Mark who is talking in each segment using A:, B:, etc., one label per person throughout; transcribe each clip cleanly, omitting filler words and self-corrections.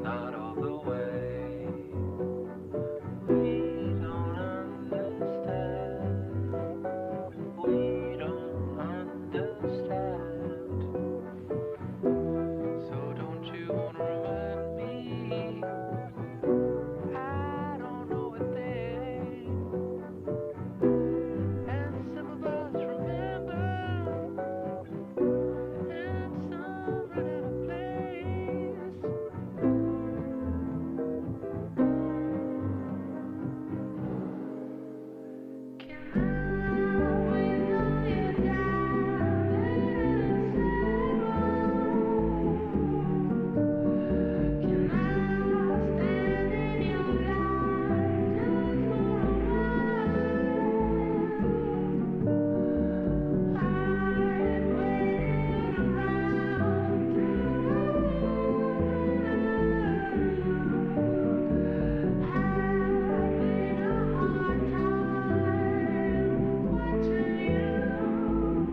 A: not all the way. We don't understand. We don't understand. So don't you wanna remind me? I don't know a thing. And some of us remember, and some run out of place. Can I wait on you down and can I stand in your light just for a while? I've waited around having a hard time watching you.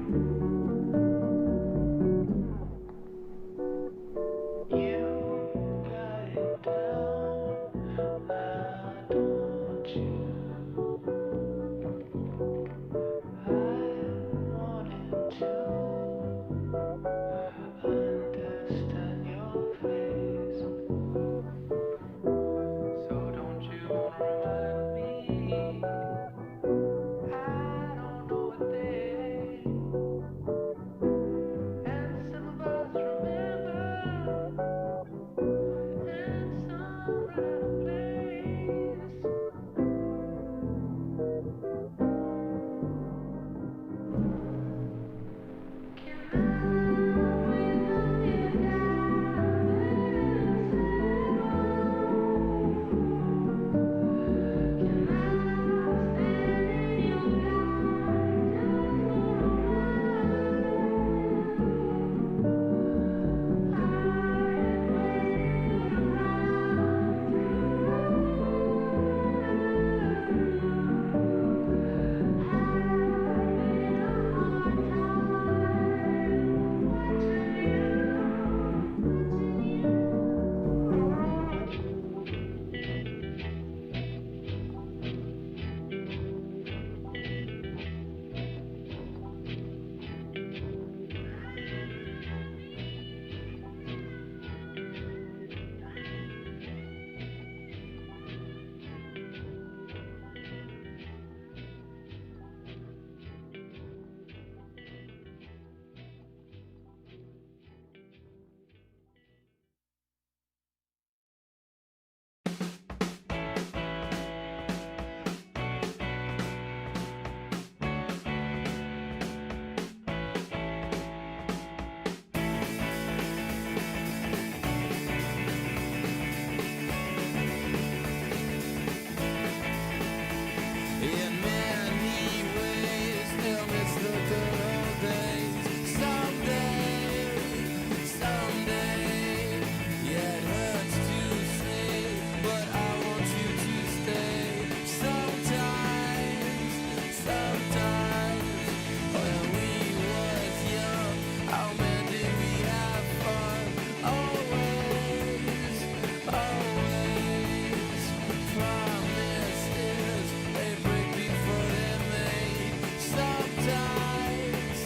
A: You got it down, don't you? I wanted to understand your face. So don't you wanna remind me? I don't know a thing. And some of us remember, and some run out of place. Can I wait on you down and can I stand in your light just for a while? I've waited In many ways, they'll miss the good old days. Someday, yeah, it hurts to say, but I want you to stay. Sometimes, when we was young, how man did we have fun? Always, promises, they break before they're made. Sometimes,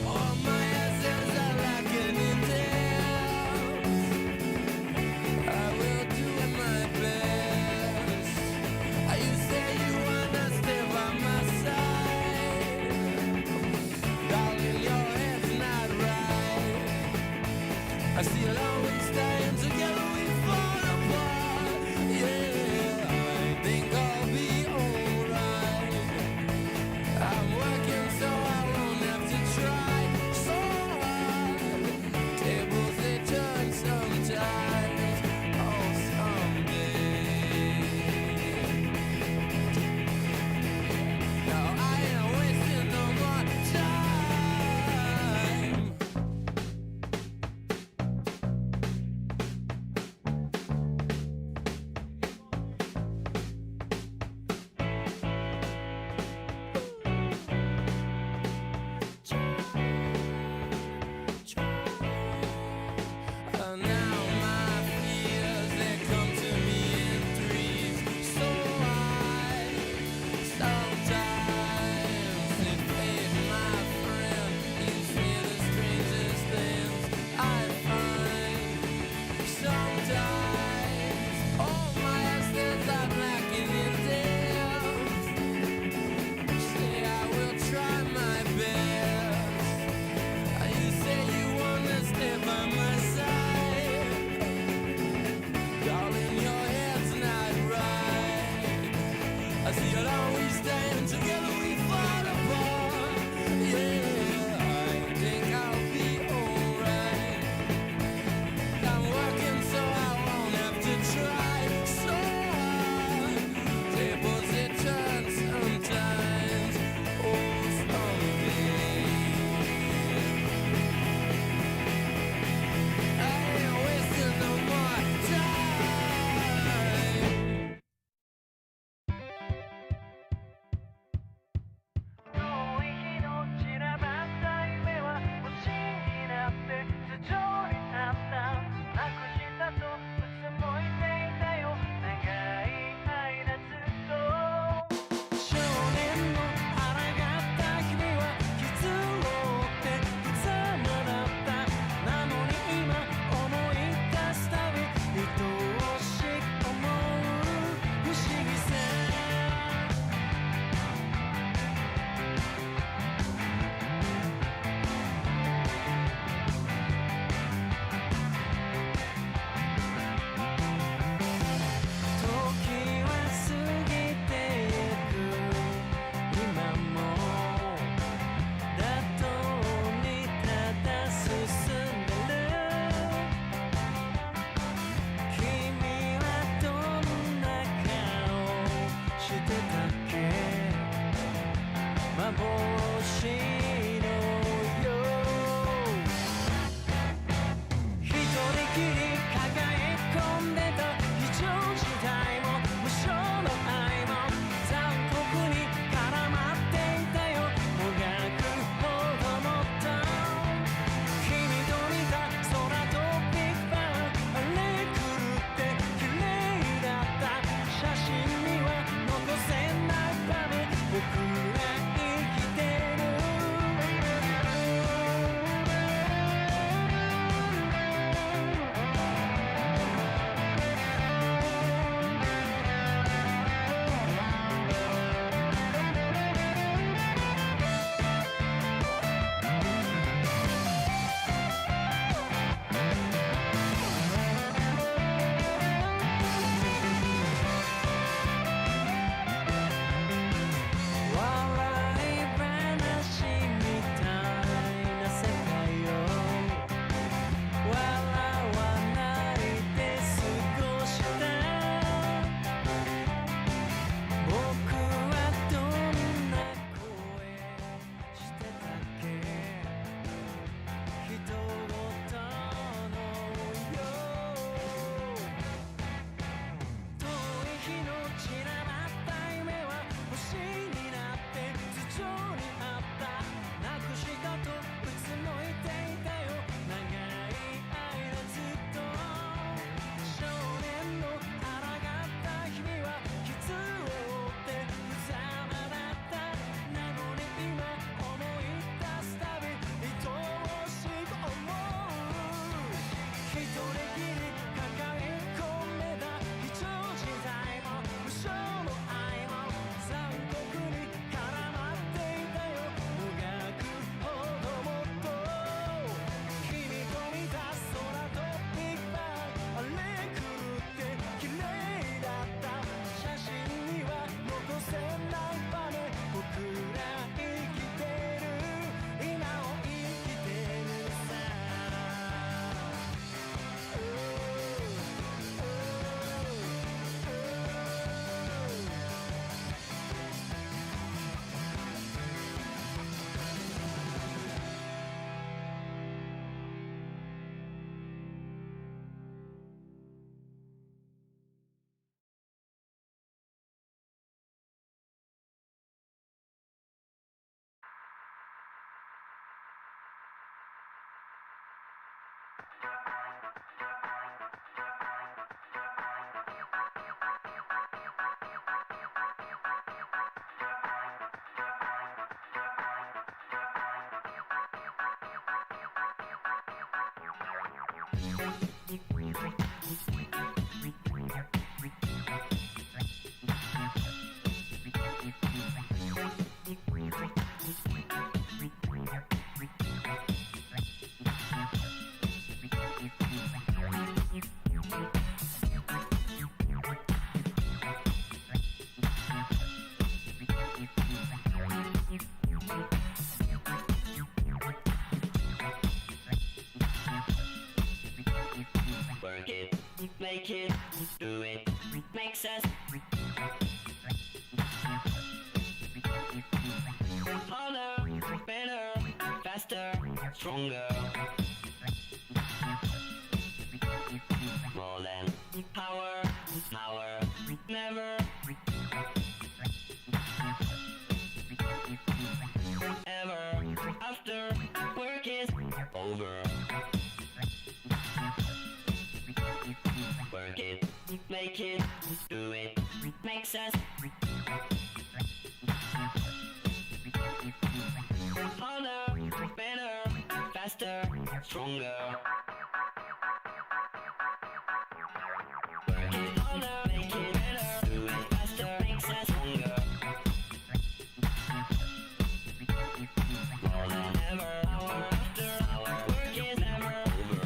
A: all my essence are lacking in depth. I will do my best. You say you wanna stay by my side, darling, your head's not right. I see it always staying together, we fall apart. Yeah, I think I'll be alright. I'm working so I won't have to try so hard. Tables they turn sometimes, oh someday. Now I ain't wasting no more time. Work it, make it, do it, makes us harder, better, faster, stronger. More than power, power, never, ever, after work is over. Work it, make it, do it, makes us harder, better, faster, stronger. Work it harder, make it better, do it faster, makes us stronger. More than ever, hour after hour, work is never over.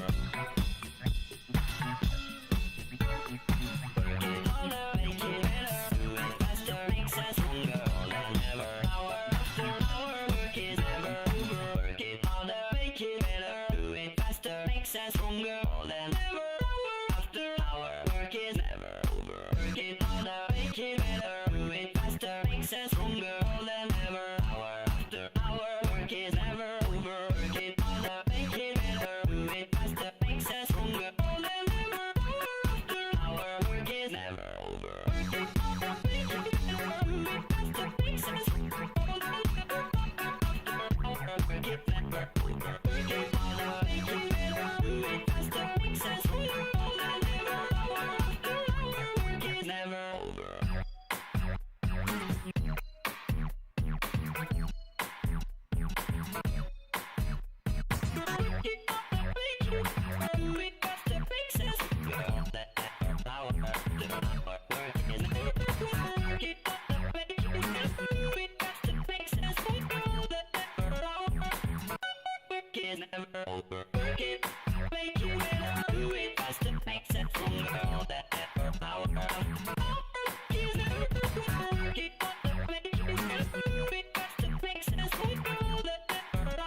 A: Work it harder, make it better, do it faster, makes us stronger. More than ever, hour after hour, work is never over. Work it harder, make it better, do it faster, makes us stronger. More than ever, hour after hour, work is never over. Work it harder, make it better, do it faster, makes us stronger. More than ever, hour after hour, work is never over. Work it harder, make it better, do it faster, makes us stronger. More than ever, hour after hour, work is never over. Work it harder, make it better, do it faster, makes us stronger. More than ever, hour after hour, work is never over. Work it harder, make it better, do it faster, makes us stronger. More than ever, hour after hour, work is never over. Never over. Work it, make it better, do it faster, makes it stronger. All that effort, power is never over. Work it, make it better, do it faster, makes it stronger. All that effort,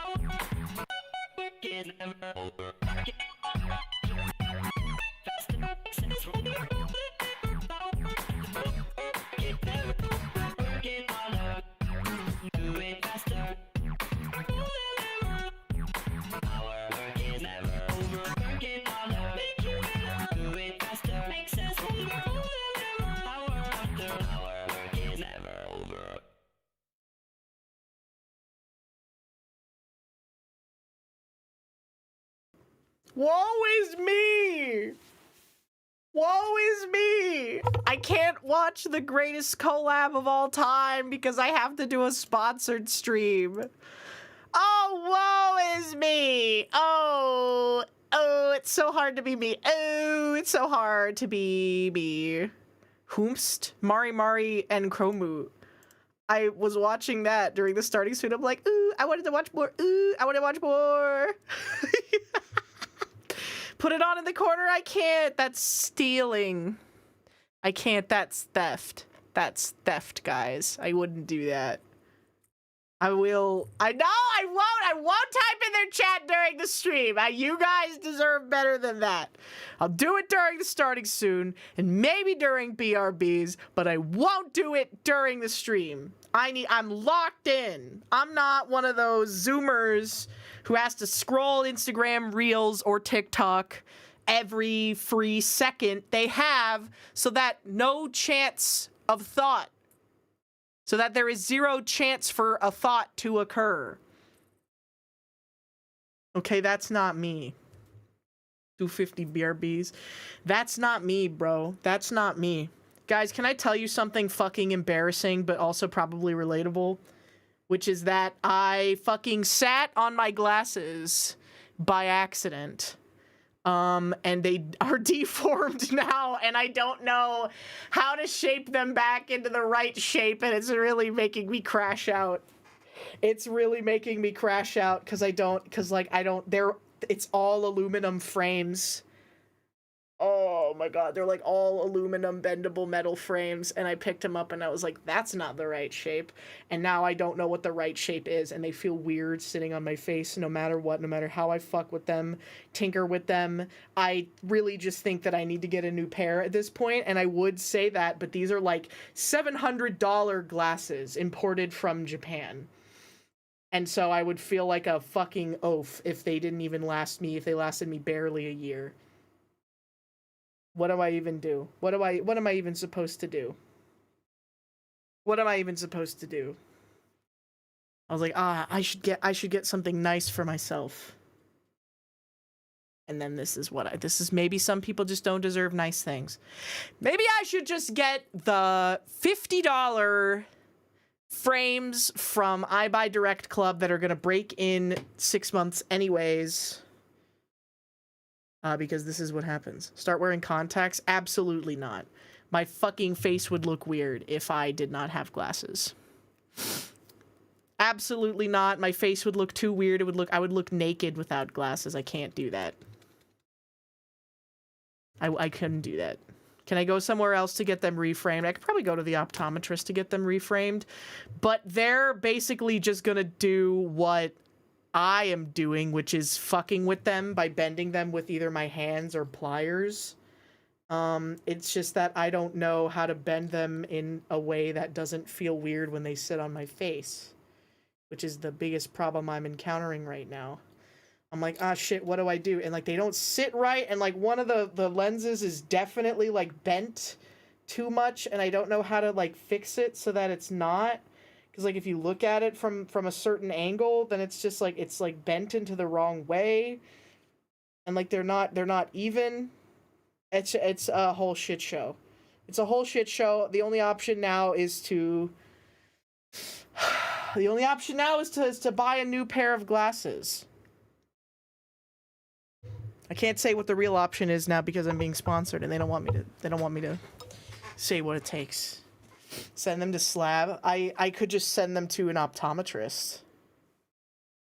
A: work is never over. Work it faster, makes it stronger. All that effort, work it never over. Work it harder, do it faster.
B: Woe is me! Woe is me! I can't watch the greatest collab of all time because I have to do a sponsored stream. Oh, woe is me! Oh, it's so hard to be me. Oh, it's so hard to be me. Whomst, Mari Mari, and Chromu. I was watching that during the starting stream. I'm like, ooh, I wanted to watch more. Ooh, I want to watch more. Put it on in the corner. I can't. That's stealing. I can't. That's theft. That's theft, guys. I wouldn't do that. I will. I know I won't. I won't type in their chat during the stream. You guys deserve better than that. I'll do it during the starting soon and maybe during BRBs, but I won't do it during the stream. I'm locked in. I'm not one of those Zoomers who has to scroll Instagram Reels or TikTok every free second they have so that no chance of thought. So that there is zero chance for a thought to occur. Okay, that's not me. 250 BRBs. That's not me, bro. That's not me. Guys, can I tell you something fucking embarrassing, but also probably relatable? Which is that I fucking sat on my glasses by accident. And they are deformed now, and I don't know how to shape them back into the right shape, and it's really making me crash out. It's really making me crash out, because it's all aluminum frames. Oh my god, they're like all aluminum bendable metal frames, and I picked them up and I was like, that's not the right shape. And now I don't know what the right shape is, and they feel weird sitting on my face no matter what, no matter how I fuck with them, tinker with them. I really just think that I need to get a new pair at this point, and I would say that, but these are like $700 glasses imported from Japan. And so I would feel like a fucking oaf if they didn't even last me, if they lasted me barely a year. What do I even do? What am I even supposed to do? What am I even supposed to do? I was like, I should get something nice for myself. And then this is maybe some people just don't deserve nice things. Maybe I should just get the $50 frames from I Buy Direct Club that are gonna break in 6 months anyways. Because this is what happens. Start wearing contacts? Absolutely not. My fucking face would look weird if I did not have glasses. Absolutely not. My face would look too weird. I would look naked without glasses. I can't do that. I couldn't do that. Can I go somewhere else to get them reframed? I could probably go to the optometrist to get them reframed. But they're basically just gonna do what I am doing, which is fucking with them by bending them with either my hands or pliers. It's just that I don't know how to bend them in a way that doesn't feel weird when they sit on my face, which is the biggest problem I'm encountering right now. I'm like, ah, shit, what do I do? And like, they don't sit right, and like one of the lenses is definitely like bent too much, and I don't know how to like fix it so that it's not. Because, like, if you look at it from a certain angle, then it's just, like, it's, like, bent into the wrong way. And, like, they're not even. It's a whole shit show. It's a whole shit show. The only option now is to... The only option now is to buy a new pair of glasses. I can't say what the real option is now because I'm being sponsored, and they don't want me to say what it takes. Send them to Slab. I could just send them to an optometrist.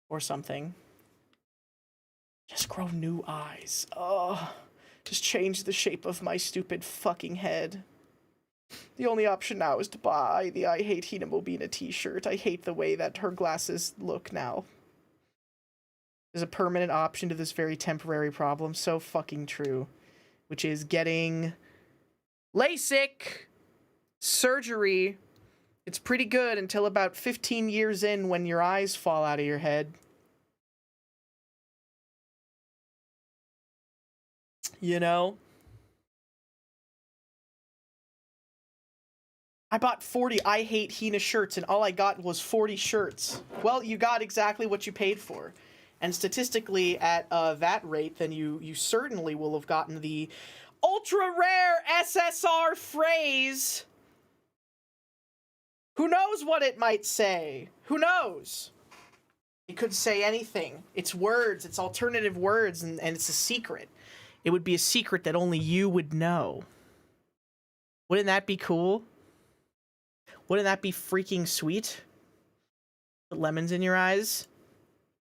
B: Or something. Just grow new eyes. Oh, just change the shape of my stupid fucking head. The only option now is to buy the I Hate Hinamobina t-shirt. I hate the way that her glasses look now. There's a permanent option to this very temporary problem. So fucking true. Which is getting LASIK surgery. It's pretty good until about 15 years in when your eyes fall out of your head. You know? I bought 40 I Hate Hina shirts and all I got was 40 shirts. Well, you got exactly what you paid for. And statistically, at that rate, then you certainly will have gotten the ultra rare SSR phrase. Who knows what it might say? Who knows? It could say anything. It's words. It's alternative words, and it's a secret. It would be a secret that only you would know. Wouldn't that be cool? Wouldn't that be freaking sweet? Put lemons in your eyes?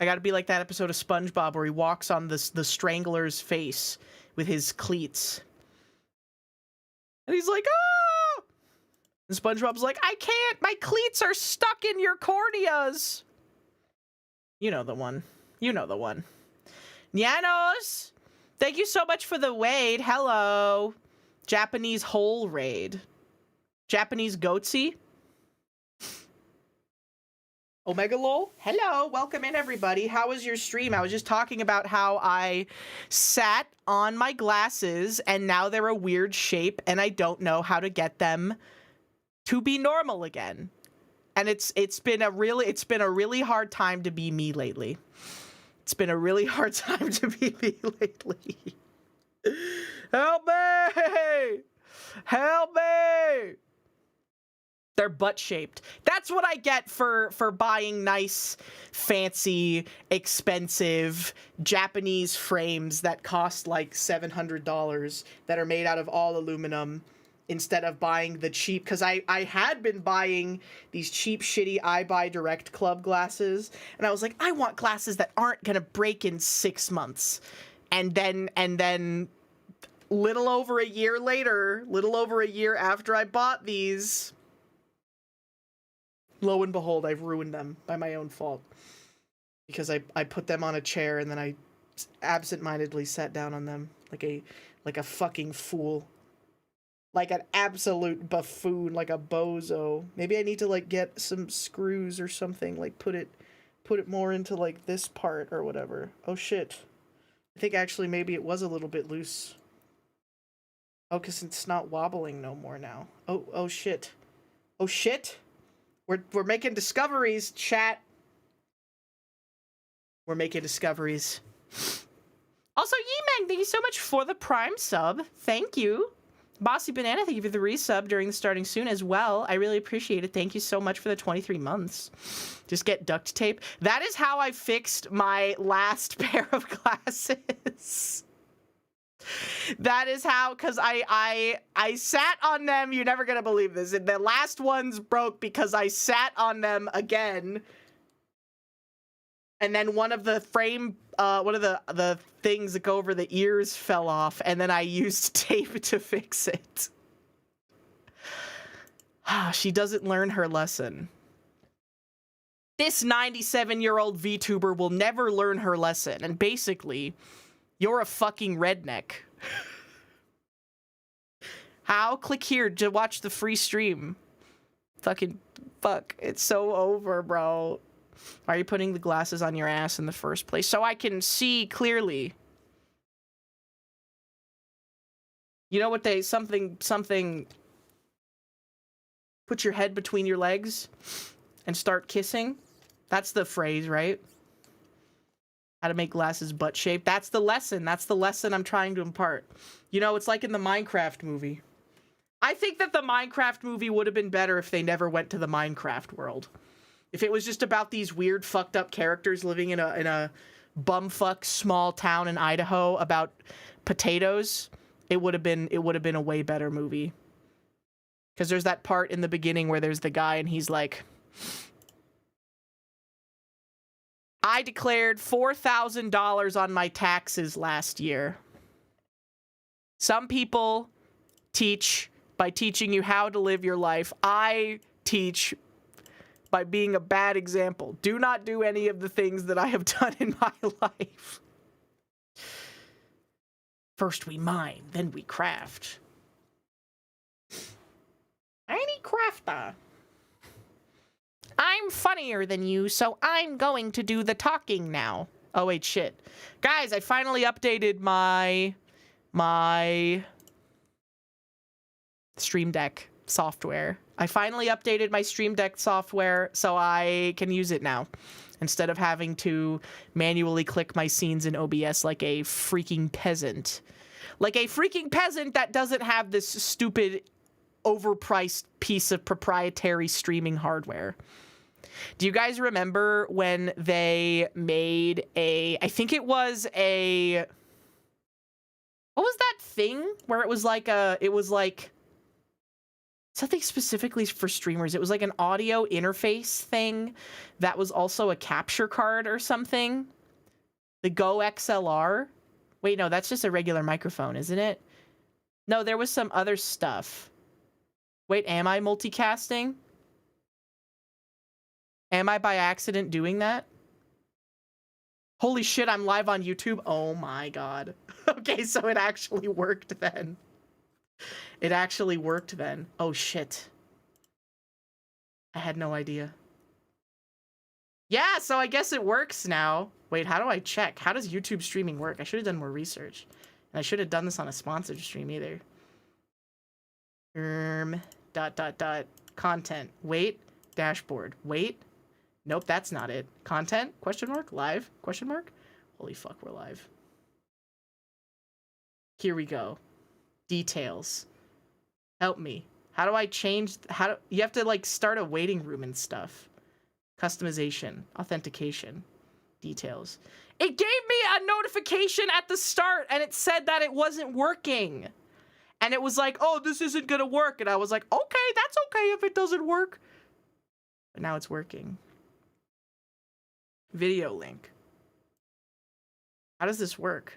B: I gotta be like that episode of SpongeBob where he walks on the Strangler's face with his cleats. And he's like, ah! And SpongeBob's like, I can't! My cleats are stuck in your corneas! You know the one. You know the one. Nyanos! Thank you so much for the raid. Hello. Japanese whole raid. Japanese goatsy. Omega lol. Hello. Welcome in, everybody. How was your stream? I was just talking about how I sat on my glasses and now they're a weird shape and I don't know how to get them to be normal again. And it's been a really hard time to be me lately. It's been a really hard time to be me lately. Help me! Help me! They're butt-shaped. That's what I get for buying nice, fancy, expensive Japanese frames that cost like $700 that are made out of all aluminum instead of buying the cheap, because I had been buying these cheap, shitty I Buy Direct Club glasses, and I was like, I want glasses that aren't gonna break in 6 months. And then little over a year after I bought these, lo and behold, I've ruined them by my own fault. Because I put them on a chair and then I absentmindedly sat down on them like a fucking fool. Like an absolute buffoon, like a bozo. Maybe I need to like get some screws or something, like put it more into like this part or whatever. Oh shit. I think actually maybe it was a little bit loose. Oh, cause it's not wobbling no more now. Oh shit. Oh shit. We're making discoveries, chat. We're making discoveries. Also, Yimeng, thank you so much for the Prime sub. Thank you. Bossy Banana, thank you for the resub during the starting soon as well. I really appreciate it. Thank you so much for the 23 months. Just get duct tape. That is how I fixed my last pair of glasses. That is how, because I sat on them. You're never going to believe this. And the last ones broke because I sat on them again. And then one of the frame, one of the things that go over the ears fell off, and then I used tape to fix it. She doesn't learn her lesson. This 97-year-old VTuber will never learn her lesson, and basically, you're a fucking redneck. How? Click here to watch the free stream. Fucking fuck. It's so over, bro. Why are you putting the glasses on your ass in the first place? So I can see clearly. You know what they, something, put your head between your legs and start kissing? That's the phrase, right? How to make glasses butt-shaped. That's the lesson. That's the lesson I'm trying to impart. You know, it's like in the Minecraft movie. I think that the Minecraft movie would have been better if they never went to the Minecraft world. If it was just about these weird fucked up characters living in a bumfuck small town in Idaho about potatoes, it would have been a way better movie. Because there's that part in the beginning where there's the guy and he's like, I declared $4,000 on my taxes last year. Some people teach by teaching you how to live your life. I teach by being a bad example. Do not do any of the things that I have done in my life. First we mine, then we craft. Tiny crafter. I'm funnier than you, so I'm going to do the talking now. Oh wait, shit. Guys, I finally updated my Stream Deck software. I finally updated my Stream Deck software so I can use it now, instead of having to manually click my scenes in OBS like a freaking peasant. Like a freaking peasant that doesn't have this stupid, overpriced piece of proprietary streaming hardware. Do you guys remember when they made I think it was what was that thing where it was like something specifically for streamers. It was like an audio interface thing that was also a capture card or something. The Go XLR. Wait, no, that's just a regular microphone, isn't it? No, there was some other stuff. Wait, am I multicasting? Am I by accident doing that? Holy shit, I'm live on YouTube. Oh my god. Okay, so it actually worked then. It actually worked then. Oh shit. I had no idea. Yeah, so I guess it works now. Wait, how do I check? How does YouTube streaming work? I should have done more research. And I should have done this on a sponsored stream either. Content. Wait. Dashboard. Wait. Nope, that's not it. Content? Question mark? Live? Question mark? Holy fuck, we're live. Here we go. Details. Help me. How do I change? You have to like start a waiting room and stuff. Customization, authentication, details. It gave me a notification at the start and it said that it wasn't working. And it was like, oh, this isn't gonna work. And I was like, okay, that's okay if it doesn't work. But now it's working. Video link. How does this work?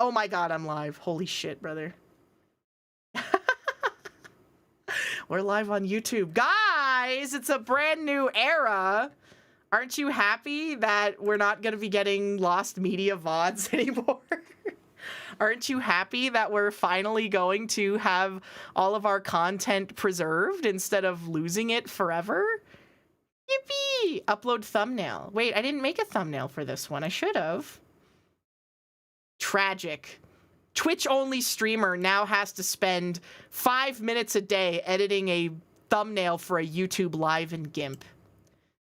B: Oh my God, I'm live. Holy shit, brother. We're live on YouTube. Guys, it's a brand new era. Aren't you happy that we're not going to be getting lost media VODs anymore? Aren't you happy that we're finally going to have all of our content preserved instead of losing it forever? Yippee! Upload thumbnail. Wait, I didn't make a thumbnail for this one. I should have. Tragic. Twitch-only streamer now has to spend 5 minutes a day editing a thumbnail for a YouTube live in GIMP.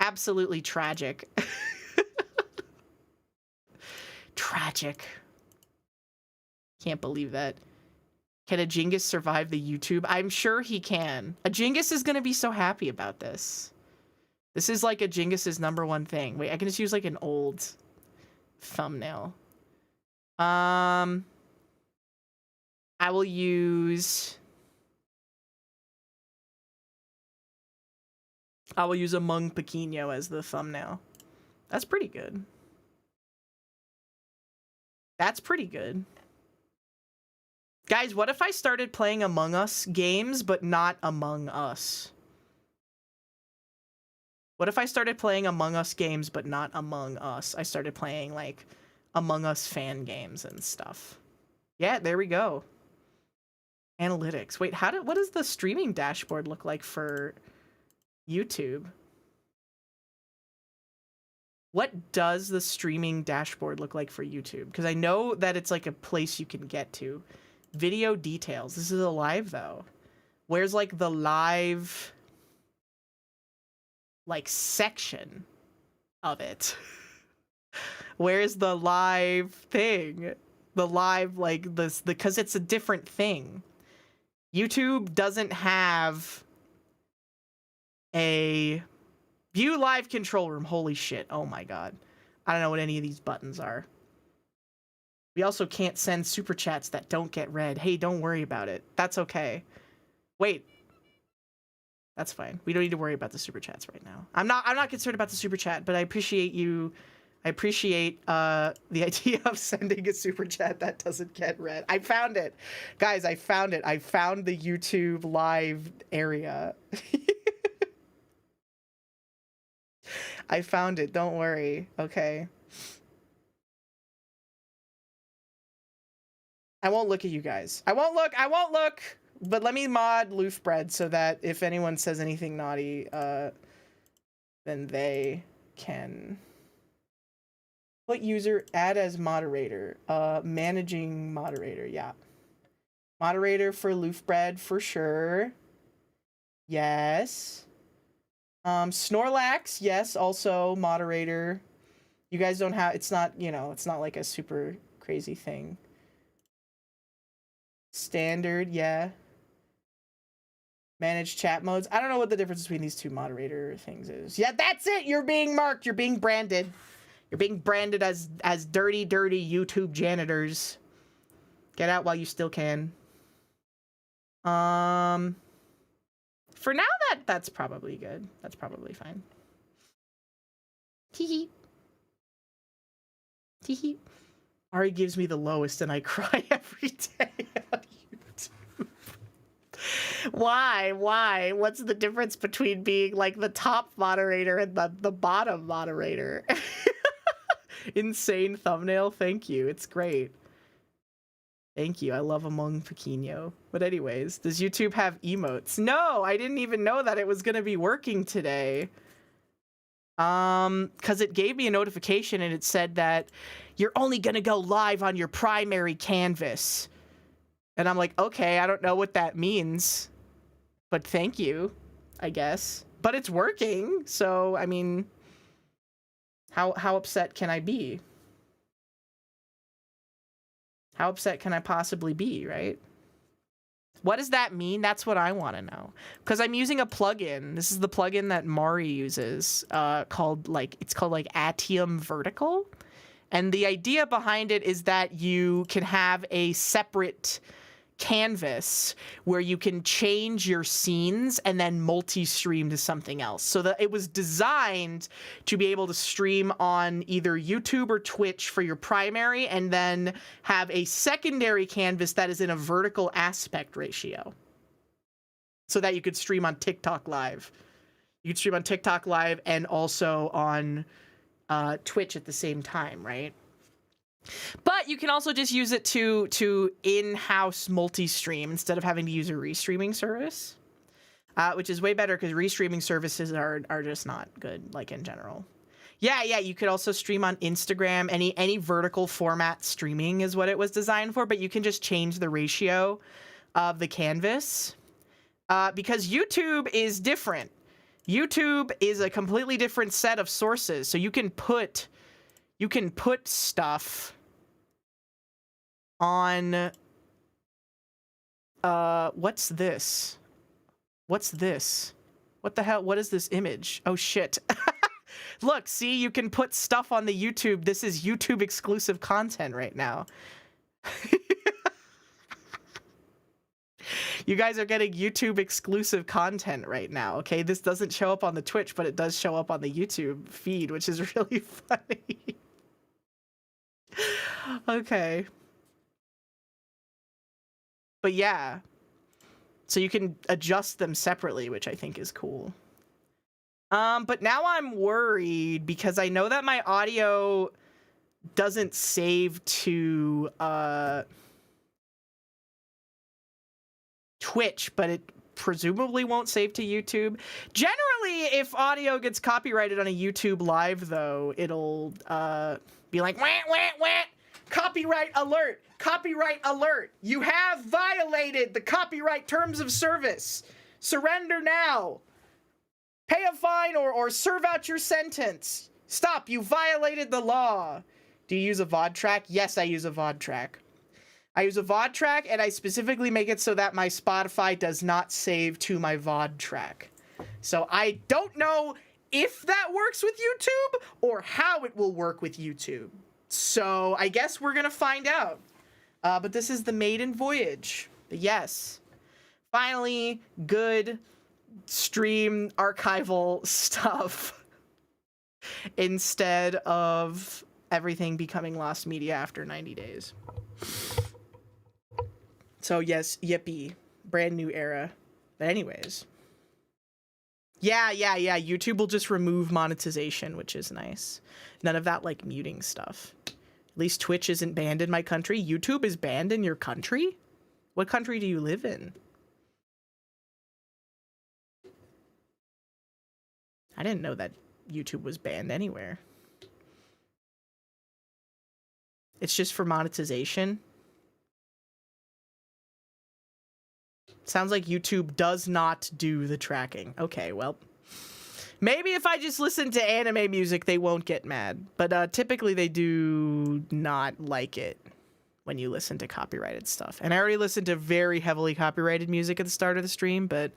B: Absolutely tragic. Tragic. Can't believe that. Can a Jingus survive the YouTube? I'm sure he can. A Jingus is going to be so happy about this. This is like a Jingus's #1 thing. Wait, I can just use like an old thumbnail. I will use Among Pequeño as the thumbnail. That's pretty good. That's pretty good. Guys, what if I started playing Among Us games, but not Among Us? What if I started playing Among Us games, but not Among Us? I started playing, like, Among Us fan games and stuff. Yeah, there we go. Analytics. Wait, what does the streaming dashboard look like for YouTube? What does the streaming dashboard look like for YouTube? Because I know that it's like a place you can get to. Video details. This is a live though. Where's like the live like section of it? Where's the live thing? The live like this because it's a different thing. YouTube doesn't have a view live control room. Holy shit. Oh my God. I don't know what any of these buttons are. We also can't send super chats that don't get read. Hey, don't worry about it. That's okay. Wait. That's fine. We don't need to worry about the super chats right now. I'm not concerned about the super chat, but I appreciate you. I appreciate the idea of sending a super chat that doesn't get read. I found it. Guys, I found it. I found the YouTube live area. I found it. Don't worry. Okay. I won't look at you guys. I won't look. But let me mod Loofbread so that if anyone says anything naughty, then they can... What user? Add as moderator. Managing moderator, yeah. Moderator for Loofbread for sure. Yes. Snorlax, yes, also moderator. You guys don't have, it's not, you know, it's not like a super crazy thing. Standard, yeah. Manage chat modes. I don't know what the difference between these two moderator things is. Yeah, that's it. You're being marked. You're being branded. You're being branded as dirty, dirty YouTube janitors. Get out while you still can. For now, that's probably good. That's probably fine. Hee hee. Ari gives me the lowest and I cry every day on YouTube. Why? What's the difference between being like the top moderator and the bottom moderator? Insane thumbnail. Thank you. It's great. Thank you. I love Among Pequeño. But anyways, does YouTube have emotes? No, I didn't even know that it was going to be working today. Because it gave me a notification and it said that you're only going to go live on your primary canvas. And I'm like, okay, I don't know what that means. But thank you, I guess. But it's working, so, I mean... How upset can I be? How upset can I possibly be, right? What does that mean? That's what I want to know. Because I'm using a plugin. This is the plugin that Mari uses, called Atium Vertical. And the idea behind it is that you can have a separate canvas where you can change your scenes and then multi-stream to something else. So that it was designed to be able to stream on either YouTube or Twitch for your primary, and then have a secondary canvas that is in a vertical aspect ratio, so that you could stream on TikTok Live. You could stream on TikTok Live and also on Twitch at the same time, right? But you can also just use it to in-house multi-stream instead of having to use a restreaming service, which is way better because restreaming services are just not good, like, in general. Yeah, you could also stream on Instagram. Any vertical format streaming is what it was designed for, but you can just change the ratio of the canvas because YouTube is different. YouTube is a completely different set of sources, so you can put stuff on what's this? What the hell? What is this image? Oh shit. Look, see, you can put stuff on the YouTube. This is YouTube exclusive content right now. You guys are getting YouTube exclusive content right now, okay? This doesn't show up on the Twitch, but it does show up on the YouTube feed, which is really funny. Okay. But yeah. So you can adjust them separately, which I think is cool. But now I'm worried because I know that my audio doesn't save to Twitch, but it presumably won't save to YouTube. Generally, if audio gets copyrighted on a YouTube live, though, it'll be like, wah, wah, wah, copyright alert, copyright alert. You have violated the copyright terms of service. Surrender now. Pay a fine or serve out your sentence. Stop, you violated the law. Do you use a VOD track? Yes, I use a VOD track. I use a VOD track, and I specifically make it so that my Spotify does not save to my VOD track. So I don't know if that works with YouTube or how it will work with YouTube. So I guess we're gonna find out. But this is the maiden voyage. Yes. Finally, good stream archival stuff instead of everything becoming lost media after 90 days. So yes, yippee. Brand new era. But anyways. Yeah. YouTube will just remove monetization, which is nice. None of that, like, muting stuff. At least Twitch isn't banned in my country. YouTube is banned in your country? What country do you live in? I didn't know that YouTube was banned anywhere. It's just for monetization. Sounds like YouTube does not do the tracking. Okay, well, maybe if I just listen to anime music, they won't get mad. But typically they do not like it when you listen to copyrighted stuff. And I already listened to very heavily copyrighted music at the start of the stream, but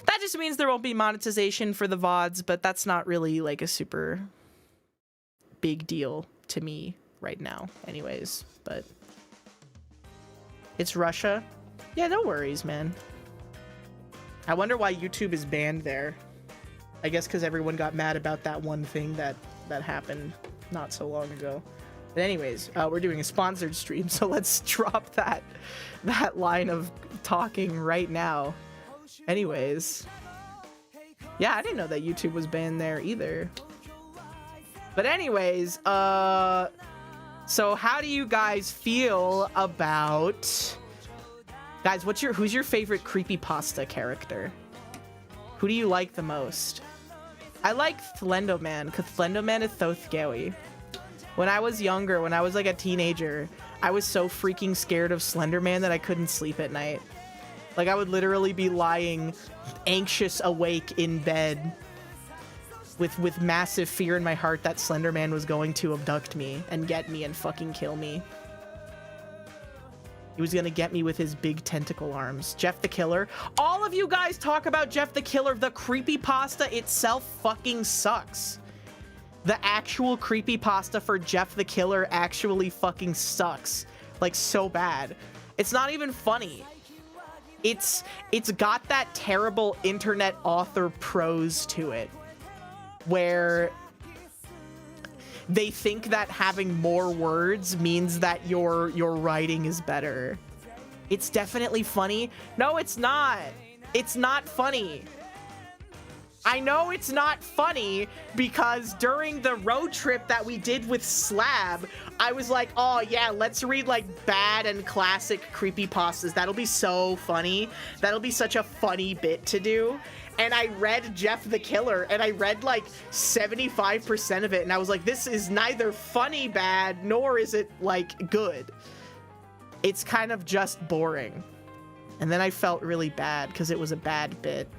B: that just means there won't be monetization for the VODs, but that's not really like a super big deal to me right now anyways. But it's Russia. Yeah, no worries, man. I wonder why YouTube is banned there. I guess because everyone got mad about that one thing that happened not so long ago. But anyways, we're doing a sponsored stream, so let's drop that line of talking right now. Anyways. Yeah, I didn't know that YouTube was banned there either. But anyways, so how do you guys feel about... Guys, who's your favorite creepypasta character? Who do you like the most? I like Thlendoman, because Thlendoman is so scary. When I was younger, when I was like a teenager, I was so freaking scared of Slenderman that I couldn't sleep at night. Like, I would literally be lying anxious awake in bed with massive fear in my heart that Slenderman was going to abduct me and get me and fucking kill me. He was gonna get me with his big tentacle arms. Jeff the Killer. All of you guys talk about Jeff the Killer. The creepypasta itself fucking sucks. The actual creepypasta for Jeff the Killer actually fucking sucks. Like, so bad. It's not even funny. It's got that terrible internet author prose to it, where they think that having more words means that your writing is better. It's definitely funny. No, it's not. It's not funny. I know it's not funny because during the road trip that we did with Slab, I was like, oh yeah, let's read like bad and classic creepypastas. That'll be so funny. That'll be such a funny bit to do. And I read Jeff the Killer, and I read like 75% of it, and I was like, this is neither funny bad, nor is it like good. It's kind of just boring. And then I felt really bad because it was a bad bit.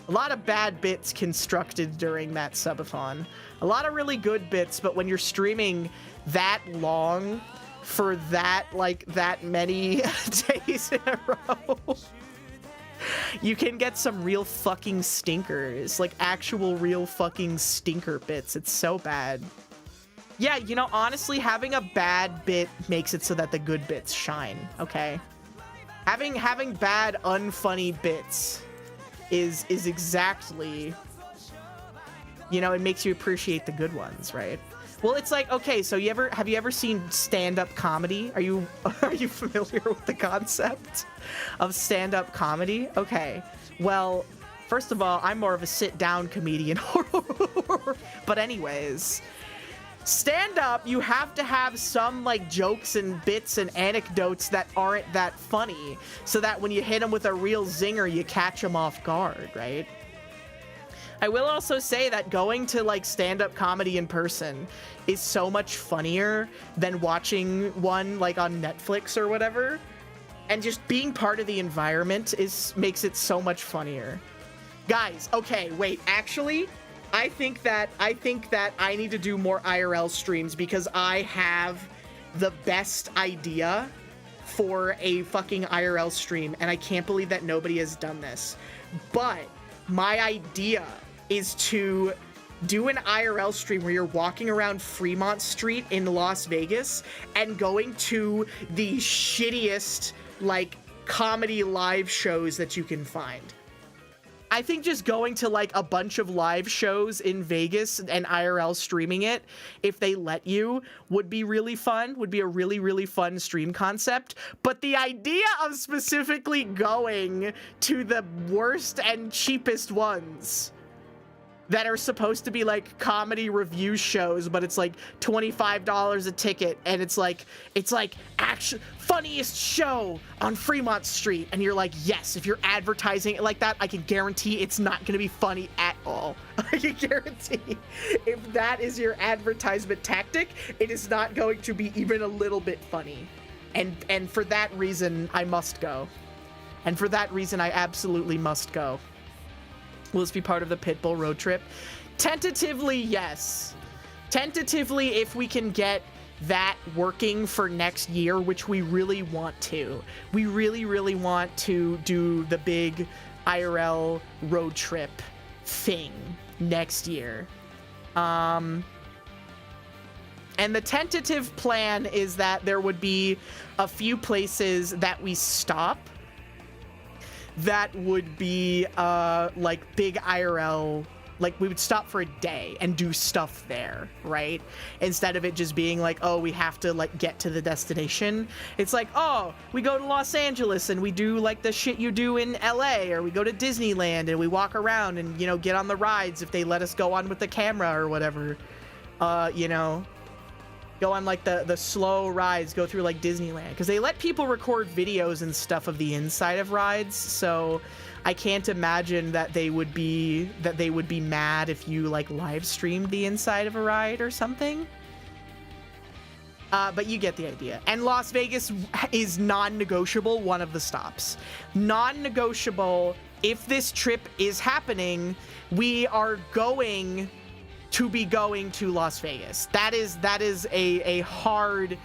B: A lot of bad bits constructed during that subathon. A lot of really good bits, but when you're streaming that long for that, like, that many days in a row, you can get some real fucking stinkers. Like, actual real fucking stinker bits. It's so bad. Yeah, you know, honestly, having a bad bit makes it so that the good bits shine, okay? Having bad, unfunny bits is exactly, you know, it makes you appreciate the good ones, right? Well, it's like, okay, so have you ever seen stand-up comedy? Are you familiar with the concept of stand-up comedy? Okay, well, first of all, I'm more of a sit-down comedian. But anyways, stand-up, you have to have some like jokes and bits and anecdotes that aren't that funny, so that when you hit them with a real zinger, you catch them off guard, right? I will also say that going to like stand-up comedy in person is so much funnier than watching one like on Netflix or whatever. And just being part of the environment makes it so much funnier. Guys, okay, wait, actually, I think that I need to do more IRL streams because I have the best idea for a fucking IRL stream, and I can't believe that nobody has done this. But my idea is to do an IRL stream where you're walking around Fremont Street in Las Vegas and going to the shittiest, like, comedy live shows that you can find. I think just going to like a bunch of live shows in Vegas and IRL streaming it, if they let you, would be really fun, would be a really, really fun stream concept. But the idea of specifically going to the worst and cheapest ones that are supposed to be like comedy review shows, but it's like $25 a ticket, and it's like actually funniest show on Fremont Street, and you're like, yes, if you're advertising it like that, I can guarantee it's not gonna be funny at all. I can guarantee if that is your advertisement tactic, it is not going to be even a little bit funny. And for that reason, I must go. And for that reason, I absolutely must go. Will this be part of the Pitbull road trip? Tentatively, yes. Tentatively, if we can get that working for next year, which we really want to. We really, really want to do the big IRL road trip thing next year. And the tentative plan is that there would be a few places that we stop that would be like big IRL, like we would stop for a day and do stuff there, right? Instead of it just being like, oh, we have to like get to the destination. It's like, oh, we go to Los Angeles and we do like the shit you do in LA, or we go to Disneyland and we walk around and, you know, get on the rides if they let us go on with the camera or whatever. You know, go on like the slow rides, go through like Disneyland, because they let people record videos and stuff of the inside of rides, so I can't imagine that they would be mad if you like live streamed the inside of a ride or something. But you get the idea. And Las Vegas is non-negotiable, one of the stops. Non-negotiable, if this trip is happening, we are going to be going to Las Vegas. That is a hard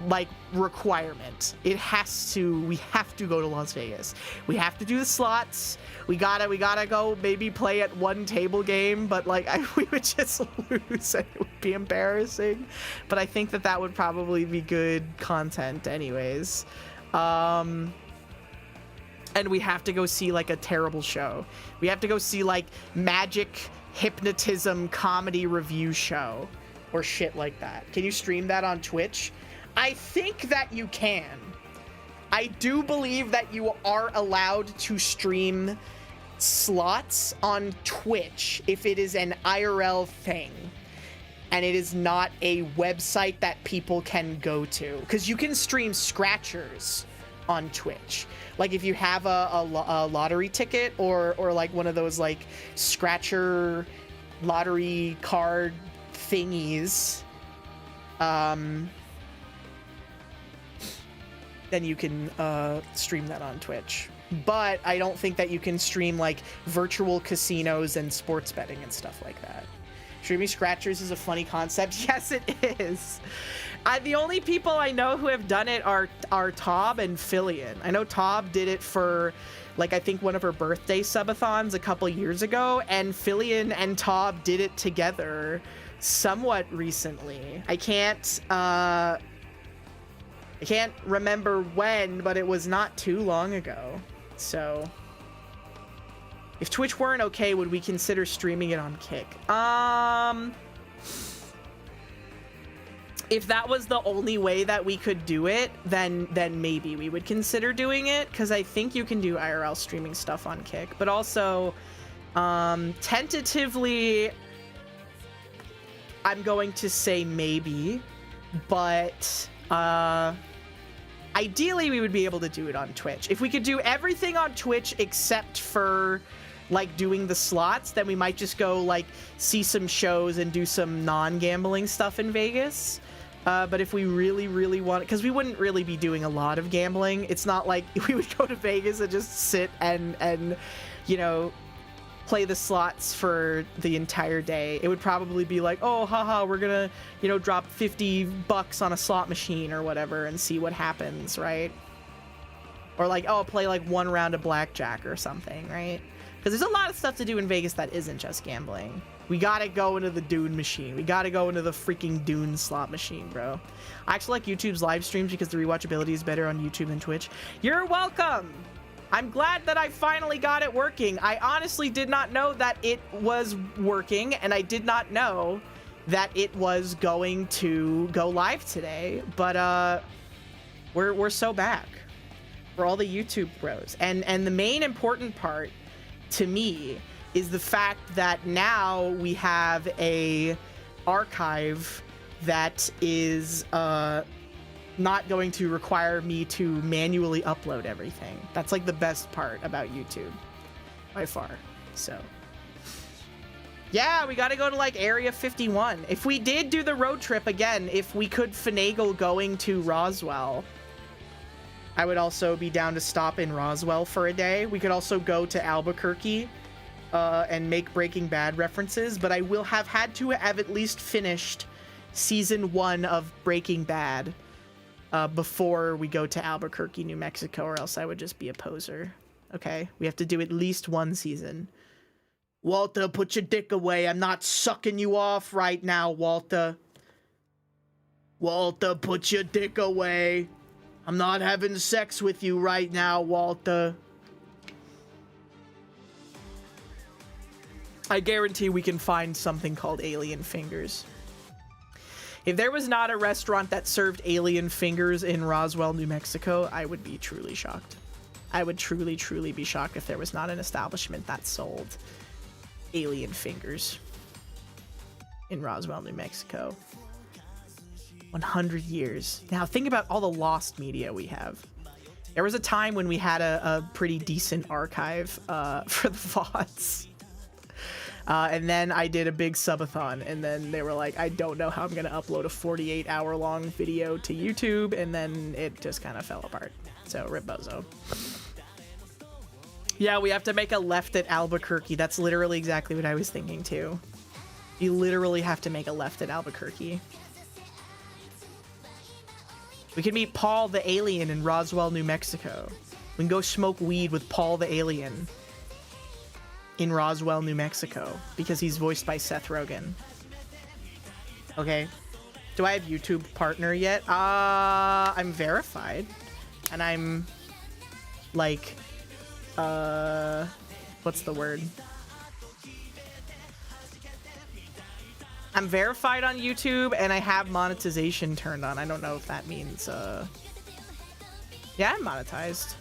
B: like requirement. We have to go to Las Vegas. We have to do the slots. We gotta go maybe play at one table game, but like we would just lose and it would be embarrassing. But I think that would probably be good content anyways. And we have to go see like a terrible show. We have to go see like magic hypnotism comedy review show or shit like that. Can you stream that on Twitch? I think that you can. I do believe that you are allowed to stream slots on Twitch if it is an IRL thing and it is not a website that people can go to, because you can stream scratchers on Twitch. Like if you have a lottery ticket or like one of those like scratcher lottery card thingies, then you can stream that on Twitch. But I don't think that you can stream like virtual casinos and sports betting and stuff like that. Streaming scratchers is a funny concept. Yes, it is. The only people I know who have done it are Taub and Fillion. I know Taub did it for, like, I think one of her birthday subathons a couple years ago, and Fillion and Taub did it together somewhat recently. I can't remember when, but it was not too long ago. So if Twitch weren't okay, would we consider streaming it on Kick? If that was the only way that we could do it, then maybe we would consider doing it, because I think you can do IRL streaming stuff on Kick. But also, tentatively, I'm going to say maybe, but ideally we would be able to do it on Twitch. If we could do everything on Twitch except for like doing the slots, then we might just go like see some shows and do some non-gambling stuff in Vegas. But if we really want it, because we wouldn't really be doing a lot of gambling. It's not like we would go to Vegas and just sit and you know, play the slots for the entire day. It would probably be like, oh, haha, we're gonna, you know, drop $50 on a slot machine or whatever and see what happens, right? Or like, oh, play like one round of blackjack or something, right? Because there's a lot of stuff to do in Vegas that isn't just gambling. We gotta go into the Dune machine. We gotta go into the freaking Dune slot machine, bro. I actually like YouTube's live streams because the rewatchability is better on YouTube than Twitch. You're welcome! I'm glad that I finally got it working. I honestly did not know that it was working, and I did not know that it was going to go live today. But we're so back for all the YouTube bros. And the main important part to me is the fact that now we have a archive that is not going to require me to manually upload everything. That's like the best part about YouTube by far. So yeah, we got to go to like Area 51. If we did do the road trip again, if we could finagle going to Roswell, I would also be down to stop in Roswell for a day. We could also go to Albuquerque and make Breaking Bad references, but I will have had to have at least finished season 1 of Breaking Bad before we go to Albuquerque, New Mexico, or else I would just be a poser. Okay, we have to do at least 1 season. Walter, put your dick away. I'm not sucking you off right now, Walter. Walter, put your dick away. I'm not having sex with you right now, Walter. I guarantee we can find something called Alien Fingers. If there was not a restaurant that served alien fingers in Roswell, New Mexico, I would be truly shocked. I would truly be shocked if there was not an establishment that sold alien fingers in Roswell, New Mexico. 100 years. Now think about all the lost media we have. There was a time when we had a pretty decent archive for the VODs. And then I did a big subathon, and then they were like, I don't know how I'm gonna upload a 48-hour-long video to YouTube, and then it just kind of fell apart. So, rip bozo. Yeah, we have to make a left at Albuquerque. That's literally exactly what I was thinking, too. You literally have to make a left at Albuquerque. We can meet Paul the Alien in Roswell, New Mexico. We can go smoke weed with Paul the Alien in Roswell, New Mexico, because he's voiced by Seth Rogen. Okay. Do I have YouTube partner yet? I'm verified. And I'm like, what's the word? I'm verified on YouTube and I have monetization turned on. I don't know if that means, yeah, I'm monetized.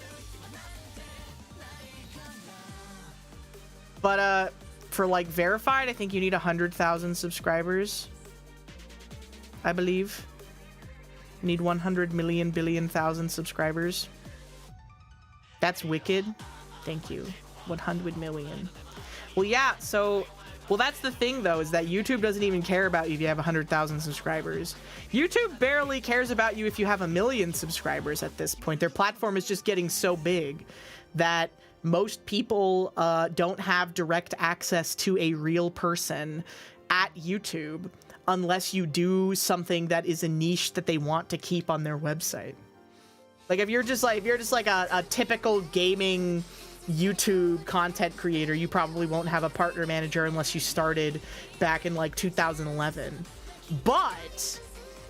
B: But, for like verified, I think you need 100,000 subscribers. I believe. You need 100 million billion thousand subscribers. That's wicked. Thank you. 100 million. Well, yeah, so... Well, that's the thing, though, is that YouTube doesn't even care about you if you have 100,000 subscribers. YouTube barely cares about you if you have 1 million subscribers at this point. Their platform is just getting so big that most people don't have direct access to a real person at YouTube unless you do something that is a niche that they want to keep on their website. Like, if you're just like a typical gaming YouTube content creator, you probably won't have a partner manager unless you started back in like 2011. But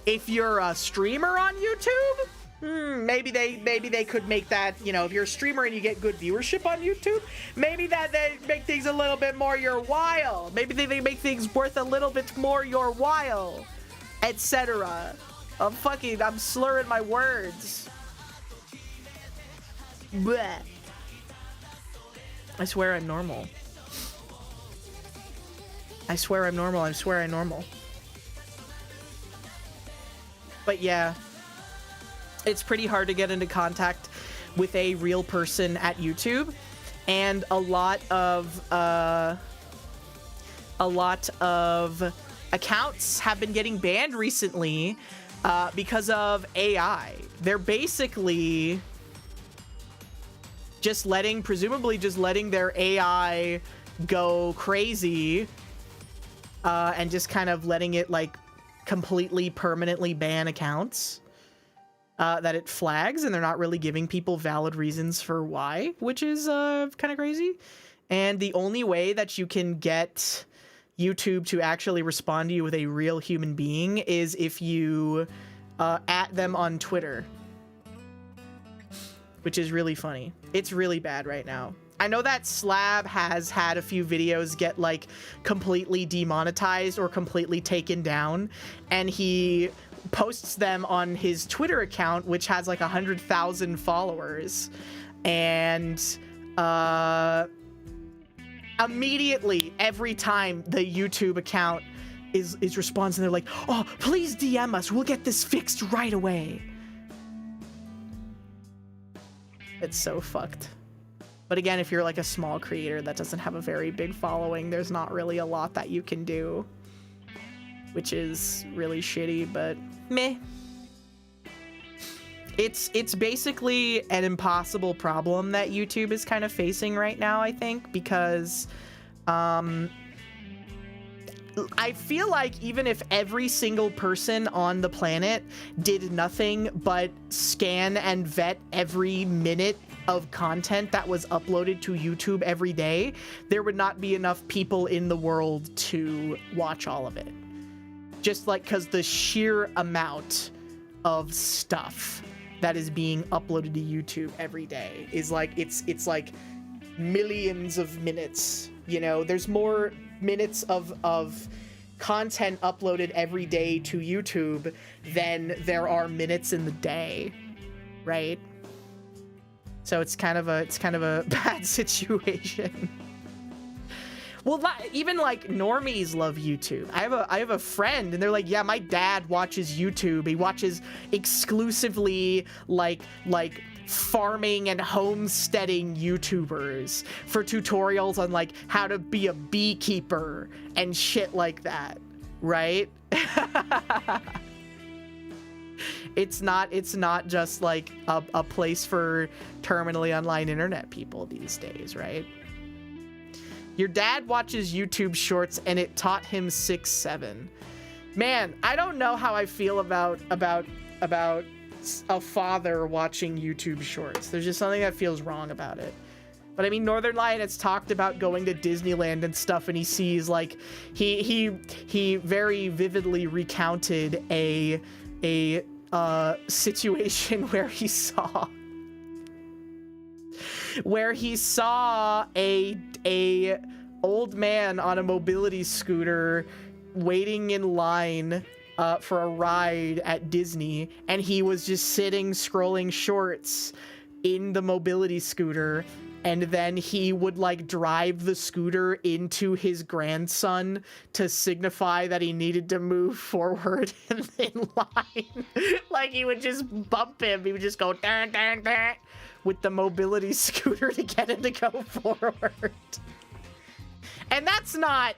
B: if you're a streamer on YouTube, maybe they could make that, you know, if you're a streamer and you get good viewership on YouTube, maybe that they make things a little bit more your while. Maybe they make things worth a little bit more your while, etc. I'm slurring my words. Bleh. I swear I'm normal. I swear I'm normal. I swear I'm normal. But yeah, it's pretty hard to get into contact with a real person at YouTube, and a lot of accounts have been getting banned recently because of AI. They're basically presumably just letting their AI go crazy and just kind of letting it like completely permanently ban accounts that it flags, and they're not really giving people valid reasons for why, which is kind of crazy. And the only way that you can get YouTube to actually respond to you with a real human being is if you at them on Twitter, which is really funny. It's really bad right now. I know that Slab has had a few videos get like completely demonetized or completely taken down, and he posts them on his Twitter account, which has like 100,000 followers, and immediately every time the YouTube account is responds, and they're like, oh, please DM us, we'll get this fixed right away. It's so fucked. But again, if you're like a small creator that doesn't have a very big following, there's not really a lot that you can do, which is really shitty, but meh. It's basically an impossible problem that YouTube is kind of facing right now, I think, because I feel like even if every single person on the planet did nothing but scan and vet every minute of content that was uploaded to YouTube every day, there would not be enough people in the world to watch all of it. Just like, because the sheer amount of stuff that is being uploaded to YouTube every day is like, it's like millions of minutes, you know? There's more minutes of content uploaded every day to YouTube than there are minutes in the day, right? So it's kind of a bad situation. Well, even like normies love YouTube. I have a friend, and they're like, yeah, my dad watches YouTube. He watches exclusively like farming and homesteading YouTubers for tutorials on like how to be a beekeeper and shit like that, right? It's not just like a place for terminally online internet people these days, right? Your dad watches YouTube shorts and it taught him 6'7". Man, I don't know how I feel about a father watching YouTube shorts. There's just something that feels wrong about it. But I mean, Northern Lion has talked about going to Disneyland and stuff, and he sees like he very vividly recounted a situation where he saw a old man on a mobility scooter waiting in line for a ride at Disney, and he was just sitting scrolling shorts in the mobility scooter, and then he would like drive the scooter into his grandson to signify that he needed to move forward in line. Like he would just bump him. He would just go dun, dun, dun, with the mobility scooter to get him to go forward. And that's not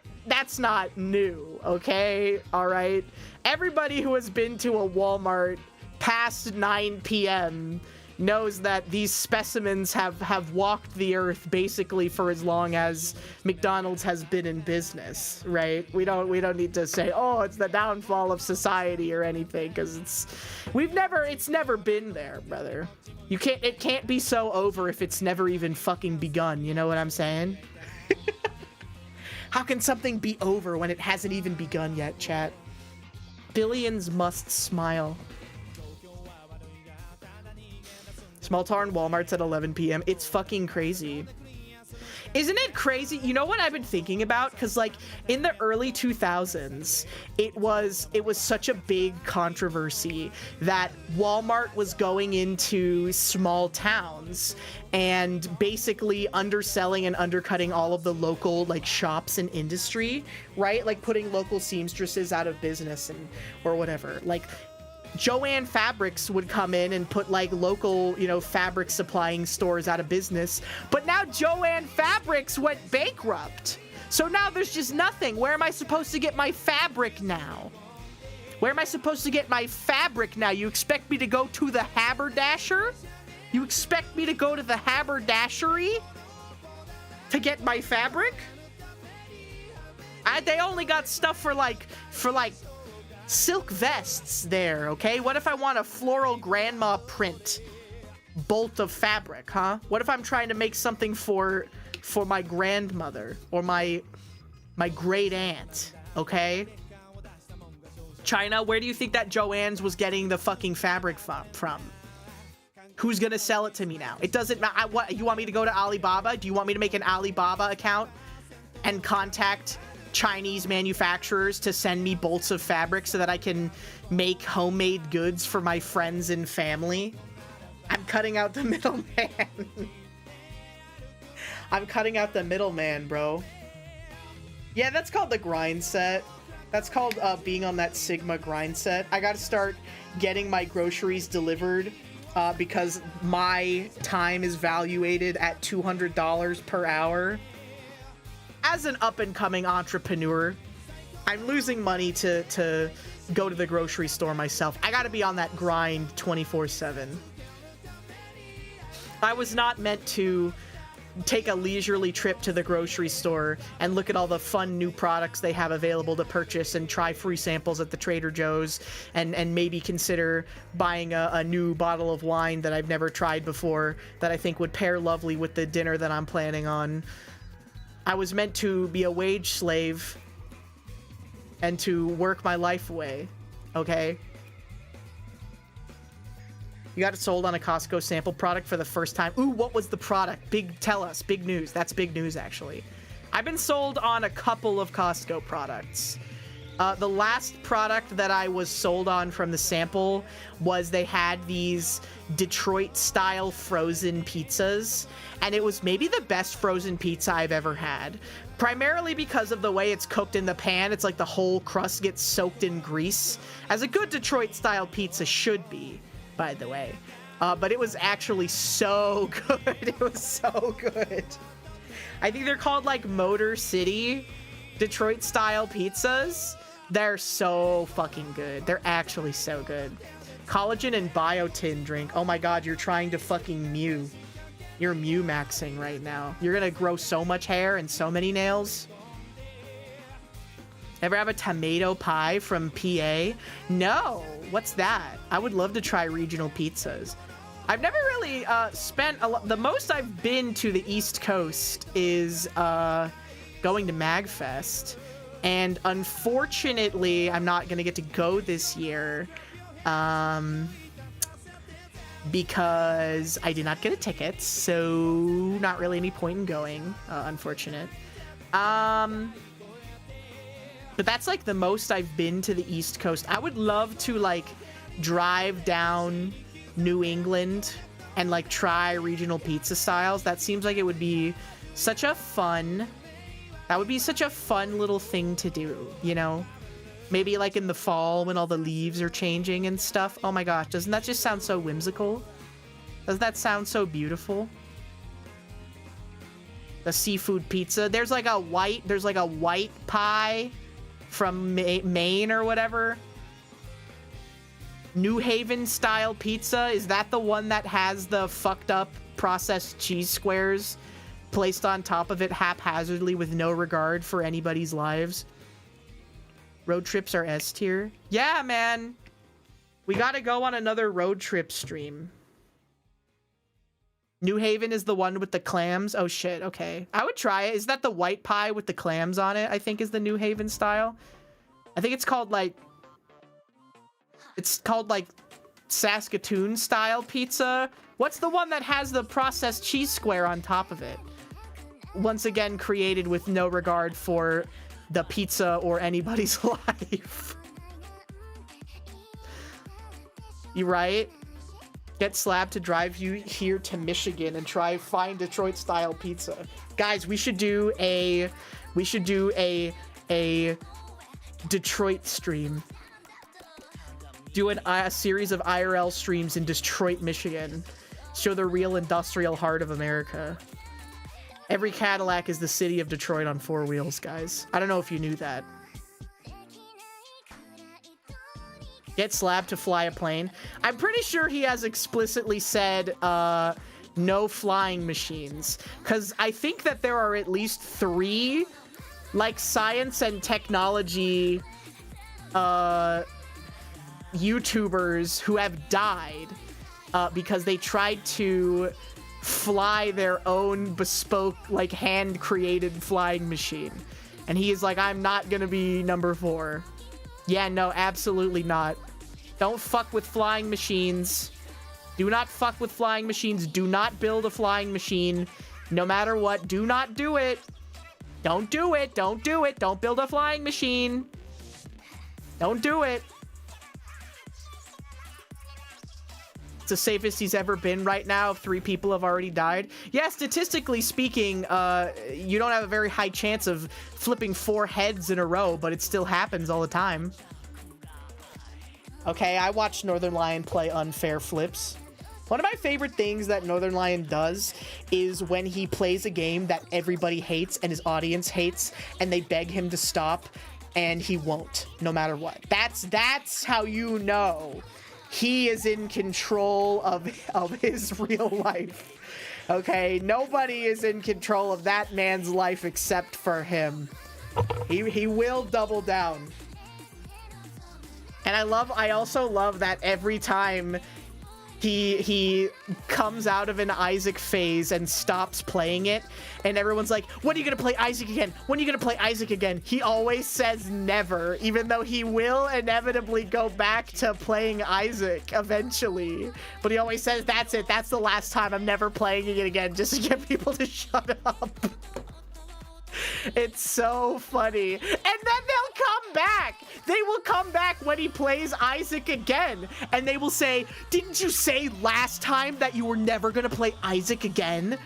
B: new, okay? All right. Everybody who has been to a Walmart past 9 p.m. knows that these specimens have walked the earth basically for as long as McDonald's has been in business, right? We don't need to say, oh, it's the downfall of society or anything, because it's never been there, brother. It can't be so over if it's never even fucking begun, you know what I'm saying? How can something be over when it hasn't even begun yet, chat? Billions must smile. Small Town Walmart's at 11 p.m. It's fucking crazy. Isn't it crazy? You know what I've been thinking about? Because like in the early 2000s, it was such a big controversy that Walmart was going into small towns and basically underselling and undercutting all of the local like shops and industry, right? Like putting local seamstresses out of business and or whatever. Like Jo-Ann Fabrics would come in and put like local, you know, fabric supplying stores out of business. But now Jo-Ann Fabrics went bankrupt. So now there's just nothing. Where am I supposed to get my fabric now? Where am I supposed to get my fabric now? You expect me to go to the haberdasher? You expect me to go to the haberdashery to get my fabric? They only got stuff for like silk vests there, okay? What if I want a floral grandma print bolt of fabric, huh? What if I'm trying to make something for my grandmother or my great aunt, okay? China, where do you think that Jo-Ann's was getting the fucking fabric from? Who's gonna sell it to me now? It doesn't matter. What, you want me to go to Alibaba? Do you want me to make an Alibaba account and contact Chinese manufacturers to send me bolts of fabric so that I can make homemade goods for my friends and family? I'm cutting out the middleman. I'm cutting out the middleman, bro. Yeah, that's called the grind set. That's called being on that Sigma grind set. I gotta start getting my groceries delivered because my time is valuated at $200 per hour. As an up-and-coming entrepreneur, I'm losing money to go to the grocery store myself. I gotta be on that grind 24/7. I was not meant to take a leisurely trip to the grocery store and look at all the fun new products they have available to purchase and try free samples at the Trader Joe's and maybe consider buying a new bottle of wine that I've never tried before that I think would pair lovely with the dinner that I'm planning on. I was meant to be a wage slave and to work my life away, okay? You got it sold on a Costco sample product for the first time. Ooh, what was the product? Tell us, big news. That's big news, actually. I've been sold on a couple of Costco products. The last product that I was sold on from the sample was they had these Detroit-style frozen pizzas, and it was maybe the best frozen pizza I've ever had. Primarily because of the way it's cooked in the pan. It's like the whole crust gets soaked in grease, as a good Detroit-style pizza should be, by the way. But it was actually so good. It was so good. I think they're called like Motor City Detroit-style pizzas. They're so fucking good. They're actually so good. Collagen and biotin drink. Oh my god, you're trying to fucking Mew. You're Mew maxing right now. You're gonna grow so much hair and so many nails. Ever have a tomato pie from PA? No. What's that? I would love to try regional pizzas. I've never really spent a lot. The most I've been to the East Coast is going to MagFest. And unfortunately, I'm not going to get to go this year because I did not get a ticket. So not really any point in going, unfortunate. But that's like the most I've been to the East Coast. I would love to like drive down New England and like try regional pizza styles. That seems like it would be such a fun, that would be such a fun little thing to do, you know? Maybe like in the fall when all the leaves are changing and stuff. Oh my gosh, doesn't that just sound so whimsical? Doesn't that sound so beautiful? The seafood pizza. There's like a white pie from Maine or whatever. New Haven style pizza. Is that the one that has the fucked up processed cheese squares placed on top of it haphazardly with no regard for anybody's lives? Road trips are S tier. Yeah, man. We gotta go on another road trip stream. New Haven is the one with the clams. Oh shit, okay. I would try it. Is that the white pie with the clams on it? I think is the New Haven style. I think it's called like Saskatoon style pizza. What's the one that has the processed cheese square on top of it? Once again, created with no regard for the pizza or anybody's life. You right? Get Slab to drive you here to Michigan and try fine Detroit style pizza. Guys, we should do a Detroit stream. Do a series of IRL streams in Detroit, Michigan. Show the real industrial heart of America. Every Cadillac is the city of Detroit on 4 wheels, guys. I don't know if you knew that. Get Slab to fly a plane. I'm pretty sure he has explicitly said no flying machines. Because I think that there are at least 3 like science and technology YouTubers who have died because they tried to fly their own bespoke, like hand-created flying machine. And he is like, I'm not gonna be number 4. Yeah, no, absolutely not. Don't fuck with flying machines. Do not fuck with flying machines. Do not build a flying machine. No matter what, do not do it. Don't do it. Don't do it. Don't build a flying machine. Don't do it. It's the safest he's ever been right now. 3 people have already died. Yeah, statistically speaking, you don't have a very high chance of flipping 4 heads in a row, but it still happens all the time. Okay, I watched Northern Lion play unfair flips. One of my favorite things that Northern Lion does is when he plays a game that everybody hates and his audience hates, and they beg him to stop, and he won't, no matter what. That's how you know he is in control of his real life. Okay, nobody is in control of that man's life except for him. He will double down. And I also love that every time he comes out of an Isaac phase and stops playing it, and everyone's like, when are you gonna play Isaac again? When are you gonna play Isaac again? He always says never, even though he will inevitably go back to playing Isaac eventually. But he always says, that's it, that's the last time, I'm never playing it again, just to get people to shut up. It's so funny. And then they'll come back. They will come back when he plays Isaac again. And they will say, didn't you say last time that you were never going to play Isaac again?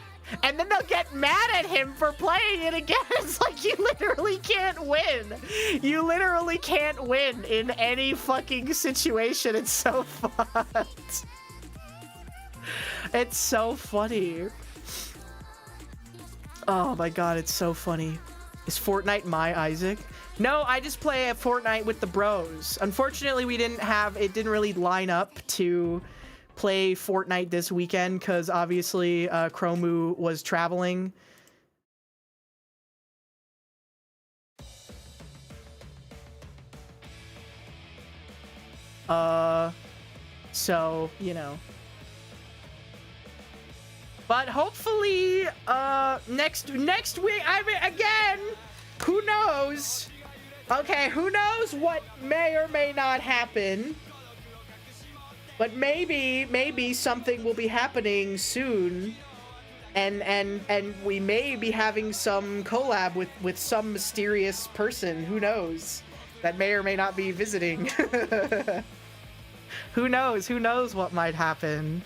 B: And then they'll get mad at him for playing it again. It's like, you literally can't win. You literally can't win in any fucking situation. It's so fun. It's so funny. Oh my god, it's so funny. Is Fortnite my Isaac? No, I just play a Fortnite with the bros. Unfortunately, it didn't really line up to play Fortnite this weekend because obviously Chromu was traveling. So, you know. But hopefully, next week, I mean, again, who knows? Okay, who knows what may or may not happen. But maybe something will be happening soon. And we may be having some collab with some mysterious person, who knows, that may or may not be visiting. Who knows what might happen.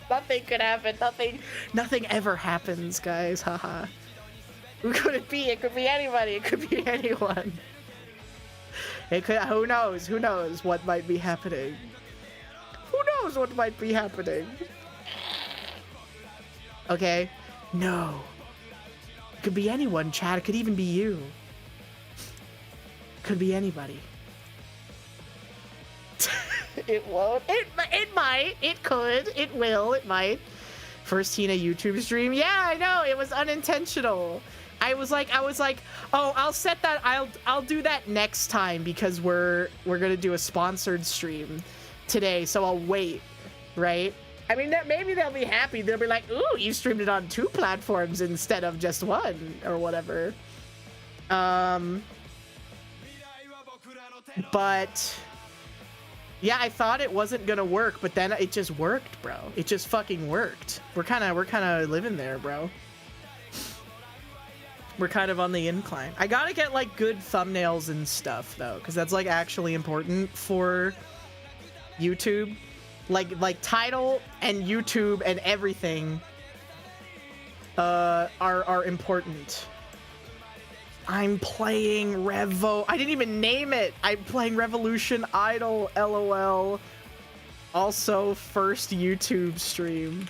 B: Nothing could happen. Nothing ever happens, guys. Haha. Who could it be? It could be anybody. It could be anyone. It could. Who knows? Who knows what might be happening? Who knows what might be happening? Okay. No. It could be anyone, Chad. It could even be you. Could be anybody. It won't. It might. It could. It will. It might. First Tina YouTube stream. Yeah, I know. It was unintentional. I was like, oh, I'll set that. I'll do that next time because we're gonna do a sponsored stream today. So I'll wait. Right? I mean, maybe they'll be happy. They'll be like, ooh, you streamed it on 2 platforms instead of just 1 or whatever. But yeah, I thought it wasn't gonna work, but then it just worked, bro. It just fucking worked. We're kind of living there, bro. We're kind of on the incline. I gotta get like good thumbnails and stuff though, because that's like actually important for YouTube. Like title and YouTube and everything are important. I'm playing Revo. I didn't even name it. I'm playing Revolution Idol, LOL. Also, first YouTube stream.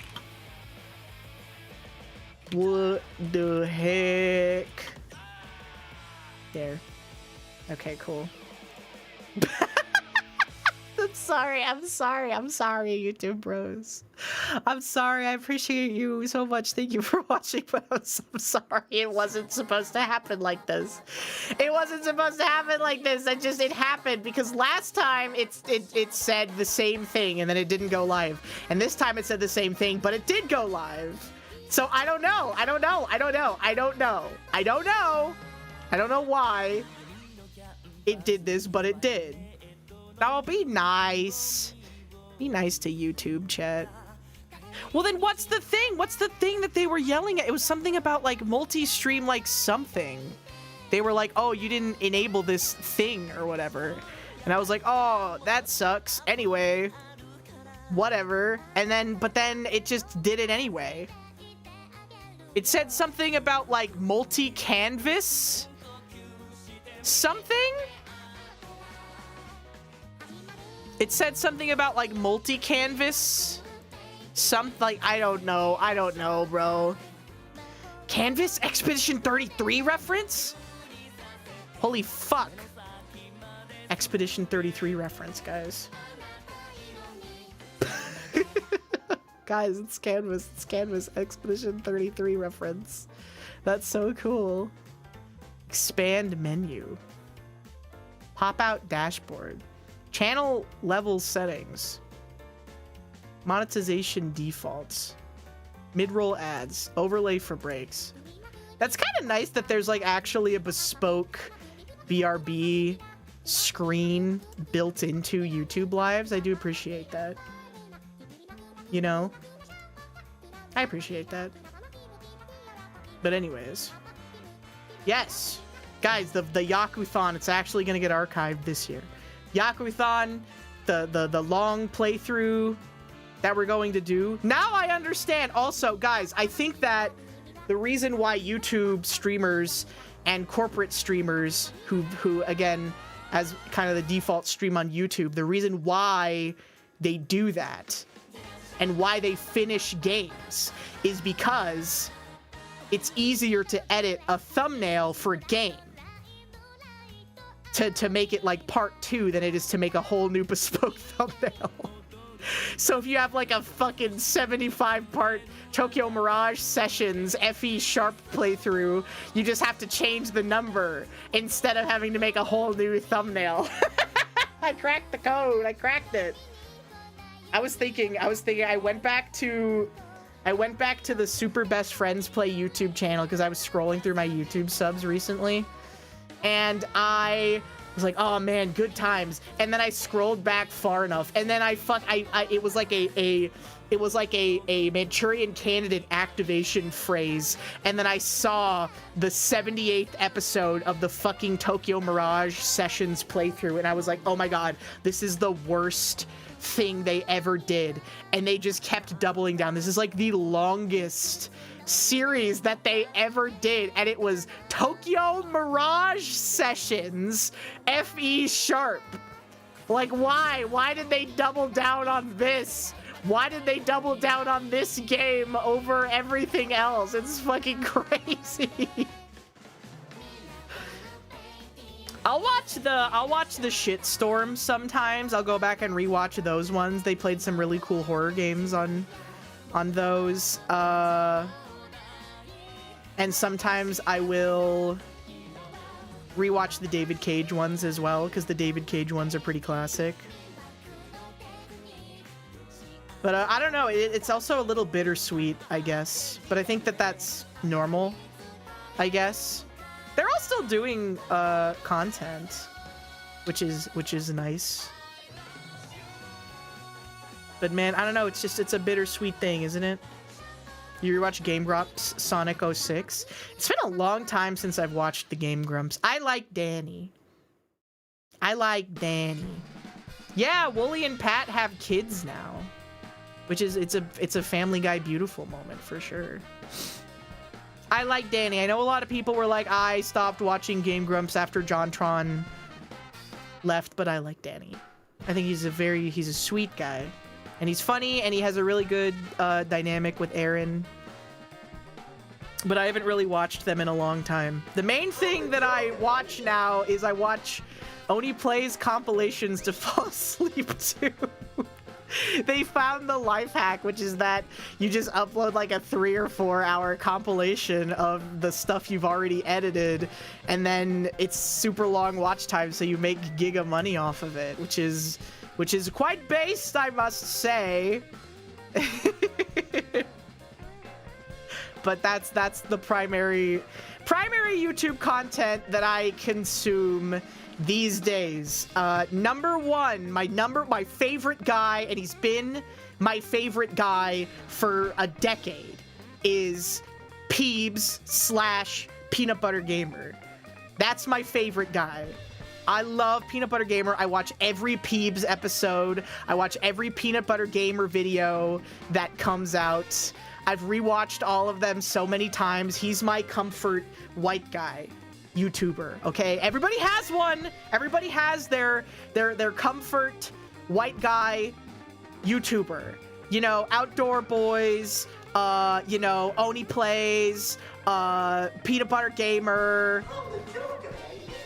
B: What the heck? There. Okay, cool. I'm sorry, YouTube bros. I'm sorry, I appreciate you so much. Thank you for watching, but I'm so sorry. It wasn't supposed to happen like this. It wasn't supposed to happen like this. It happened because last time it said the same thing and then it didn't go live. And this time it said the same thing, but it did go live. So I don't know. I don't know why it did this, but it did. Oh, be nice. Be nice to YouTube, chat. Well, then what's the thing? What's the thing that they were yelling at? It was something about, like, multi-stream, like, something. They were like, oh, you didn't enable this thing or whatever. And I was like, oh, that sucks. Anyway, whatever. And then, but then it just did it anyway. It said something about, like, multi-canvas? Something? It said something about like multi-canvas. Like, I don't know, bro. Canvas Expedition 33 reference? Holy fuck. Expedition 33 reference, guys. Guys, it's Canvas. It's Canvas Expedition 33 reference. That's so cool. Expand menu. Pop out dashboard. Channel level settings. Monetization defaults. Mid-roll ads. Overlay for breaks. That's kind of nice that there's like actually a bespoke BRB screen built into YouTube lives. I do appreciate that. You know? I appreciate that. But anyways. Yes! Guys, the Yakuthon, it's actually gonna get archived this year. Yakuthon, the long playthrough that we're going to do. Now I understand. Also, guys, I think that the reason why YouTube streamers and corporate streamers who again, as kind of the default stream on YouTube, the reason why they do that and why they finish games is because it's easier to edit a thumbnail for a game. To make it like part 2 than it is to make a whole new bespoke thumbnail. So if you have like a fucking 75-part Tokyo Mirage Sessions FE Sharp playthrough, you just have to change the number instead of having to make a whole new thumbnail. I cracked the code. I cracked it. I was thinking I went back to the Super Best Friends Play YouTube channel because I was scrolling through my YouTube subs recently, and I was like, oh man, good times. And then I scrolled back far enough, and then it was like a Manchurian Candidate activation phrase, and then I saw the 78th episode of the fucking Tokyo Mirage Sessions playthrough, and I was like, oh my god, this is the worst thing they ever did. And they just kept doubling down. This is like the longest series that they ever did, and it was Tokyo Mirage Sessions FE Sharp. Like, why did they double down on this? Why did they double down on this game over everything else? It's fucking crazy. I'll watch the Shitstorm sometimes. I'll go back and rewatch those ones. They played some really cool horror games on those. And sometimes I will rewatch the David Cage ones as well, because the David Cage ones are pretty classic. But I don't know, it's also a little bittersweet, I guess. But I think that that's normal, I guess. They're all still doing content, which is nice. But man, I don't know, it's a bittersweet thing, isn't it? You rewatch Game Grumps Sonic 06. It's been a long time since I've watched the Game Grumps. I like Danny. Yeah, Wooly and Pat have kids now, which is it's a Family Guy beautiful moment for sure. I like Danny. I know a lot of people were like, I stopped watching Game Grumps after JonTron left, but I like Danny. I think he's a sweet guy. And he's funny, and he has a really good dynamic with Aaron. But I haven't really watched them in a long time. The main thing that I watch now is I watch Oni Plays compilations to fall asleep to. They found the life hack, which is that you just upload like a 3 or 4 hour compilation of the stuff you've already edited, and then it's super long watch time, so you make giga money off of it, which is quite based, I must say. But that's the primary YouTube content that I consume these days. Number one, my favorite guy, and he's been my favorite guy for a decade, is Peebs / Peanut Butter Gamer. That's my favorite guy. I love Peanut Butter Gamer. I watch every Peebs episode. I watch every Peanut Butter Gamer video that comes out. I've rewatched all of them so many times. He's my comfort white guy YouTuber, okay? Everybody has one. Everybody has their comfort white guy YouTuber. You know, Outdoor Boys, you know, Oni Plays, Peanut Butter Gamer,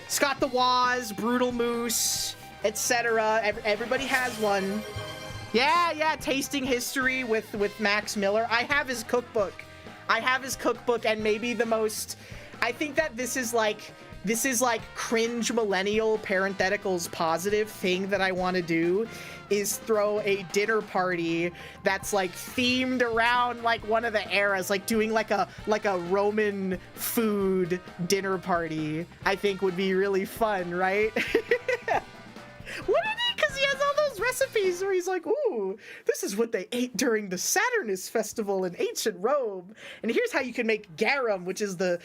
B: Scott the Waz, Brutal Moose, etc. Everybody has one. Yeah, Tasting History with Max Miller. I have his cookbook. And maybe the most... I think that this is like cringe millennial parentheticals positive thing that I want to do is throw a dinner party that's like themed around like one of the eras, like doing like a Roman food dinner party. I think would be really fun, right? Wouldn't it? Because he has all those recipes where he's like, ooh, this is what they ate during the Saturnus festival in ancient Rome. And here's how you can make garum, which is the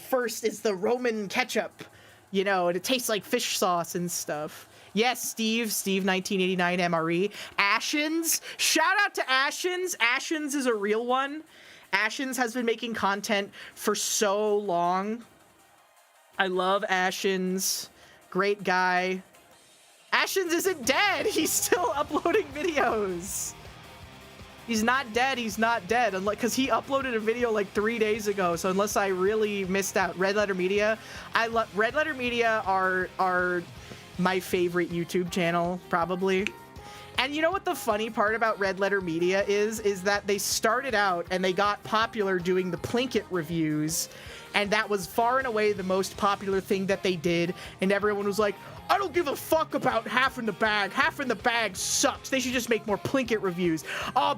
B: first, is the Roman ketchup, you know, and it tastes like fish sauce and stuff. Yes, Steve 1989 MRE. Ashens, shout out to Ashens. Ashens is a real one. Ashens has been making content for so long. I love Ashens. Great guy. Ashens isn't dead. He's still uploading videos. He's not dead. He's not dead. Because he uploaded a video like 3 days ago. So unless I really missed out. Red Letter Media. Red Letter Media are my favorite YouTube channel, probably. And you know what the funny part about Red Letter Media is that they started out and they got popular doing the Plinkett reviews, and that was far and away the most popular thing that they did, and everyone was like, I don't give a fuck about Half in the Bag. Half in the Bag sucks. They should just make more Plinkett reviews.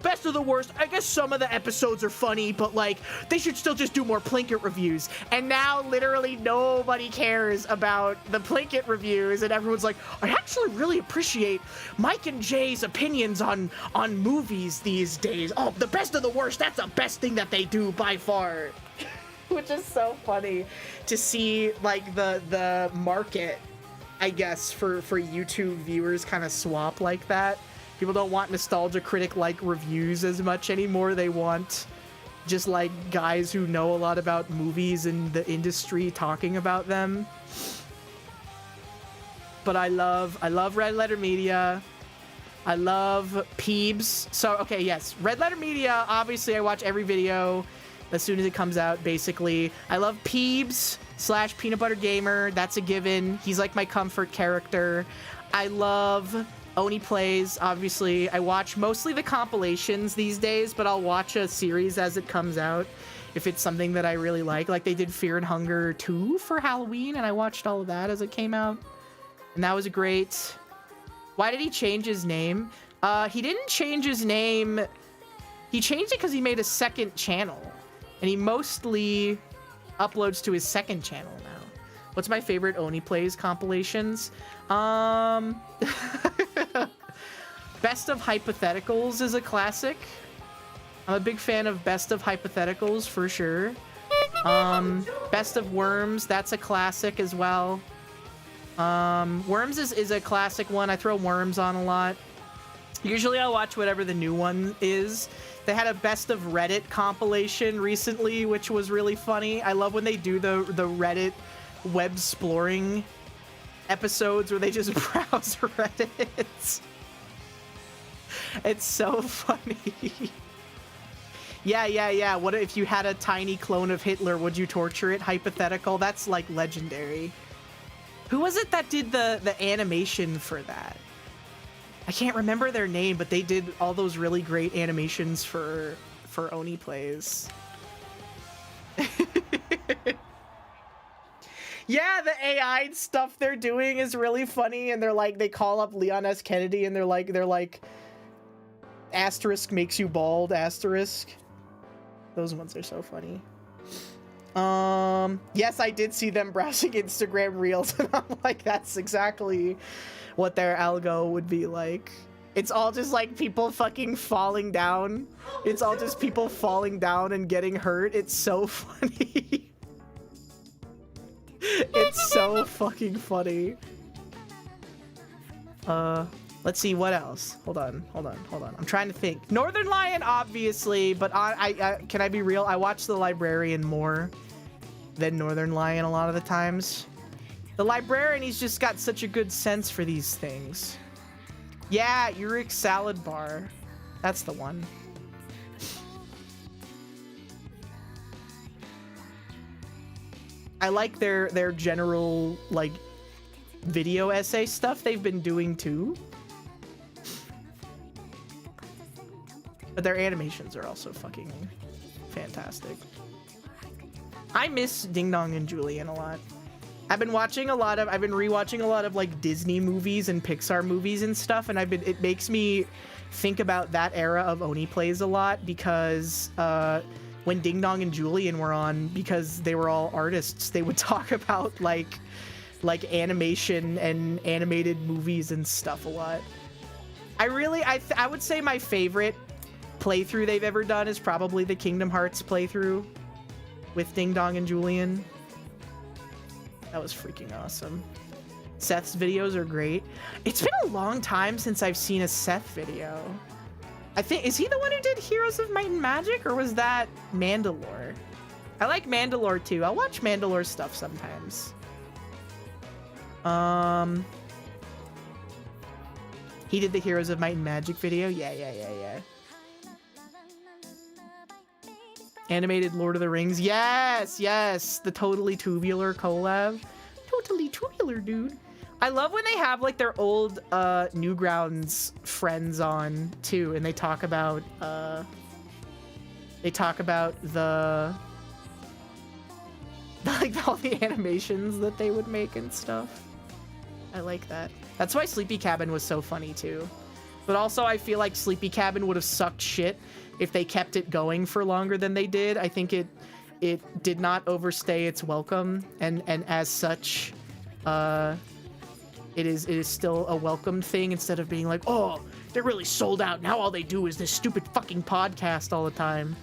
B: Best of the worst. I guess some of the episodes are funny, but like, they should still just do more Plinkett reviews. And now literally nobody cares about the Plinkett reviews, and everyone's like, I actually really appreciate Mike and Jay's opinions on movies these days. Oh, the best of the worst. That's the best thing that they do by far. Which is so funny to see, like, the market, I guess, for YouTube viewers kind of swap like that. People don't want Nostalgia Critic like reviews as much anymore. They want just like guys who know a lot about movies and the industry talking about them. But I love Red Letter Media. I love Peebs. So okay, yes, Red Letter Media, obviously I watch every video as soon as it comes out, basically. I love Peebs / Peanut Butter Gamer. That's a given. He's like my comfort character. I love Oni Plays, obviously. I watch mostly the compilations these days, but I'll watch a series as it comes out if it's something that I really like. Like they did Fear and Hunger 2 for Halloween, and I watched all of that as it came out. And that was great. Why did he change his name? He didn't change his name. He changed it because he made a second channel. And he mostly uploads to his second channel now. What's my favorite Oni Plays compilations? Best of Hypotheticals is a classic. I'm a big fan of Best of Hypotheticals for sure. Best of Worms, that's a classic as well. Worms is a classic one. I throw Worms on a lot. Usually I'll watch whatever the new one is. They had a Best of Reddit compilation recently, which was really funny. I love when they do the Reddit web exploring episodes where they just browse Reddit. It's so funny. Yeah. What if you had a tiny clone of Hitler? Would you torture it? Hypothetical. That's like legendary. Who was it that did the animation for that? I can't remember their name, but they did all those really great animations for Oni Plays. Yeah, the AI stuff they're doing is really funny, and they're like, they call up Leon S. Kennedy, and they're like, asterisk makes you bald, asterisk. Those ones are so funny. Yes, I did see them browsing Instagram Reels, and I'm like, that's exactly what their algo would be like. It's all just like people fucking falling down. It's all just people falling down and getting hurt. It's so funny. It's so fucking funny. Let's see what else. Hold on. I'm trying to think. Northern Lion, obviously, but I can I be real? I watch The Librarian more than Northern Lion a lot of the times. The Librarian, he's just got such a good sense for these things. Yeah, Uric Salad Bar. That's the one. I like their general, like, video essay stuff they've been doing too. But their animations are also fucking fantastic. I miss Ding Dong and Julian a lot. I've been rewatching a lot of like Disney movies and Pixar movies and stuff, and it makes me think about that era of Oni Plays a lot, because when Ding Dong and Julian were on, because they were all artists, they would talk about like animation and animated movies and stuff a lot. I would say my favorite playthrough they've ever done is probably the Kingdom Hearts playthrough with Ding Dong and Julian. That was freaking awesome. Seth's videos are great. It's been a long time since I've seen a Seth video. I think, is he the one who did Heroes of Might and Magic, or was that Mandalore? I like Mandalore too. I'll watch Mandalore stuff sometimes. He did the Heroes of Might and Magic video. Yeah. Animated Lord of the Rings. Yes. The Totally Tubular collab. Totally Tubular, dude. I love when they have like their old Newgrounds friends on too, and they talk about the like all the animations that they would make and stuff. I like that. That's why Sleepy Cabin was so funny too. But also I feel like Sleepy Cabin would have sucked shit if they kept it going for longer than they did. I think it did not overstay its welcome, and as such, it is still a welcome thing instead of being like, oh, they're really sold out. Now all they do is this stupid fucking podcast all the time.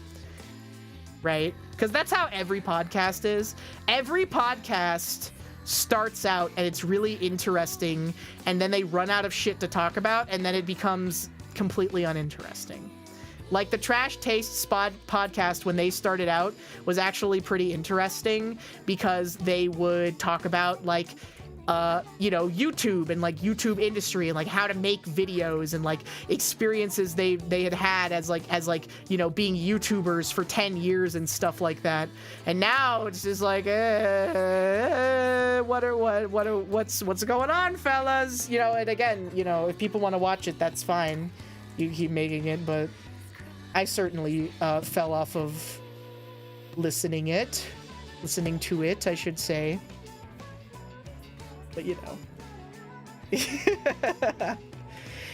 B: Right? Because that's how every podcast is. Every podcast starts out and it's really interesting, and then they run out of shit to talk about, and then it becomes completely uninteresting. Like the Trash Tastes podcast, when they started out, was actually pretty interesting because they would talk about like you know, YouTube and like YouTube industry and like how to make videos and like experiences they had as you know, being YouTubers for 10 years and stuff like that. And now it's just like what's going on, fellas? You know, and again, you know, if people want to watch it, that's fine. You keep making it, but I certainly fell off of listening to it, I should say. But you know.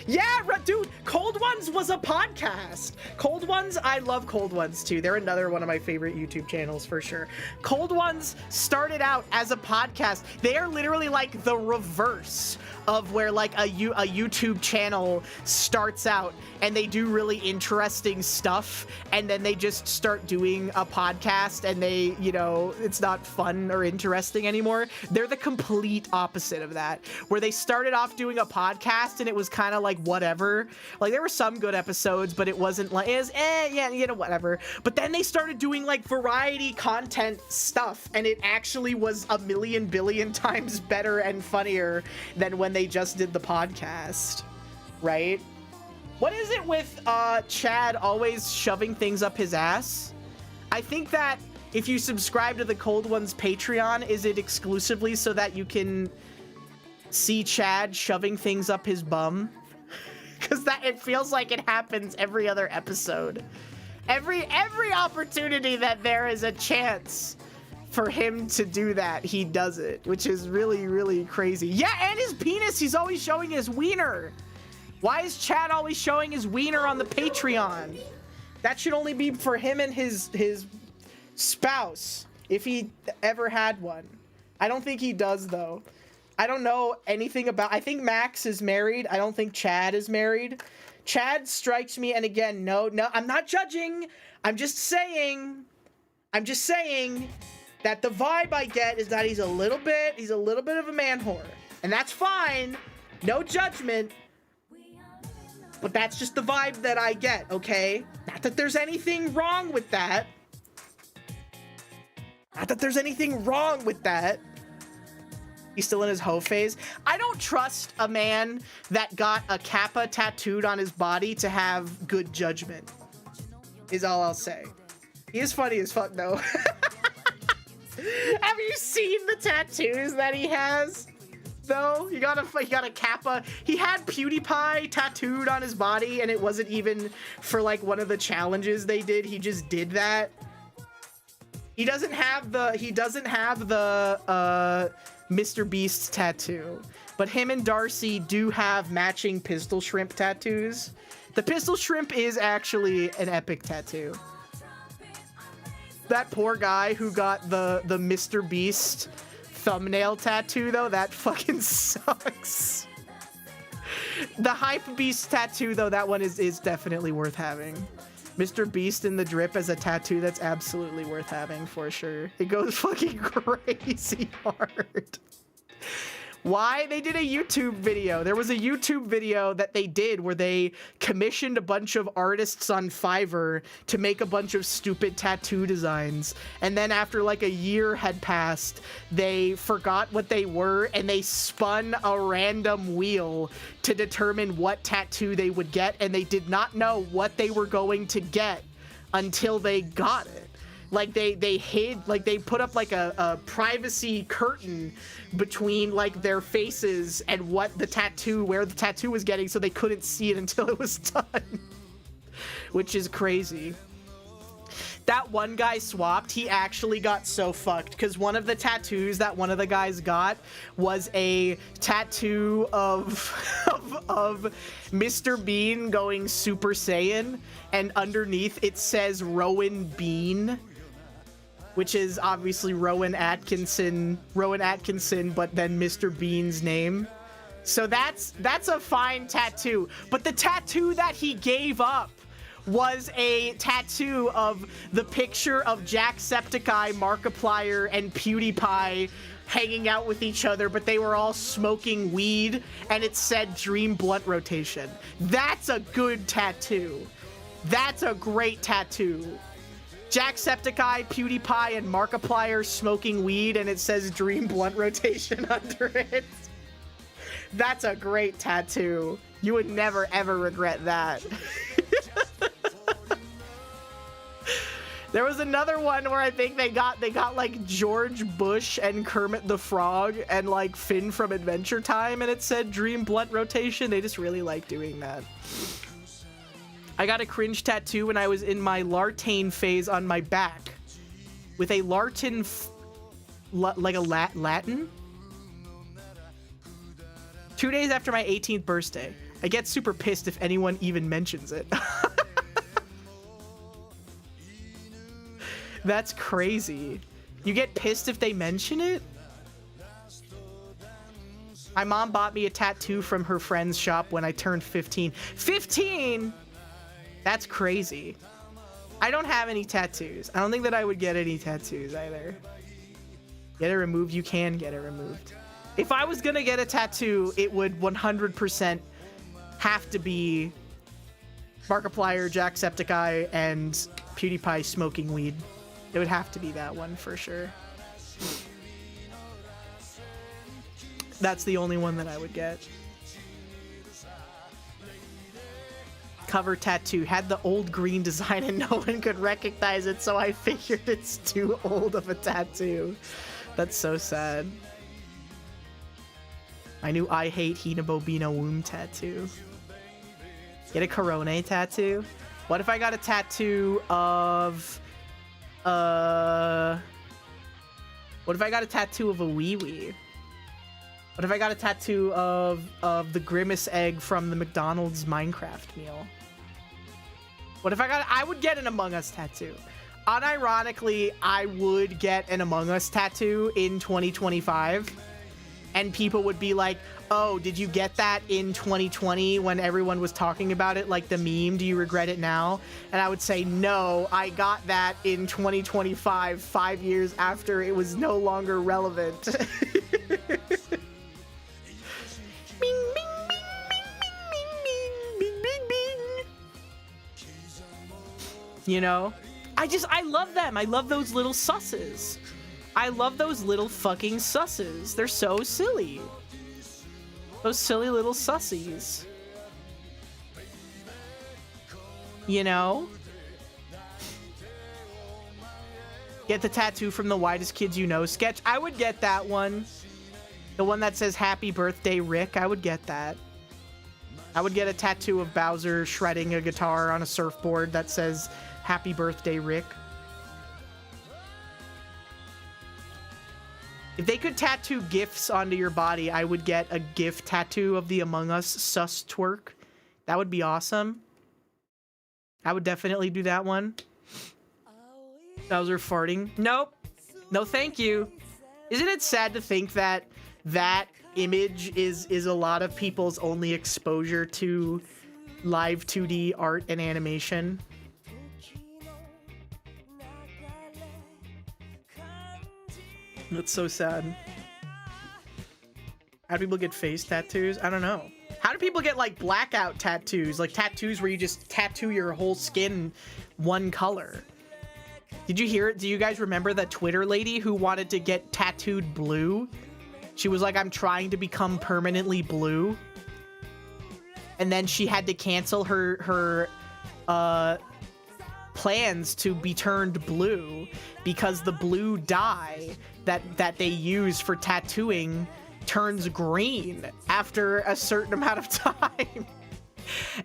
B: Yeah, dude, Cold Ones was a podcast. Cold Ones, I love Cold Ones too. They're another one of my favorite YouTube channels for sure. Cold Ones started out as a podcast. They are literally like the reverse of where like a YouTube channel starts out and they do really interesting stuff, and then they just start doing a podcast and they, you know, it's not fun or interesting anymore. They're the complete opposite of that, where they started off doing a podcast and it was kind of like whatever. Like there were some good episodes, but it wasn't like, yeah, you know, whatever. But then they started doing like variety content stuff, and it actually was a million billion times better and funnier than when they just did the podcast, right? What is it with Chad always shoving things up his ass? I think that if you subscribe to the Cold Ones Patreon, is it exclusively so that you can see Chad shoving things up his bum? Because that it feels like it happens every other episode. Every opportunity that there is a chance for him to do that, he does it, which is really, really crazy. Yeah, and his penis, he's always showing his wiener. Why is Chad always showing his wiener on the Patreon? That should only be for him and his spouse, if he ever had one. I don't think he does, though. I don't know anything about... I think Max is married. I don't think Chad is married. Chad strikes me, and again, no, I'm not judging. I'm just saying that the vibe I get is that he's a little bit of a man whore. And that's fine. No judgment. But that's just the vibe that I get, okay? Not that there's anything wrong with that. He's still in his hoe phase. I don't trust a man that got a kappa tattooed on his body to have good judgment, is all I'll say. He is funny as fuck, though. Have you seen the tattoos that he has? Though he got a kappa. He had PewDiePie tattooed on his body, and it wasn't even for like one of the challenges they did. He just did that. He doesn't have the Mr. Beast tattoo, but him and Darcy do have matching pistol shrimp tattoos. The pistol shrimp is actually an epic tattoo. That poor guy who got the Mr. Beast thumbnail tattoo, though, that fucking sucks. The Hype Beast tattoo, though, that one is definitely worth having. Mr. Beast in the drip as a tattoo, that's absolutely worth having for sure. It goes fucking crazy hard. Why? They did a YouTube video. There was a YouTube video that they did where they commissioned a bunch of artists on Fiverr to make a bunch of stupid tattoo designs. And then after like a year had passed, they forgot what they were and they spun a random wheel to determine what tattoo they would get. And they did not know what they were going to get until they got it. like they hid, like they put up like a privacy curtain between like their faces and where the tattoo was getting, so they couldn't see it until it was done. Which is crazy. That one guy swapped, he actually got so fucked because one of the tattoos that one of the guys got was a tattoo of Mr. Bean going Super Saiyan, and underneath it says Rowan Bean, which is obviously Rowan Atkinson, but then Mr. Bean's name. So that's a fine tattoo. But the tattoo that he gave up was a tattoo of the picture of Jacksepticeye, Markiplier, and PewDiePie hanging out with each other, but they were all smoking weed, and it said Dream Blunt Rotation. That's a good tattoo. That's a great tattoo. Jacksepticeye, PewDiePie, and Markiplier smoking weed, and it says Dream Blunt Rotation under it. That's a great tattoo. You would never ever regret that. There was another one where I think they got like George Bush and Kermit the Frog and like Finn from Adventure Time, and it said Dream Blunt Rotation. They just really like doing that. I got a cringe tattoo when I was in my Lartane phase on my back with a Lartan Latin. 2 days after my 18th birthday. I get super pissed if anyone even mentions it. That's crazy. You get pissed if they mention it? My mom bought me a tattoo from her friend's shop when I turned 15. 15?! That's crazy. I don't have any tattoos. I don't think that I would get any tattoos either. Get it removed? You can get it removed. If I was gonna get a tattoo, it would 100% have to be Markiplier, Jacksepticeye, and PewDiePie smoking weed. It would have to be that one for sure. That's the only one that I would get. Cover tattoo. Had the old green design and no one could recognize it, so I figured it's too old of a tattoo. That's so sad. My new I Hate Hina Bobina womb tattoo. Get a Corone tattoo? What if I got a tattoo of... What if I got a tattoo of a wee wee? What if I got a tattoo of the Grimace egg from the McDonald's Minecraft meal? What if I would get an Among Us tattoo. Unironically, I would get an Among Us tattoo in 2025. And people would be like, oh, did you get that in 2020 when everyone was talking about it, like the meme, do you regret it now? And I would say, no, I got that in 2025, 5 years after it was no longer relevant. Bing, bing, bing, bing, bing, bing, bing, bing. You know? I love them. I love those little susses. I love those little fucking susses. They're so silly. Those silly little sussies. You know? Get the tattoo from the Whitest Kids You Know sketch. I would get that one. The one that says Happy Birthday Rick. I would get that. I would get a tattoo of Bowser shredding a guitar on a surfboard that says Happy Birthday Rick. If they could tattoo GIFs onto your body, I would get a GIF tattoo of the Among Us sus twerk. That would be awesome. I would definitely do that one. Bowser farting. Nope. No, thank you. Isn't it sad to think that that image is a lot of people's only exposure to live 2D art and animation? That's so sad. How do people get face tattoos? I don't know. How do people get like blackout tattoos? Like tattoos where you just tattoo your whole skin one color. Did you hear it? Do you guys remember that Twitter lady who wanted to get tattooed blue? She was like, I'm trying to become permanently blue. And then she had to cancel her plans to be turned blue because the blue dye that they use for tattooing turns green after a certain amount of time.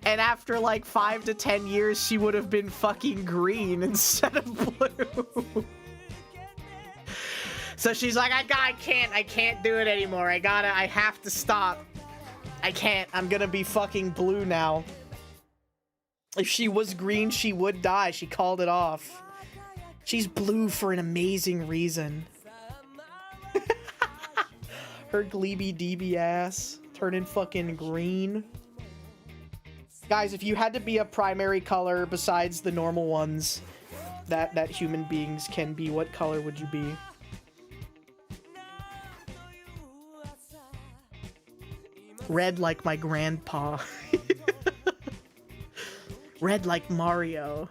B: And after like 5 to 10 years, she would have been fucking green instead of blue. So she's like, I can't do it anymore. I have to stop. I can't. I'm gonna be fucking blue now. If she was green, she would die. She called it off. She's blue for an amazing reason. Her gleeby deeby ass turning fucking green. Guys, if you had to be a primary color besides the normal ones that human beings can be, what color would you be? Red like my grandpa. Red like Mario.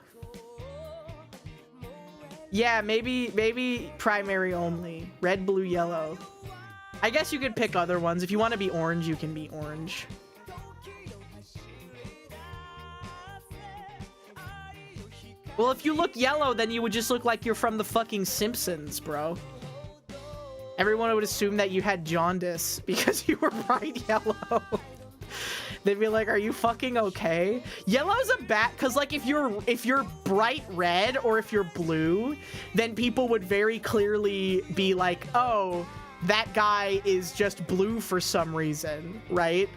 B: Yeah, maybe primary only. Red, blue, yellow. I guess you could pick other ones. If you want to be orange, you can be orange. Well, if you look yellow, then you would just look like you're from the fucking Simpsons, bro. Everyone would assume that you had jaundice because you were bright yellow. They'd be like, are you fucking okay? Yellow's a bad, cause like if you're bright red or if you're blue, then people would very clearly be like, oh, that guy is just blue for some reason, right?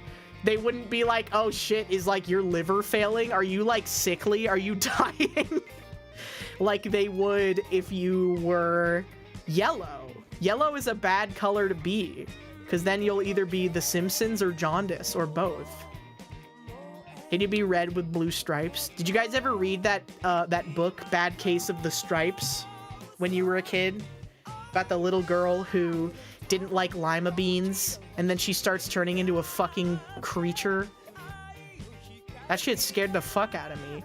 B: They wouldn't be like, oh shit, is like your liver failing? Are you like sickly? Are you dying? Like they would if you were yellow. Yellow is a bad color to be, because then you'll either be the Simpsons or jaundice or both. Can you be red with blue stripes? Did you guys ever read that that book, Bad Case of the Stripes, when you were a kid? About the little girl who didn't like lima beans, and then she starts turning into a fucking creature. That shit scared the fuck out of me.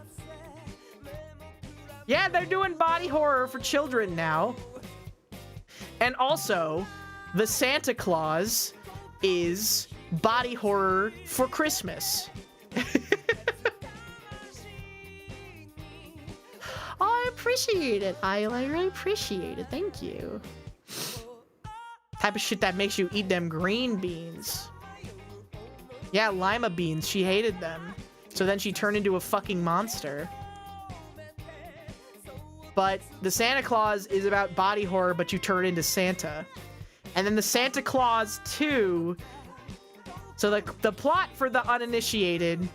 B: Yeah, they're doing body horror for children now. And also, the Santa Claus is body horror for Christmas. Oh, I appreciate it, Isla. I appreciate it. Thank you. Type of shit that makes you eat them green beans. Yeah, lima beans. She hated them. So then she turned into a fucking monster. But the Santa Claus is about body horror, but you turn into Santa. And then the Santa Claus 2... So the plot for the uninitiated,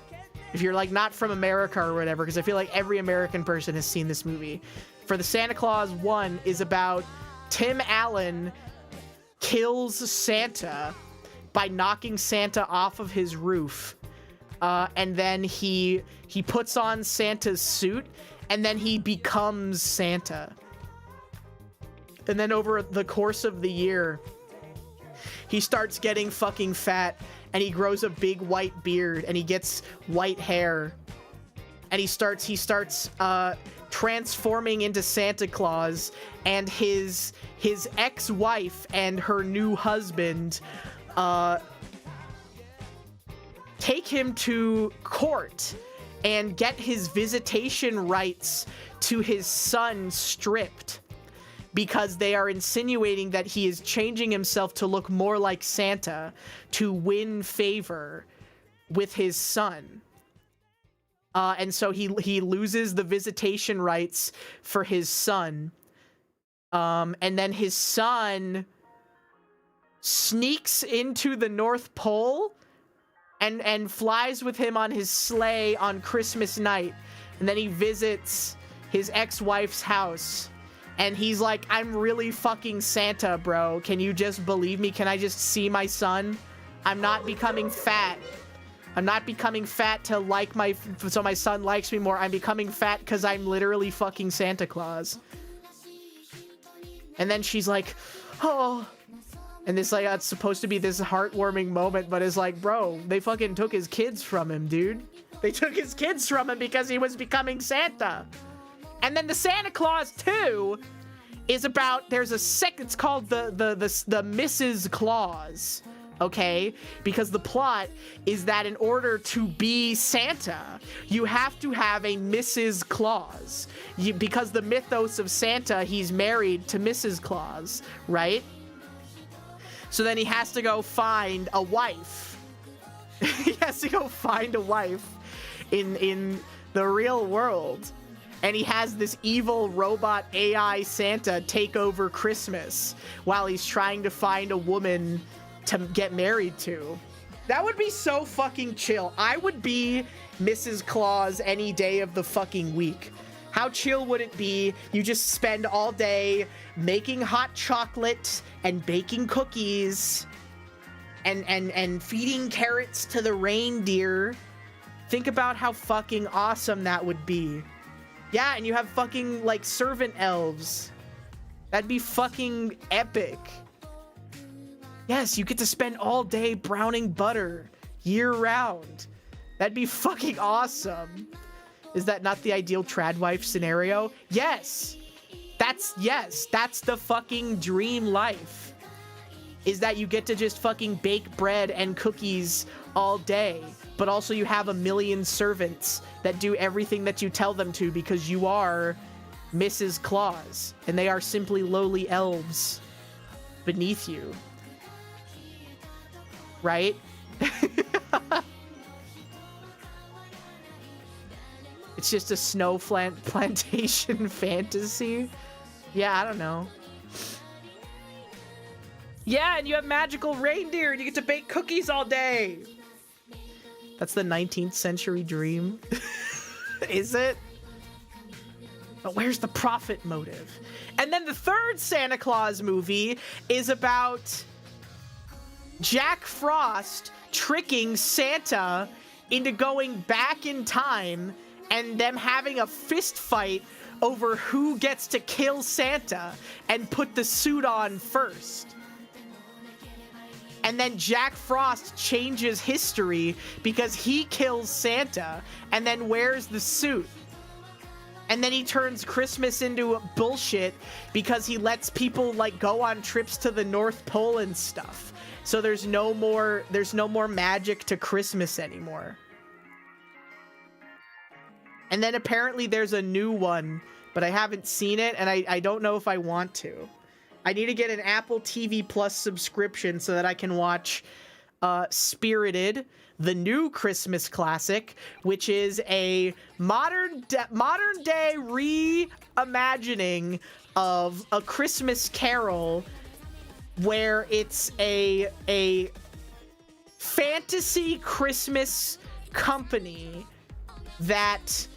B: if you're like not from America or whatever, because I feel like every American person has seen this movie. For the Santa Claus 1 is about Tim Allen kills Santa by knocking Santa off of his roof. And then he puts on Santa's suit, and then he becomes Santa. And then over the course of the year, he starts getting fucking fat, and he grows a big white beard, and he gets white hair. And he starts transforming into Santa Claus, and his ex-wife and her new husband take him to court and get his visitation rights to his son stripped, because they are insinuating that he is changing himself to look more like Santa to win favor with his son. And so he loses the visitation rights for his son. And then his son sneaks into the North Pole and flies with him on his sleigh on Christmas night. And then he visits his ex-wife's house. And he's like, I'm really fucking Santa, bro. Can you just believe me? Can I just see my son? I'm not becoming fat. I'm not becoming fat to like so my son likes me more. I'm becoming fat because I'm literally fucking Santa Claus. And then she's like, oh. And this, like, it's supposed to be this heartwarming moment, but it's like, bro, they fucking took his kids from him, dude. They took his kids from him because he was becoming Santa. And then the Santa Claus 2 is about, it's called the Mrs. Claus. okay? Because the plot is that in order to be Santa, you have to have a Mrs. Claus. Because the mythos of Santa, he's married to Mrs. Claus, right? So then he has to go find a wife. He has to go find a wife in the real world. And he has this evil robot AI Santa take over Christmas while he's trying to find a woman to get married to. That would be so fucking chill. I would be Mrs. Claus any day of the fucking week. How chill would it be? You just spend all day making hot chocolate and baking cookies and feeding carrots to the reindeer. Think about how fucking awesome that would be. Yeah, and you have fucking, like, servant elves. That'd be fucking epic. Yes, you get to spend all day browning butter year-round. That'd be fucking awesome. Is that not the ideal trad wife scenario? Yes! That's the fucking dream life. Is that you get to just fucking bake bread and cookies all day, but also you have a million servants that do everything that you tell them to because you are Mrs. Claus, and they are simply lowly elves beneath you. Right? It's just a snow plantation fantasy. Yeah, I don't know. Yeah, and you have magical reindeer and you get to bake cookies all day. That's the 19th century dream. Is it? But where's the profit motive? And then the third Santa Claus movie is about Jack Frost tricking Santa into going back in time and them having a fist fight over who gets to kill Santa and put the suit on first. And then Jack Frost changes history because he kills Santa and then wears the suit. And then he turns Christmas into bullshit because he lets people, like, go on trips to the North Pole and stuff. So there's no more magic to Christmas anymore. And then apparently there's a new one, but I haven't seen it and I don't know if I want to. I need to get an Apple TV Plus subscription so that I can watch Spirited, the new Christmas classic, which is a modern day reimagining of A Christmas Carol, where it's a fantasy Christmas company that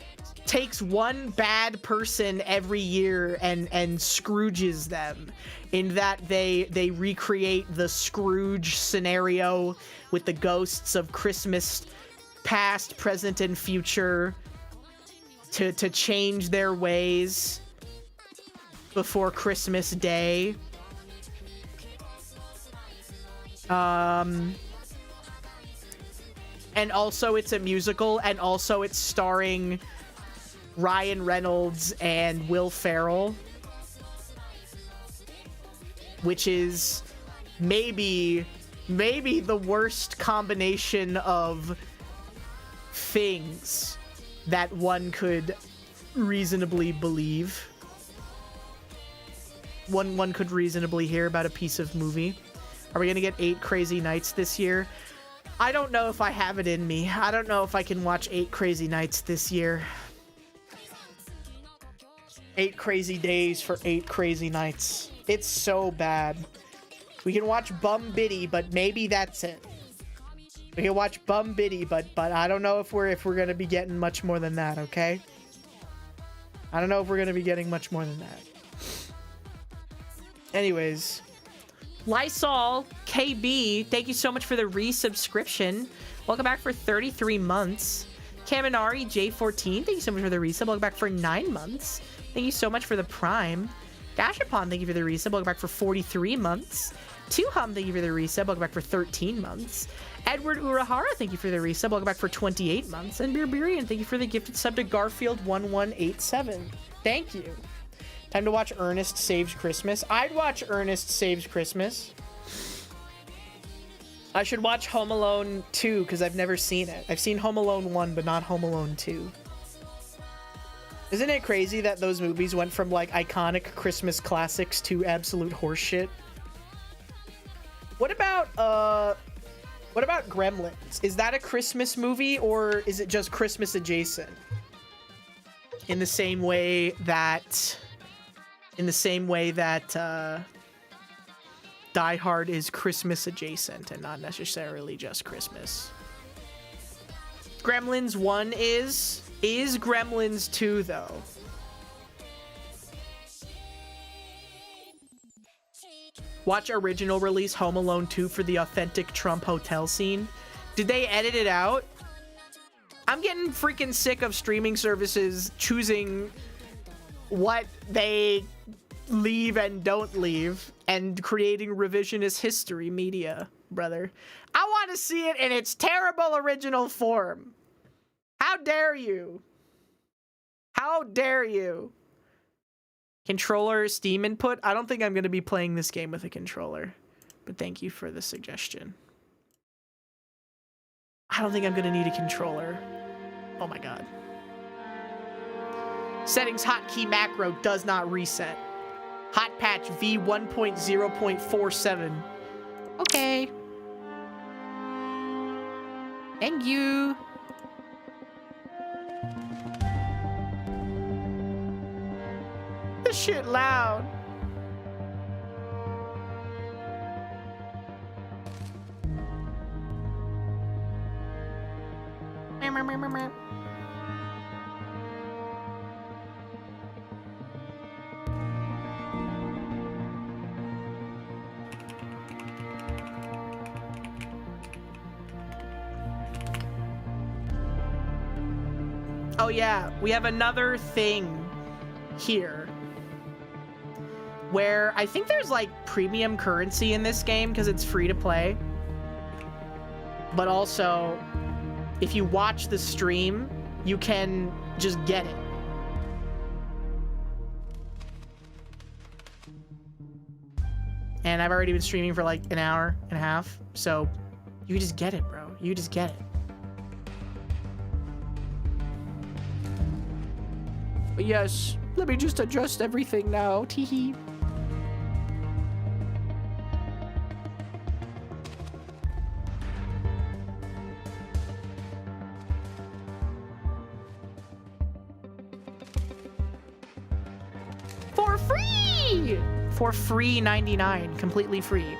B: takes one bad person every year and Scrooges them, in that they recreate the Scrooge scenario with the ghosts of Christmas past, present, and future to change their ways before Christmas Day. And also it's a musical, and also it's starring Ryan Reynolds and Will Ferrell, which is maybe the worst combination of things that one could reasonably believe. One could reasonably hear about a piece of movie. Are we gonna get 8 Crazy Nights this year? I don't know if I have it in me. I don't know if I can watch 8 Crazy Nights this year. 8 crazy days for 8 crazy nights. It's so bad. We can watch Bum Biddy, but maybe that's it. We can watch Bum Biddy, but I don't know if we're gonna be getting much more than that, okay? I don't know if we're gonna be getting much more than that. Anyways, Lysol KB, thank you so much for the resubscription. Welcome back for 33 months. Kaminari J14, thank you so much for the resub. Welcome back for 9 months. Thank you so much for the Prime. Gashapon, thank you for the resub. Welcome back for 43 months. Tuhum, thank you for the resub. Welcome back for 13 months. Edward Urahara, thank you for the resub. Welcome back for 28 months. And Berberian, thank you for the gifted sub to Garfield1187. Thank you. Time to watch Ernest Saves Christmas. I'd watch Ernest Saves Christmas. I should watch Home Alone 2 because I've never seen it. I've seen Home Alone 1, but not Home Alone 2. Isn't it crazy that those movies went from like iconic Christmas classics to absolute horseshit? What about Gremlins? Is that a Christmas movie or is it just Christmas adjacent? In the same way that Die Hard is Christmas adjacent and not necessarily just Christmas. Gremlins 1 is Gremlins 2 though? Watch original release Home Alone 2 for the authentic Trump hotel scene. Did they edit it out? I'm getting freaking sick of streaming services choosing what they leave and don't leave and creating revisionist history media, brother. I want to see it in its terrible original form. How dare you? How dare you? Controller, Steam input? I don't think I'm going to be playing this game with a controller, but thank you for the suggestion. I don't think I'm going to need a controller. Oh my god. Settings hotkey macro does not reset. Hot patch V1.0.47. Okay. Thank you. This shit loud. Oh yeah, we have another thing here where I think there's like premium currency in this game because it's free to play. But also, if you watch the stream, you can just get it. And I've already been streaming for like an hour and a half, so you just get it, bro. You just get it. But yes, let me just adjust everything now. Teehee. For free! For free 99, completely free.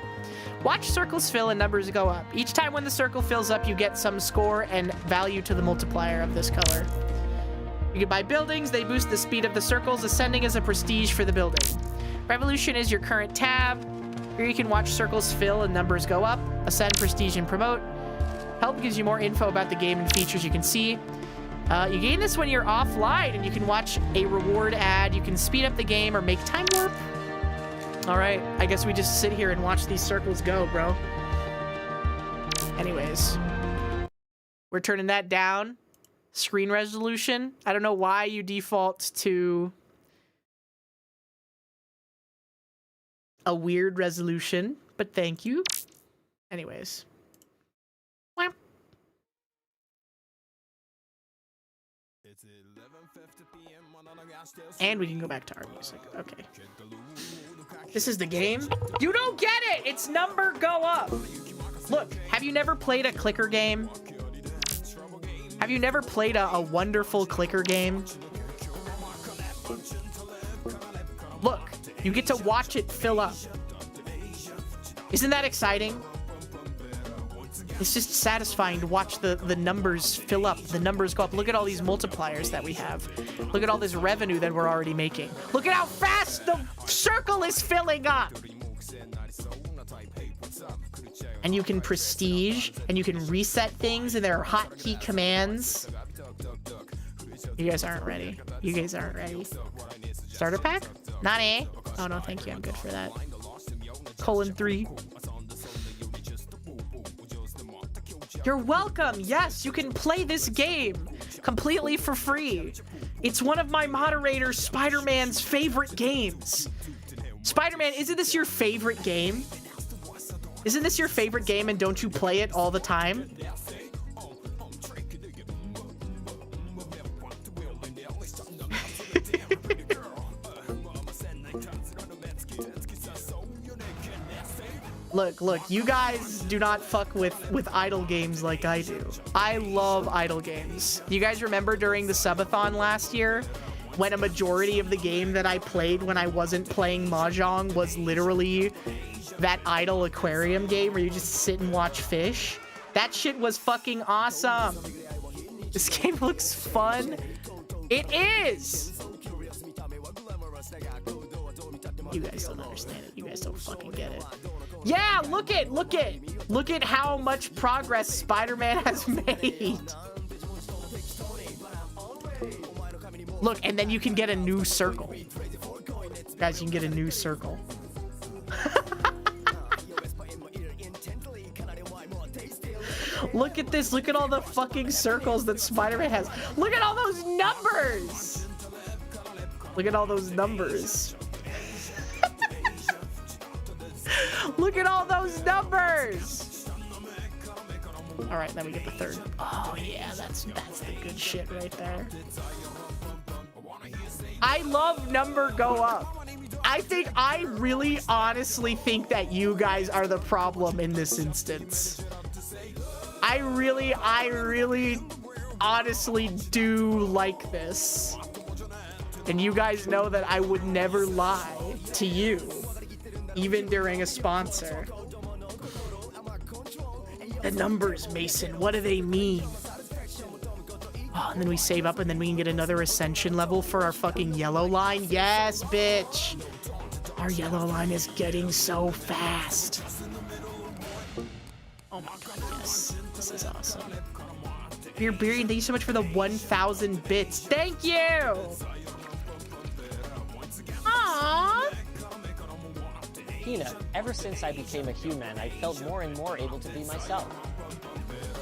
B: Watch circles fill and numbers go up. Each time when the circle fills up, you get some score and value to the multiplier of this color. You can buy buildings, they boost the speed of the circles. Ascending is a prestige for the building. Revolution is your current tab. Here you can watch circles fill and numbers go up. Ascend, prestige, and promote. Help gives you more info about the game and features you can see. You gain this when you're offline, and you can watch a reward ad. You can speed up the game or make time warp. All right, I guess we just sit here and watch these circles go, bro. Anyways, we're turning that down. Screen resolution. I don't know why you default to a weird resolution, but thank you. Anyways. And we can go back to our music. Okay. This is the game. You don't get it! It's number go up. Look, have you never played a clicker game? Have you never played a wonderful clicker game? Look, you get to watch it fill up. Isn't that exciting? It's just satisfying to watch the numbers fill up, the numbers go up. Look at all these multipliers that we have. Look at all this revenue that we're already making. Look at how fast the circle is filling up. And you can prestige, and you can reset things, and there are hotkey commands. You guys aren't ready. You guys aren't ready. Starter pack? Not A. Oh, no, thank you. I'm good for that. :3. You're welcome. Yes, you can play this game completely for free. It's one of my moderator, Spider-Man's favorite games. Spider-Man, isn't this your favorite game? Isn't this your favorite game and don't you play it all the time? Look, you guys do not fuck with idle games like I do. I love idle games. You guys remember during the subathon last year when a majority of the game that I played when I wasn't playing Mahjong was literally that idle aquarium game where you just sit and watch fish? That shit was fucking awesome. This game looks fun. It is! You guys don't understand it. You guys don't fucking get it. Yeah, look at how much progress Spider-Man has made. Look, and then you can get a new circle. Guys, you can get a new circle. Look at this. Look at all the fucking circles that Spider-Man has. Look at all those numbers. Look at all those numbers. Look at all those numbers. All right, then we get the third. Oh yeah, that's the good shit right there. I love number go up. I really honestly think that you guys are the problem in this instance. I really honestly do like this. And you guys know that I would never lie to you, even during a sponsor. The numbers, Mason, what do they mean? Oh, and then we save up and then we can get another ascension level for our fucking yellow line. Yes, bitch. Our yellow line is getting so fast. Oh my god, yes. This is awesome. Beer Beerian, thank you so much for the 1,000 bits. Thank you! Aww!
C: Peanut, ever since I became a human, I felt more and more able to be myself.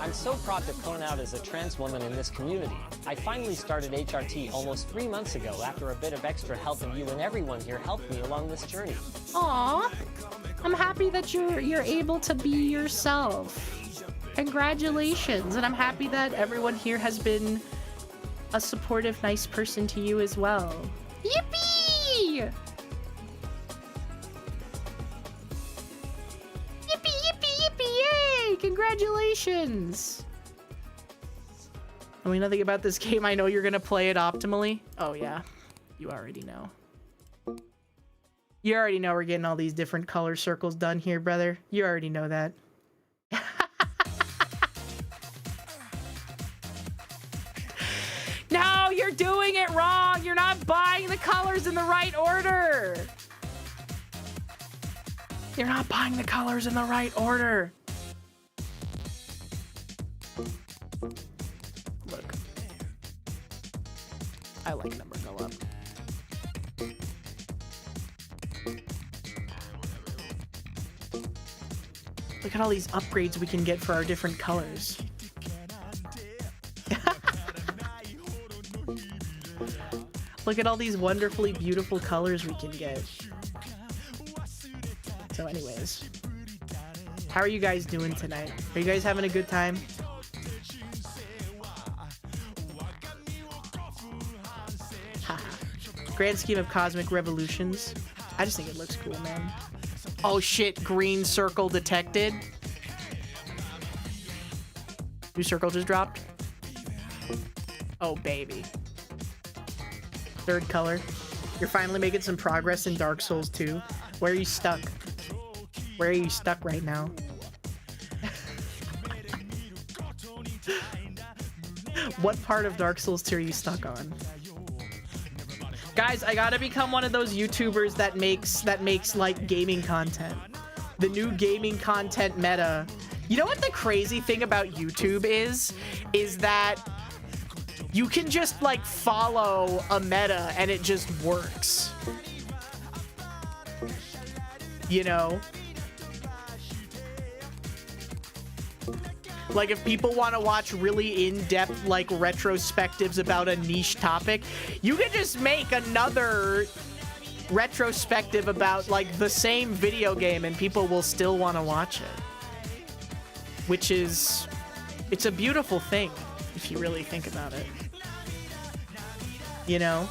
C: I'm so proud to point out as a trans woman in this community. I finally started HRT almost 3 months ago after a bit of extra help, and you and everyone here helped me along this journey.
B: Aww. I'm happy that you're able to be yourself. Congratulations, and I'm happy that everyone here has been a supportive, nice person to you as well. Yippee! Yippee, yippee, yippee, yay! Congratulations! And we know nothing about this game. I know you're gonna play it optimally. Oh yeah, you already know. You already know we're getting all these different color circles done here, brother. You already know that. No, you're doing it wrong. You're not buying the colors in the right order. You're not buying the colors in the right order. Look. I like number go up. Look at all these upgrades we can get for our different colors. Look at all these wonderfully beautiful colors we can get. So anyways, how are you guys doing tonight? Are you guys having a good time? Grand scheme of cosmic revolutions. I just think it looks cool, man. Oh shit, green circle detected. New circle just dropped. Oh baby. Third color. You're finally making some progress in Dark Souls 2. Where are you stuck? Where are you stuck right now? What part of Dark Souls 2 are you stuck on? Guys, I gotta become one of those YouTubers that makes like gaming content. The new gaming content meta. You know what the crazy thing about YouTube is? Is that you can just like follow a meta and it just works. You know? Like if people want to watch really in-depth like retrospectives about a niche topic, you can just make another retrospective about like the same video game and people will still want to watch it. Which is, it's a beautiful thing if you really think about it. You know?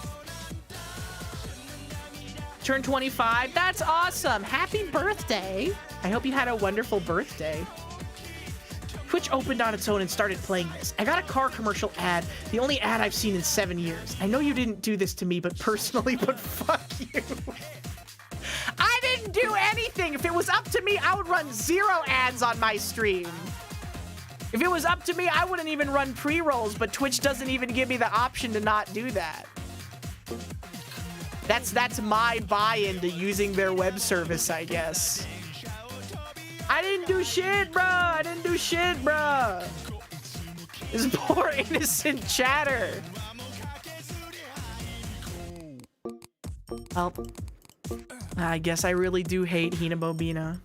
B: Turn 25. That's awesome. Happy birthday. I hope you had a wonderful birthday. Twitch opened on its own and started playing this. I got a car commercial ad, the only ad I've seen in 7 years. I know you didn't do this to me, but personally, but fuck you. I didn't do anything. If it was up to me, I would run 0 ads on my stream. If it was up to me, I wouldn't even run pre-rolls, but Twitch doesn't even give me the option to not do that. That's my buy-in to using their web service, I guess. I didn't do shit, bro. I didn't do shit, bro. This poor innocent chatter. Well, I guess I really do hate Hinabobina.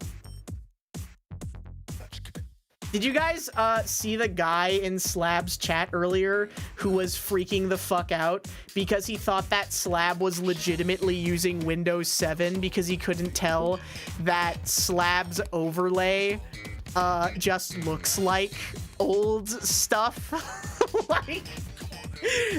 B: Did you guys see the guy in Slab's chat earlier who was freaking the fuck out because he thought that Slab was legitimately using Windows 7 because he couldn't tell that Slab's overlay just looks like old stuff? Like,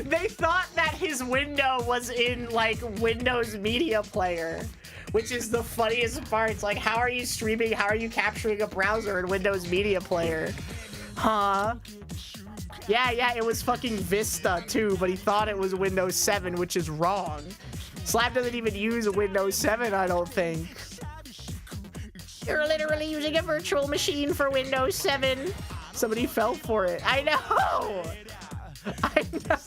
B: they thought that his window was in like Windows Media Player. Which is the funniest part. It's like, how are you streaming? How are you capturing a browser in Windows Media Player? Huh? Yeah, it was fucking Vista too, but he thought it was Windows 7, which is wrong. Slab doesn't even use Windows 7, I don't think. You're literally using a virtual machine for Windows 7. Somebody fell for it. I know! I know!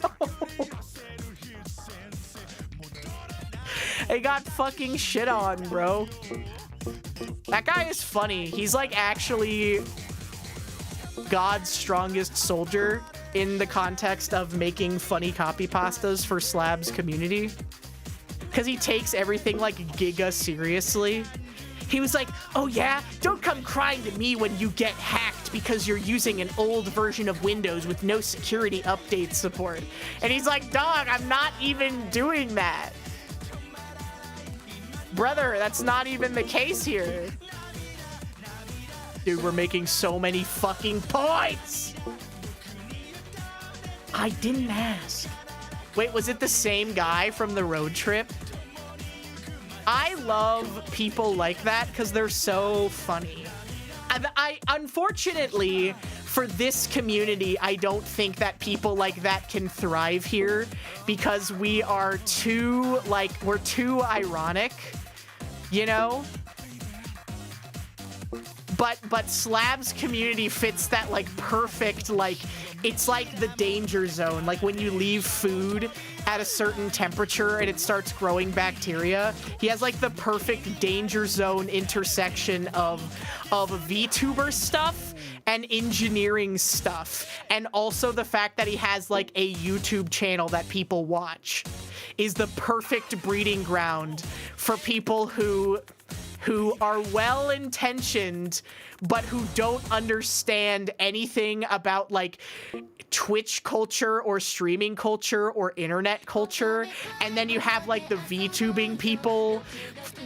B: They got fucking shit on, bro. That guy is funny. He's like actually God's strongest soldier in the context of making funny copy pastas for Slab's community. Because he takes everything like giga seriously. He was like, oh yeah, don't come crying to me when you get hacked because you're using an old version of Windows with no security update support. And he's like, dog, I'm not even doing that. Brother, that's not even the case here. Dude, we're making so many fucking points. I didn't ask. Wait, was it the same guy from the road trip? I love people like that because they're so funny. I unfortunately, for this community, I don't think that people like that can thrive here because we are too, like, we're too ironic. You know? But Slab's community fits that, like, perfect, like, it's like the danger zone. Like, when you leave food at a certain temperature and it starts growing bacteria. He has, like, the perfect danger zone intersection of VTuber stuff and engineering stuff. And also the fact that he has, like, a YouTube channel that people watch is the perfect breeding ground for people who are well-intentioned but who don't understand anything about like Twitch culture or streaming culture or internet culture. And then you have like the VTubing people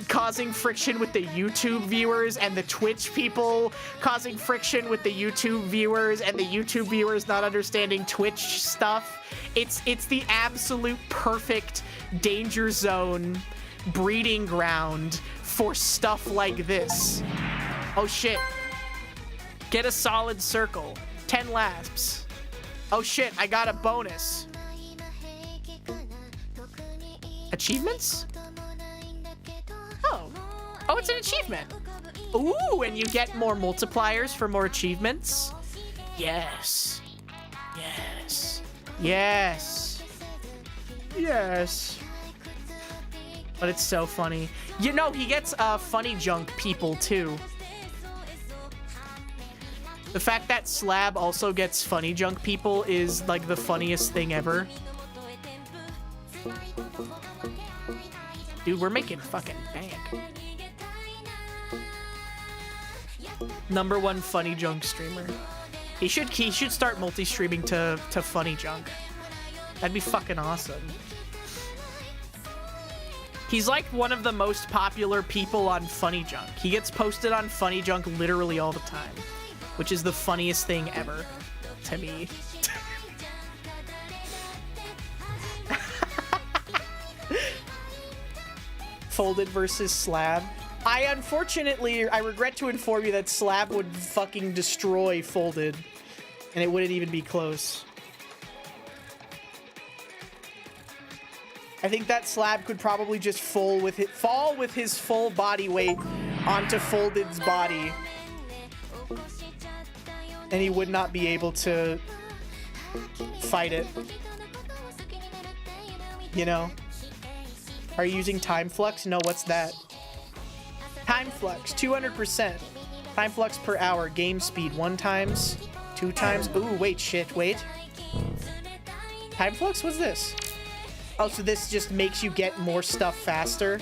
B: causing friction with the YouTube viewers and the Twitch people causing friction with the YouTube viewers and the YouTube viewers not understanding Twitch stuff. It's the absolute perfect danger zone breeding ground for stuff like this. Oh shit. Get a solid circle. 10 laps. Oh shit, I got a bonus. Achievements? Oh. Oh, it's an achievement. Ooh, and you get more multipliers for more achievements? Yes. Yes. Yes. Yes. But it's so funny. You know, he gets funny junk people too. The fact that Slab also gets funny junk people is like the funniest thing ever. Dude, we're making fucking bank. #1 funny junk streamer. He should start multi-streaming to funny junk. That'd be fucking awesome. He's like one of the most popular people on Funny Junk. He gets posted on Funny Junk literally all the time, which is the funniest thing ever to me. Folded versus Slab. I regret to inform you that Slab would fucking destroy Folded, and it wouldn't even be close. I think that Slab could probably just fall with his full body weight onto Folded's body, and he would not be able to fight it. You know? Are you using Time Flux? No, what's that? Time Flux, 200%. Time Flux per hour, game speed, 1 times, 2 times. Ooh, wait, shit, wait. Time Flux, what's this? Oh, so this just makes you get more stuff faster.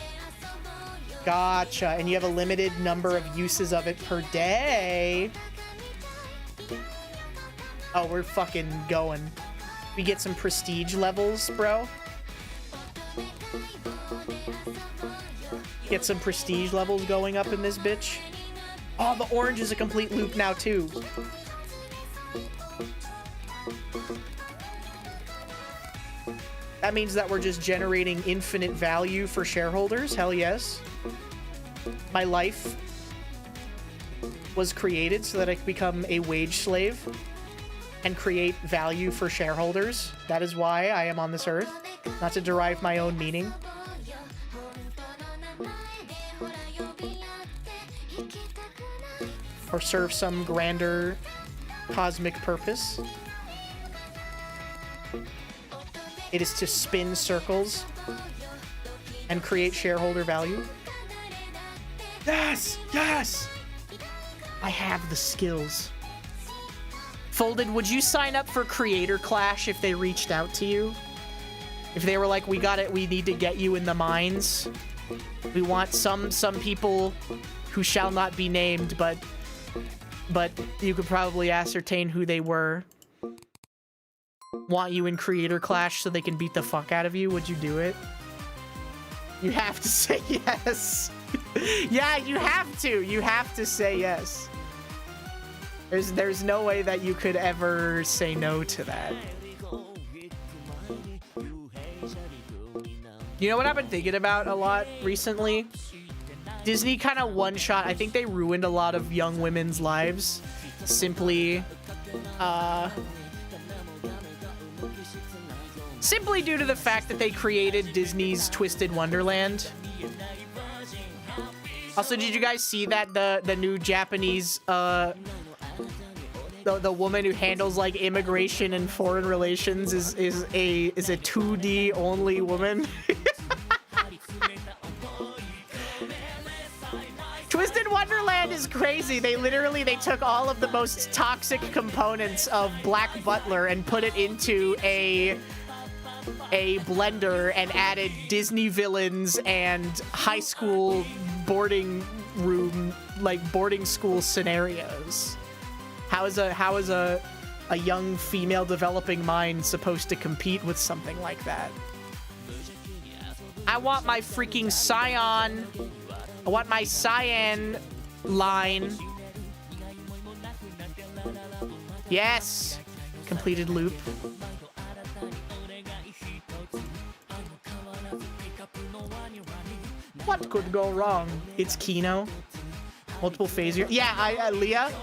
B: Gotcha, and you have a limited number of uses of it per day. Oh, we're fucking going. We get some prestige levels, bro. Get some prestige levels going up in this bitch. Oh, the orange is a complete loop now, too. That means that we're just generating infinite value for shareholders. Hell yes. My life was created so that I could become a wage slave and create value for shareholders. That is why I am on this earth, not to derive my own meaning. Or serve some grander cosmic purpose. It is to spin circles and create shareholder value. Yes! Yes! I have the skills. Folded, would you sign up for Creator Clash if they reached out to you? If they were like, we need to get you in the mines. We want some people who shall not be named, but you could probably ascertain who they were. Want you in Creator Clash so they can beat the fuck out of you? Would you do it? You have to say yes. Yeah, you have to. You have to say yes. There's no way that you could ever say no to that. You know what I've been thinking about a lot recently? Disney kind of one-shot. I think they ruined a lot of young women's lives simply due to the fact that they created Disney's Twisted Wonderland. Also, did you guys see that the new Japanese the woman who handles like immigration and foreign relations is a 2D only woman? Twisted Wonderland is crazy. They took all of the most toxic components of Black Butler and put it into a blender and added Disney villains and high school boarding school scenarios. How is a young female developing mind supposed to compete with something like that? I want my freaking Scion. I want my Cyan line. Yes. Completed loop. What could go wrong? It's Kino. Multiple phase. Yeah, Leah.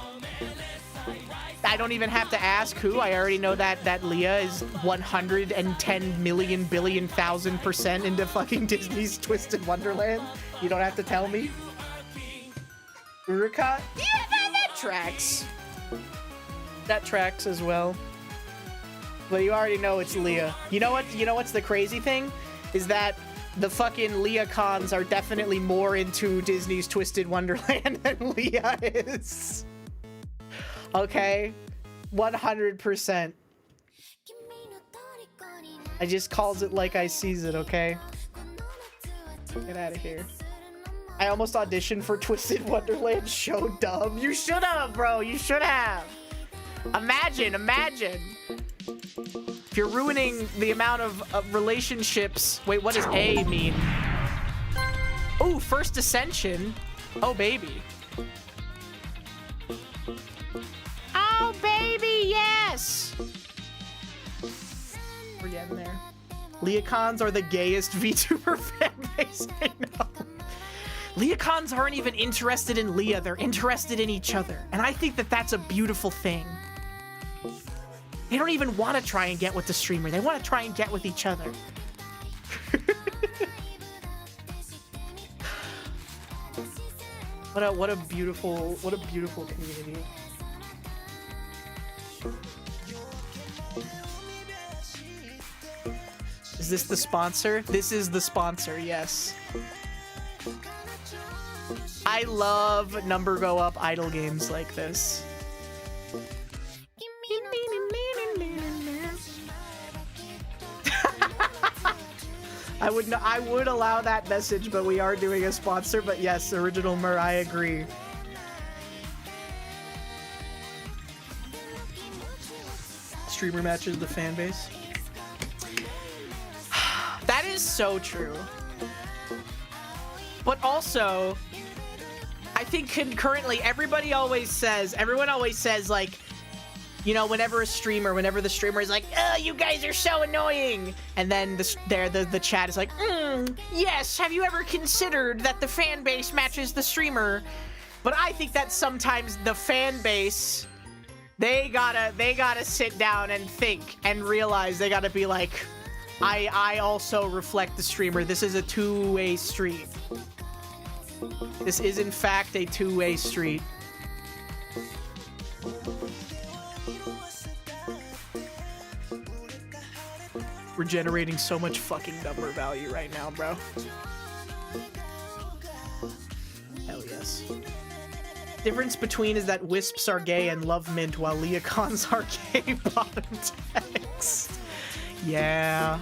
B: I don't even have to ask who. I already know that Leah is 110 million billion thousand % into fucking Disney's Twisted Wonderland. You don't have to tell me. Urika? Yeah, that tracks. That tracks as well. But you already know it's Leah. You know what's the crazy thing? Is that the fucking Leah cons are definitely more into Disney's Twisted Wonderland than Leah is. Okay? 100%. I just calls it like I sees it, okay? Get out of here. I almost auditioned for Twisted Wonderland show dub. You should have, bro. You should have. Imagine. If you're ruining the amount of relationships... Wait, what does A mean? Ooh, first ascension. Oh, baby. Oh, baby, yes! We're getting there. Leocons are the gayest VTuber fanbase I know. Leocons aren't even interested in Leah, they're interested in each other. And I think that that's a beautiful thing. They don't even want to try and get with the streamer, they want to try and get with each other. What a beautiful community. Is this the sponsor? This is the sponsor, yes. I love number go up idle games like this. I would allow that message, but we are doing a sponsor. But yes, original Mur, I agree. Streamer matches the fan base. That is so true. But also, I think concurrently, everyone always says like, you know, whenever the streamer is like, oh, you guys are so annoying. And then the chat is like, yes, have you ever considered that the fan base matches the streamer? But I think that sometimes the fan base, they gotta sit down and think and realize they gotta be like, I also reflect the streamer. This is a two-way street. This is in fact a two-way street. We're generating so much fucking number value right now, bro. Hell yes. Difference between is that wisps are gay and love mint, while leocons are gay bottom text. Yeah.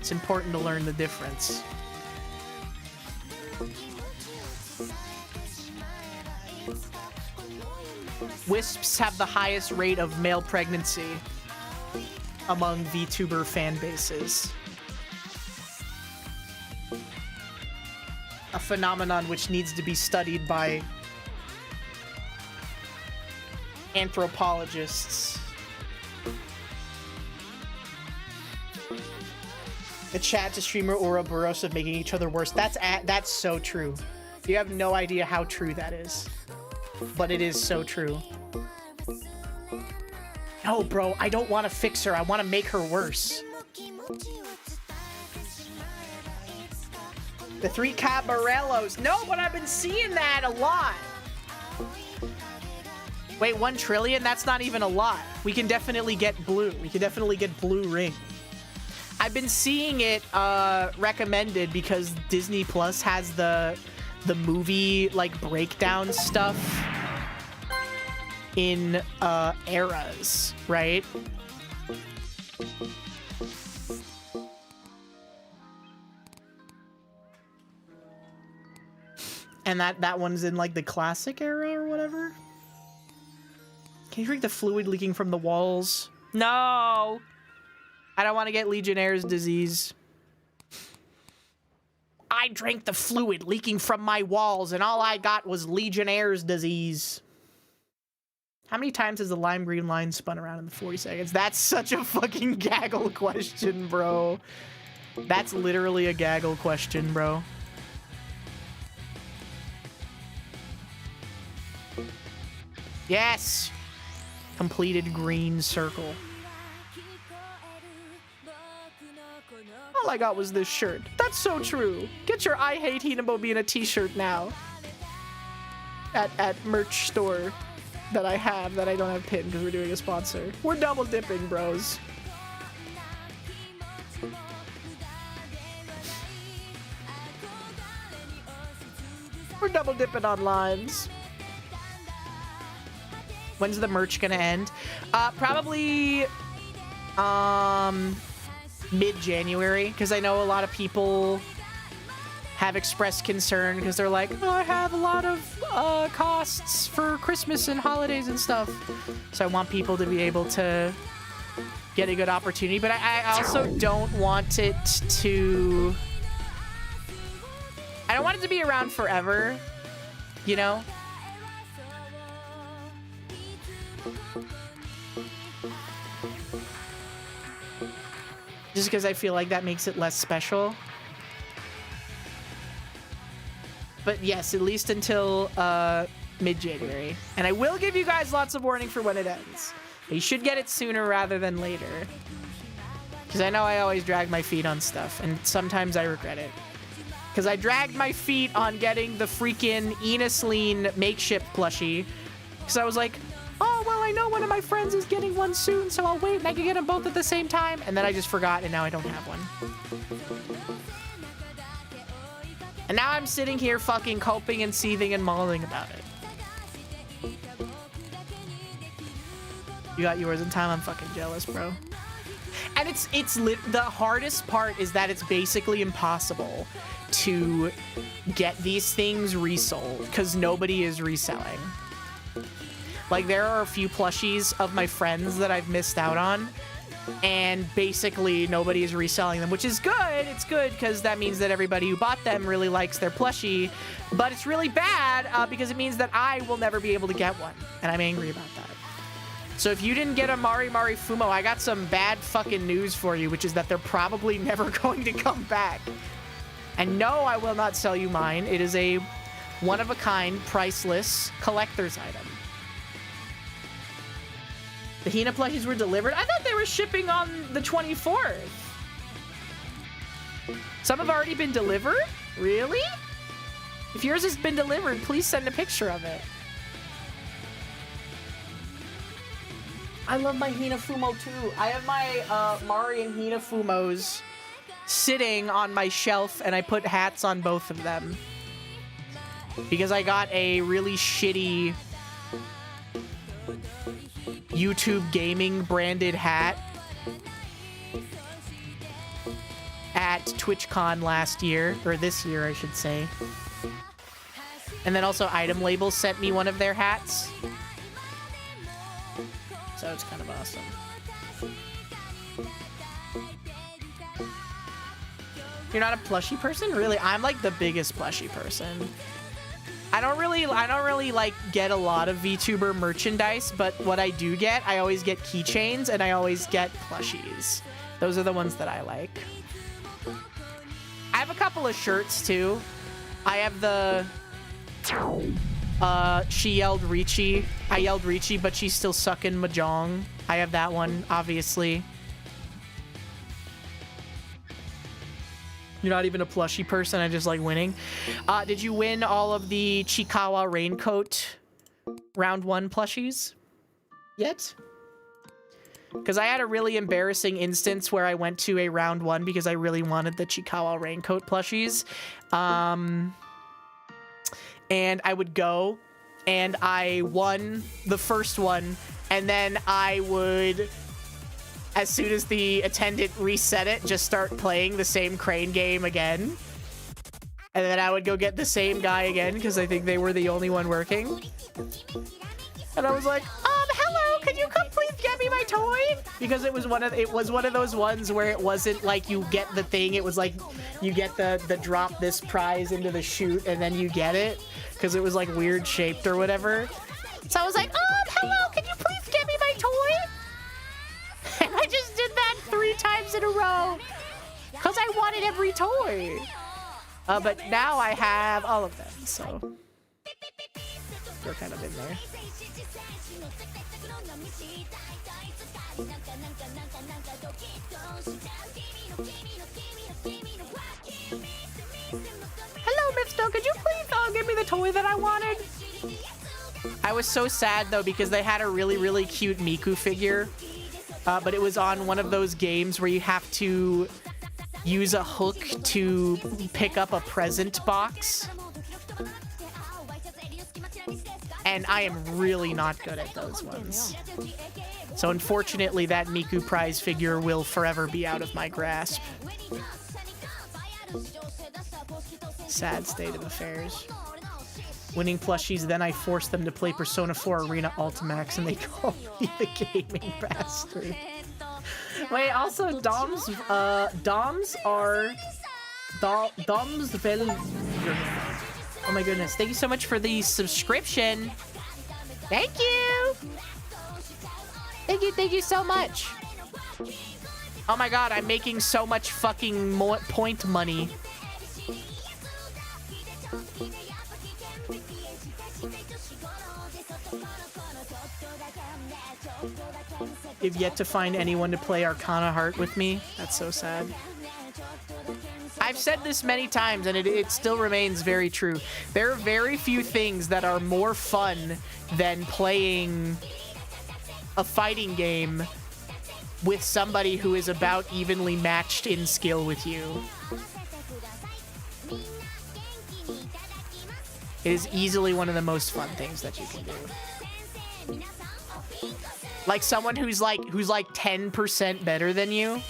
B: It's important to learn the difference. Wisps have the highest rate of male pregnancy among VTuber fan bases. A phenomenon which needs to be studied by anthropologists. The chat to streamer Ouroboros of making each other worse. That's so true. You have no idea how true that is. But it is so true. No, bro, I don't want to fix her. I want to make her worse. The 3 Cabarellos. No, but I've been seeing that a lot. Wait, 1 trillion? That's not even a lot. We can definitely get blue. We can definitely get blue ring. I've been seeing it recommended because Disney Plus has the movie like breakdown stuff in eras, right? And that one's in like the classic era or whatever. Can you drink the fluid leaking from the walls? No! I don't want to get Legionnaire's disease. I drank the fluid leaking from my walls and all I got was Legionnaire's disease. How many times has the lime green line spun around in the 40 seconds? That's such a fucking gaggle question, bro. That's literally a gaggle question, bro. Yes! Completed green circle. All I got was this shirt. That's so true. Get your I Hate Hinamobina t-shirt now. At merch store that I have that I don't have pinned because we're doing a sponsor. We're double dipping, bros. We're double dipping on lines. When's the merch gonna end? Probably mid-January, because I know a lot of people have expressed concern because they're like, oh, I have a lot of costs for Christmas and holidays and stuff. So I want people to be able to get a good opportunity, but I also don't want it to... I don't want it to be around forever, you know? Just because I feel like that makes it less special. But yes, at least until mid-January. And I will give you guys lots of warning for when it ends. You should get it sooner rather than later. Because I know I always drag my feet on stuff, and sometimes I regret it. Because I dragged my feet on getting the freaking Enosleen makeshift plushie. Because I was like, oh, well, I know one of my friends is getting one soon, so I'll wait and I can get them both at the same time. And then I just forgot, and now I don't have one. And now I'm sitting here fucking coping and seething and mulling about it. You got yours in time? I'm fucking jealous, bro. And the hardest part is that it's basically impossible to get these things resold because nobody is reselling. Like, there are a few plushies of my friends that I've missed out on, and basically nobody is reselling them, which is good. It's good because that means that everybody who bought them really likes their plushie, but it's really bad because it means that I will never be able to get one, and I'm angry about that. So if you didn't get a Mari Mari Fumo, I got some bad fucking news for you, which is that they're probably never going to come back. And no, I will not sell you mine. It is a one-of-a-kind, priceless collector's item. The Hina plushies were delivered? I thought they were shipping on the 24th. Some have already been delivered? Really? If yours has been delivered, please send a picture of it. I love my Hina Fumo too. I have my Mari and Hina Fumos sitting on my shelf, and I put hats on both of them. Because I got a really shitty YouTube gaming branded hat at TwitchCon last year, or this year I should say. And then also Item Label sent me one of their hats. So it's kind of awesome. You're not a plushie person? Really? I'm like the biggest plushie person. I don't really like get a lot of VTuber merchandise, but what I do get, I always get keychains and I always get plushies. Those are the ones that I like. I have a couple of shirts too. I have the she yelled Ricci. I yelled Ricci, but she's still sucking Mahjong. I have that one, obviously. You're not even a plushie person, I just like winning. Did you win all of the Chikawa Raincoat round 1 plushies yet? Because I had a really embarrassing instance where I went to a round 1 because I really wanted the Chikawa Raincoat plushies. And I would go, and I won the first one, and then I would, as soon as the attendant reset it, just start playing the same crane game again. And then I would go get the same guy again, because I think they were the only one working. And I was like, hello, can you come please get me my toy? Because it was one of those ones where it wasn't like you get the thing, it was like you get the drop this prize into the chute and then you get it. Because it was like weird shaped or whatever. So I was like, hello, can you please get me my toy? And I just did that 3 times in a row. Because I wanted every toy. But now I have all of them, so they're kind of in there. Hello, Mifsto, could you please give me the toy that I wanted? I was so sad, though, because they had a really, really cute Miku figure. But it was on one of those games where you have to use a hook to pick up a present box. And I am really not good at those ones. So unfortunately, that Miku prize figure will forever be out of my grasp. Sad state of affairs. Winning plushies, then I forced them to play Persona 4 Arena Ultimax, and they called me the gaming bastard. Wait, also Doms are Doms Vel. Oh my goodness, thank you so much for the subscription. Thank you. Thank you so much. Oh my god, I'm making so much fucking point money. I've yet to find anyone to play Arcana Heart with me. That's so sad. I've said this many times, and it still remains very true. There are very few things that are more fun than playing a fighting game with somebody who is about evenly matched in skill with you. It is easily one of the most fun things that you can do. Like someone who's like 10% better than you,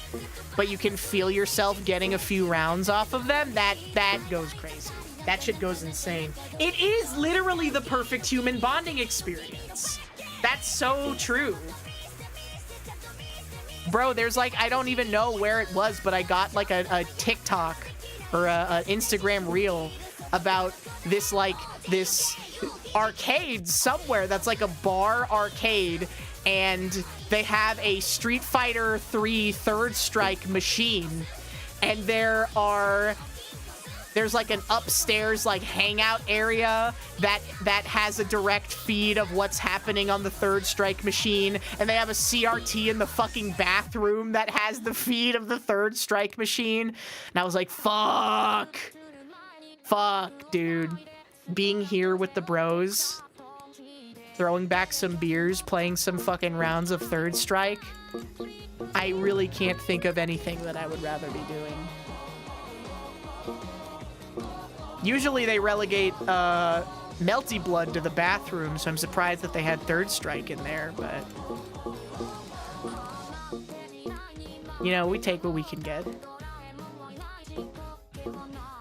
B: but you can feel yourself getting a few rounds off of them, that goes crazy. That shit goes insane. It is literally the perfect human bonding experience. That's so true. Bro, there's like, I don't even know where it was, but I got like a TikTok or a Instagram reel about this arcade somewhere that's like a bar arcade, and they have a Street Fighter 3 Third Strike machine, and there's like an upstairs like hangout area that has a direct feed of what's happening on the Third Strike machine, and they have a CRT in the fucking bathroom that has the feed of the Third Strike machine. And I was like, fuck, dude. Being here with the bros, throwing back some beers, playing some fucking rounds of Third Strike. I really can't think of anything that I would rather be doing. Usually they relegate Melty Blood to the bathroom, so I'm surprised that they had Third Strike in there, but... you know, we take what we can get.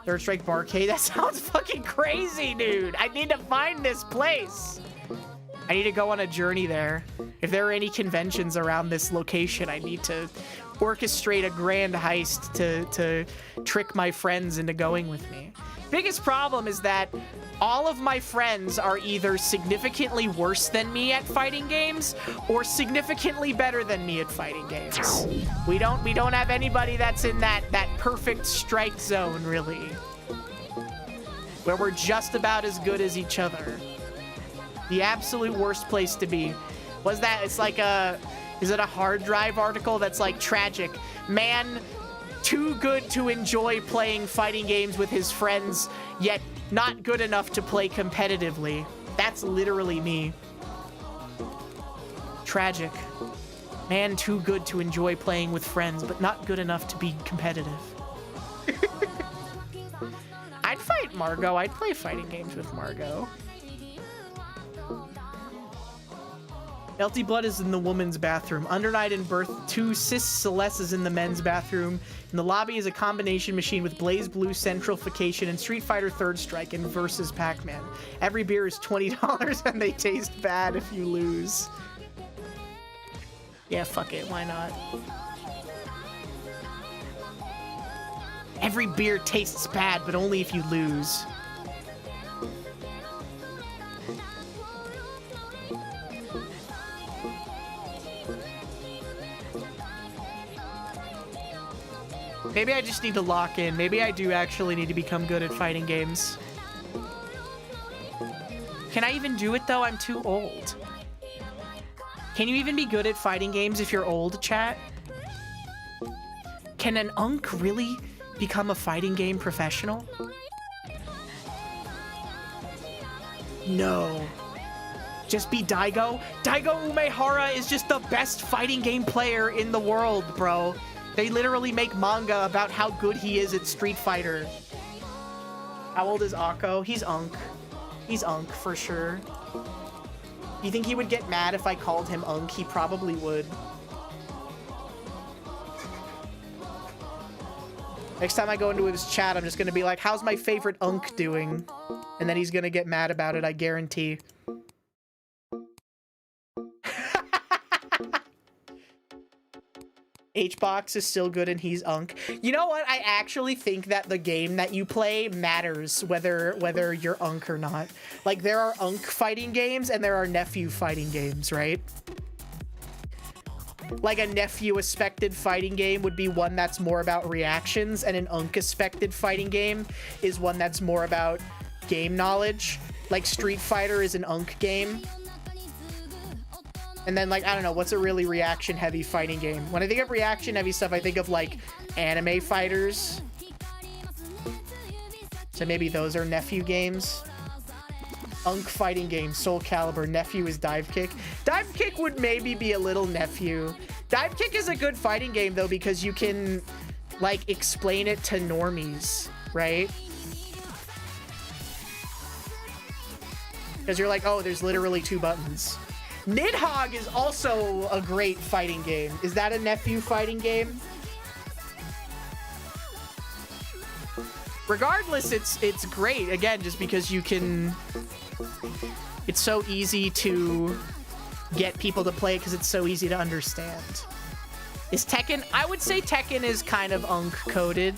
B: Third Strike Barcade? That sounds fucking crazy, dude! I need to find this place! I need to go on a journey there. If there are any conventions around this location, I need to orchestrate a grand heist to trick my friends into going with me. Biggest problem is that all of my friends are either significantly worse than me at fighting games or significantly better than me at fighting games. We don't have anybody that's in that perfect strike zone, really, where we're just about as good as each other. The absolute worst place to be. Was that? It's like is it a hard drive article that's like tragic? Man, too good to enjoy playing fighting games with his friends, yet not good enough to play competitively. That's literally me. Tragic. Man, too good to enjoy playing with friends, but not good enough to be competitive. I'd fight Margot. I'd play fighting games with Margot. Melty Blood is in the woman's bathroom. Under Night and Birth 2, Sis Celeste is in the men's bathroom. In the lobby is a combination machine with Blaze Blue Centralification and Street Fighter Third Strike and Versus Pac-Man. Every beer is $20 and they taste bad if you lose. Yeah, fuck it. Why not? Every beer tastes bad, but only if you lose. Maybe I just need to lock in. Maybe I do actually need to become good at fighting games. Can I even do it, though? I'm too old. Can you even be good at fighting games if you're old, chat? Can an unk really become a fighting game professional? No. Just be Daigo? Daigo Umehara is just the best fighting game player in the world, bro. They literally make manga about how good he is at Street Fighter. How old is Akko? He's unk. He's unk for sure. You think he would get mad if I called him unk? He probably would. Next time I go into his chat, I'm just gonna be like, how's my favorite unk doing? And then he's gonna get mad about it, I guarantee. H-Box is still good and he's Unk. You know what? I actually think that the game that you play matters whether you're Unk or not. Like, there are Unk fighting games and there are nephew fighting games, right? Like, a nephew-aspected fighting game would be one that's more about reactions, and an Unk-aspected fighting game is one that's more about game knowledge. Like, Street Fighter is an Unk game. And then, like, I don't know, what's a really reaction-heavy fighting game? When I think of reaction-heavy stuff, I think of, like, anime fighters. So maybe those are nephew games. Unk fighting game, Soul Calibur. Nephew is Dive Kick. Dive Kick would maybe be a little nephew. Dive Kick is a good fighting game, though, because you can, like, explain it to normies, right? Because you're like, oh, there's literally 2 buttons. Nidhogg is also a great fighting game. Is that a nephew fighting game? Regardless, it's great. Again, just because you can... It's so easy to get people to play it because it's so easy to understand. Is Tekken... I would say Tekken is kind of Unk-coded,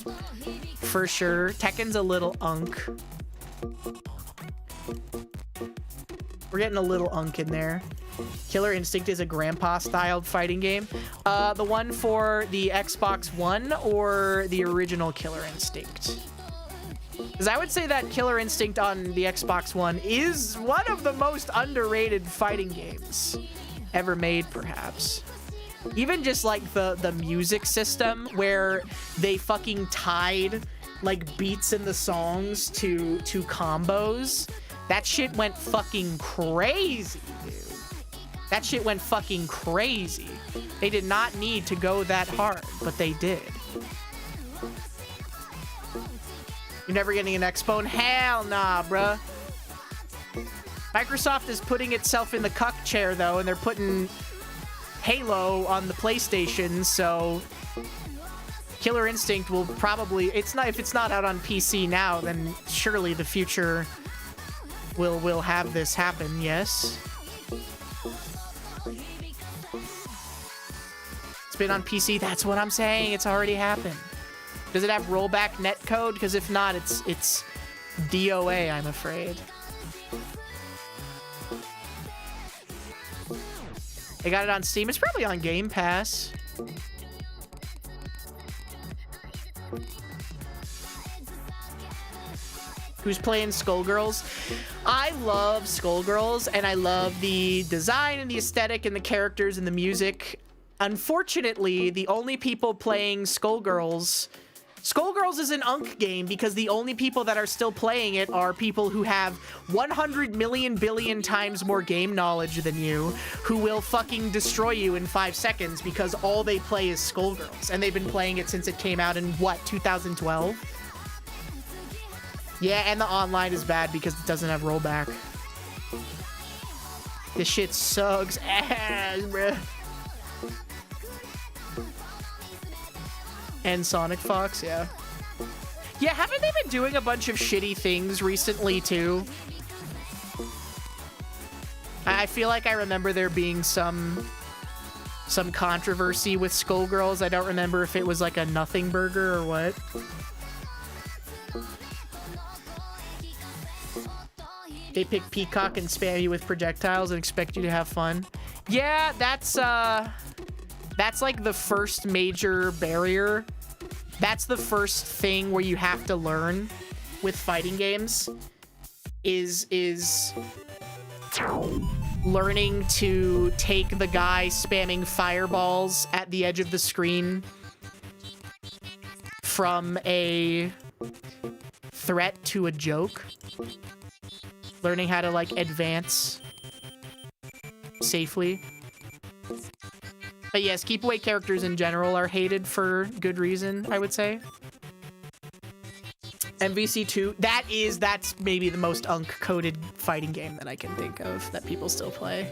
B: for sure. Tekken's a little Unk. We're getting a little Unk in there. Killer Instinct is a grandpa-styled fighting game. The one for the Xbox One or the original Killer Instinct? Because I would say that Killer Instinct on the Xbox One is one of the most underrated fighting games ever made, perhaps. Even just, like, the music system where they fucking tied, like, beats in the songs to combos. That shit went fucking crazy, dude. That shit went fucking crazy. They did not need to go that hard, but they did. You're never getting an X-Bone? Hell nah, bruh. Microsoft is putting itself in the cuck chair, though, and they're putting Halo on the PlayStation, so Killer Instinct will probably... if it's not out on PC now, then surely the future will have this happen, yes? It's been on PC, that's what I'm saying, it's already happened. Does it have rollback netcode? Because if not, it's DOA, I'm afraid. They got it on Steam. It's probably on Game Pass. Who's playing Skullgirls? I love Skullgirls, and I love the design and the aesthetic and the characters and the music. Unfortunately, the only people playing Skullgirls is an Unk game because the only people that are still playing it are people who have 100 million billion times more game knowledge than you, who will fucking destroy you in 5 seconds because all they play is Skullgirls, and they've been playing it since it came out in, what, 2012? Yeah, and the online is bad because it doesn't have rollback. This shit sucks ass, bruh. And Sonic Fox, yeah. Yeah, haven't they been doing a bunch of shitty things recently, too? I feel like I remember there being some controversy with Skullgirls. I don't remember if it was like a nothing burger or what. They pick Peacock and spam you with projectiles and expect you to have fun. Yeah, that's like the first major barrier. That's the first thing where you have to learn with fighting games is learning to take the guy spamming fireballs at the edge of the screen from a threat to a joke. Learning how to, like, advance safely. But yes, keep away characters in general are hated for good reason, I would say. MVC2, that's maybe the most Unk-coded fighting game that I can think of that people still play.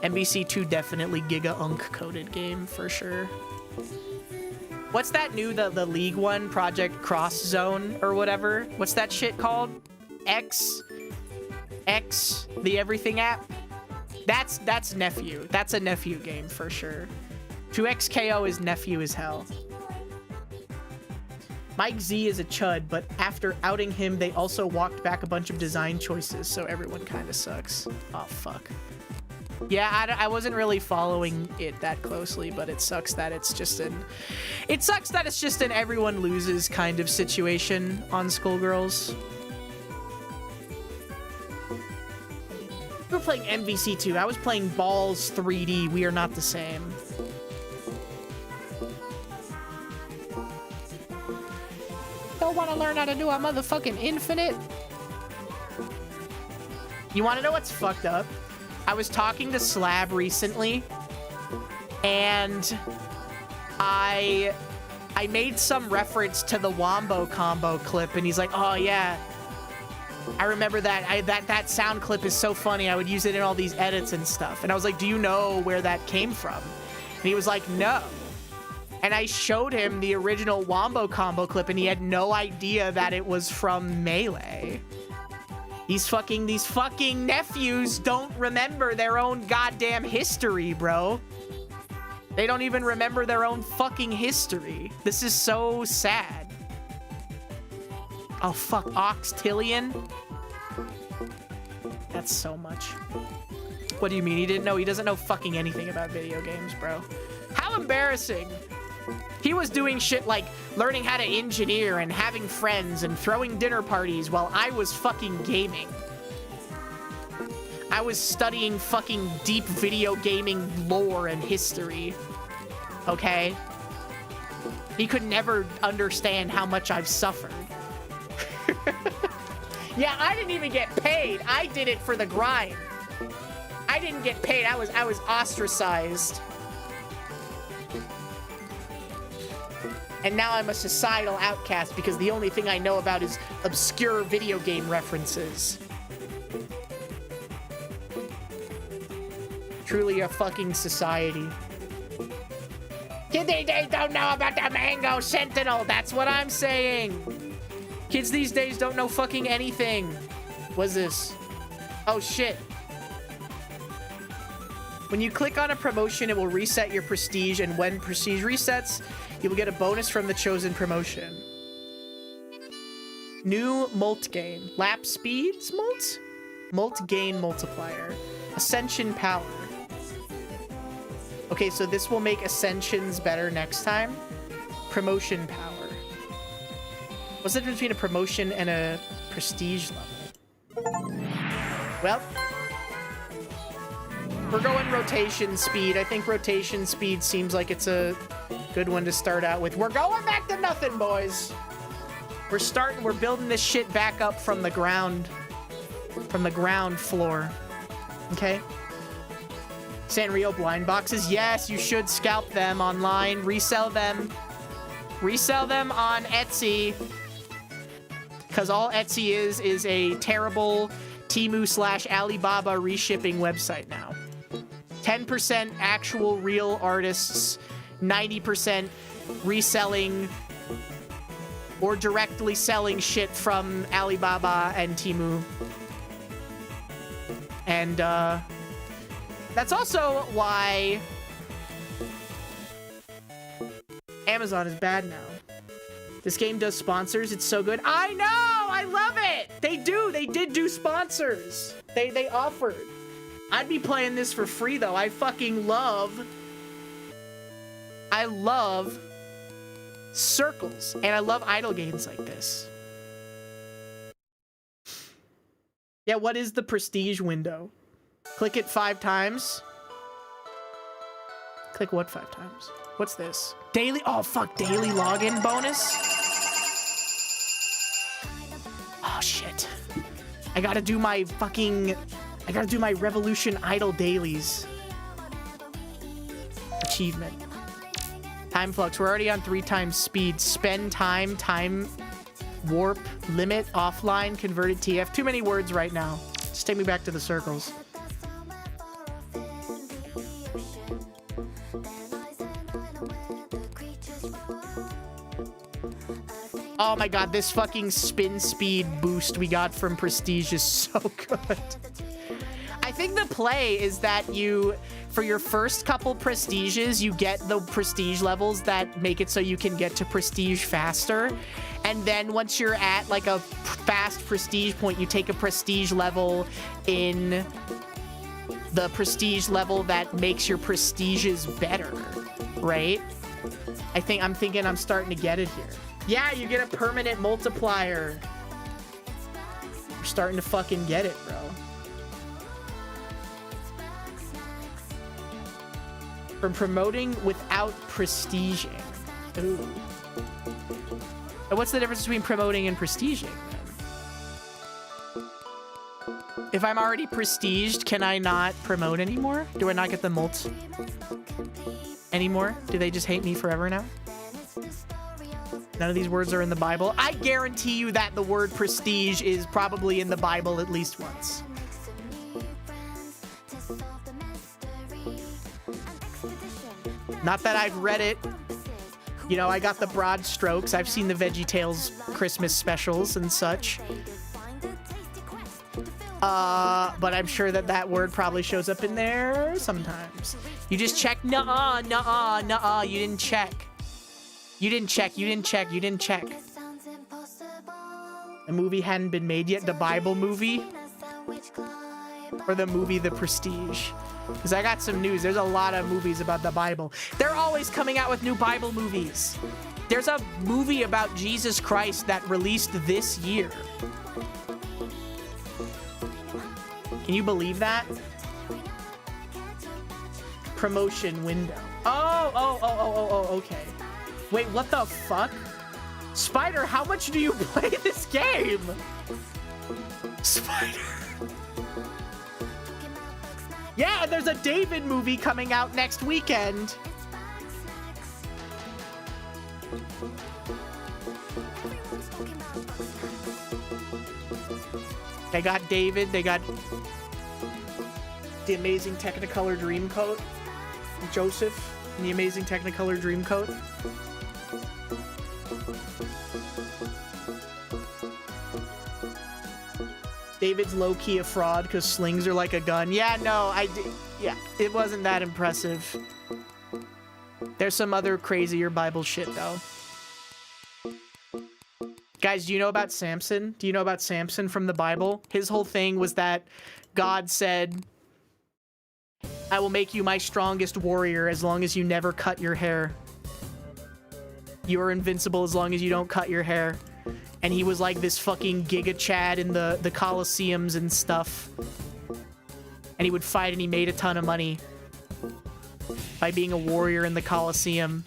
B: MVC2 definitely Giga Unk-coded game for sure. What's that new, the League one, Project Cross Zone or whatever? What's that shit called? X, the everything app? That's Nephew. That's a Nephew game for sure. To XKO his nephew as hell. Mike Z is a chud, but after outing him, they also walked back a bunch of design choices, so everyone kind of sucks. Oh, fuck. Yeah, I wasn't really following it that closely, but it sucks that it's just an... It sucks that it's just an everyone loses kind of situation on Skullgirls. We were playing MVC2. I was playing Balls 3D. We are not the same. Don't want to learn how to do a motherfucking infinite? You want to know what's fucked up? I was talking to Slab recently, and I made some reference to the Wombo combo clip, and he's like, oh yeah, I remember that. That sound clip is so funny. I would use it in all these edits and stuff. And I was like, do you know where that came from? And he was like, no. And I showed him the original Wombo combo clip, and he had no idea that it was from Melee. These fucking nephews don't remember their own goddamn history, bro. They don't even remember their own fucking history. This is so sad. Oh, fuck. Oxtillion? That's so much. What do you mean? He didn't know? He doesn't know fucking anything about video games, bro. How embarrassing. He was doing shit like learning how to engineer and having friends and throwing dinner parties while I was fucking gaming. I was studying fucking deep video gaming lore and history. Okay? He could never understand how much I've suffered. Yeah, I didn't even get paid. I did it for the grind. I didn't get paid. I was ostracized. And now I'm a societal outcast because the only thing I know about is obscure video game references. Truly a fucking society. Kids these days don't know about the Mango Sentinel. That's what I'm saying. Kids these days don't know fucking anything. What's this? Oh, shit. When you click on a promotion, it will reset your prestige, and when prestige resets, you will get a bonus from the chosen promotion. New Molt Gain. Lap Speeds Molt? Molt Gain Multiplier. Ascension Power. Okay, so this will make Ascensions better next time. Promotion Power. What's the difference between a promotion and a prestige level? Well, we're going rotation speed. I think rotation speed seems like it's a good one to start out with. We're going back to nothing, boys. We're building this shit back up from the ground floor. Okay? Sanrio blind boxes. Yes, you should scalp them online. Resell them. Resell them on Etsy. Because all Etsy is a terrible Temu/Alibaba reshipping website now. 10% actual real artists, 90% reselling or directly selling shit from Alibaba and Temu. And that's also why Amazon is bad now. This game does sponsors. It's so good. I know! I love it! They did do sponsors. They offered. I'd be playing this for free, though. I love circles, and I love idle games like this. Yeah, what is the prestige window? Click it 5 times. Click what 5 times? What's this? Daily? Oh, fuck. Daily login bonus? Oh, shit. I gotta do my Revolution Idol dailies. Achievement. Time flux. We're already on 3 times speed. Spend time warp, limit, offline, converted TF. Too many words right now. Just take me back to the circles. Oh my god, this fucking spin speed boost we got from Prestige is so good. I think the play is that you for your first couple prestiges, you get the prestige levels that make it so you can get to prestige faster. And then once you're at like a fast prestige point, you take a prestige level in the prestige level that makes your prestiges better, right? I'm thinking I'm starting to get it here. Yeah, you get a permanent multiplier. You're starting to fucking get it, bro. From promoting without prestiging. Ooh. And what's the difference between promoting and prestiging, then? If I'm already prestiged, can I not promote anymore? Do I not get the mult anymore? Do they just hate me forever now? None of these words are in the Bible. I guarantee you that the word prestige is probably in the Bible at least once. Not that I've read it. You know, I got the broad strokes. I've seen the VeggieTales Christmas specials and such. But I'm sure that that word probably shows up in there sometimes. You just check. Nuh-uh, nuh-uh, nuh-uh. You didn't check. You didn't check. You didn't check. You didn't check. The movie hadn't been made yet. The Bible movie. Or the movie The Prestige. Because I got some news. There's a lot of movies about the Bible. They're always coming out with new Bible movies. There's a movie about Jesus Christ that released this year. Can you believe that? Promotion window. Oh, okay. Wait, what the fuck? Spider, how much do you play this game? Spider. Yeah, there's a David movie coming out next weekend. They got David, they got the Amazing Technicolor Dreamcoat, Joseph in the Amazing Technicolor Dreamcoat. David's low-key a fraud because slings are like a gun. Yeah, no, yeah, it wasn't that impressive. There's some other crazier Bible shit, though. Guys, do you know about Samson? Do you know about Samson from the Bible? His whole thing was that God said, I will make you my strongest warrior as long as you never cut your hair. You are invincible as long as you don't cut your hair. And he was like this fucking Giga Chad in the Colosseums and stuff. And he would fight and he made a ton of money by being a warrior in the Colosseum.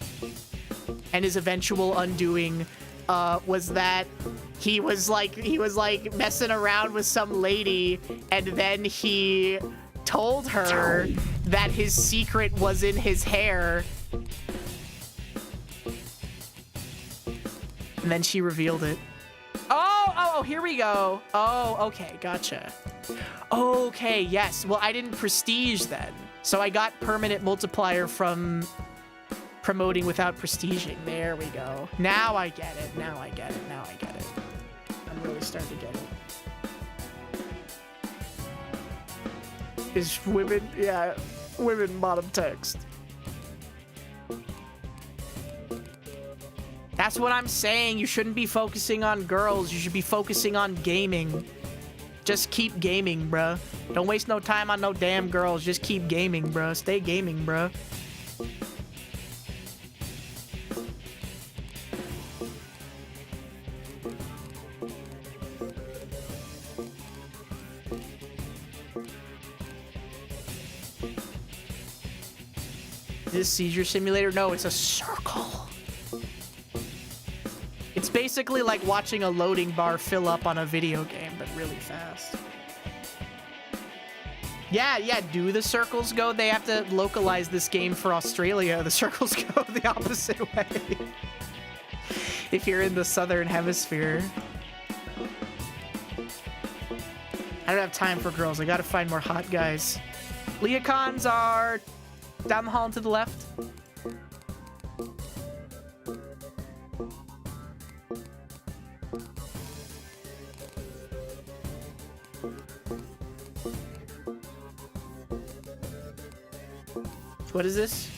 B: And his eventual undoing was that he was like messing around with some lady, and then he told her that his secret was in his hair. And then she revealed it. Oh, here we go. Oh, okay, gotcha. Okay, yes. Well, I didn't prestige then. So I got permanent multiplier from promoting without prestiging. There we go. Now I get it. Now I get it. Now I get it. I'm really starting to get it. Is women, yeah, women bottom text. That's what I'm saying. You shouldn't be focusing on girls. You should be focusing on gaming. Just keep gaming, bruh. Don't waste no time on no damn girls. Just keep gaming, bruh. Stay gaming, bruh. Is this seizure simulator? No, it's a circle. It's basically like watching a loading bar fill up on a video game, but really fast. Yeah, do the circles go? They have to localize this game for Australia. The circles go the opposite way. If you're in the southern hemisphere. I don't have time for girls. I gotta find more hot guys. Leocons are down the hall and to the left. What is this?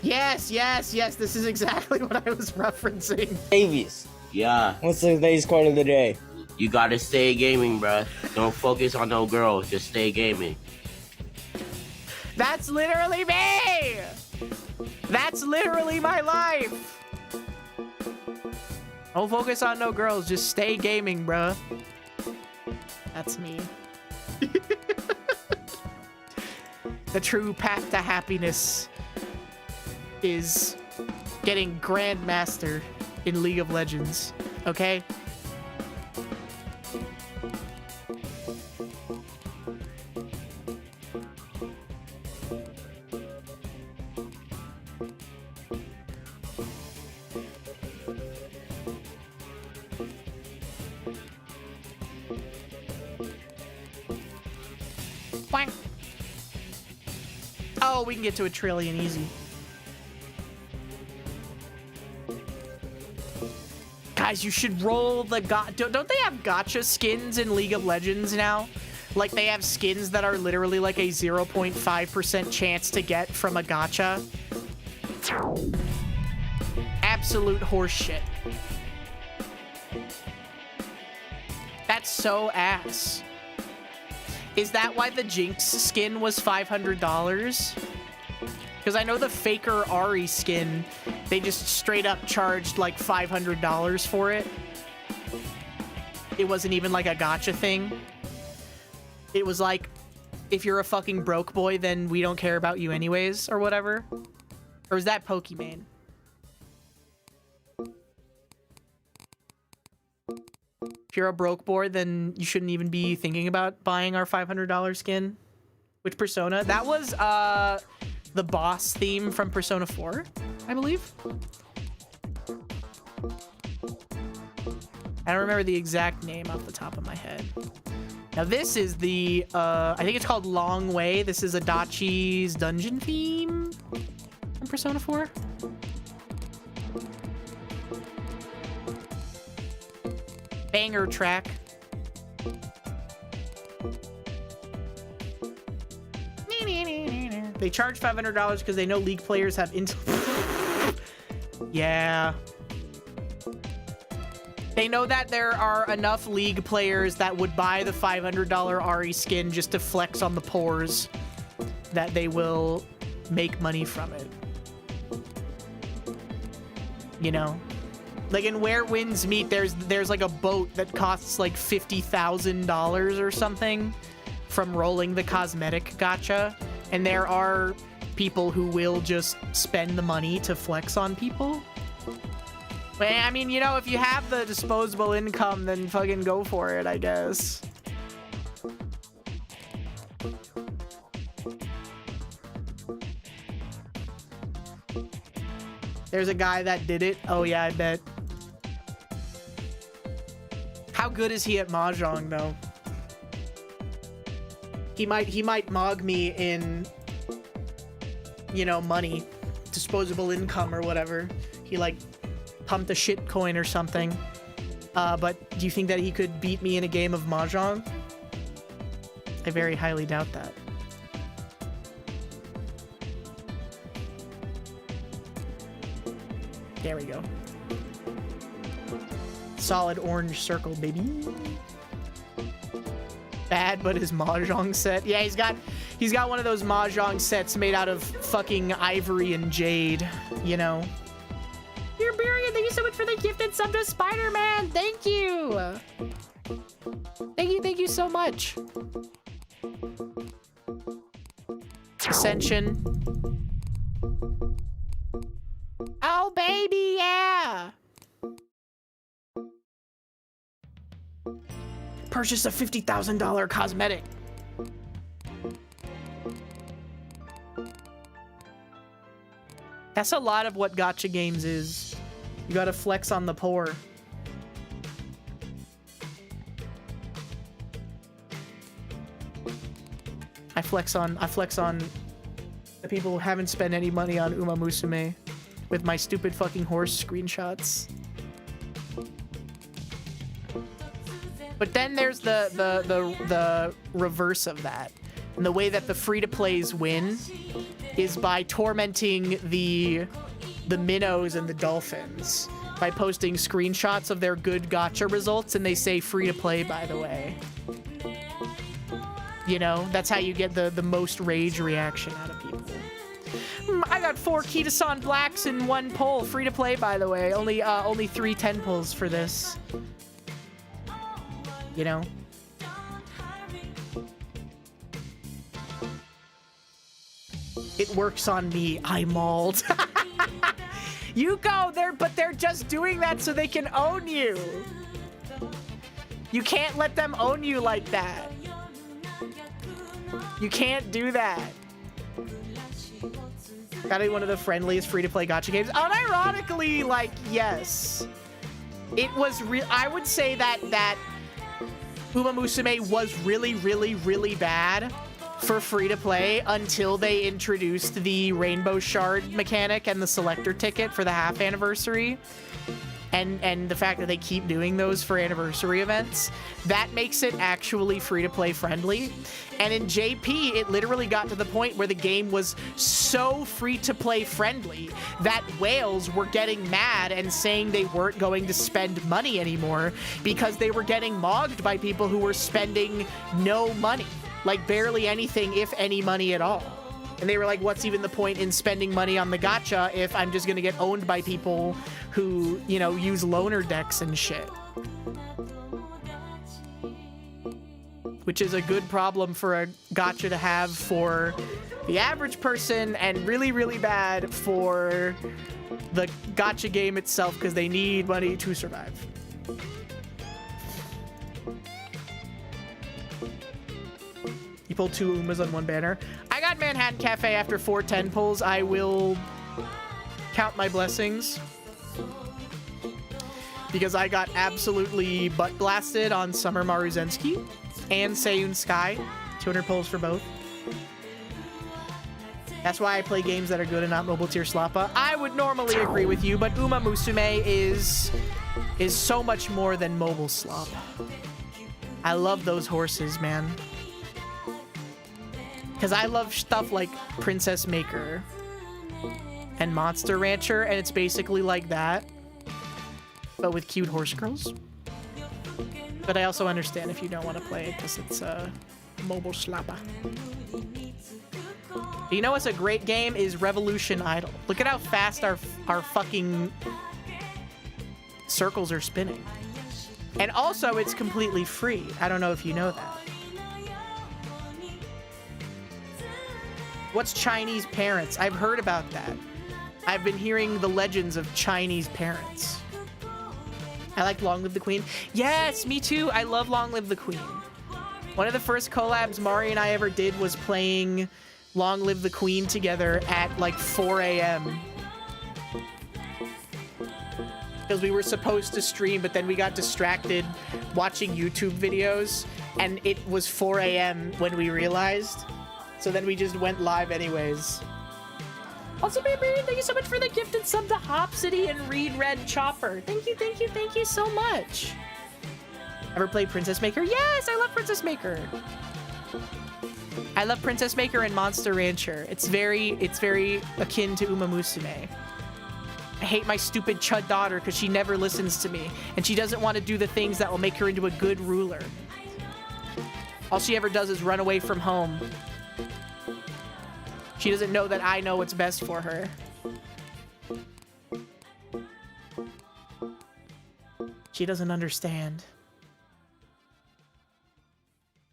B: Yes, yes, yes. This is exactly what I was referencing.
D: Davies,
E: Yeah,
D: what's today's quote of the day?
E: you gotta stay gaming, bruh. Don't focus on no girls, just stay gaming.
B: That's literally me! That's literally my life! Don't focus on no girls, just stay gaming, bruh. That's me. The true path to happiness is getting Grandmaster in League of Legends, okay? Boing. Oh, we can get to 1 trillion easy. Guys, you should roll the don't they have gacha skins in League of Legends now? Like, they have skins that are literally like a 0.5% chance to get from a gacha. Absolute horseshit. That's so ass. Is that why the Jinx skin was $500? Because I know the Faker Ari skin, they just straight up charged like $500 for it. It wasn't even like a gacha thing. It was like, if you're a fucking broke boy, then we don't care about you anyways, or whatever. Or is that Pokimane? If you're a broke boy, then you shouldn't even be thinking about buying our $500 skin. Which Persona? That was the boss theme from Persona 4, I believe. I don't remember the exact name off the top of my head. Now this is the, I think it's called Long Way. This is Adachi's dungeon theme from Persona 4. Banger track. They charge $500 because they know League players have Yeah. They know that there are enough League players that would buy the $500 Ari skin just to flex on the pores, that they will make money from it. You know? Like in Where Winds Meet, there's like a boat that costs like $50,000 or something from rolling the cosmetic gacha. And there are people who will just spend the money to flex on people. Well, I mean, you know, if you have the disposable income, then fucking go for it, I guess. There's a guy that did it. Oh yeah, I bet. How good is he at Mahjong, though? He might mog me in, you know, money, disposable income or whatever. He like pumped a shit coin or something. But do you think that he could beat me in a game of Mahjong? I very highly doubt that. There we go. Solid orange circle, baby. Bad, but his Mahjong set. Yeah, he's got one of those Mahjong sets made out of fucking ivory and jade, you know. You're Burian, thank you so much for the gifted sub to Spider-Man. Thank you. Thank you so much. Ascension. Oh, baby, yeah. Purchase a $50,000 cosmetic. That's a lot of what gacha games is. You gotta flex on the poor. I flex on the people who haven't spent any money on Uma Musume with my stupid fucking horse screenshots. But then there's the reverse of that. And the way that the free-to-plays win is by tormenting the minnows and the dolphins by posting screenshots of their good gacha results, and they say free-to-play, by the way. You know, that's how you get the most rage reaction out of people. I got 4 Kitasan Blacks in 1 pull. Free to play, by the way. Only 3 10 pulls for this. You know? It works on me. I mauled. You go there, but they're just doing that so they can own you. You can't let them own you like that. You can't do that. Gotta be one of the friendliest free-to-play gacha games. Unironically, like, yes. It was real. I would say that Uma Musume was really, really, really bad for free-to-play until they introduced the Rainbow Shard mechanic and the selector ticket for the half anniversary. And the fact that they keep doing those for anniversary events, that makes it actually free-to-play friendly. And in JP, it literally got to the point where the game was so free-to-play friendly that whales were getting mad and saying they weren't going to spend money anymore because they were getting mogged by people who were spending no money, like barely anything, if any money at all. And they were like, what's even the point in spending money on the gacha if I'm just gonna get owned by people who, you know, use loaner decks and shit? Which is a good problem for a gacha to have for the average person, and really, really bad for the gacha game itself because they need money to survive. You pulled 2 Umas on 1 banner. I got Manhattan Cafe after 4 10 pulls. I will count my blessings because I got absolutely butt blasted on Summer Maruzensky and Seiyun Sky. 200 pulls for both. That's why I play games that are good and not mobile tier slappa. I would normally agree with you, but Uma Musume is so much more than mobile slop. I love those horses, man. Because I love stuff like Princess Maker and Monster Rancher, and it's basically like that, but with cute horse girls. But I also understand if you don't want to play it because it's mobile slappa. You know what's a great game is Revolution Idol. Look at how fast our fucking circles are spinning. And also, it's completely free. I don't know if you know that. What's Chinese parents? I've heard about that. I've been hearing the legends of Chinese parents. I like Long Live the Queen. Yes, me too. I love Long Live the Queen. One of the first collabs Mari and I ever did was playing Long Live the Queen together at like 4 a.m. Because we were supposed to stream, but then we got distracted watching YouTube videos, and it was 4 a.m. when we realized. So then we just went live anyways. Also, baby, thank you so much for the gifted sub to Hopsity and Reed Red Chopper. Thank you, thank you, thank you so much. Ever played Princess Maker? Yes, I love Princess Maker. I love Princess Maker and Monster Rancher. It's very akin to Uma Musume. I hate my stupid chud daughter because she never listens to me, and she doesn't want to do the things that will make her into a good ruler. All she ever does is run away from home. She doesn't know that I know what's best for her. She doesn't understand.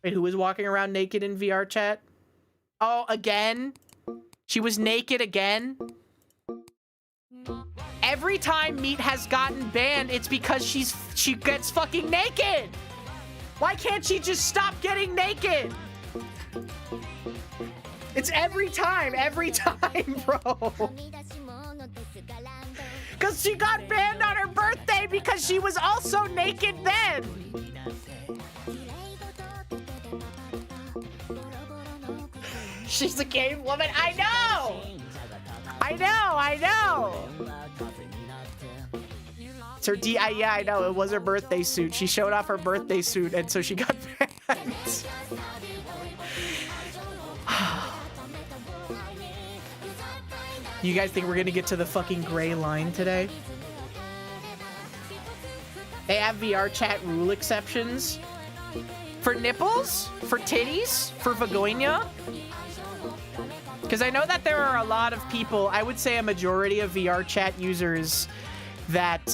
B: Wait, who was walking around naked in VR chat? Oh, again? She was naked again? Every time Meat has gotten banned, it's because she gets fucking naked! Why can't she just stop getting naked? It's every time, bro. Because she got banned on her birthday because she was also naked then. She's a game woman. I know. It's her yeah, I know. It was her birthday suit. She showed off her birthday suit, and so she got banned. You guys think we're gonna get to the fucking gray line today? They have VR chat rule exceptions. For nipples? For titties? For vagina? Because I know that there are a lot of people, I would say a majority of VR chat users that,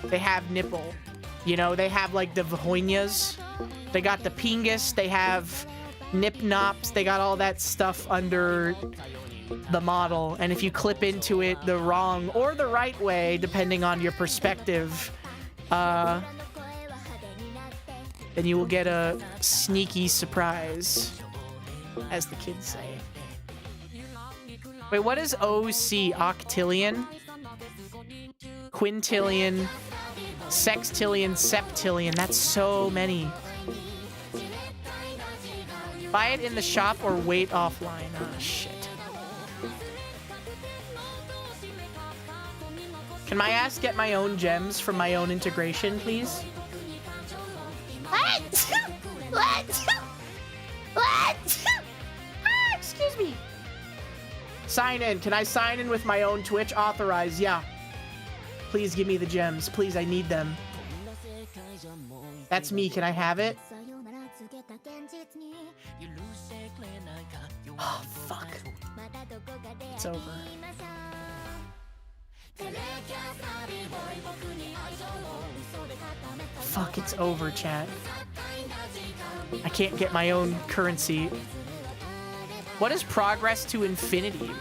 B: they have nipple. You know, they have like the vaginas. They got the pingus. They have nip nops. They got all that stuff under the model. And if you clip into it the wrong or the right way, depending on your perspective, then you will get a sneaky surprise, as the kids say. Wait, what is OC? Octillion? Quintillion? Sextillion? Septillion? That's so many. Buy it in the shop or wait offline. Oh, shit. Can my ass get my own gems from my own integration, please? What? What? What? Ah, excuse me. Sign in. Can I sign in with my own Twitch? Authorize. Yeah. Please give me the gems. Please, I need them. That's me. Can I have it? Oh, fuck. It's over. Fuck, it's over, chat. I can't get my own currency. What does progress to infinity mean?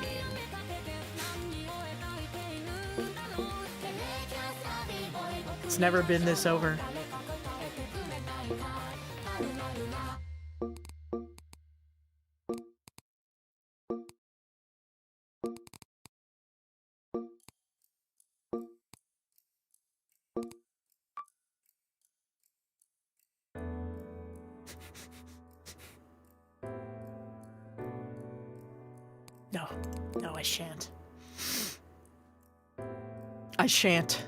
B: It's never been this over. No. No, I shan't. I shan't.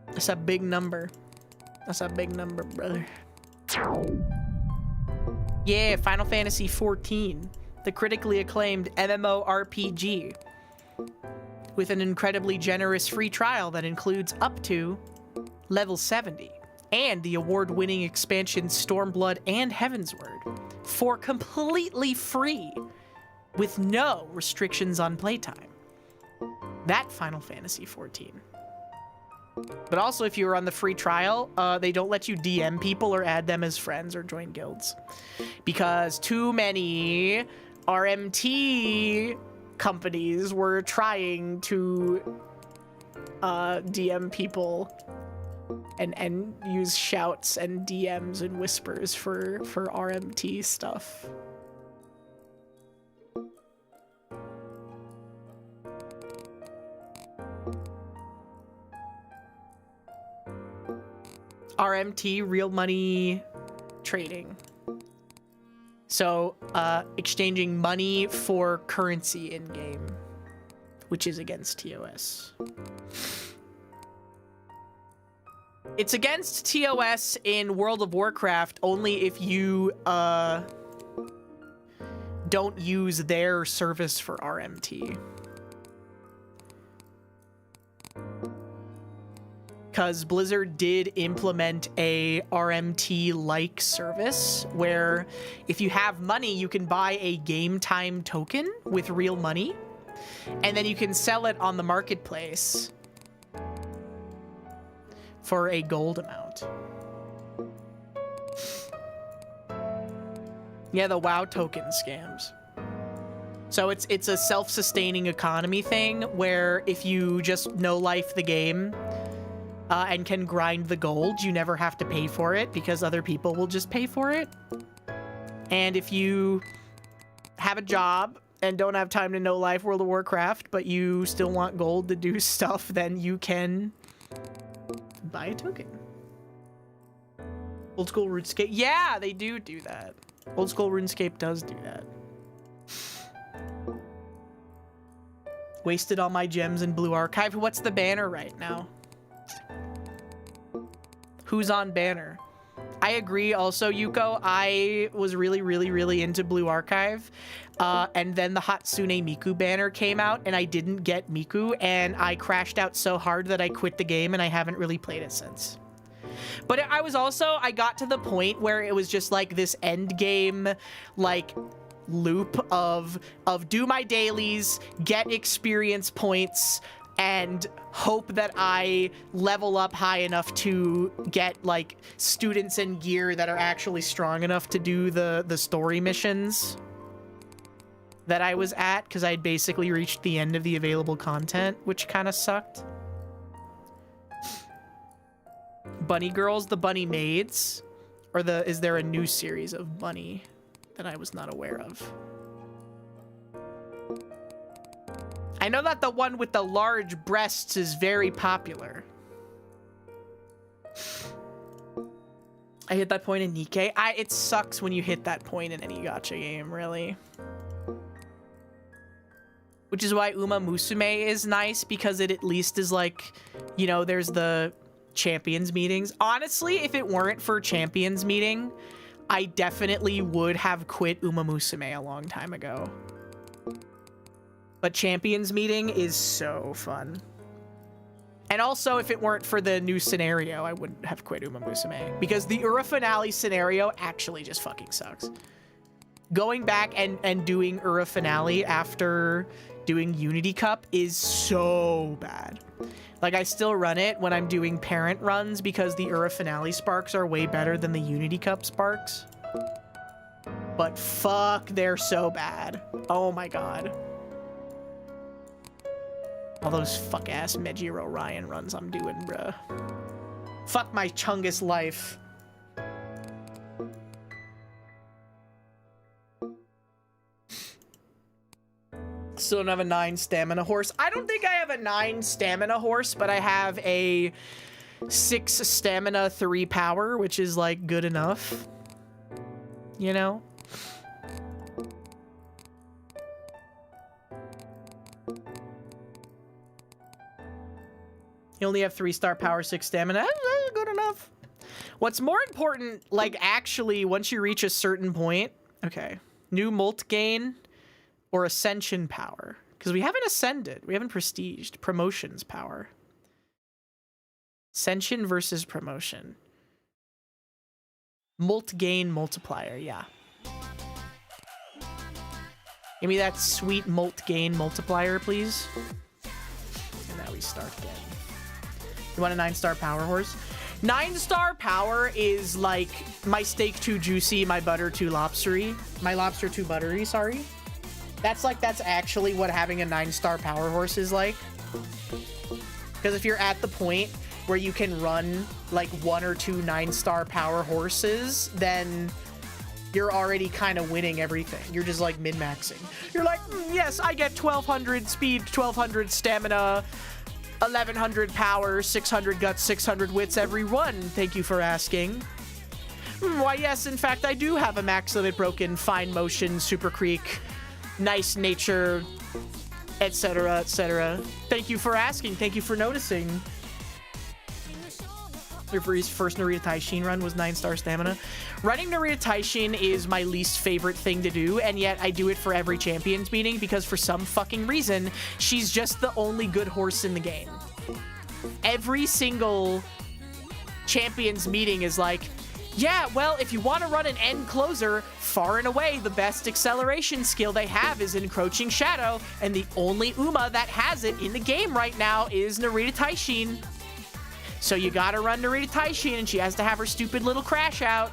B: That's a big number. That's a big number, brother. Yeah, Final Fantasy XIV. The critically acclaimed MMORPG. With an incredibly generous free trial that includes up to level 70. And the award-winning expansion Stormblood and Heavensward for completely free with no restrictions on playtime. That Final Fantasy XIV. But also, if you're on the free trial, they don't let you DM people or add them as friends or join guilds. Because too many RMT companies were trying to DM people and use shouts and DMs and whispers for RMT stuff. RMT, real money trading. So, exchanging money for currency in-game, which is against TOS. It's against TOS in World of Warcraft only if you, don't use their service for RMT. Because Blizzard did implement a RMT-like service where if you have money, you can buy a game time token with real money, and then you can sell it on the marketplace for a gold amount. Yeah, the WoW token scams. So it's a self-sustaining economy thing where if you just no-life the game and can grind the gold, you never have to pay for it because other people will just pay for it. And if you have a job and don't have time to no-life World of Warcraft, but you still want gold to do stuff, then you can buy a token. Old school RuneScape. Yeah, they do that. Old school RuneScape does do that. Wasted all my gems in Blue Archive. What's the banner right now? Who's on banner? I agree also, Yuko. I was really into Blue Archive. And then the Hatsune Miku banner came out and I didn't get Miku and I crashed out so hard that I quit the game and I haven't really played it since. But I got to the point where it was just like this end game, like, loop of do my dailies, get experience points, and hope that I level up high enough to get, like, students and gear that are actually strong enough to do the story missions that I was at, because I'd basically reached the end of the available content, which kind of sucked. Bunny Girls, the Bunny Maids, or is there a new series of Bunny that I was not aware of? I know that the one with the large breasts is very popular. I hit that point in Nikkei. It sucks when you hit that point in any gacha game, really. Which is why Uma Musume is nice, because it at least is like, you know, there's the champions meetings. Honestly, if it weren't for champions meeting, I definitely would have quit Uma Musume a long time ago. But champions meeting is so fun. And also, if it weren't for the new scenario, I wouldn't have quit Uma Musume, because the Ura finale scenario actually just fucking sucks. Going back and doing Ura finale after doing Unity Cup is so bad. Like, I still run it when I'm doing parent runs because the Ura finale sparks are way better than the Unity Cup sparks. But fuck, they're so bad. Oh my god. All those fuck-ass Mejiro Ryan runs I'm doing, bruh. Fuck my Chungus life. Still don't have a 9 stamina horse. I don't think I have a 9 stamina horse, but I have a 6 stamina, 3 power, which is, like, good enough. You know? You only have 3-star power, 6 stamina. Good enough. What's more important, like, actually, once you reach a certain point... Okay. New molt gain or ascension power. Because we haven't ascended. We haven't prestiged. Promotions power. Ascension versus promotion. Molt gain multiplier, yeah. Give me that sweet molt gain multiplier, please. And now we start again. You want a 9-star power horse? 9-star power is like my steak too juicy, my butter too lobstery. My lobster too buttery, sorry. That's actually what having a 9-star power horse is like. Because if you're at the point where you can run like 1 or 2 9-star power horses, then you're already kind of winning everything. You're just like min-maxing. You're like, yes, I get 1200 speed, 1200 stamina, 1100 power, 600 guts, 600 wits every one. Thank you for asking. Why, yes, in fact, I do have a max limit broken, fine motion, super creek, nice nature, etc., etc. Thank you for asking. Thank you for noticing. Your first Narita Taishin run was 9-star stamina. Running Narita Taishin is my least favorite thing to do, and yet I do it for every champions meeting because for some fucking reason, she's just the only good horse in the game. Every single champions meeting is like, yeah, well, if you want to run an end closer, far and away the best acceleration skill they have is Encroaching Shadow, and the only Uma that has it in the game right now is Narita Taishin. So you gotta run Narita Taishin, and she has to have her stupid little crash out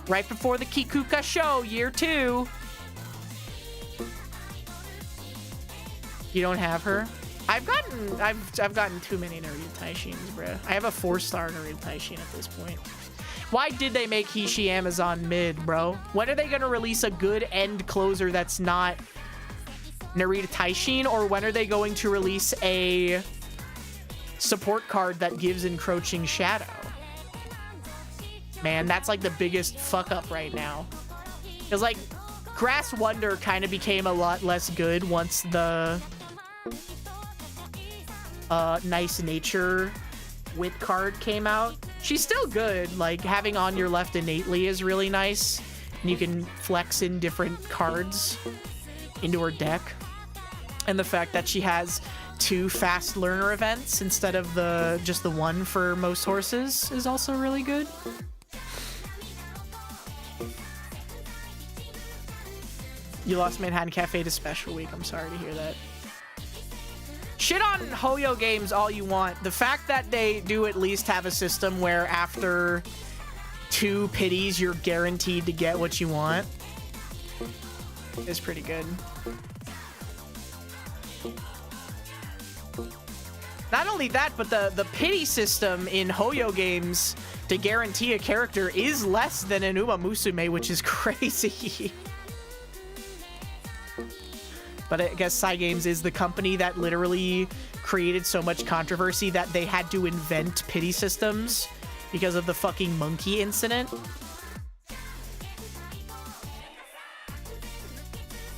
B: right before the Kikuka show, year 2. You don't have her? I've gotten too many Narita Taishins, bruh. I have a 4-star Narita Taishin at this point. Why did they make Hishi Amazon mid, bro? When are they gonna release a good end closer that's not Narita Taishin, or when are they going to release a support card that gives Encroaching Shadow? Man, that's like the biggest fuck up right now. Because like Grass Wonder kind of became a lot less good once the Nice Nature Wit card came out. She's still good. Like having On Your Left innately is really nice. And you can flex in different cards into her deck. And the fact that she has 2 fast learner events instead of just the one for most horses is also really good. You lost Manhattan Cafe to Special Week. I'm sorry to hear that. Shit on Hoyo games all you want. The fact that they do at least have a system where after 2 pities you're guaranteed to get what you want is pretty good. Not only that, but the pity system in Hoyo games to guarantee a character is less than in Uma Musume, which is crazy. But I guess Cygames is the company that literally created so much controversy that they had to invent pity systems because of the fucking monkey incident.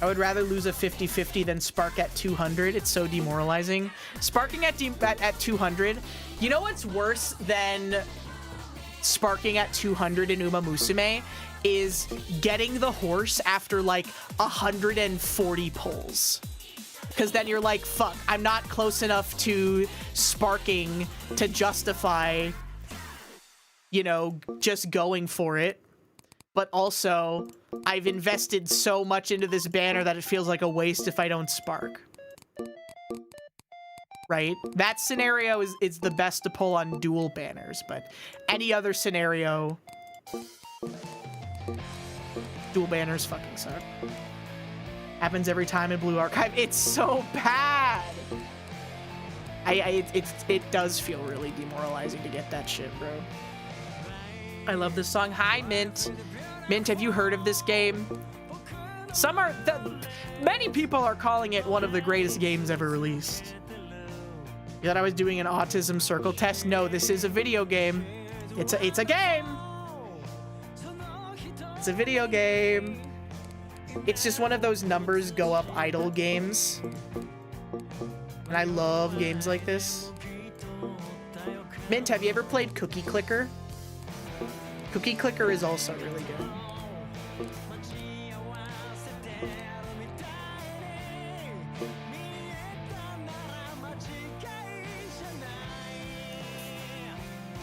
B: I would rather lose a 50-50 than spark at 200. It's so demoralizing. Sparking at 200. You know what's worse than sparking at 200 in Uma Musume? Is getting the horse after like 140 pulls. Because then you're like, fuck, I'm not close enough to sparking to justify, you know, just going for it. But also, I've invested so much into this banner that it feels like a waste if I don't spark. Right? That scenario is the best to pull on dual banners, but any other scenario, dual banners fucking suck. Happens every time in Blue Archive. It's so bad! It does feel really demoralizing to get that shit, bro. I love this song. Hi, Mint. Mint, have you heard of this game? Many people are calling it one of the greatest games ever released. You thought I was doing an autism circle test? No, this is a video game. It's a game. It's a video game. It's just one of those numbers go up idle games. And I love games like this. Mint, have you ever played Cookie Clicker? Cookie Clicker is also really good.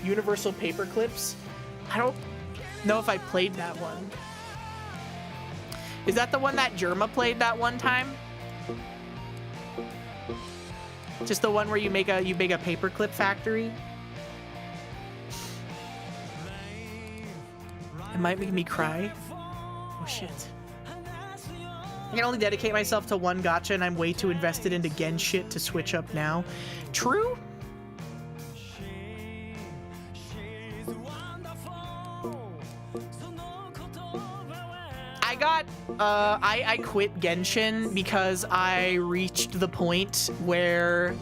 B: Universal Paper Clips? I don't know if I played that one. Is that the one that Germa played that one time? Just the one where you make a paperclip factory? It might make me cry. Oh shit. I can only dedicate myself to one gacha and I'm way too invested into Gen shit to switch up now. True? I quit Genshin because I reached the point where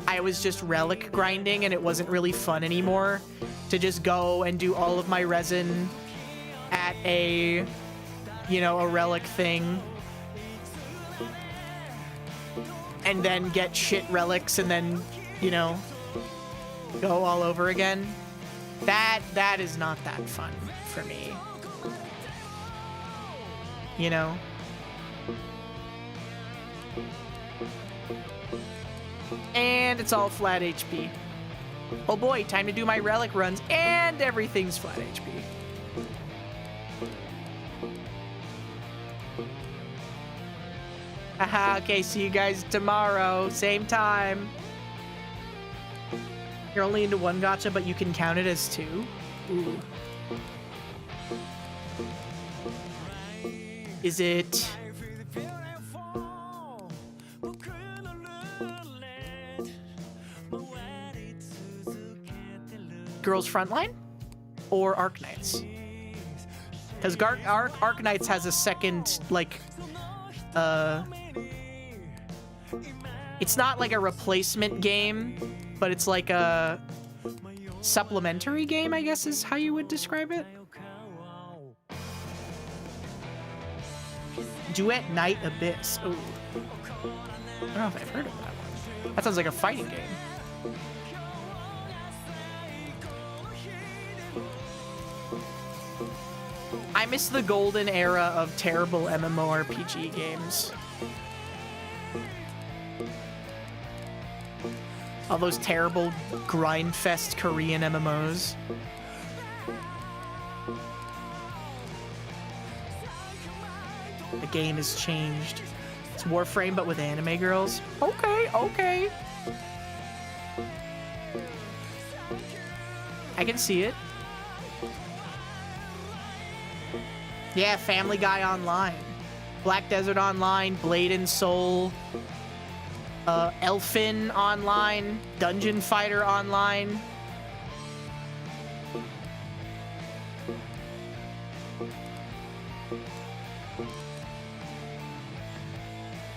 B: I was just relic grinding and it wasn't really fun anymore to just go and do all of my resin at a, you know, a relic thing and then get shit relics and then, you know, go all over again. That is not that fun for me. You know? And it's all flat HP. Oh boy, time to do my relic runs, and everything's flat HP. Haha, okay, see you guys tomorrow, same time. You're only into one gacha, but you can count it as two? Ooh. Is it... Girls Frontline? Or Arknights? Because Arknights has a second, like, it's not like a replacement game, but it's like a... supplementary game, I guess is how you would describe it. Duet Night Abyss. Ooh. I don't know if I've heard of that one. That sounds like a fighting game. I miss the golden era of terrible MMORPG games. All those terrible grindfest Korean MMOs. The game has changed. It's Warframe, but with anime girls. Okay, okay. I can see it. Yeah, Family Guy Online. Black Desert Online, Blade and Soul, Elfin Online, Dungeon Fighter Online.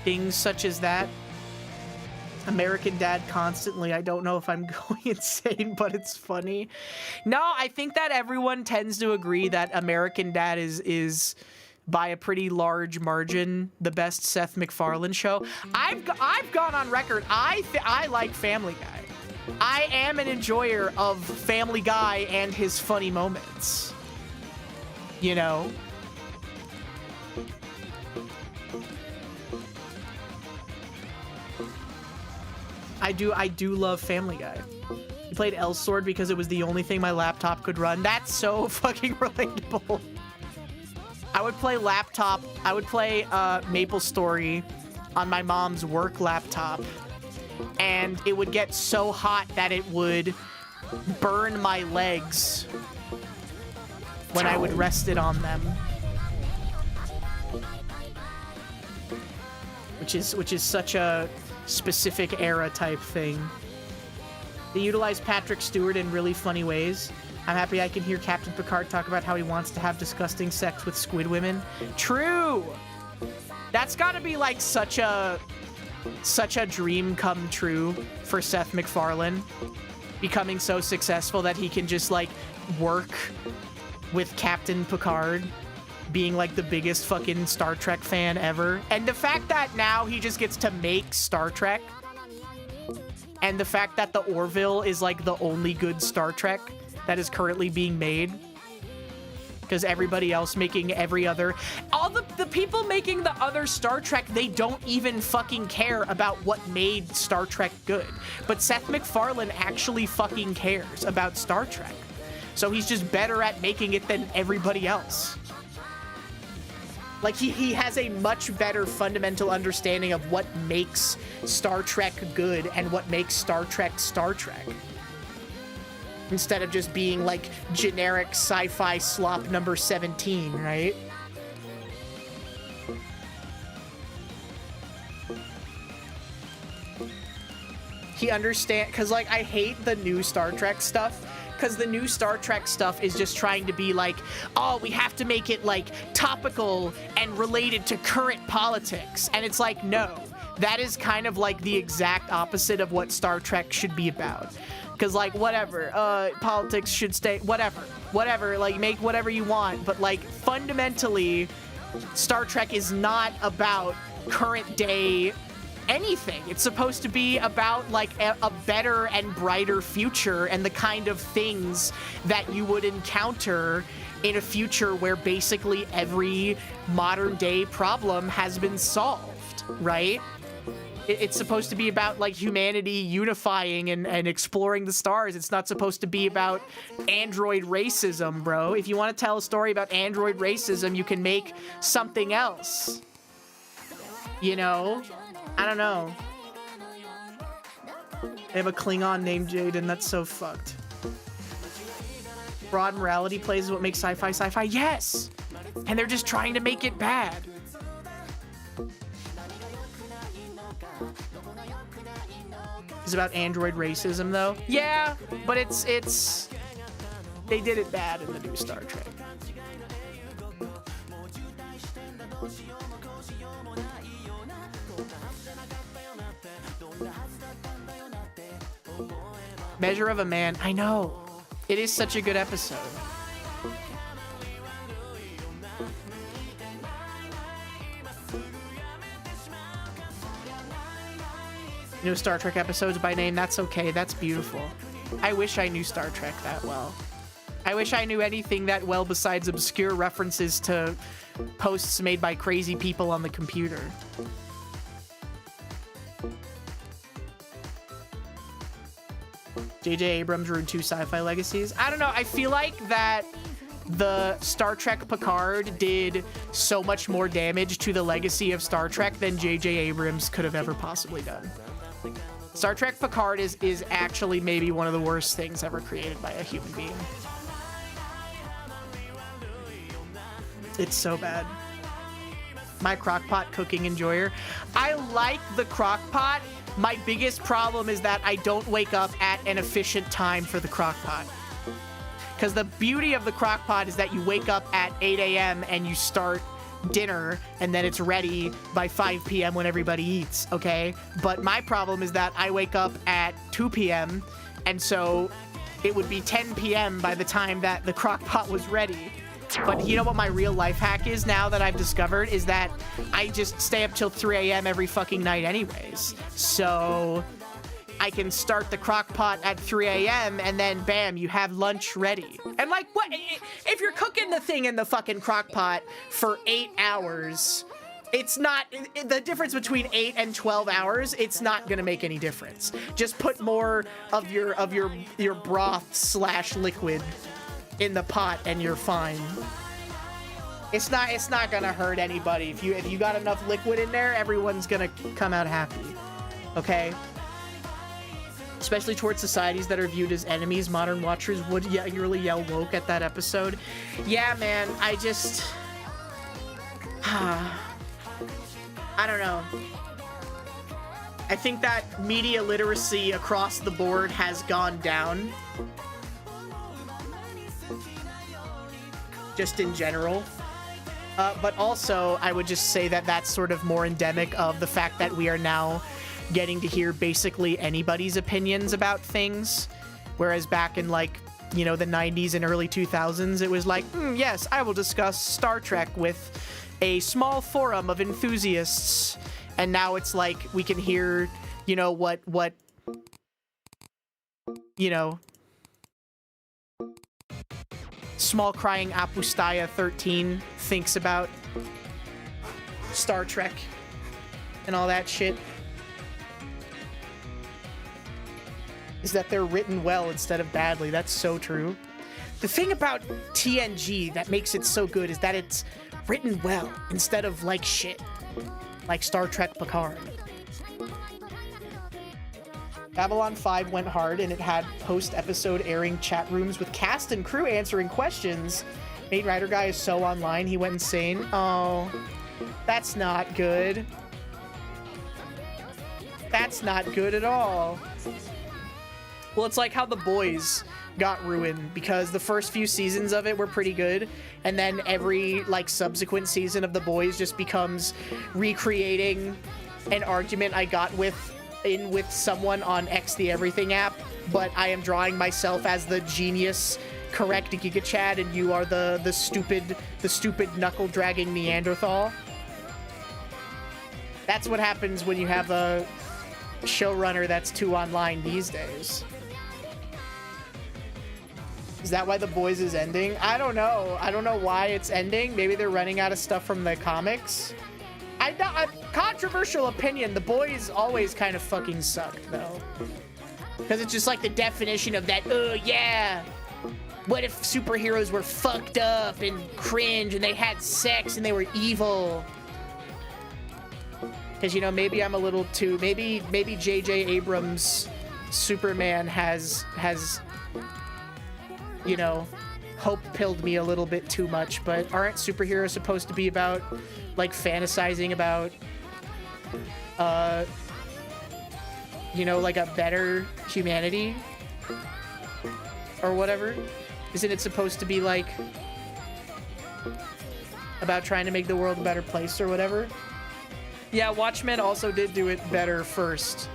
B: Things such as that. American Dad constantly. I don't know if I'm going insane, but it's funny. No, I think that everyone tends to agree that American Dad is by a pretty large margin the best Seth MacFarlane show. I've gone on record. I like Family Guy. I am an enjoyer of Family Guy and his funny moments. You know. I do love Family Guy. I played Elsword because it was the only thing my laptop could run. That's so fucking relatable. I would play Maple Story on my mom's work laptop, and it would get so hot that it would burn my legs when I would rest it on them. Which is such a specific era type thing. They utilize Patrick Stewart in really funny ways. I'm happy I can hear Captain Picard talk about how he wants to have disgusting sex with squid women. True! That's gotta be like such a dream come true for Seth MacFarlane. Becoming so successful that he can just like work with Captain Picard. Being like the biggest fucking Star Trek fan ever. And the fact that now he just gets to make Star Trek. And the fact that the Orville is like the only good Star Trek that is currently being made. Because everybody else making every other... All the people making the other Star Trek, they don't even fucking care about what made Star Trek good. But Seth MacFarlane actually fucking cares about Star Trek. So he's just better at making it than everybody else. Like, he has a much better fundamental understanding of what makes Star Trek good and what makes Star Trek Star Trek. Instead of just being, like, generic sci-fi slop number 17, right? He understands... Because, like, I hate the new Star Trek stuff. Because the new Star Trek stuff is just trying to be like, oh, we have to make it like topical and related to current politics. And it's like, no, that is kind of like the exact opposite of what Star Trek should be about. Because like, whatever, politics should stay, whatever, like make whatever you want. But like fundamentally, Star Trek is not about current day anything. It's supposed to be about like a better and brighter future and the kind of things that you would encounter in a future where basically every modern day problem has been solved, right? It's supposed to be about like humanity unifying and exploring the stars. It's not supposed to be about android racism, bro. If you want to tell a story about android racism, you can make something else. You know? I don't know. They have a Klingon named Jaden. That's so fucked. Broad morality plays is what makes sci-fi sci-fi. Yes! And they're just trying to make it bad. It's about android racism, though. Yeah, but it's... They did it bad in the new Star Trek. Measure of a Man. I know. It is such a good episode. New Star Trek episodes by name, that's okay, that's beautiful. I wish I knew Star Trek that well. I wish I knew anything that well besides obscure references to posts made by crazy people on the computer. J.J. Abrams ruined 2 sci-fi legacies. I don't know, I feel like that the Star Trek Picard did so much more damage to the legacy of Star Trek than J.J. Abrams could have ever possibly done. Star Trek Picard is actually maybe one of the worst things ever created by a human being. It's so bad. My crockpot cooking enjoyer. I like the crockpot. My biggest problem is that I don't wake up at an efficient time for the crockpot. Because the beauty of the crockpot is that you wake up at 8 a.m. and you start dinner, and then it's ready by 5 p.m. when everybody eats, okay? But my problem is that I wake up at 2 p.m., and so it would be 10 p.m. by the time that the crock pot was ready. But you know what my real life hack is now that I've discovered is that I just stay up till 3 a.m. every fucking night anyways. So I can start the crock pot at 3 a.m. and then bam, you have lunch ready. And like, what if you're cooking the thing in the fucking crock pot for 8 hours? It's not the difference between 8 and 12 hours. It's not gonna make any difference. Just put more of your broth / liquid in the pot and you're fine. It's not gonna hurt anybody. If you got enough liquid in there, everyone's gonna come out happy. Okay? Especially towards societies that are viewed as enemies, modern watchers would really yell woke at that episode. Yeah, man, I just... I don't know. I think that media literacy across the board has gone down. Just in general. But also, I would just say that that's sort of more endemic of the fact that we are now getting to hear basically anybody's opinions about things. Whereas back in, like, you know, the 90s and early 2000s, it was like, yes, I will discuss Star Trek with a small forum of enthusiasts. And now it's like we can hear, you know, what you know, small crying Apustaya 13 thinks about Star Trek and all that shit. Is that they're written well instead of badly. That's so true. The thing about TNG that makes it so good is that it's written well instead of like shit. Like Star Trek Picard. Babylon 5 went hard and it had post-episode airing chat rooms with cast and crew answering questions. Main writer guy is so online, he went insane. Oh, that's not good. That's not good at all. Well, it's like how The Boys got ruined because the first few seasons of it were pretty good, and then every like subsequent season of The Boys just becomes recreating an argument I got with someone on X the Everything app, but I am drawing myself as the genius correct Giga Chad and you are the stupid knuckle dragging Neanderthal. That's what happens when you have a showrunner that's too online these days. Is that why The Boys is ending? I don't know. I don't know why it's ending. Maybe they're running out of stuff from the comics. A controversial opinion. The Boys always kind of fucking sucked, though. Because it's just like the definition of that, oh, yeah. What if superheroes were fucked up and cringe and they had sex and they were evil? Because, you know, maybe I'm a little too... Maybe J.J. Abrams' Superman has you know, hope-pilled me a little bit too much, but aren't superheroes supposed to be about, like, fantasizing about, you know, like a better humanity? Or whatever? Isn't it supposed to be, like, about trying to make the world a better place or whatever? Yeah, Watchmen also did do it better first.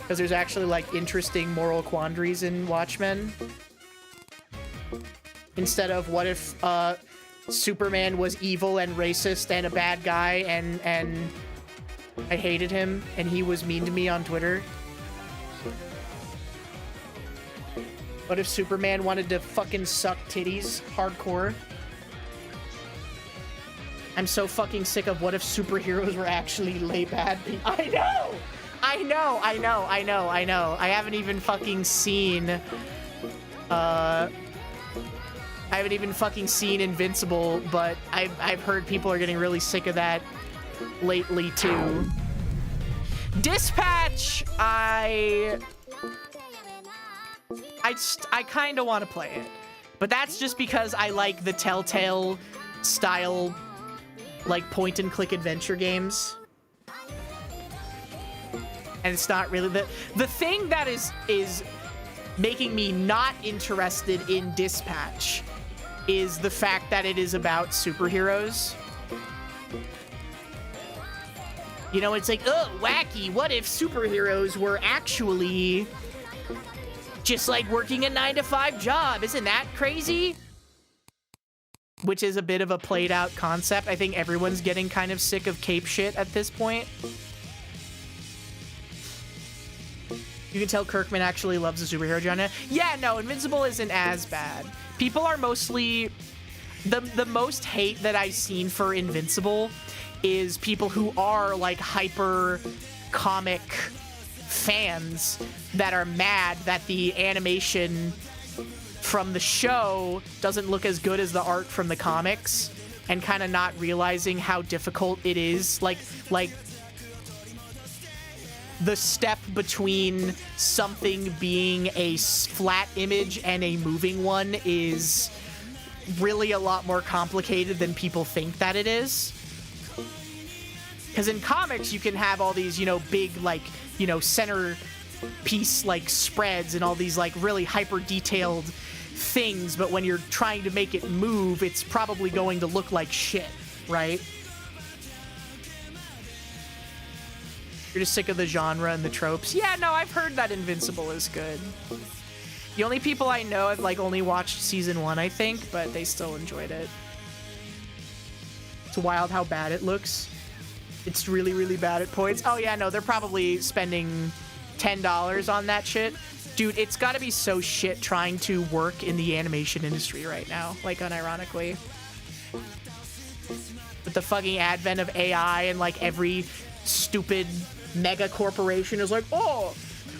B: Because there's actually, like, interesting moral quandaries in Watchmen. Instead of what if, Superman was evil and racist and a bad guy and I hated him and he was mean to me on Twitter? What if Superman wanted to fucking suck titties hardcore? I'm so fucking sick of what if superheroes were actually lay bad people. I know! I haven't even fucking seen, I haven't even fucking seen Invincible, but I've heard people are getting really sick of that lately too. Dispatch, I kind of want to play it, but that's just because I like the Telltale style, like point and click adventure games. And it's not really the thing that is making me not interested in Dispatch is the fact that it is about superheroes. You know, it's like, oh, wacky, what if superheroes were actually just like working a 9-to-5 job? Isn't that crazy? Which is a bit of a played out concept. I think everyone's getting kind of sick of cape shit at this point. You can tell Kirkman actually loves the superhero genre. Yeah, no, Invincible isn't as bad. People are mostly... The most hate that I've seen for Invincible is people who are, like, hyper comic fans that are mad that the animation from the show doesn't look as good as the art from the comics, and kind of not realizing how difficult it is. Like the step between something being a flat image and a moving one is really a lot more complicated than people think that it is. Because in comics, you can have all these, you know, big, like, you know, center piece, like, spreads and all these, like, really hyper detailed things, but when you're trying to make it move, it's probably going to look like shit, right? You're just sick of the genre and the tropes. Yeah, no, I've heard that Invincible is good. The only people I know have, like, only watched season 1, I think, but they still enjoyed it. It's wild how bad it looks. It's really, really bad at points. Oh, yeah, no, they're probably spending $10 on that shit. Dude, it's gotta be so shit trying to work in the animation industry right now, like, unironically. With the fucking advent of AI and, like, every stupid mega corporation is like, oh,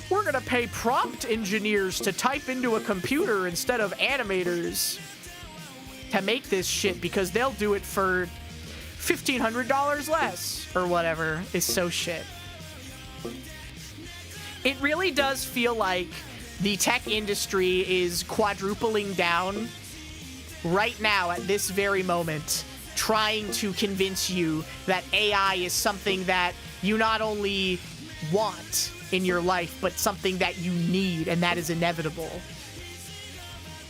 B: we're gonna pay prompt engineers to type into a computer instead of animators to make this shit because they'll do it for $1,500 less or whatever. Is so shit. It really does feel like the tech industry is quadrupling down right now at this very moment, trying to convince you that AI is something that you not only want in your life, but something that you need, and that is inevitable.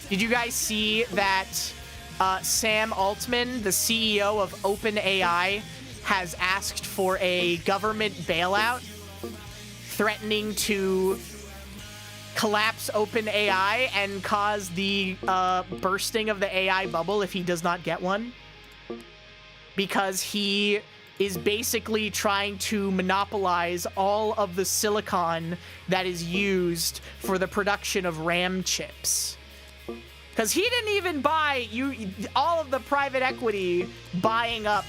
B: Did you guys see that Sam Altman, the CEO of OpenAI, has asked for a government bailout, threatening to collapse OpenAI and cause the bursting of the AI bubble if he does not get one? Because he is basically trying to monopolize all of the silicon that is used for the production of RAM chips. Because he didn't even buy all of the private equity buying up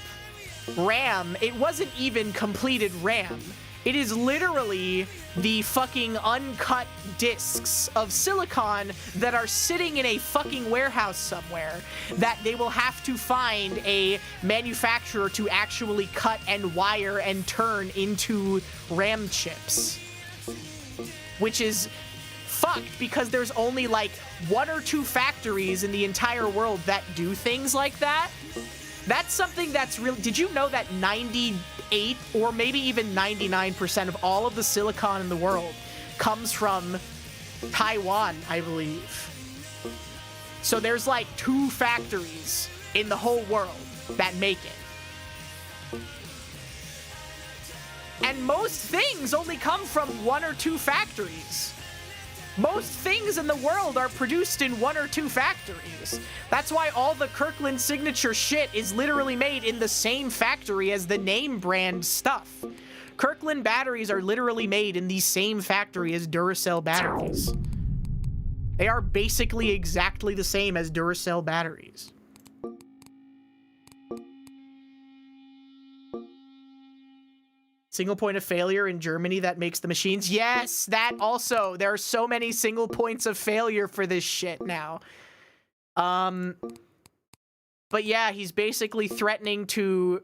B: RAM. It wasn't even completed RAM. It is literally the fucking uncut discs of silicon that are sitting in a fucking warehouse somewhere that they will have to find a manufacturer to actually cut and wire and turn into RAM chips. Which is fucked because there's only like 1 or 2 factories in the entire world that do things like that. That's something that's real. Did you know that 98 or maybe even 99% of all of the silicon in the world comes from Taiwan, I believe? So there's like 2 factories in the whole world that make it. And most things only come from 1 or 2 factories. Most things in the world are produced in 1 or 2 factories. That's why all the Kirkland signature shit is literally made in the same factory as the name brand stuff. Kirkland batteries are literally made in the same factory as Duracell batteries. They are basically exactly the same as Duracell batteries. Single point of failure in Germany that makes the machines. Yes, that also. There are so many single points of failure for this shit now. But yeah, he's basically threatening to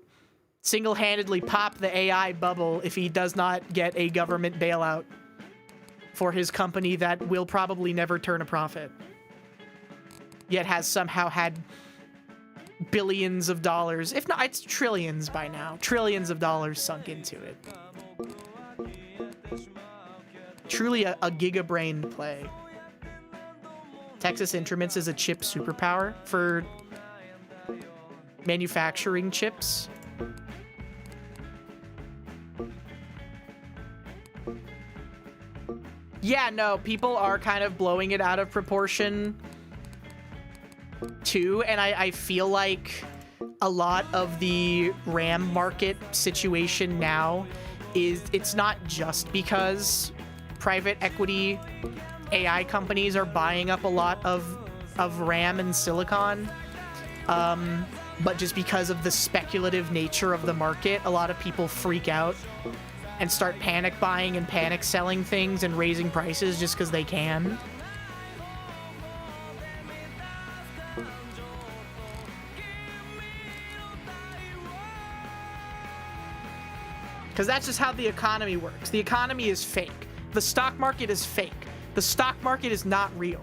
B: single-handedly pop the AI bubble if he does not get a government bailout for his company that will probably never turn a profit, yet has somehow had billions of dollars, if not, it's trillions by now. Trillions of dollars sunk into it. Truly a giga-brained play. Texas Instruments is a chip superpower for manufacturing chips. Yeah, no, people are kind of blowing it out of proportion too, and I feel like a lot of the RAM market situation now is, it's not just because private equity AI companies are buying up a lot of RAM and silicon, but just because of the speculative nature of the market, a lot of people freak out and start panic buying and panic selling things and raising prices just because they can. Because that's just how the economy works. The economy is fake. The stock market is fake. The stock market is not real.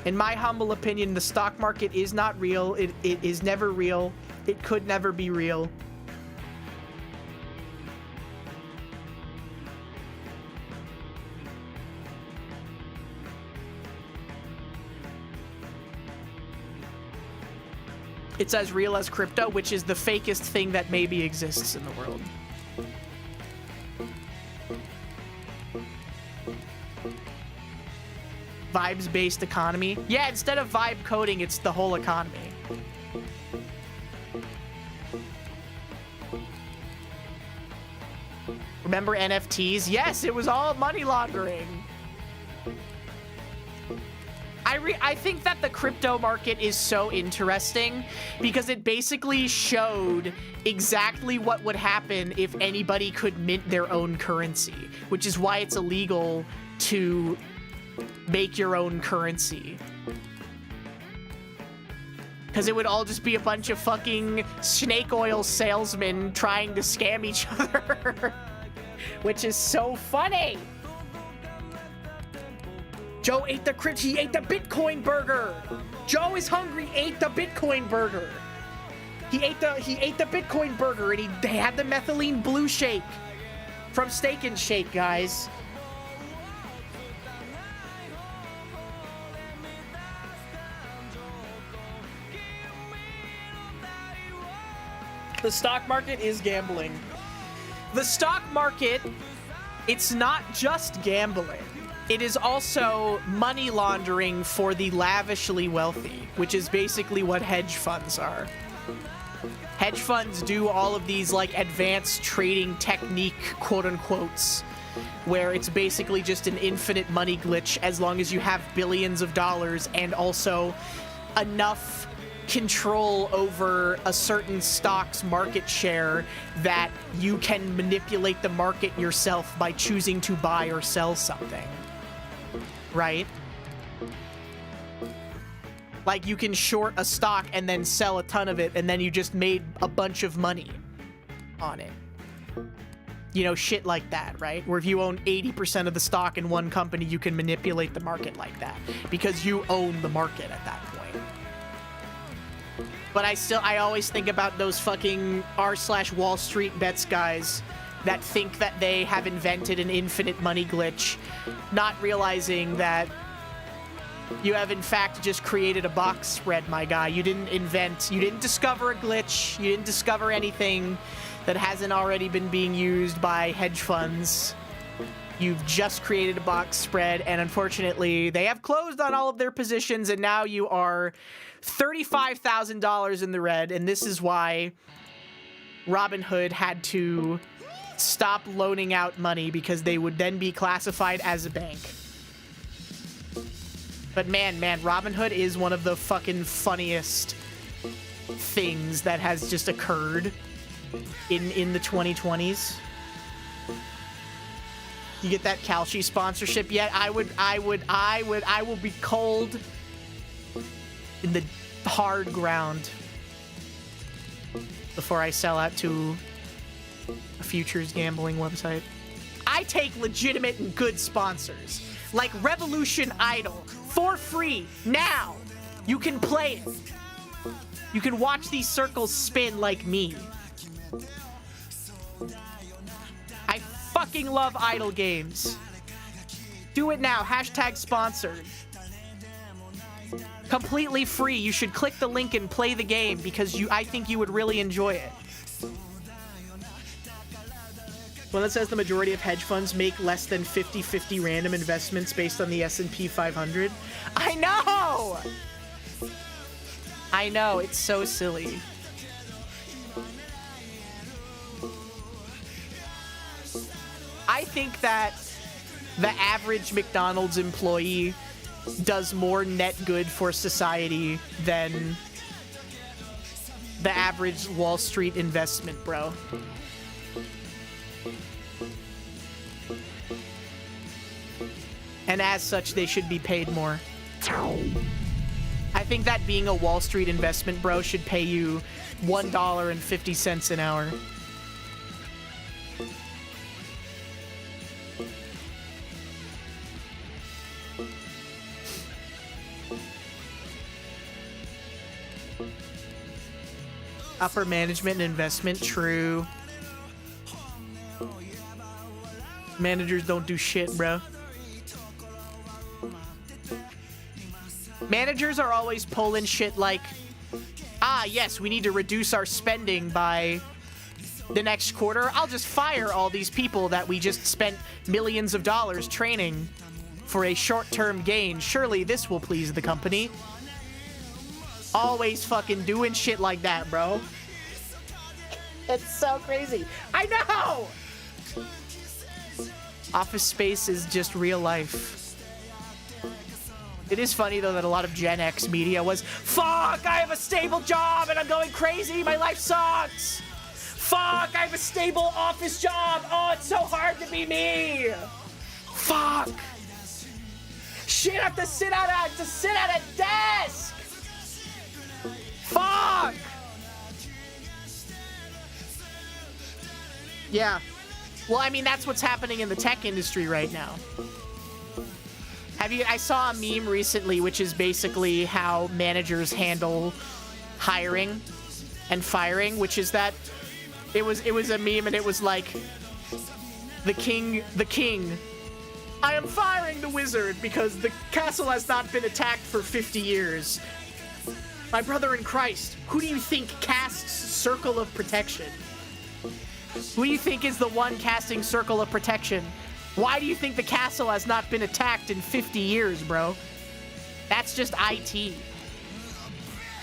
B: In my humble opinion, the stock market is not real. It is never real. It could never be real. It's as real as crypto, which is the fakest thing that maybe exists in the world. Vibes-based economy. Yeah, instead of vibe coding, it's the whole economy. Remember NFTs? Yes, it was all money laundering. I think that the crypto market is so interesting because it basically showed exactly what would happen if anybody could mint their own currency, which is why it's illegal to make your own currency. Because it would all just be a bunch of fucking snake oil salesmen trying to scam each other. Which is so funny. Joe ate he ate the Bitcoin burger. Joe is hungry, ate the Bitcoin burger. He ate the Bitcoin burger and he had the methylene blue shake from Steak and Shake, guys. The stock market is gambling. The stock market, it's not just gambling. It is also money laundering for the lavishly wealthy, which is basically what hedge funds are. Hedge funds do all of these like advanced trading technique, quote unquotes, where it's basically just an infinite money glitch as long as you have billions of dollars and also enough control over a certain stock's market share that you can manipulate the market yourself by choosing to buy or sell something. Right? Like you can short a stock and then sell a ton of it and then you just made a bunch of money on it. You know, shit like that, right? Where if you own 80% of the stock in one company, you can manipulate the market like that because you own the market at that point. But I always think about those fucking r/Wall Street Bets guys that think that they have invented an infinite money glitch, not realizing that you have in fact just created a box spread, my guy. You didn't discover a glitch, you didn't discover anything. that hasn't already been being used by hedge funds. You've just created a box spread, and unfortunately, they have closed on all of their positions, and now you are $35,000 in the red, and this is why Robinhood had to stop loaning out money, because they would then be classified as a bank. But man, Robinhood is one of the fucking funniest things that has just occurred in the 2020s. You get that Kalshi sponsorship yet? I will be cold in the hard ground before I sell out to a futures gambling website. I take legitimate and good sponsors, like Revolution Idol, for free, now. You can play it. You can watch these circles spin like me. I fucking love idle games. Do it now, hashtag sponsored. Completely free. You should click the link and play the game because I think you would really enjoy it. One that says the majority of hedge funds make less than 50-50 random investments based on the S&P 500. I know! I know, it's so silly. I think that the average McDonald's employee does more net good for society than the average Wall Street investment, bro. And as such, they should be paid more. I think that being a Wall Street investment bro should pay you $1.50 an hour. Upper management and investment, true. Managers don't do shit, bro. Managers are always pulling shit like, ah, yes, we need to reduce our spending by the next quarter. I'll just fire all these people that we just spent millions of dollars training for a short-term gain. Surely this will please the company. Always fucking doing shit like that, bro. It's so crazy. I know! Office Space is just real life. It is funny, though, that a lot of Gen X media was, fuck, I have a stable job and I'm going crazy. My life sucks. Fuck, I have a stable office job. Oh, it's so hard to be me. Fuck. Shit, I have to sit at a desk. Fuck. Yeah. Well, I mean, that's what's happening in the tech industry right now. I saw a meme recently, which is basically how managers handle hiring and firing, which is that it was a meme and it was like, the king, I am firing the wizard because the castle has not been attacked for 50 years. My brother in Christ, who do you think casts Circle of Protection? Who do you think is the one casting Circle of Protection? Why do you think the castle has not been attacked in 50 years, bro? That's just IT.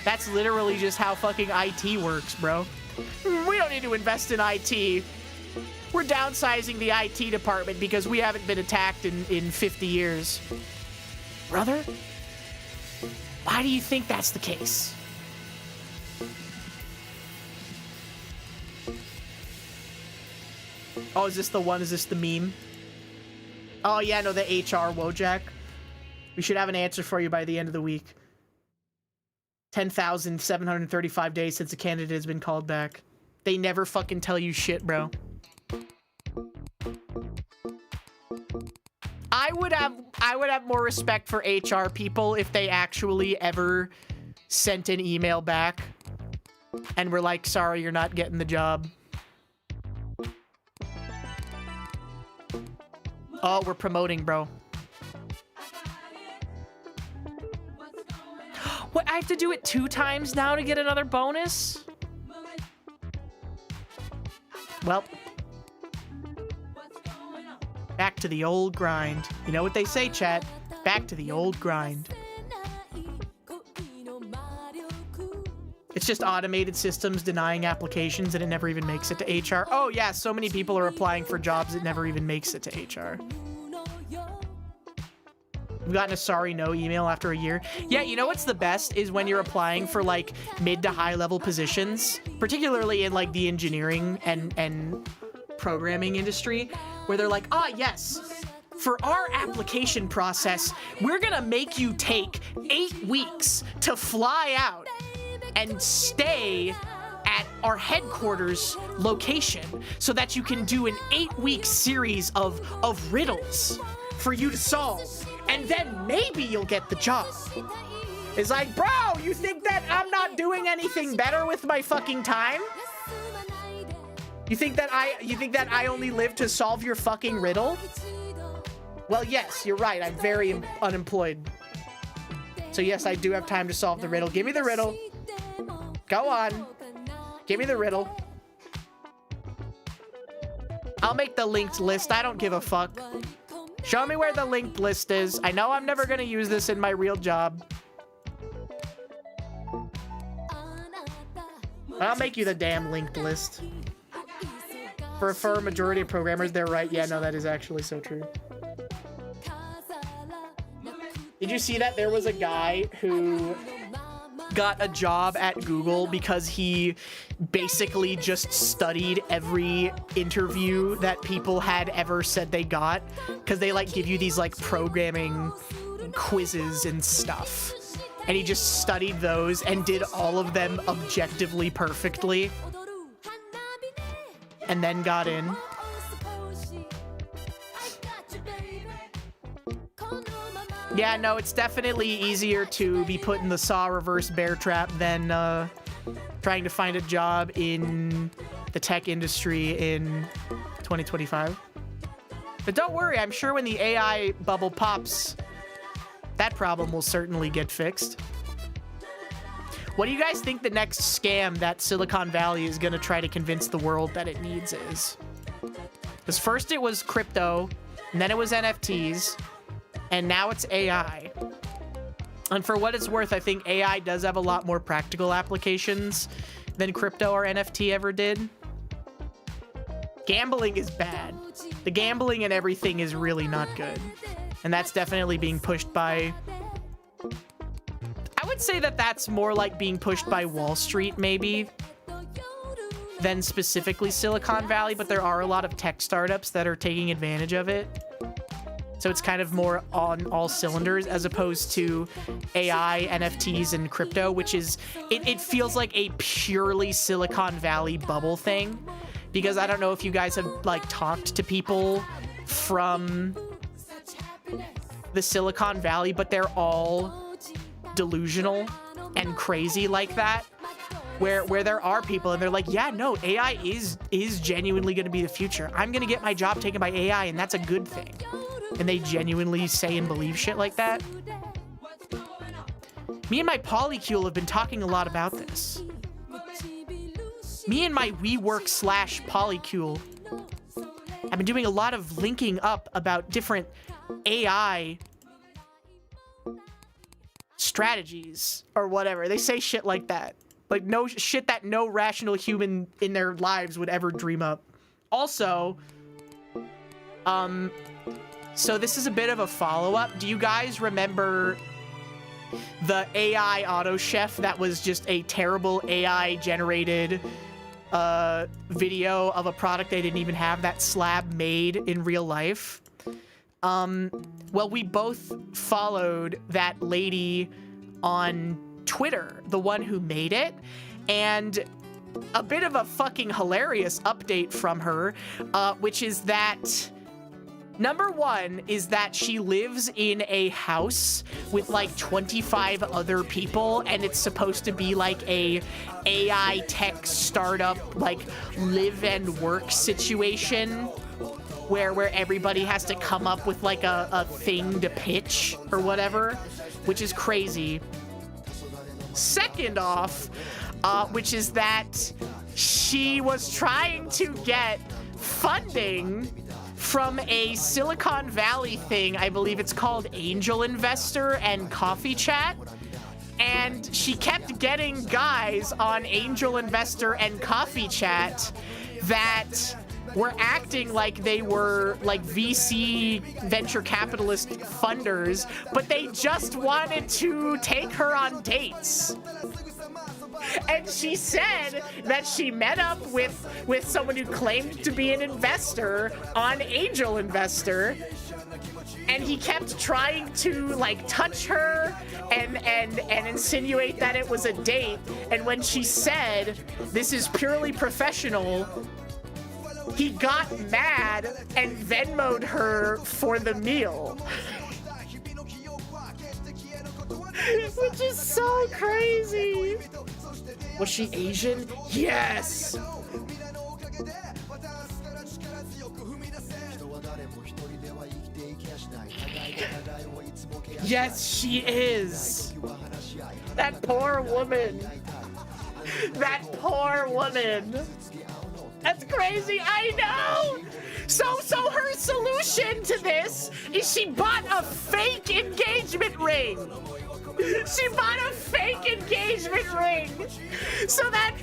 B: That's literally just how fucking IT works, bro. We don't need to invest in IT. We're downsizing the IT department because we haven't been attacked in 50 years. Brother? Why do you think that's the case? Oh, is this the one? Is this the meme? Oh, yeah, no, the HR Wojak. We should have an answer for you by the end of the week. 10,735 days since a candidate has been called back. They never fucking tell you shit, bro. I would have more respect for HR people if they actually ever sent an email back and were like, sorry, you're not getting the job. Oh, we're promoting, bro. What, I have to do it 2 times now to get another bonus? Well, back to the old grind. You know what they say, chat? Back to the old grind. It's just automated systems denying applications and it never even makes it to HR. Oh yeah, so many people are applying for jobs it never even makes it to HR. We've gotten a sorry no email after a year. Yeah, you know what's the best is when you're applying for like mid to high level positions, particularly in like the engineering and programming industry, where they're like, ah, yes, for our application process, we're gonna make you take 8 weeks to fly out and stay at our headquarters location so that you can do an 8-week series of riddles for you to solve. And then maybe you'll get the job. It's like, bro, you think that I'm not doing anything better with my fucking time? You think that I only live to solve your fucking riddle? Well, yes, you're right. I'm very unemployed. So yes, I do have time to solve the riddle. Give me the riddle. Go on. Give me the riddle. I'll make the linked list. I don't give a fuck. Show me where the linked list is. I know I'm never gonna use this in my real job. I'll make you the damn linked list. For a majority of programmers, they're right. Yeah, no, that is actually so true. Did you see that there was a guy who got a job at Google because he basically just studied every interview that people had ever said they got, because they like give you these like programming quizzes and stuff, and he just studied those and did all of them objectively perfectly and then got in. Yeah, no, it's definitely easier to be put in the saw reverse bear trap than trying to find a job in the tech industry in 2025. But don't worry, I'm sure when the AI bubble pops, that problem will certainly get fixed. What do you guys think the next scam that Silicon Valley is going to try to convince the world that it needs is? Because first it was crypto, and then it was NFTs, and now it's AI. And for what it's worth, I think AI does have a lot more practical applications than crypto or NFT ever did. Gambling is bad. The gambling and everything is really not good. And that's definitely being pushed by... I would say that that's more like being pushed by Wall Street, maybe, than specifically Silicon Valley, but there are a lot of tech startups that are taking advantage of it. So it's kind of more on all cylinders as opposed to AI, NFTs, and crypto, which is, it feels like a purely Silicon Valley bubble thing. Because I don't know if you guys have like talked to people from the Silicon Valley, but they're all delusional and crazy like that. Where there are people and they're like, yeah, no, AI is genuinely going to be the future. I'm going to get my job taken by AI and that's a good thing. And they genuinely say and believe shit like that. Me and my polycule have been talking a lot about this. Me and my WeWork / polycule have been doing a lot of linking up about different AI strategies or whatever. They say shit like that. Like no shit that no rational human in their lives would ever dream up. Also, so this is a bit of a follow-up. Do you guys remember the AI auto chef that was just a terrible AI generated video of a product they didn't even have that Slab made in real life? Well, we both followed that lady on Twitter, the one who made it, and a bit of a fucking hilarious update from her, which is that number one is that she lives in a house with like 25 other people, and it's supposed to be like a AI tech startup, like live and work situation where everybody has to come up with like a thing to pitch or whatever, which is crazy. Second off, which is that she was trying to get funding from a Silicon Valley thing. I believe it's called Angel Investor and Coffee Chat. And she kept getting guys on Angel Investor and Coffee Chat that were acting like they were like VC venture capitalist funders, but they just wanted to take her on dates. And she said that she met up with someone who claimed to be an investor on Angel Investor, and he kept trying to like touch her and insinuate that it was a date. And when she said this is purely professional, he got mad and Venmo'd her for the meal. Which is so crazy. Was she Asian? Yes! Yes, she is! That poor woman! That poor woman! That's crazy, I know! So her solution to this is she bought a fake engagement ring! She bought a fake engagement ring so that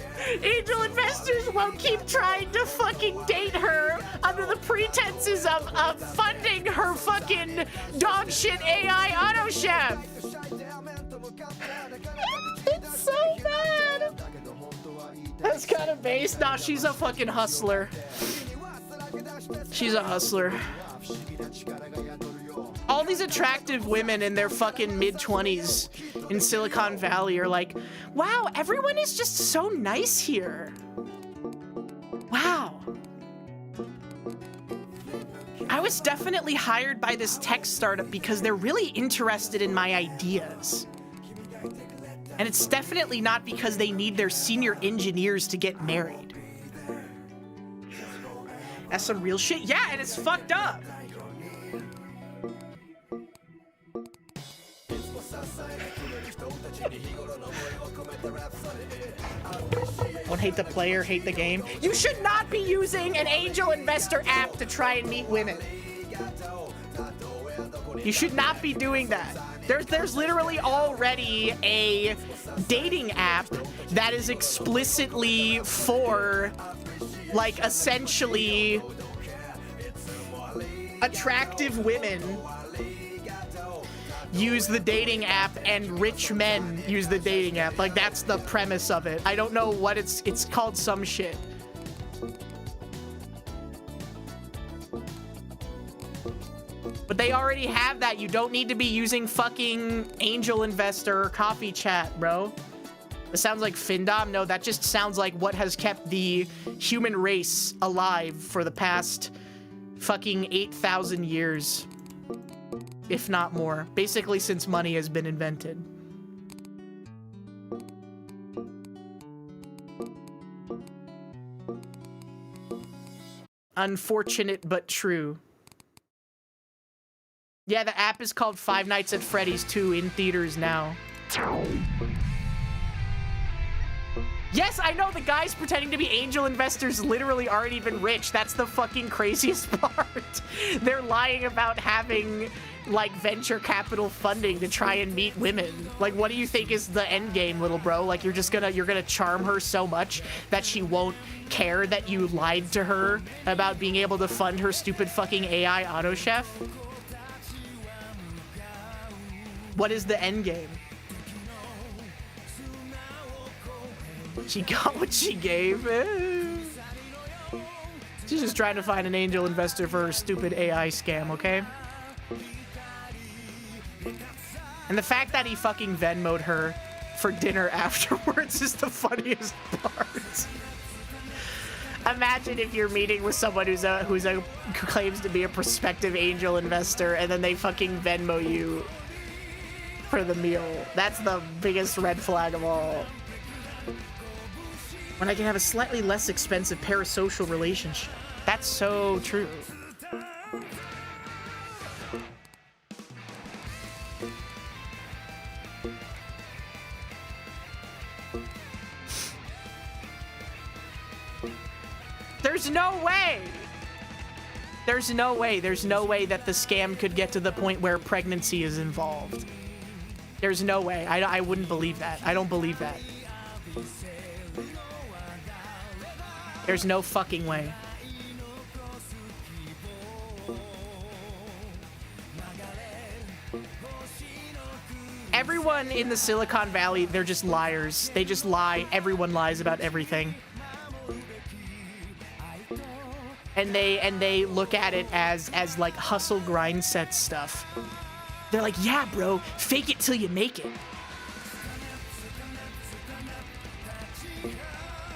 B: angel investors won't keep trying to fucking date her under the pretenses of funding her fucking dog shit AI auto chef. It's so bad. That's kind of base. Nah, she's a fucking hustler. She's a hustler. All these attractive women in their fucking mid-20s in Silicon Valley are like, wow, everyone is just so nice here. Wow. I was definitely hired by this tech startup because they're really interested in my ideas. And it's definitely not because they need their senior engineers to get married. That's some real shit. Yeah, and it's fucked up. Don't hate the player, hate the game. You should not be using an angel investor app to try and meet women. You should not be doing that. There's literally already a dating app that is explicitly for, like, essentially attractive women use the dating app and rich men use the dating app. Like, that's the premise of it. I don't know what it's called, some shit. But they already have that. You don't need to be using fucking Angel Investor or Coffee Chat, bro. It sounds like Findom. No, that just sounds like what has kept the human race alive for the past fucking 8,000 years. If not more. Basically since money has been invented. Unfortunate but true. Yeah, the app is called Five Nights at Freddy's 2 in theaters now. Yes, I know the guys pretending to be angel investors literally aren't even rich. That's the fucking craziest part. They're lying about having, like, venture capital funding to try and meet women. Like, what do you think is the end game, little bro? Like, you're gonna charm her so much that she won't care that you lied to her about being able to fund her stupid fucking AI auto chef? What is the end game? She got what she gave. She's just trying to find an angel investor for her stupid AI scam, okay? And the fact that he fucking Venmo'd her for dinner afterwards is the funniest part. Imagine if you're meeting with someone who claims to be a prospective angel investor, and then they fucking Venmo you for the meal. That's the biggest red flag of all. When I can have a slightly less expensive parasocial relationship. That's so true. There's no way. There's no way. There's no way that the scam could get to the point where pregnancy is involved. There's no way. I wouldn't believe that. I don't believe that. There's no fucking way. Everyone in the Silicon Valley, they're just liars. They just lie. Everyone lies about everything. And they look at it as like hustle grind set stuff. They're like, yeah, bro, fake it till you make it.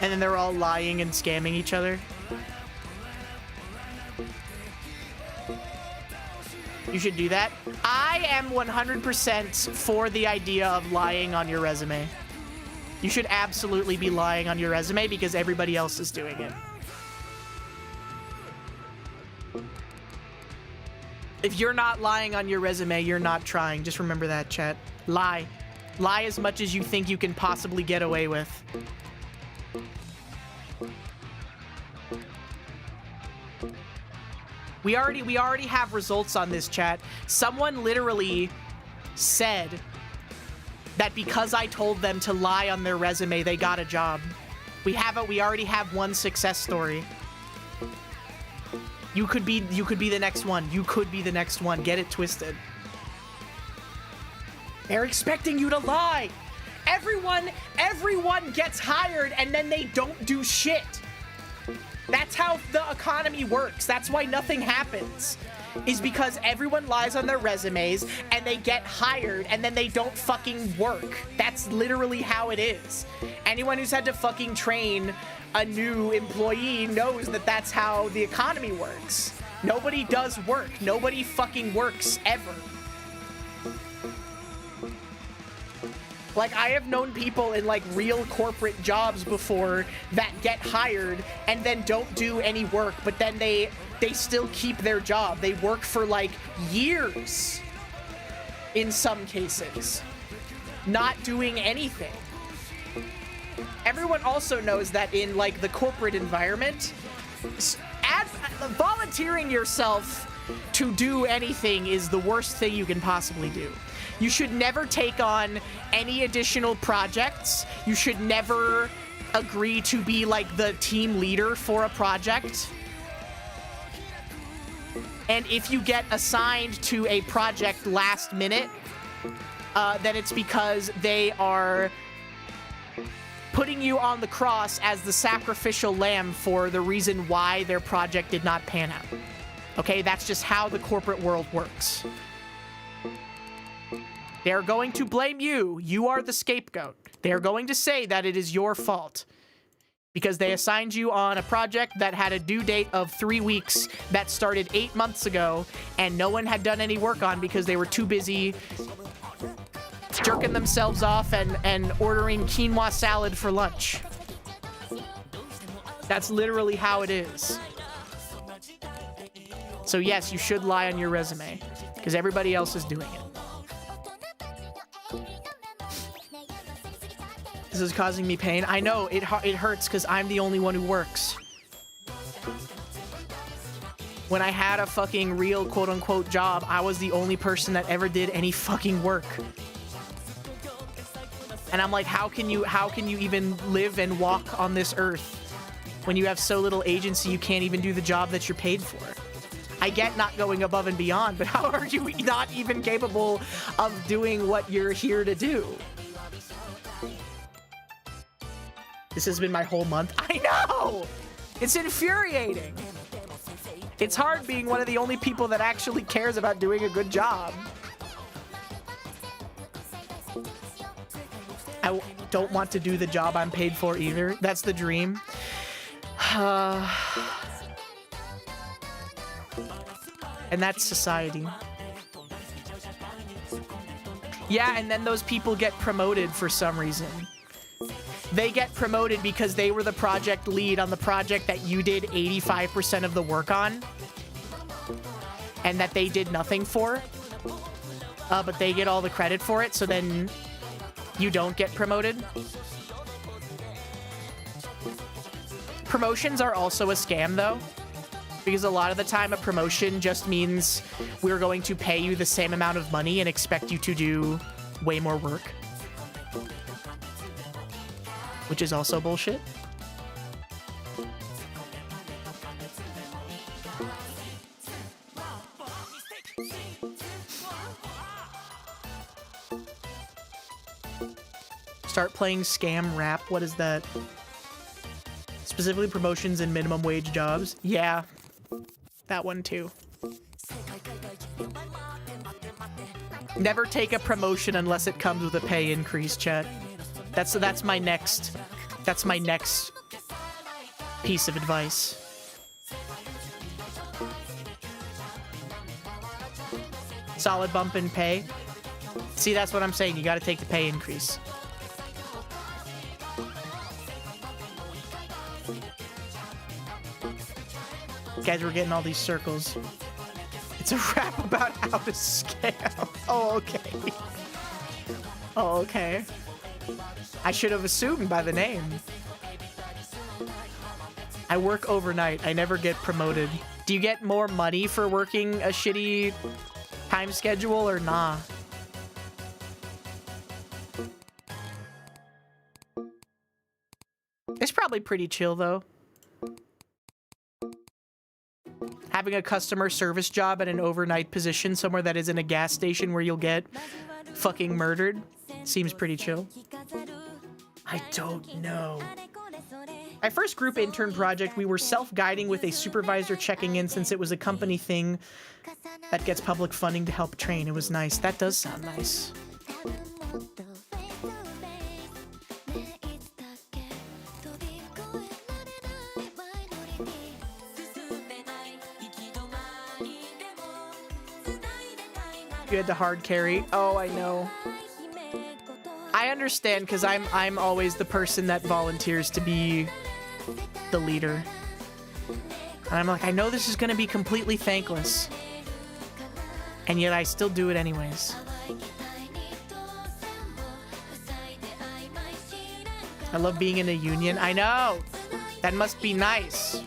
B: And then they're all lying and scamming each other. You should do that. I am 100% for the idea of lying on your resume. You should absolutely be lying on your resume because everybody else is doing it. If you're not lying on your resume, you're not trying. Just remember that, chat. Lie. Lie as much as you think you can possibly get away with. We already have results on this, chat. Someone literally said that because I told them to lie on their resume, they got a job. We already have one success story. You could be the next one. You could be the next one. Get it twisted. They're expecting you to lie. Everyone gets hired and then they don't do shit. That's how the economy works. That's why nothing happens. Is because everyone lies on their resumes and they get hired and then they don't fucking work. That's literally how it is. Anyone who's had to fucking train a new employee knows that that's how the economy works. Nobody does work. Nobody fucking works ever. Like, I have known people in, like, real corporate jobs before that get hired and then don't do any work, but then they still keep their job. They work for, like, years in some cases, not doing anything. Everyone also knows that in, like, the corporate environment, volunteering yourself to do anything is the worst thing you can possibly do. You should never take on any additional projects. You should never agree to be like the team leader for a project. And if you get assigned to a project last minute, then it's because they are putting you on the cross as the sacrificial lamb for the reason why their project did not pan out. Okay, that's just how the corporate world works. They're going to blame you. You are the scapegoat. They're going to say that it is your fault because they assigned you on a project that had a due date of 3 weeks that started 8 months ago and no one had done any work on because they were too busy jerking themselves off and ordering quinoa salad for lunch. That's literally how it is. So yes, you should lie on your resume because everybody else is doing it. This is causing me pain. I know, it hurts because I'm the only one who works. When I had a fucking real quote-unquote job, I was the only person that ever did any fucking work. And I'm like, how can you even live and walk on this earth when you have so little agency you can't even do the job that you're paid for? I get not going above and beyond, but how are you not even capable of doing what you're here to do? This has been my whole month. I know! It's infuriating. It's hard being one of the only people that actually cares about doing a good job. I don't want to do the job I'm paid for either. That's the dream. And that's society. Yeah, and then those people get promoted for some reason. They get promoted because they were the project lead on the project that you did 85% of the work on. And that they did nothing for. But they get all the credit for it, so then you don't get promoted. Promotions are also a scam, though, because a lot of the time a promotion just means we're going to pay you the same amount of money and expect you to do way more work, which is also bullshit. Start playing scam rap. What is that? Specifically promotions and minimum wage jobs. Yeah, that one too. Never take a promotion unless it comes with a pay increase, chat. That's my next piece of advice. Solid bump in pay. See, that's what I'm saying. You got to take the pay increase. Guys, we're getting all these circles. It's a rap about how to scam. Oh, okay. Oh, okay. I should have assumed by the name. I work overnight. I never get promoted. Do you get more money for working a shitty time schedule or nah? It's probably pretty chill, though. Having a customer service job at an overnight position somewhere that isn't a gas station where you'll get fucking murdered seems pretty chill. I don't know. My first group intern project, we were self-guiding with a supervisor checking in since it was a company thing that gets public funding to help train. It was nice. That does sound nice. You had to hard carry. Oh, I know. I understand because I'm always the person that volunteers to be the leader. And I'm like, I know this is gonna be completely thankless. And yet I still do it anyways. I love being in a union. I know! That must be nice.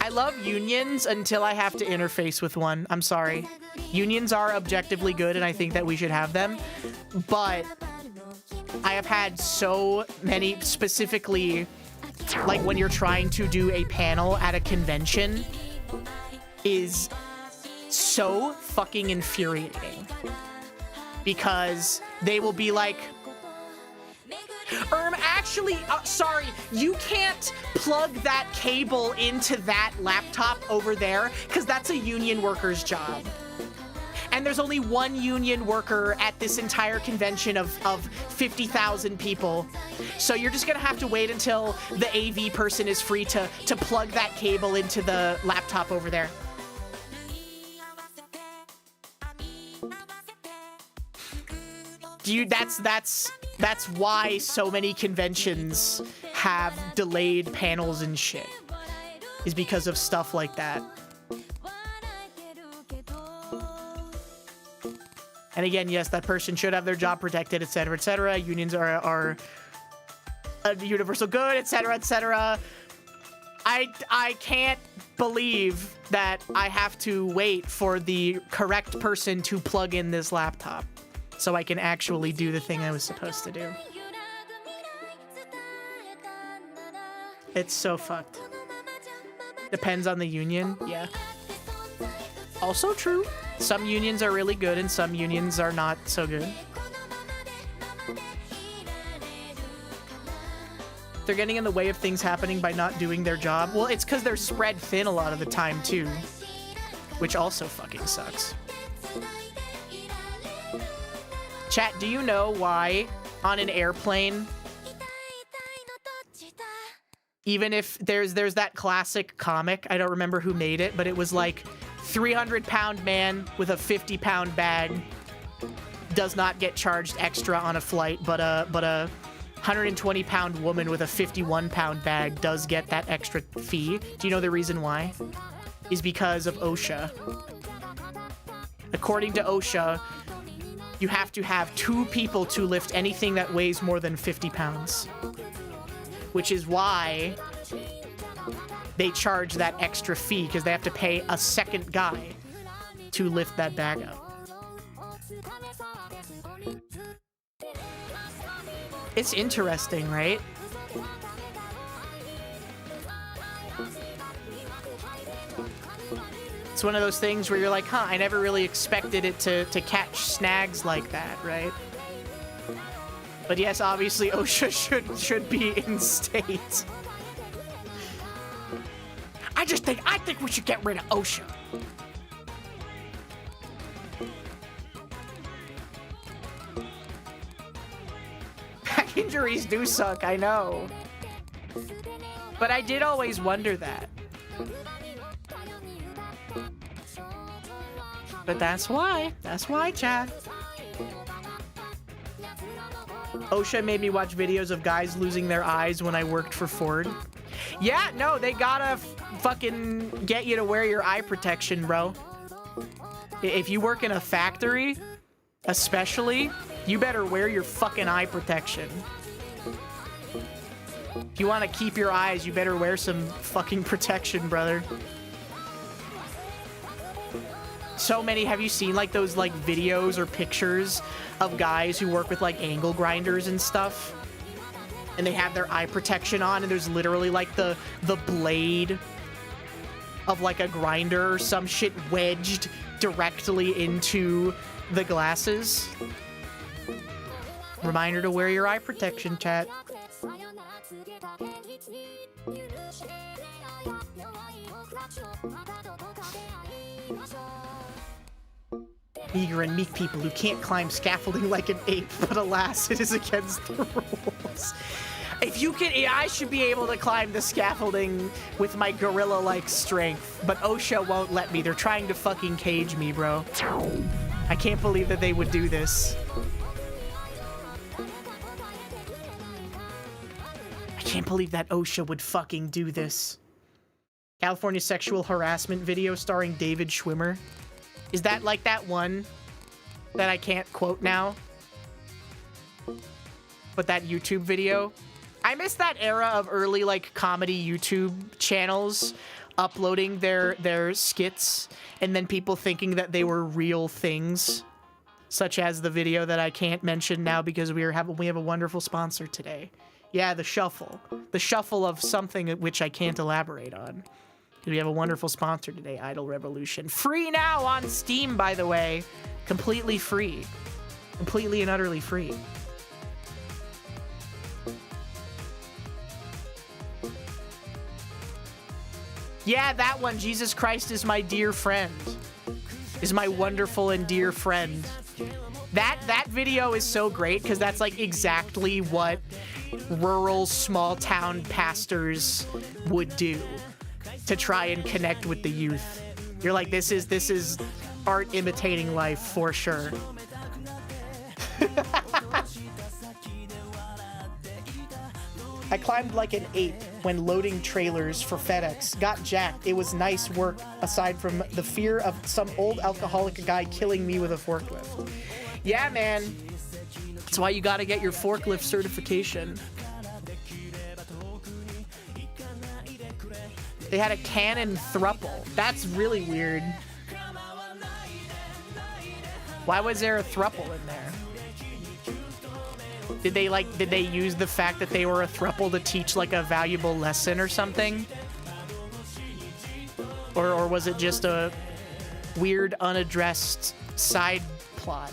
B: I love unions until I have to interface with one. I'm sorry. Unions are objectively good and I think that we should have them. But I have had so many, specifically, like when you're trying to do a panel at a convention, is so fucking infuriating. Because they will be like, actually, sorry, you can't plug that cable into that laptop over there because that's a union worker's job. And there's only one union worker at this entire convention of 50,000 people. So you're just gonna have to wait until the AV person is free to plug that cable into the laptop over there. That's why so many conventions have delayed panels and shit. Is because of stuff like that. And again, yes, that person should have their job protected, etc., etc. Unions are a universal good, etc., etc. I can't believe that I have to wait for the correct person to plug in this laptop so I can actually do the thing I was supposed to do. It's so fucked. Depends on the union, yeah. Also true. Some unions are really good and some unions are not so good. They're getting in the way of things happening by not doing their job. Well, it's because they're spread thin a lot of the time too, which also fucking sucks. Chat, do you know why on an airplane, even if there's that classic comic, I don't remember who made it, but it was like 300-pound man with a 50-pound bag does not get charged extra on a flight, but a 120-pound woman with a 51-pound bag does get that extra fee. Do you know the reason why? Is because of OSHA. According to OSHA, you have to have 2 people to lift anything that weighs more than 50 pounds. which is why they charge that extra fee, because they have to pay a second guy to lift that bag up. It's interesting, right? It's one of those things where you're like, huh, I never really expected it to catch snags like that, right? But yes, obviously OSHA should be in state. I think we should get rid of OSHA. Back injuries do suck, I know. But I did always wonder that. But that's why, Chad. OSHA made me watch videos of guys losing their eyes when I worked for Ford. Yeah, no, they gotta fucking get you to wear your eye protection, bro. If you work in a factory, especially, you better wear your fucking eye protection. If you want to keep your eyes, you better wear some fucking protection, brother. So many, have you seen like those like videos or pictures of guys who work with like angle grinders and stuff? And they have their eye protection on, and there's literally like the blade of like a grinder or some shit wedged directly into the glasses. Reminder to wear your eye protection, chat. Meager and meek people who can't climb scaffolding like an ape, but alas, it is against the rules. If you can, I should be able to climb the scaffolding with my gorilla-like strength, but OSHA won't let me. They're trying to fucking cage me, bro. I can't believe that they would do this. I can't believe that OSHA would fucking do this. California sexual harassment video starring David Schwimmer. Is that like that one that I can't quote now? But that YouTube video? I miss that era of early like comedy YouTube channels uploading their skits and then people thinking that they were real things, such as the video that I can't mention now because we have a wonderful sponsor today. Yeah, the shuffle of something which I can't elaborate on. We have a wonderful sponsor today, Idle Revolution. Free now on Steam, by the way. Completely free. Completely and utterly free. Yeah, that one. Jesus Christ is my dear friend. Is my wonderful and dear friend. That video is so great because that's like exactly what rural small town pastors would do to try and connect with the youth. You're like, this is art imitating life for sure. I climbed like an ape when loading trailers for FedEx. Got jacked. It was nice work aside from the fear of some old alcoholic guy killing me with a forklift. Yeah, man. That's why you gotta get your forklift certification. They had a cannon thruple. That's really weird. Why was there a thruple in there? Did they use the fact that they were a thruple to teach like a valuable lesson or something? Or was it just a weird unaddressed side plot?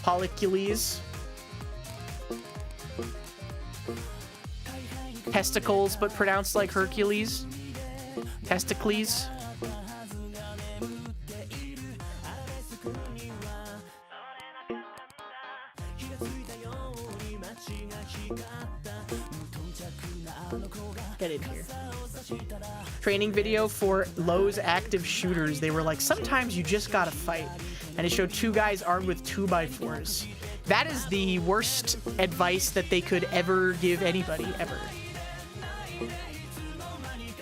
B: Polycules. Testicles, but pronounced like Hercules. Testicles. Get in here. Training video for Lowe's active shooters. They were like, sometimes you just gotta fight. And it showed two guys armed with 2x4s. That is the worst advice that they could ever give anybody, ever.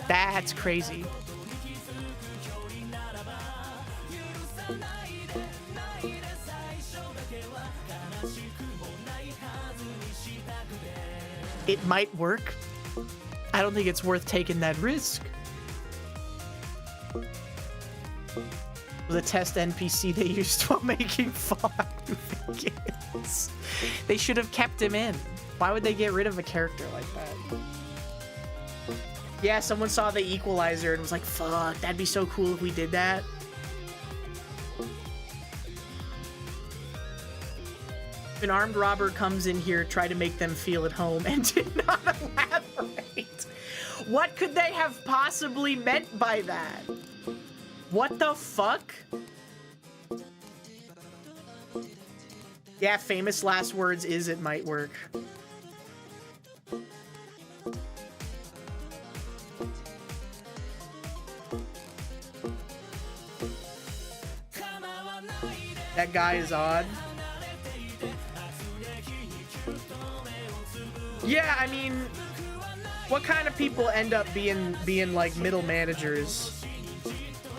B: That's crazy. It might work. I don't think it's worth taking that risk. The test NPC they used while making Fallout New Vegas. They should have kept him in. Why would they get rid of a character like that? Yeah, someone saw the Equalizer and was like, fuck, that'd be so cool if we did that. An armed robber comes in here, try to make them feel at home, and did not elaborate. What could they have possibly meant by that? What the fuck? Yeah, famous last words is it might work. That guy is odd. Yeah, I mean, what kind of people end up being like middle managers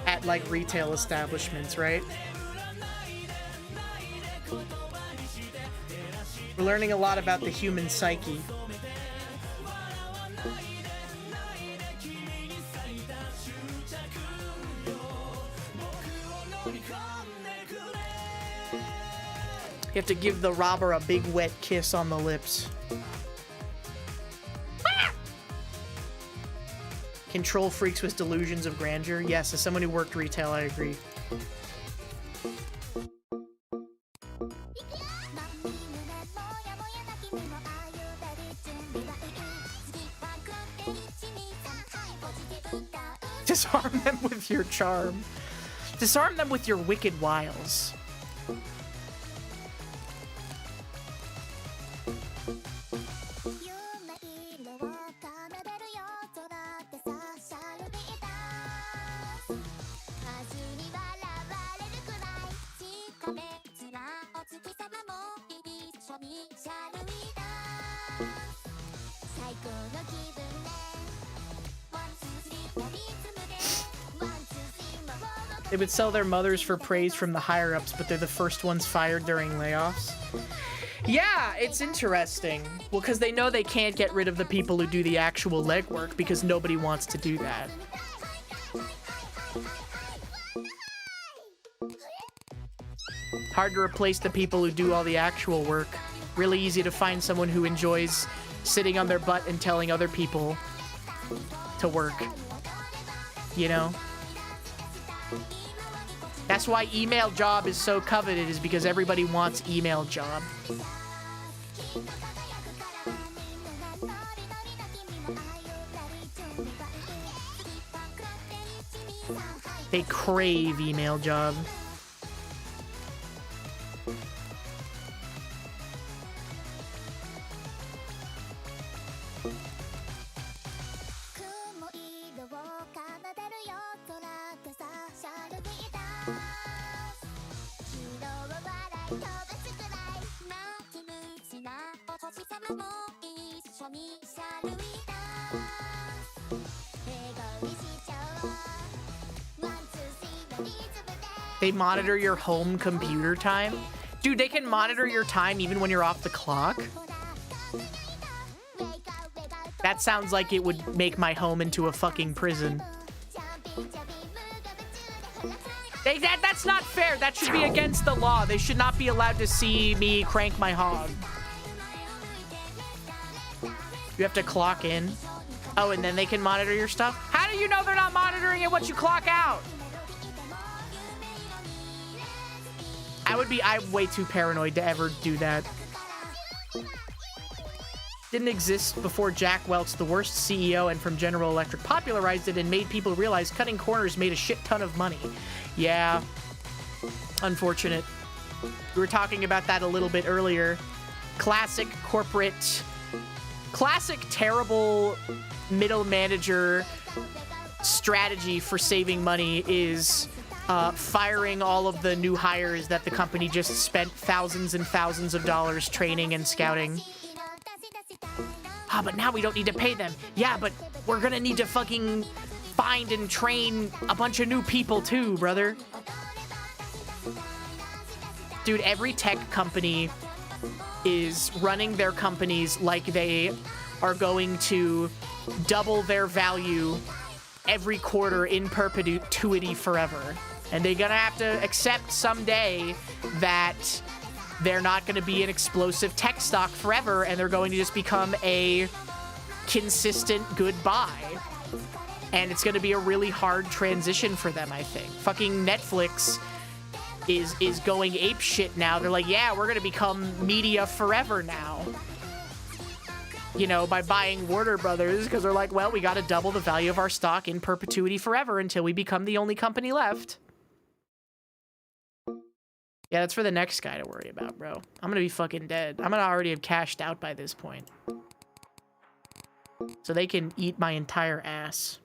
B: at like retail establishments, right? We're learning a lot about the human psyche. You have to give the robber a big wet kiss on the lips. Control freaks with delusions of grandeur. Yes, as someone who worked retail, I agree. Disarm them with your charm. Disarm them with your wicked wiles. They would sell their mothers for praise from the higher-ups, but they're the first ones fired during layoffs. Yeah, it's interesting. Well, because they know they can't get rid of the people who do the actual legwork because nobody wants to do that. Hard to replace the people who do all the actual work. Really easy to find someone who enjoys sitting on their butt and telling other people to work. You know? That's why email job is so coveted, is because everybody wants email job. They crave email job. They monitor your home computer time? Dude, they can monitor your time even when you're off the clock? That sounds like it would make my home into a fucking prison. That's not fair. That should be against the law. They should not be allowed to see me crank my hog. You have to clock in. Oh, and then they can monitor your stuff? How do you know they're not monitoring it once you clock out? I'm way too paranoid to ever do that. Didn't exist before Jack Welch, the worst CEO, and from General Electric popularized it and made people realize cutting corners made a shit ton of money. Yeah. Unfortunate. We were talking about that a little bit earlier. Classic corporate... Classic terrible middle manager strategy for saving money is firing all of the new hires that the company just spent thousands and thousands of dollars training and scouting. Ah, but now we don't need to pay them. Yeah, but we're gonna need to fucking find and train a bunch of new people too, brother. Dude, every tech company is running their companies like they are going to double their value every quarter in perpetuity forever. And they're gonna have to accept someday that they're not gonna be an explosive tech stock forever, and they're going to just become a consistent good buy. And it's gonna be a really hard transition for them, I think. Fucking Netflix is going ape shit now. They're like, yeah, we're gonna become media forever now. You know, by buying Warner Brothers, because they're like, well, we gotta double the value of our stock in perpetuity forever until we become the only company left. Yeah, that's for the next guy to worry about, bro. I'm gonna be fucking dead. I'm gonna already have cashed out by this point. So they can eat my entire ass.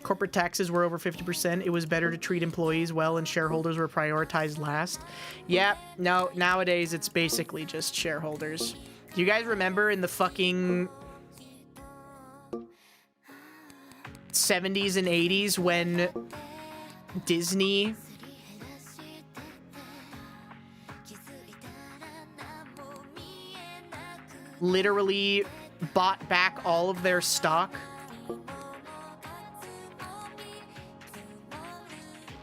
B: Corporate taxes were over 50%. It was better to treat employees well and shareholders were prioritized last. Yeah, no, nowadays it's basically just shareholders. Do you guys remember in the fucking 70s and 80s when Disney literally bought back all of their stock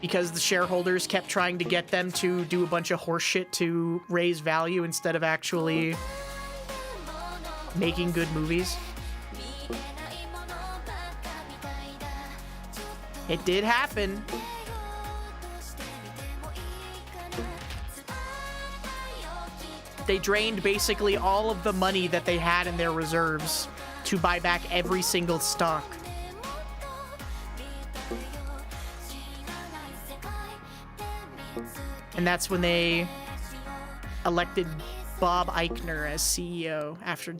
B: because the shareholders kept trying to get them to do a bunch of horse shit to raise value instead of actually making good movies? It did happen. They drained basically all of the money that they had in their reserves to buy back every single stock. And that's when they elected Bob Iger as CEO after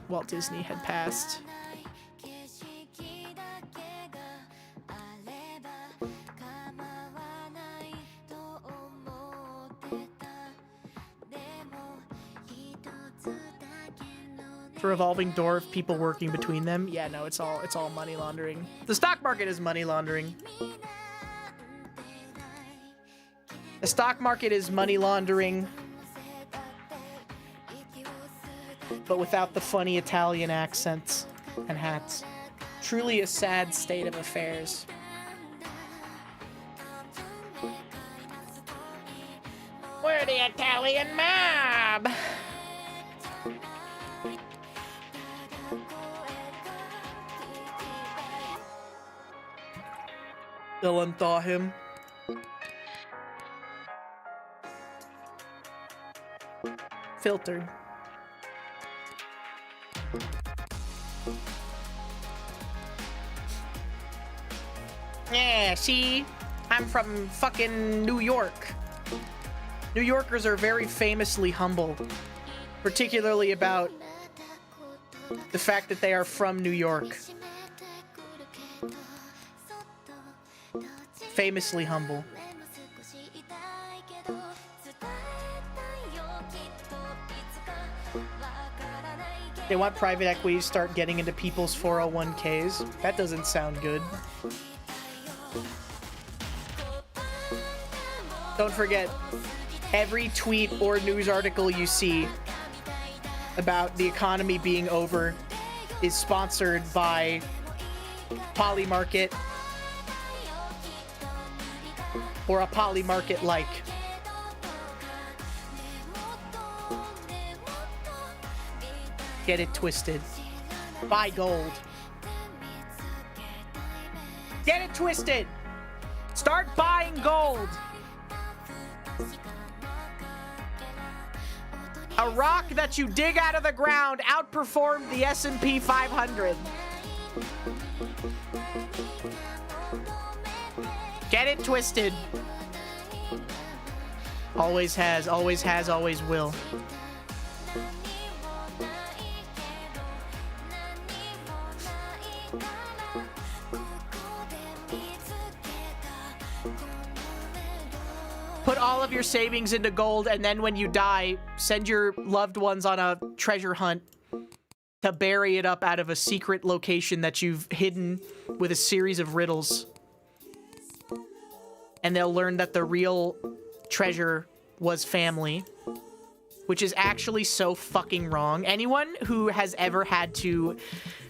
B: Walt Disney had passed. It's a revolving door of people working between them. Yeah, no, it's all money laundering. The stock market is money laundering. The stock market is money laundering, but without the funny Italian accents and hats. Truly a sad state of affairs. We're the Italian mob! They'll unthaw him. Filtered. Yeah, see? I'm from fucking New York. New Yorkers are very famously humble, particularly about the fact that they are from New York. Famously humble. They want private equity to start getting into people's 401ks. That doesn't sound good. Don't forget, every tweet or news article you see about the economy being over is sponsored by Polymarket or a Polymarket-like. Get it twisted. Buy gold. Get it twisted. Start buying gold. A rock that you dig out of the ground outperformed the S&P 500. Get it twisted. Always has, always will. Put all of your savings into gold, and then when you die, send your loved ones on a treasure hunt to bury it up out of a secret location that you've hidden with a series of riddles. and they'll learn that the real treasure was family, which is actually so fucking wrong. Anyone who has ever had to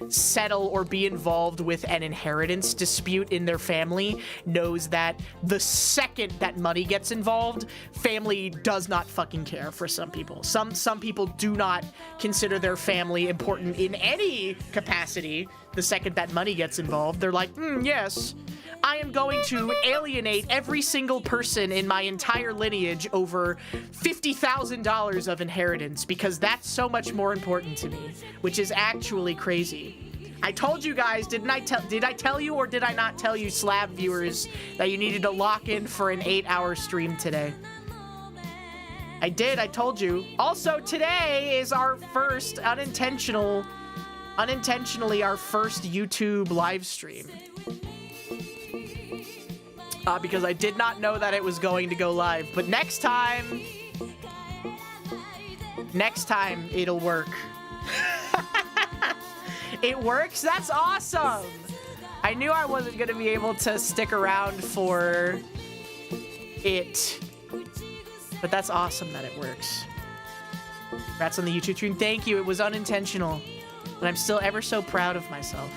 B: settle or be involved with an inheritance dispute in their family knows that the second that money gets involved, family does not fucking care for some people. Some people do not consider their family important in any capacity. The second that money gets involved, they're like, yes, I am going to alienate every single person in my entire lineage over $50,000 of inheritance because that's so much more important to me, which is actually crazy. I told you guys, did I tell you or did I not tell you, Slab viewers, that you needed to lock in for an 8-hour stream today? I did, I told you. Also, today is our first unintentionally our first YouTube live stream. Because I did not know that it was going to go live. But next time it'll work. It works? That's awesome! I knew I wasn't gonna be able to stick around for it. But that's awesome that it works. Congrats on the YouTube stream. Thank you, it was unintentional. But I'm still ever so proud of myself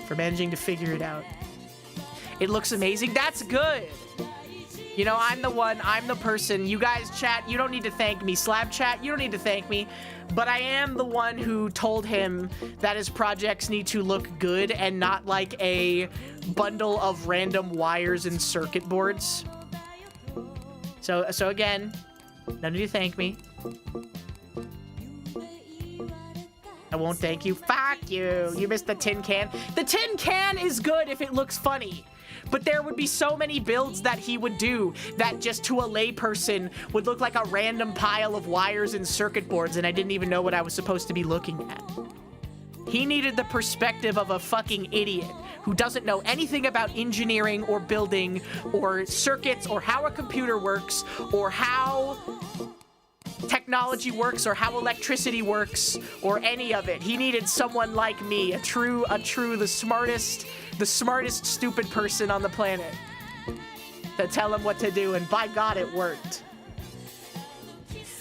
B: for managing to figure it out. It looks amazing. That's good. You know, I'm the person. You guys, chat, you don't need to thank me. Slab chat, you don't need to thank me. But I am the one who told him that his projects need to look good and not like a bundle of random wires and circuit boards. So again, no need to thank me. I won't thank you. Fuck you. You missed the tin can. The tin can is good if it looks funny. But there would be so many builds that he would do that just to a layperson would look like a random pile of wires and circuit boards, and I didn't even know what I was supposed to be looking at. He needed the perspective of a fucking idiot who doesn't know anything about engineering or building or circuits or how a computer works or how technology works or how electricity works or any of it. He needed someone like me, the smartest stupid person on the planet to tell him what to do, and by God, it worked.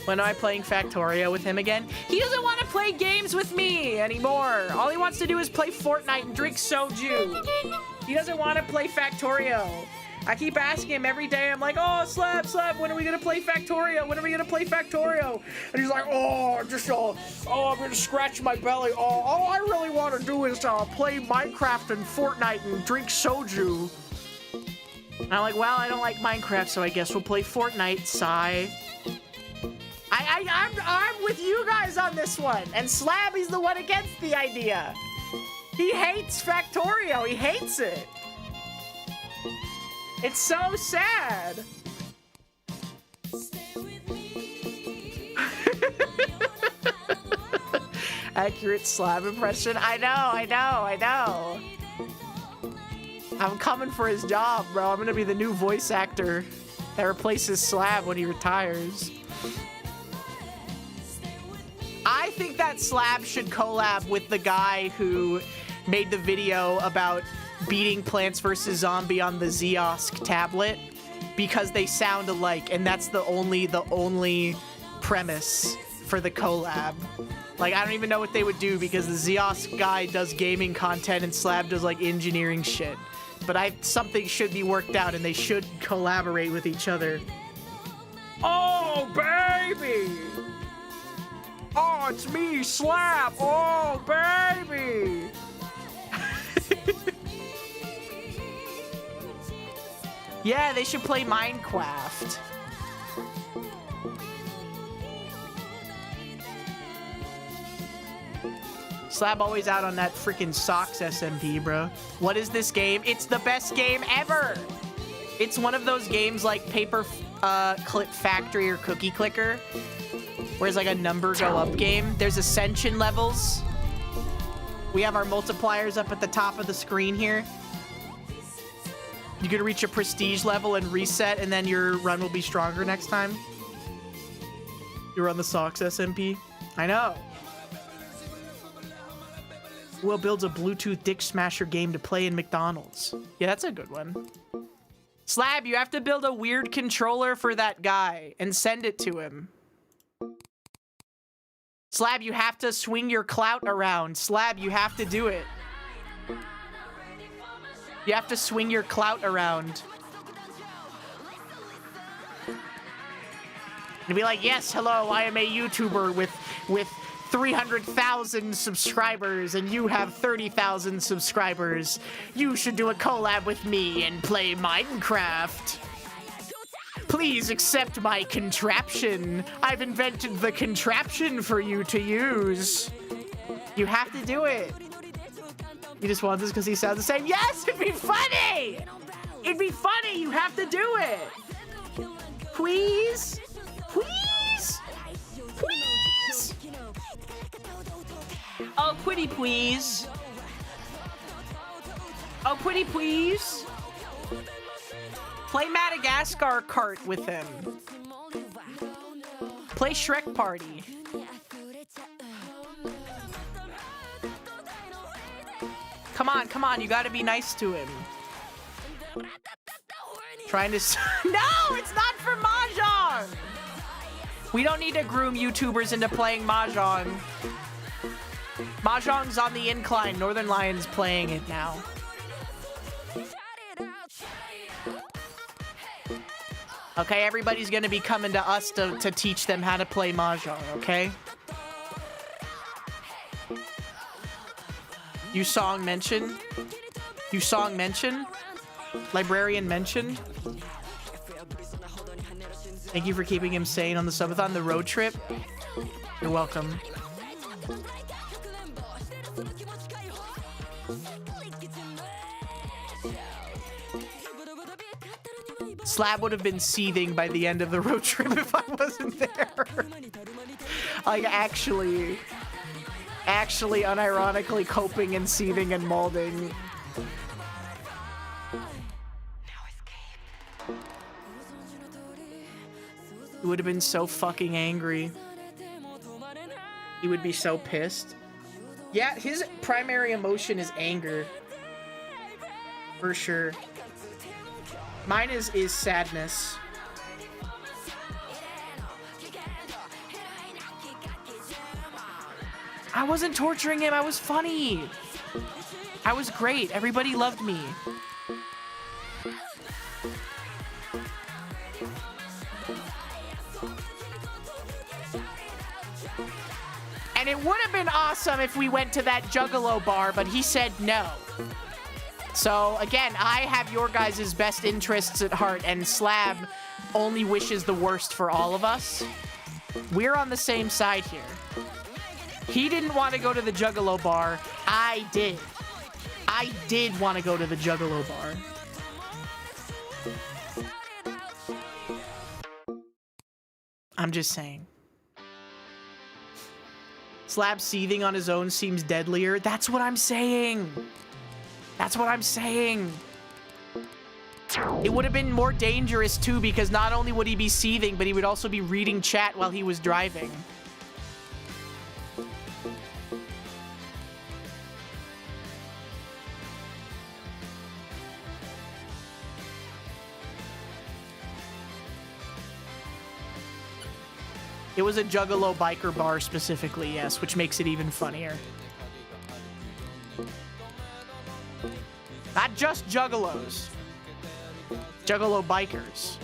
B: When am I playing Factorio with him again? He doesn't want to play games with me anymore. All he wants to do is play Fortnite and drink soju. He doesn't want to play Factorio. I keep asking him every day. I'm like, oh, Slab, when are we gonna play Factorio? When are we gonna play Factorio? And he's like, I'm gonna scratch my belly. All I really want to do is play Minecraft and Fortnite and drink soju. And I'm like, well, I don't like Minecraft, so I guess we'll play Fortnite. Sigh. I'm with you guys on this one. And Slab is the one against the idea. He hates Factorio. He hates it. It's so sad. Accurate Slab impression. I know. I'm coming for his job, bro. I'm gonna be the new voice actor that replaces Slab when he retires. I think that Slab should collab with the guy who made the video about beating Plants vs. Zombie on the Ziosk tablet, because they sound alike, and that's the only premise for the collab. Like, I don't even know what they would do, because the Ziosk guy does gaming content and Slab does like engineering shit. But something should be worked out, and they should collaborate with each other. Oh, baby! Oh, it's me, Slab! Oh, baby! Yeah, they should play Minecraft. Slab always out on that freaking Socks SMP, bro. What is this game? It's the best game ever! It's one of those games like Paper Clip Factory or Cookie Clicker, where it's like a number go up game. There's ascension levels. We have our multipliers up at the top of the screen here. You can reach a prestige level and reset, and then your run will be stronger next time. You run the Socks SMP. I know. Will builds a Bluetooth Dick Smasher game to play in McDonald's. Yeah, that's a good one. Slab, you have to build a weird controller for that guy and send it to him. Slab, you have to swing your clout around. Slab, you have to do it. You have to swing your clout around. And be like, yes, hello, I am a YouTuber with 300,000 subscribers and you have 30,000 subscribers. You should do a collab with me and play Minecraft. Please accept my contraption. I've invented the contraption for you to use. You have to do it. You just want this because he sounds the same? Yes, it'd be funny! It'd be funny, you have to do it. Please? Please? Please? Oh, pretty please. Oh, pretty please. Play Madagascar Kart with him. Play Shrek Party. Come on, you gotta be nice to him. Trying to no, it's not for Mahjong! We don't need to groom YouTubers into playing Mahjong. Mahjong's on the incline. Northern Lion's playing it now. Okay, everybody's gonna be coming to us to teach them how to play Mahjong, okay? You song mention? You song mention? Librarian mentioned? Thank you for keeping him sane on the subathon, the road trip. You're welcome. Slab would have been seething by the end of the road trip if I wasn't there. Like, actually unironically coping and seething and molding. He would have been so fucking angry. He would be so pissed. Yeah, his primary emotion is anger. For sure. Mine is sadness. I wasn't torturing him, I was funny. I was great, everybody loved me. And it would have been awesome if we went to that Juggalo bar, but he said no. So, again, I have your guys' best interests at heart, and Slab only wishes the worst for all of us. We're on the same side here. He didn't want to go to the Juggalo bar. I did. I did want to go to the Juggalo bar. I'm just saying. Slab seething on his own seems deadlier. That's what I'm saying. That's what I'm saying. It would have been more dangerous too, because not only would he be seething, but he would also be reading chat while he was driving. It was a Juggalo biker bar specifically, yes, which makes it even funnier. Not just Juggalos. Juggalo bikers.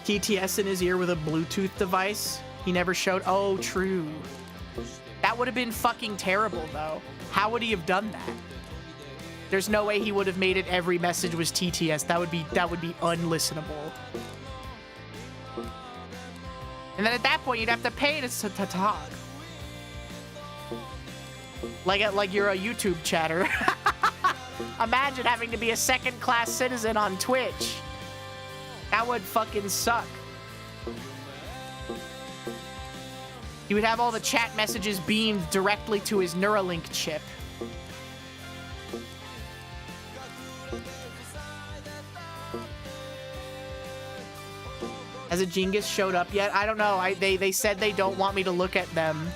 B: TTS in his ear with a Bluetooth device. He never showed. Oh, true. That would have been fucking terrible, though. How would he have done that? There's no way he would have made it every message was TTS. That would be unlistenable. And then at that point, you'd have to pay to talk. Like you're a YouTube chatter. Imagine having to be a second-class citizen on Twitch. That would fucking suck. He would have all the chat messages beamed directly to his Neuralink chip. Has a Genghis showed up yet? I don't know. They said they don't want me to look at them.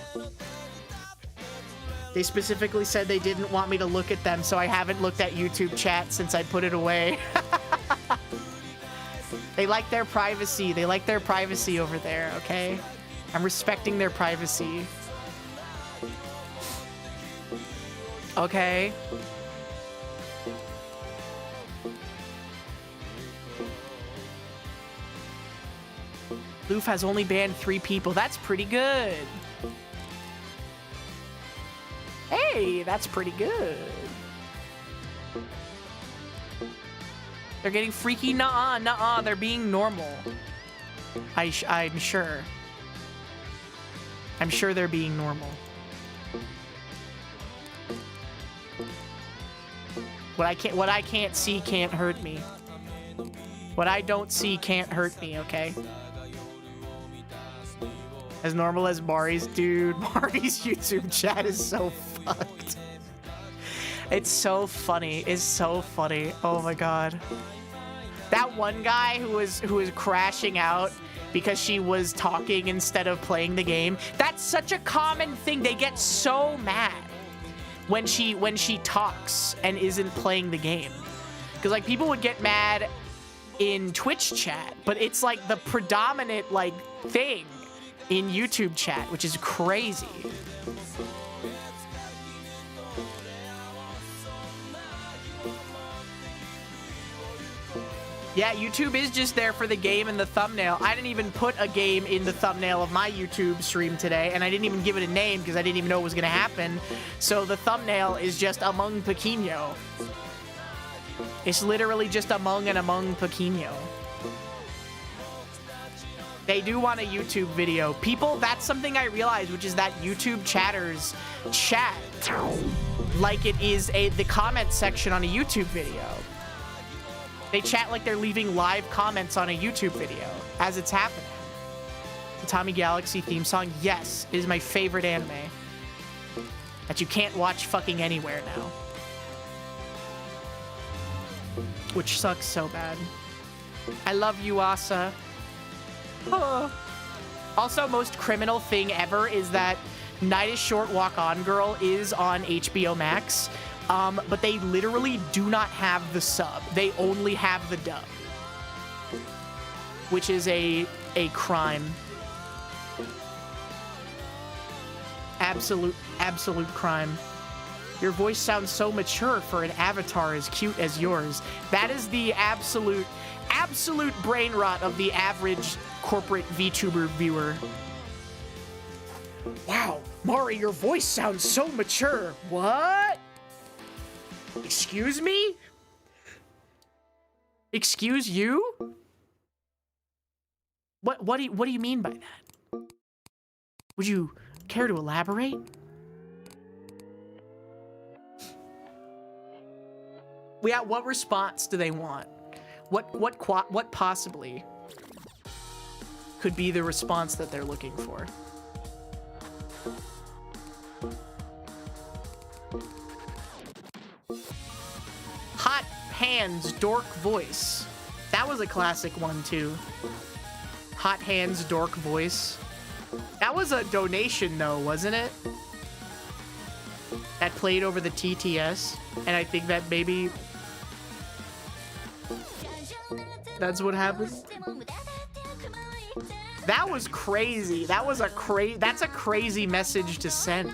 B: They specifically said they didn't want me to look at them, so I haven't looked at YouTube chat since I put it away. They like their privacy. They like their privacy over there, okay? I'm respecting their privacy. Okay. Loof has only banned 3 people. That's pretty good. Hey, that's pretty good. They're getting freaky. Nuh-uh, nuh-uh. They're being normal. I'm sure. I'm sure they're being normal. What I can't see can't hurt me. What I don't see can't hurt me, okay? As normal as Mari's. Dude, Mari's YouTube chat is so fucked. It's so funny. It's so funny. Oh my god. That one guy who was crashing out because she was talking instead of playing the game. That's such a common thing. They get so mad when she talks and isn't playing the game. Because like people would get mad in Twitch chat, but it's like the predominant like thing in YouTube chat, which is crazy. Yeah, YouTube is just there for the game and the thumbnail. I didn't even put a game in the thumbnail of my YouTube stream today, and I didn't even give it a name because I didn't even know it was gonna happen. So the thumbnail is just Among Pequeño. It's literally just Among and Among Pequeño. They do want a YouTube video. People, that's something I realized, which is that YouTube chatters chat like it is the comment section on a YouTube video. They chat like they're leaving live comments on a YouTube video as it's happening. The Tommy Galaxy theme song, yes, it is my favorite anime that you can't watch fucking anywhere now. Which sucks so bad. I love you, Asa. Also, most criminal thing ever is that Night is Short, Walk On Girl is on HBO Max, but they literally do not have the sub. They only have the dub, which is a crime. Absolute crime. Your voice sounds so mature for an avatar as cute as yours. That is the absolute brain rot of the average corporate VTuber viewer. Wow, Mari, your voice sounds so mature. What? Excuse me? Excuse you? What do you mean by that? Would you care to elaborate? Yeah, what response do they want? What possibly could be the response that they're looking for? Hot Hands Dork Voice. That was a classic one too. Hot Hands Dork Voice. That was a donation though, wasn't it? That played over the TTS, and I think that maybe that's what happened. That was crazy. That's a crazy message to send.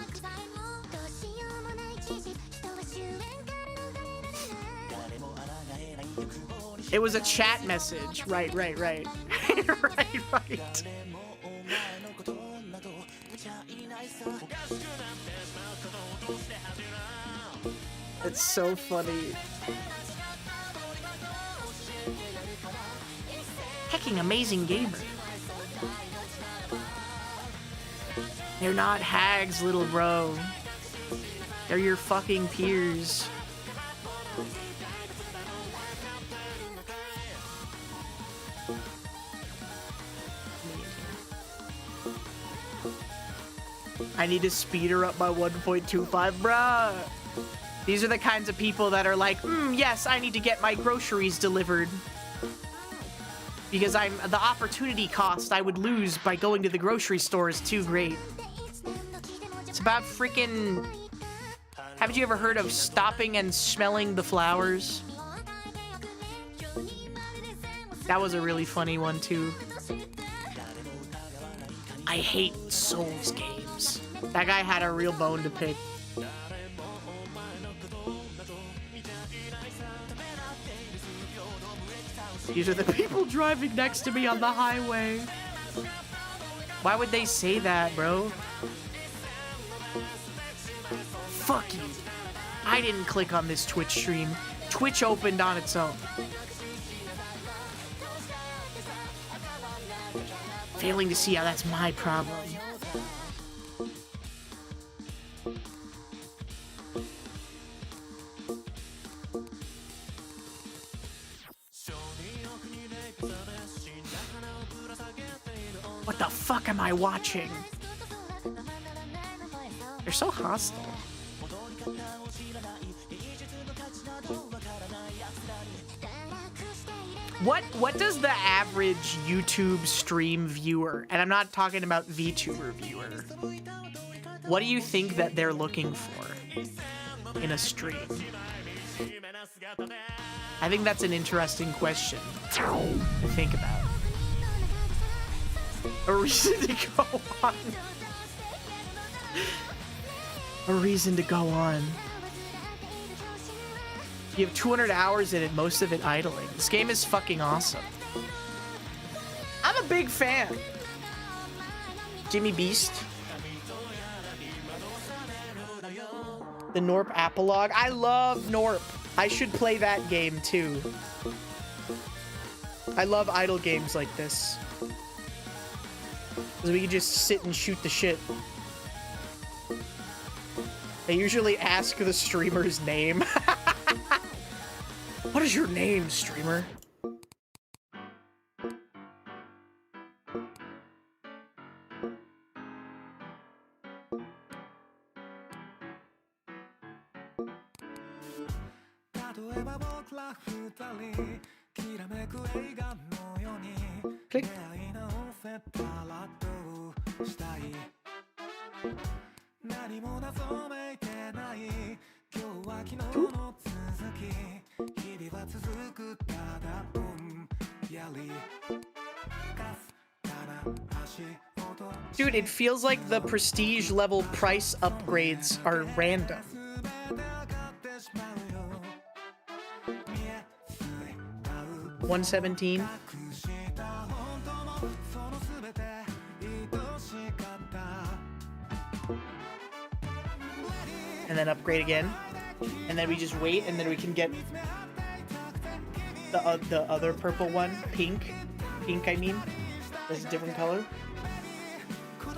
B: It was a chat message. Right. right. It's so funny. Hecking amazing gamer. They're not hags, little bro. They're your fucking peers. I need to speed her up by 1.25, bruh. These are the kinds of people that are like, yes, I need to get my groceries delivered. Because the opportunity cost I would lose by going to the grocery store is too great. It's about freaking... Haven't you ever heard of stopping and smelling the flowers? That was a really funny one too. I hate Souls games. That guy had a real bone to pick. These are the people driving next to me on the highway. Why would they say that, bro? Fuck you. I didn't click on this Twitch stream. Twitch opened on its own. Failing to see how that's my problem. What the fuck am I watching? They're so hostile. What does the average YouTube stream viewer, and I'm not talking about VTuber viewer, what do you think that they're looking for in a stream? I think that's an interesting question to think about. A reason to go on. A reason to go on. You have 200 hours in it, most of it idling. This game is fucking awesome. I'm a big fan. Jimmy Beast. The Norp Apolog. I love Norp. I should play that game too. I love idle games like this. Because we can just sit and shoot the shit. They usually ask the streamer's name. What is your name, streamer? Click. Dude, it feels like the prestige level price upgrades are random. $117. And then upgrade again. And then we just wait, and then we can get the other purple one, pink. Pink, I mean. That's a different color.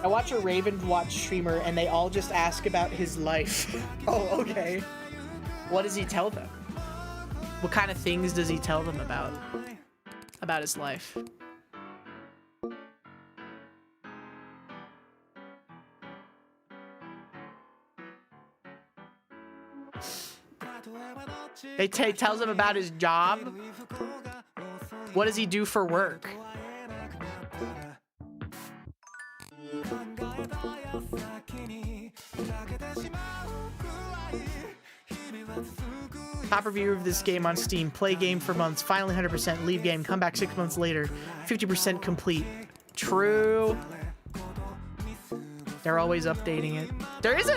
B: I watch a Raven Watch streamer, and they all just ask about his life. Oh, okay. What does he tell them? What kind of things does he tell them about his life? They tells him about his job. What does he do for work? Top review of this game on Steam. Play game for months. Finally 100%. Leave game. Come back 6 months later. 50% complete. True. They're always updating it.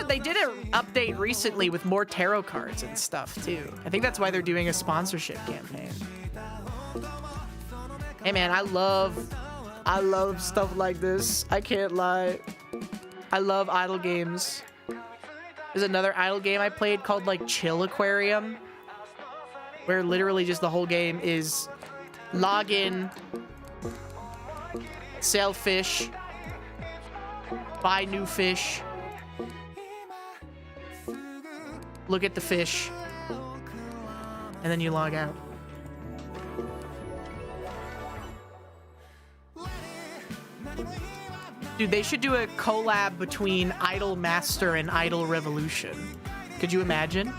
B: They did an update recently with more tarot cards and stuff too. I think that's why they're doing a sponsorship campaign. Hey man, I love stuff like this. I can't lie. I love idle games. There's another idle game I played called like Chill Aquarium, where literally just the whole game is log in, sell fish, buy new fish, look at the fish, and then you log out. Dude, they should do a collab between Idle Master and Idle Revolution. Could you imagine?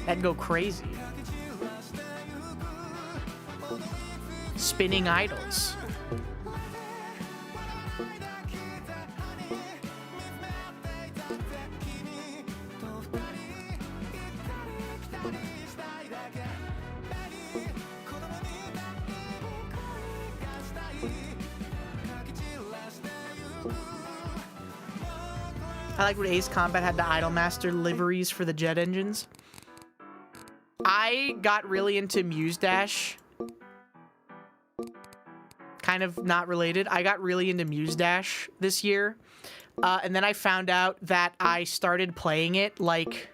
B: That'd go crazy. Spinning idols. I like when Ace Combat had the Idolmaster liveries for the jet engines. I got really into Muse Dash. Kind of not related. I got really into Muse Dash this year. And then I found out that I started playing it like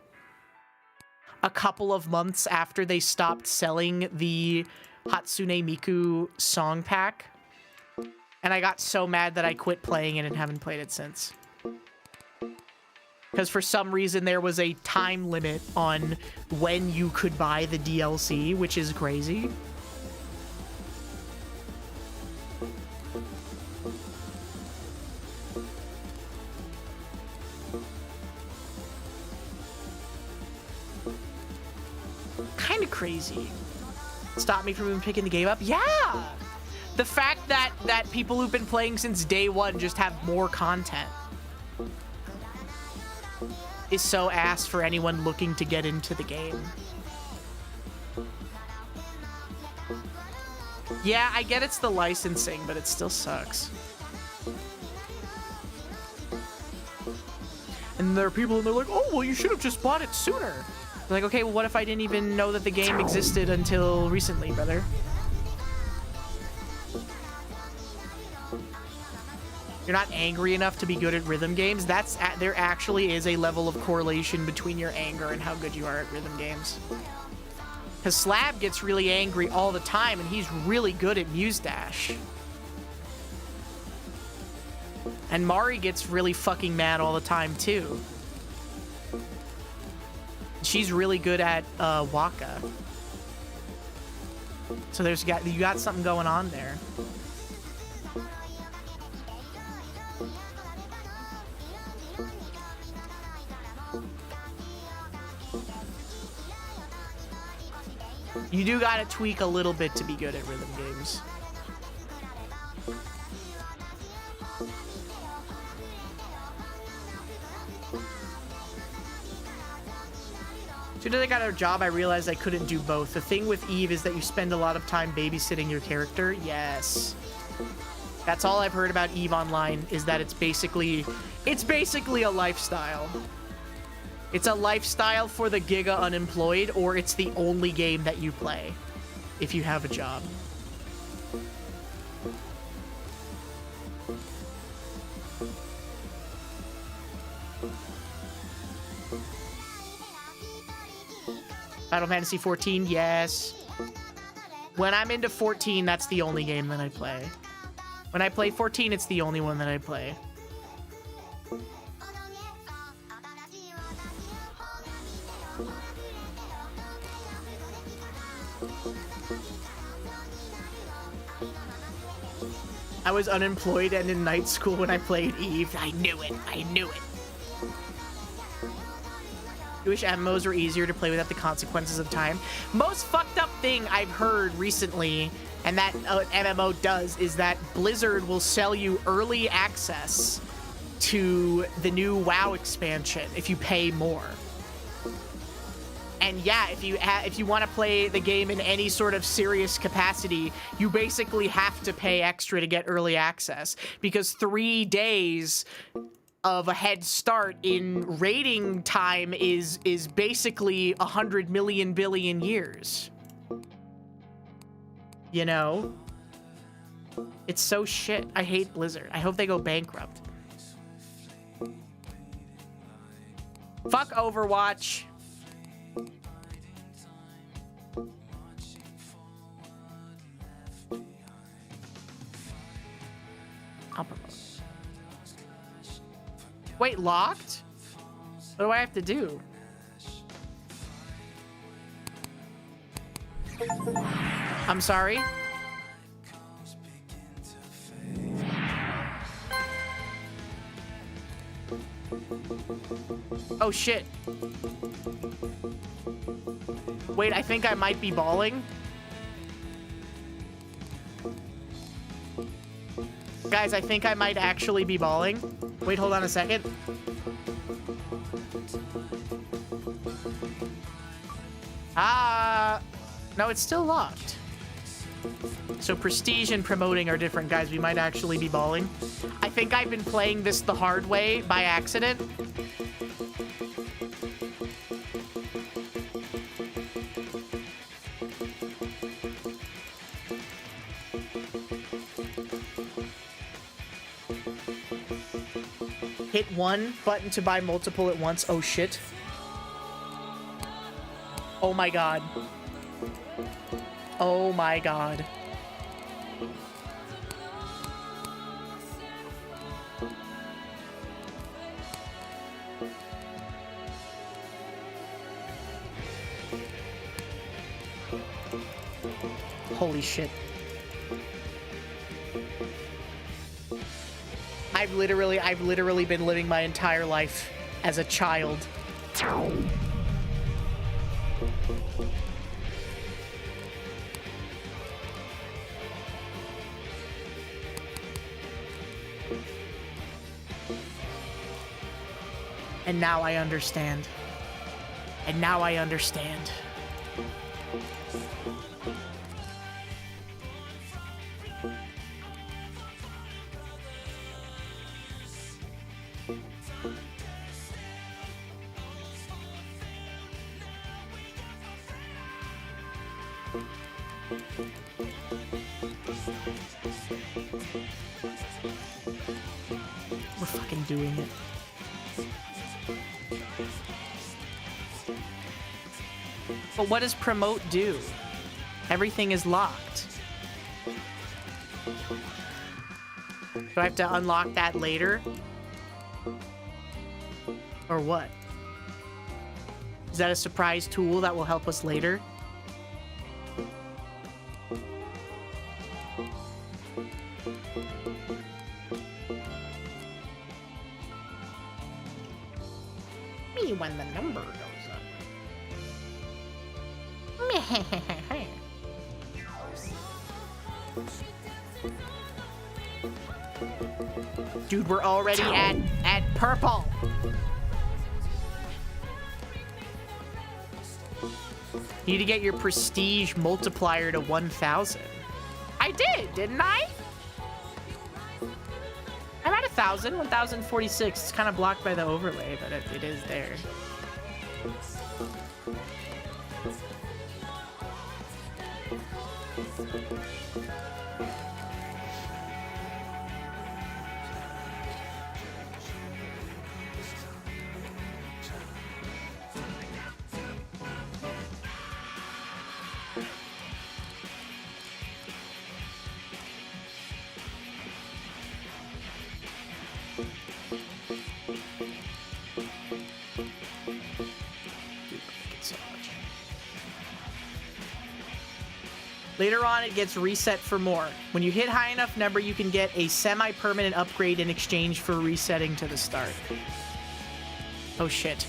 B: a couple of months after they stopped selling the Hatsune Miku song pack. And I got so mad that I quit playing it and haven't played it since. Because for some reason there was a time limit on when you could buy the DLC, which is crazy. Kind of crazy. Stop me from even picking the game up? Yeah! The fact that people who've been playing since day one just have more content is so ass for anyone looking to get into the game. Yeah, I get it's the licensing, but it still sucks. And there are people and they're like, oh, well, you should have just bought it sooner. I'm like, okay, well, what if I didn't even know that the game existed until recently, brother? You're not angry enough to be good at rhythm games. There actually is a level of correlation between your anger and how good you are at rhythm games. Because Slab gets really angry all the time, and he's really good at Muse Dash. And Mari gets really fucking mad all the time, too. She's really good at Waka. So you got something going on there. You do gotta tweak a little bit to be good at rhythm games. As soon as I got a job, I realized I couldn't do both. The thing with Eve is that you spend a lot of time babysitting your character. Yes. That's all I've heard about Eve Online, is that it's basically a lifestyle. It's a lifestyle for the giga unemployed, or it's the only game that you play if you have a job. Final Fantasy 14, yes. When I'm into 14, that's the only game that I play. When I play 14, it's the only one that I play. I was unemployed and in night school when I played Eve. I knew it. I knew it. I wish MMOs were easier to play without the consequences of time. Most fucked up thing I've heard recently, and that MMO does, is that Blizzard will sell you early access to the new WoW expansion if you pay more. And yeah, if you want to play the game in any sort of serious capacity, you basically have to pay extra to get early access, because 3 days of a head start in raiding time is basically 100 million billion years. You know? It's so shit. I hate Blizzard. I hope they go bankrupt. Fuck Overwatch. I'll promote. Wait, locked? What do I have to do? I'm sorry? Oh, shit. Wait, I think I might be balling. Guys, I think I might actually be balling. Wait, hold on a second. No, it's still locked. So prestige and promoting are different, guys. We might actually be balling. I think I've been playing this the hard way by accident. Hit one button to buy multiple at once. Oh, shit. Oh, my God. Oh, my God. Holy shit. I've literally been living my entire life as a child. And now I understand. And now I understand. We're fucking doing it. But what does promote do? Everything is locked. Do I have to unlock that later? Or what? Is that a surprise tool that will help us later? Me when the number goes up. Dude, we're already at purple. You need to get your prestige multiplier to 1,000. I did, didn't I? I'm at 1,000, 1,046. It's kind of blocked by the overlay, but it is there. Later on, it gets reset for more. When you hit high enough number, you can get a semi-permanent upgrade in exchange for resetting to the start. Oh, shit.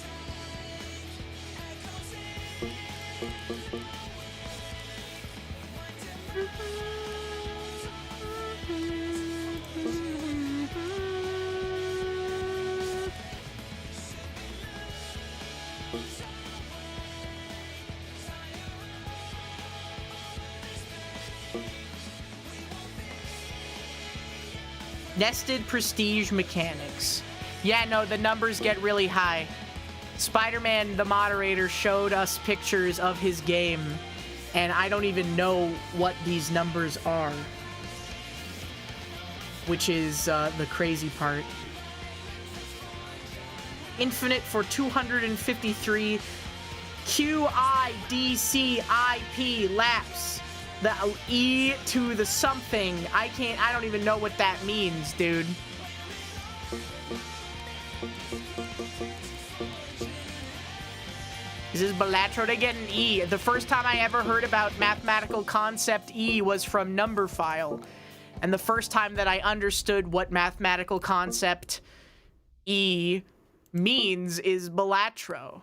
B: Nested prestige mechanics. Yeah, no, the numbers get really high. Spider-Man, the moderator, showed us pictures of his game, and I don't even know what these numbers are. Which is the crazy part. Infinite for 253 QIDCIP laps. The E to the something. I don't even know what that means, dude. Is this Balatro to get an E? The first time I ever heard about mathematical concept E was from Numberphile. And the first time that I understood what mathematical concept E means is Balatro.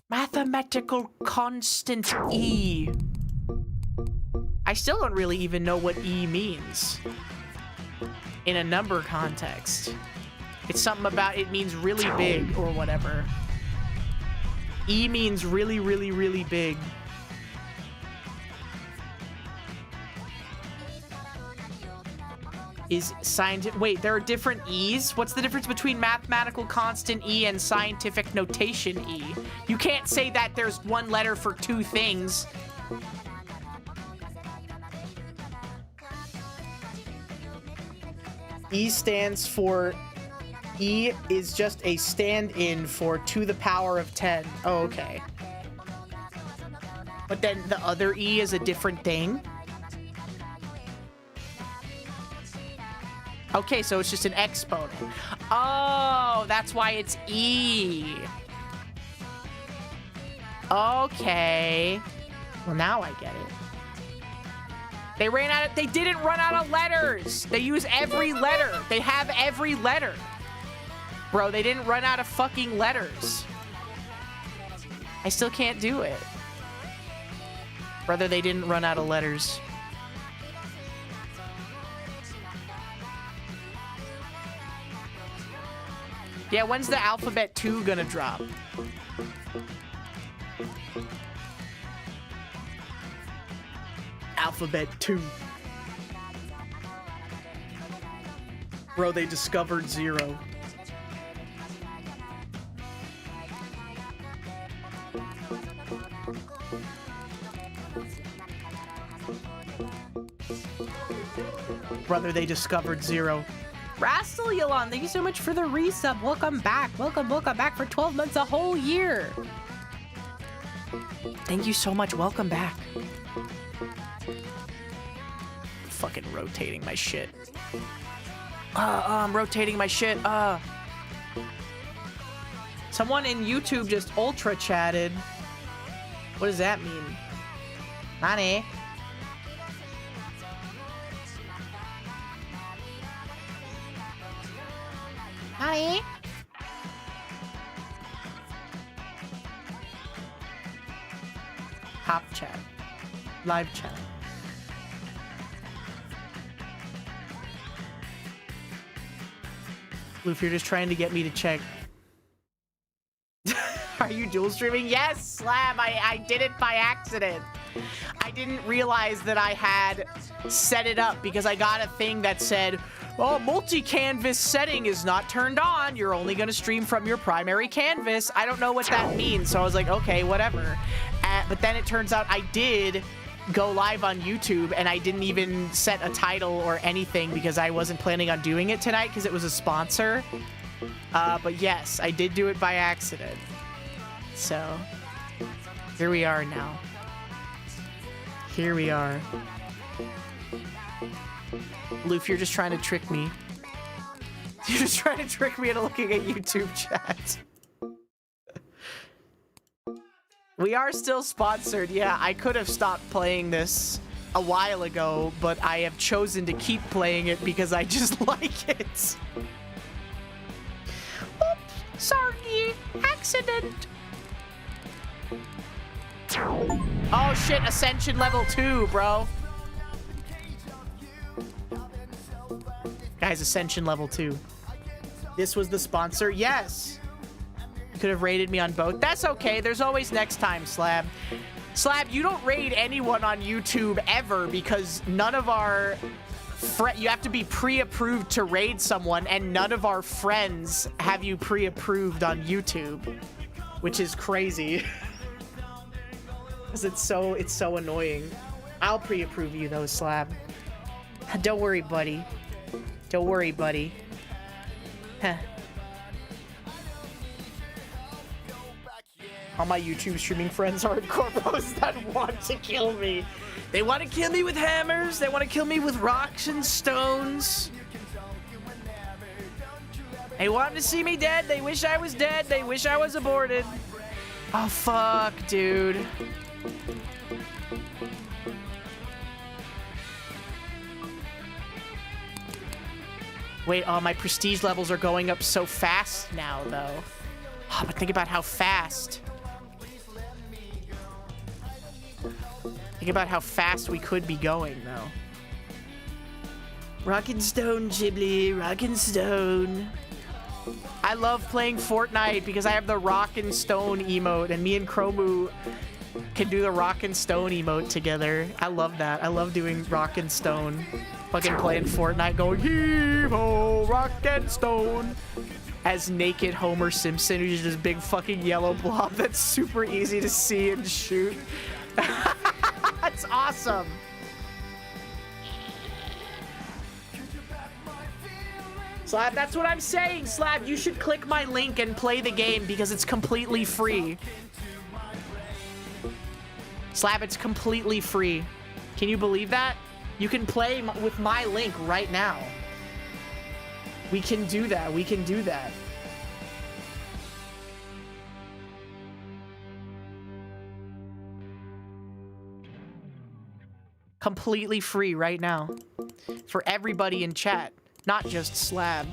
B: Mathematical constant E. I still don't really even know what E means in a number context. It's something about it means really big or whatever. E means really, really, really big. Is scientific. Wait, there are different E's? What's the difference between mathematical constant E and scientific notation E? You can't say that there's one letter for two things. E stands for... E is just a stand-in for to the power of 10. Oh, okay. But then the other E is a different thing? Okay, so it's just an exponent. Oh, that's why it's E. Okay. Well, now I get it. They didn't run out of letters. They use every letter. They have every letter. Bro, they didn't run out of fucking letters. I still can't do it. Brother, they didn't run out of letters. Yeah, when's the alphabet 2 gonna drop? Alphabet 2. Bro, they discovered 0. Brother, they discovered 0. Rastal Yolan, thank you so much for the resub. Welcome back. Welcome back for 12 months, a whole year. Thank you so much. Welcome back. Fucking rotating my shit. I'm rotating my shit. Someone in YouTube just ultra chatted. What does that mean? Nani? Nani? Hop chat. Live chat. Loof, you're just trying to get me to check. Are you dual streaming? Yes, Slab. I did it by accident. I didn't realize that I had set it up because I got a thing that said, oh, multi-canvas setting is not turned on. You're only going to stream from your primary canvas. I don't know what that means. So I was like, okay, whatever. But then it turns out I did go live on YouTube and I didn't even set a title or anything because I wasn't planning on doing it tonight because it was a sponsor. But yes, I did do it by accident. So here we are now. Here we are. Loof, you're just trying to trick me. You're just trying to trick me into looking at YouTube chat. We are still sponsored. Yeah, I could have stopped playing this a while ago, but I have chosen to keep playing it because I just like it. Oops, sorry, accident. Oh shit, Ascension level 2, bro. Guys, Ascension level 2. This was the sponsor? Yes. You could have raided me on both. That's okay. There's always next time, Slab. Slab, you don't raid anyone on YouTube ever because none of our... You have to be pre-approved to raid someone, and none of our friends have you pre-approved on YouTube, which is crazy. Because it's so annoying. I'll pre-approve you though, Slab. Don't worry, buddy. Don't worry, buddy. Huh. All my YouTube streaming friends are hardcore that want to kill me. They want to kill me with hammers. They want to kill me with rocks and stones. They want to see me dead. They wish I was dead. They wish I was aborted. Oh, fuck, dude. Wait, oh, my prestige levels are going up so fast now, though. Oh, but think about how fast. Think about how fast we could be going, though. Rockin' Stone, Ghibli, Rockin' Stone. I love playing Fortnite because I have the Rockin' Stone emote, and me and Chromu can do the Rockin' Stone emote together. I love that. I love doing Rockin' Stone. Fucking playing Fortnite going, Hee-ho, Rockin' Stone. As naked Homer Simpson, who's just this big fucking yellow blob that's super easy to see and shoot. That's awesome. Slab, that's what I'm saying, Slab. You should click my link and play the game because it's completely free. Slab, it's completely free. Can you believe that? You can play with my link right now. We can do that. We can do that. Completely free right now. For everybody in chat. Not just Slab.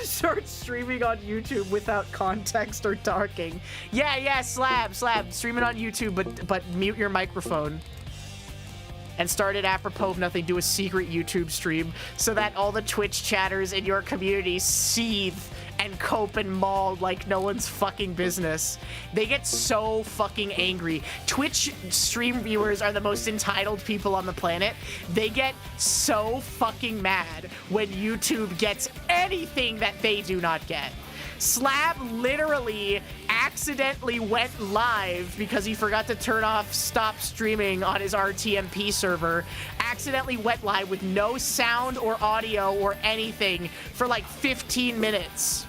B: Start streaming on YouTube without context or talking. Yeah, Slab. Stream it on YouTube, but mute your microphone. And start it apropos of nothing. Do a secret YouTube stream so that all the Twitch chatters in your community seethe and cope and maul like no one's fucking business. They get so fucking angry. Twitch stream viewers are the most entitled people on the planet. They get so fucking mad when YouTube gets anything that they do not get. Slab literally accidentally went live because he forgot to turn off stop streaming on his RTMP server. Accidentally went live with no sound or audio or anything for like 15 minutes.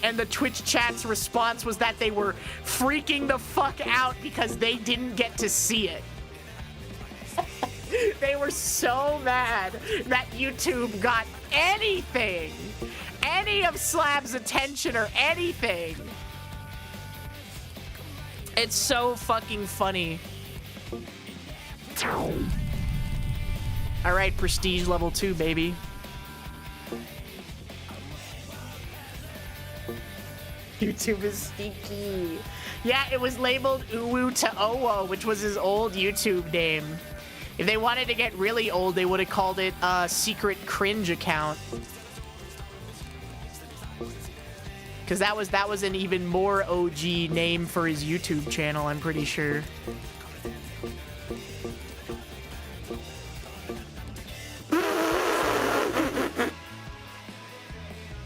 B: And the Twitch chat's response was that they were freaking the fuck out because they didn't get to see it. They were so mad that YouTube got anything. Any of Slab's attention or anything. It's so fucking funny. All right, prestige level 2, baby. YouTube is sneaky. Yeah, it was labeled Uwu to Owo, which was his old YouTube name. If they wanted to get really old, they would have called it Secret Cringe Account. Because that was an even more OG name for his YouTube channel, I'm pretty sure.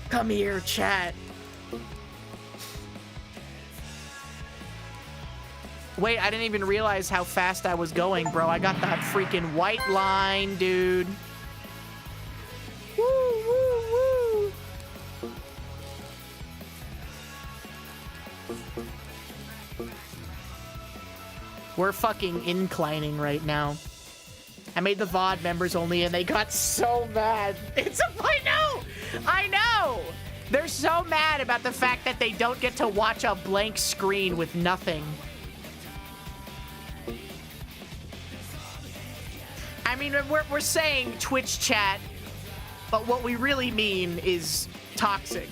B: Come here, chat. Wait, I didn't even realize how fast I was going, bro. I got that freaking white line, dude. Woo, woo, woo. We're fucking inclining right now. I made the VOD members only and they got so mad. I know! They're so mad about the fact that they don't get to watch a blank screen with nothing. I mean, we're saying Twitch chat, but what we really mean is toxic.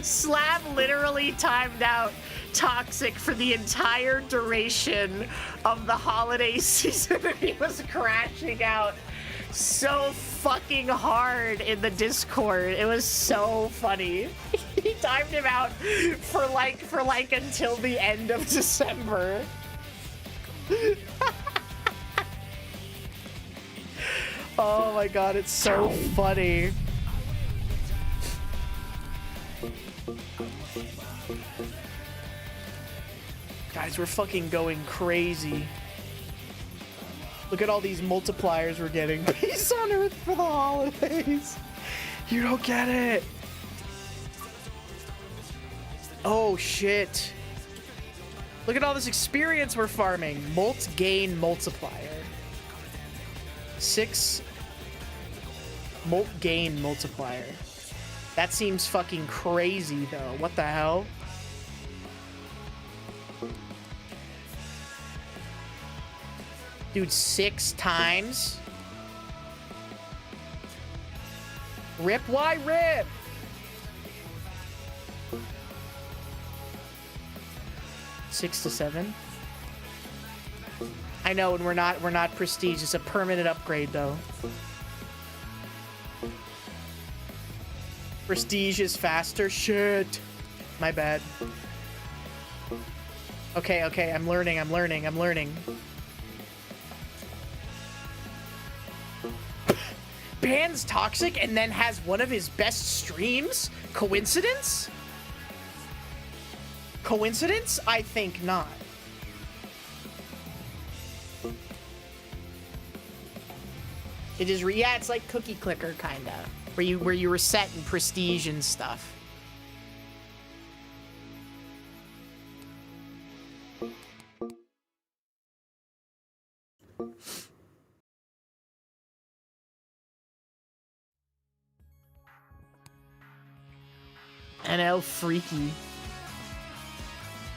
B: Slab literally timed out toxic for the entire duration of the holiday season, and he was crashing out so fucking hard in the Discord. It was so funny. He timed him out for like until the end of December. Oh my god, it's so funny. Guys, we're fucking going crazy. Look at all these multipliers we're getting. Peace on Earth for the holidays. You don't get it. Oh shit. Look at all this experience we're farming. Molt gain multiplier. 6 molt gain multiplier. That seems fucking crazy though. What the hell? Dude, 6 times? Rip, why rip? Six to 7. I know, and we're not prestige. It's a permanent upgrade though. Prestige is faster. Shit. My bad. Okay, okay, I'm learning. Ban's toxic and then has one of his best streams? Coincidence? Coincidence? I think not. It is yeah, it's like Cookie Clicker kinda. Where you reset in prestige and stuff. NL Freaky.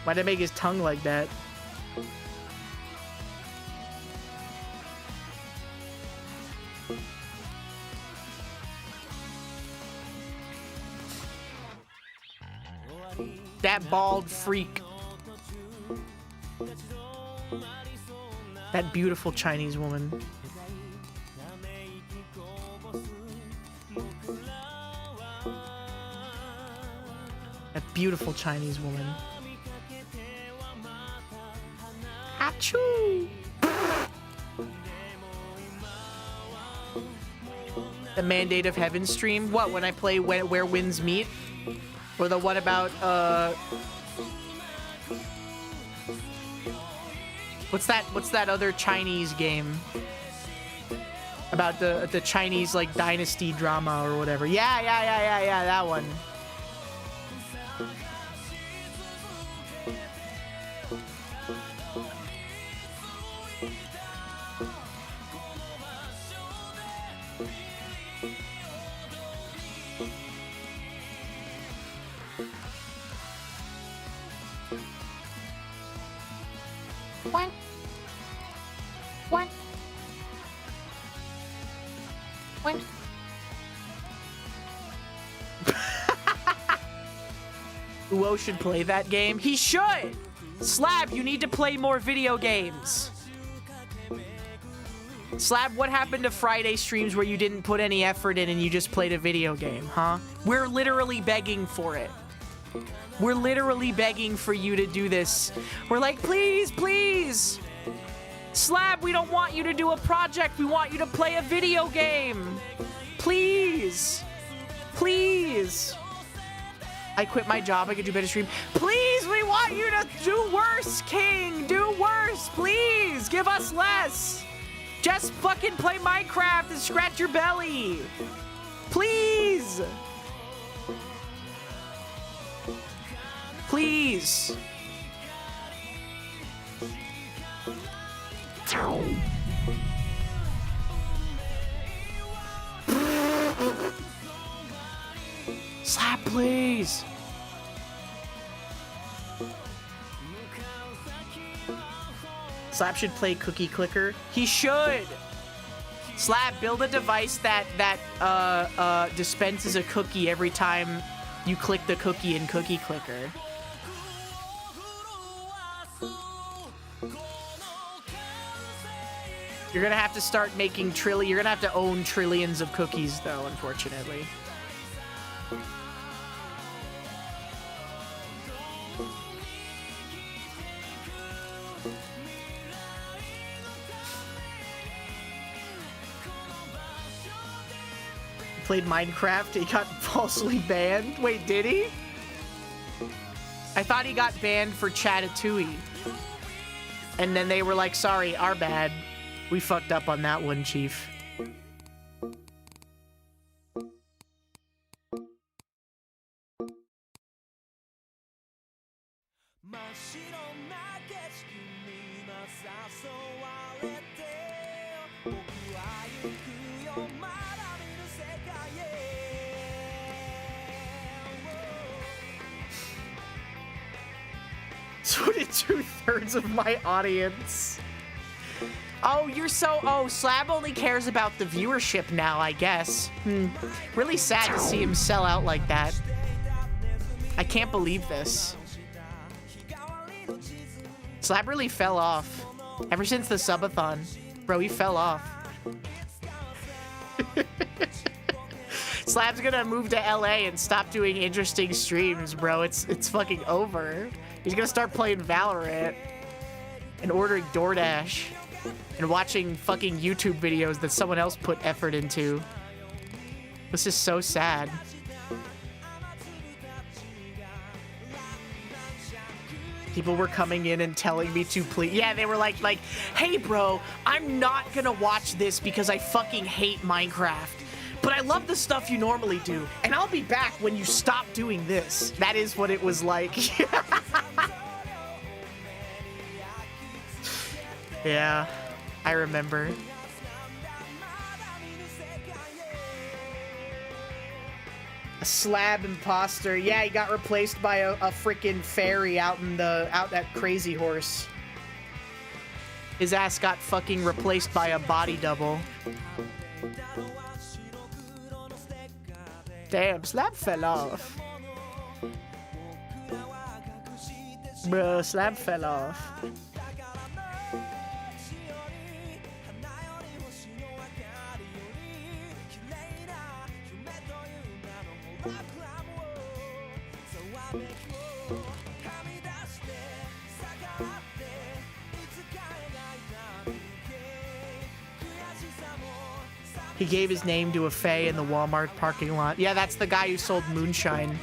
B: Why'd I make his tongue like that? That bald freak. That beautiful Chinese woman. That beautiful Chinese woman. Achoo! The Mandate of Heaven stream? What, when I play Where Winds Meet? Or the one about, what's that other Chinese game? About the Chinese, like, dynasty drama or whatever. Yeah, that one. Uo should play that game. He should! Slab, you need to play more video games. Slab, what happened to Friday streams where you didn't put any effort in and you just played a video game, huh? We're literally begging for it. We're literally begging for you to do this. We're like, please, please. Slab, we don't want you to do a project. We want you to play a video game. Please. Please. I quit my job. I could do better stream. Please, we want you to do worse, King. Do worse, please. Give us less. Just fucking play Minecraft and scratch your belly. Please. Please. Slap, please. Slap should play Cookie Clicker. He should. Slap, build a device that dispenses a cookie every time you click the cookie in Cookie Clicker. You're gonna have to start making you're gonna have to own trillions of cookies, though, unfortunately. Played Minecraft, he got falsely banned. Wait, did he? I thought he got banned for Chatatouille. And then they were like, sorry, our bad. We fucked up on that one, Chief. So did 2/3 of my audience. Oh, you're so... Oh, Slab only cares about the viewership now, I guess. Really sad to see him sell out like that. I can't believe this. Slab really fell off. Ever since the subathon. Bro, he fell off. Slab's gonna move to LA and stop doing interesting streams, bro. It's fucking over. He's gonna start playing Valorant and ordering DoorDash and watching fucking YouTube videos that someone else put effort into. This is so sad. People were coming in and telling me to please. Yeah, they were like, hey, bro, I'm not gonna watch this because I fucking hate Minecraft. But I love the stuff you normally do. And I'll be back when you stop doing this. That is what it was like. Yeah, I remember. A Slab imposter. Yeah, he got replaced by a freaking fairy out at Crazy Horse. His ass got fucking replaced by a body double. Damn, Slab fell off. Bro, Slab fell off. He gave his name to a fae in the Walmart parking lot. Yeah, that's the guy who sold moonshine.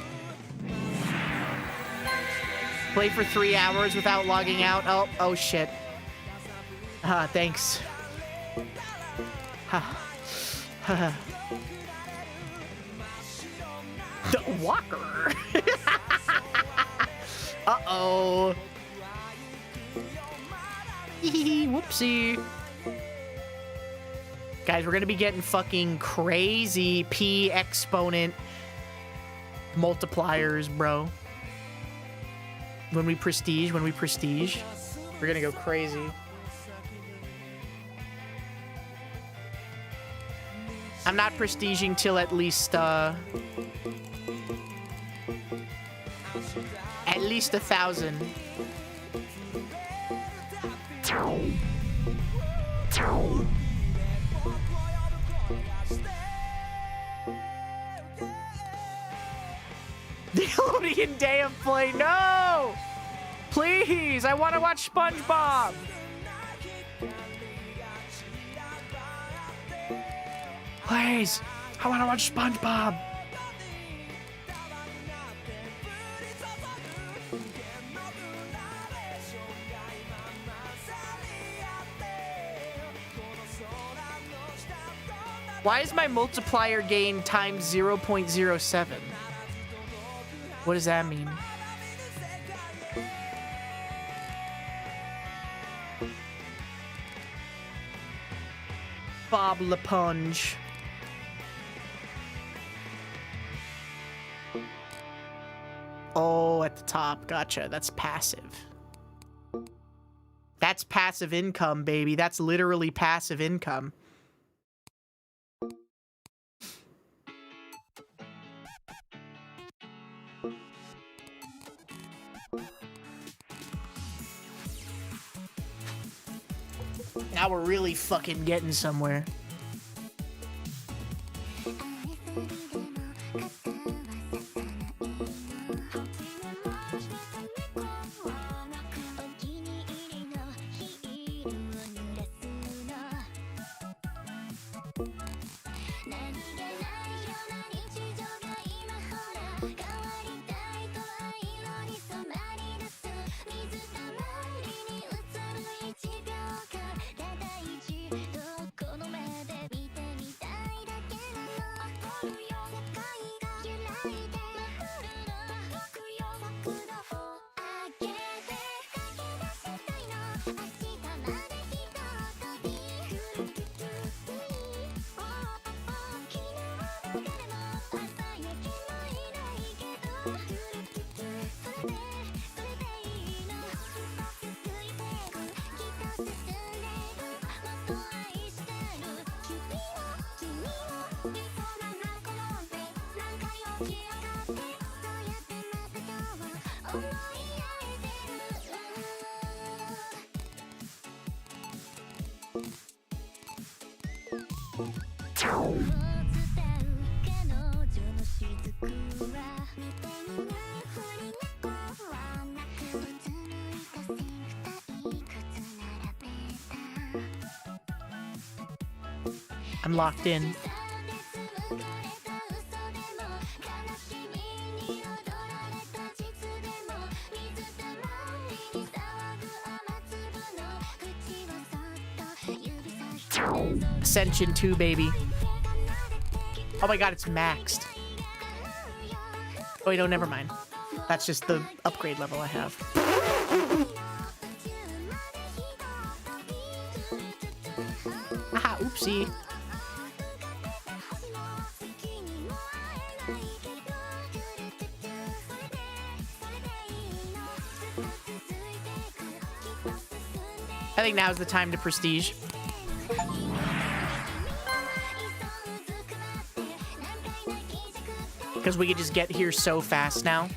B: Play for 3 hours without logging out. Oh shit. Thanks. Walker. Uh-oh. Whoopsie. Guys, we're gonna be getting fucking crazy P exponent multipliers, bro. When we prestige, we're gonna go crazy. I'm not prestiging till at least 1,000. Nickelodeon Day of Play, no! Please, I want to watch SpongeBob! Please, I want to watch SpongeBob! Why is my multiplier gain times 0.07? What does that mean? Bob LaPonge. Oh, at the top. Gotcha. That's passive. That's passive income, baby. That's literally passive income. Now we're really fucking getting somewhere. I'm locked in. Ascension 2, baby. Oh my god, it's maxed. Oh wait, no, never mind. That's just the upgrade level I have. Aha, oopsie. I think now's the time to prestige. Because we could just get here so fast now.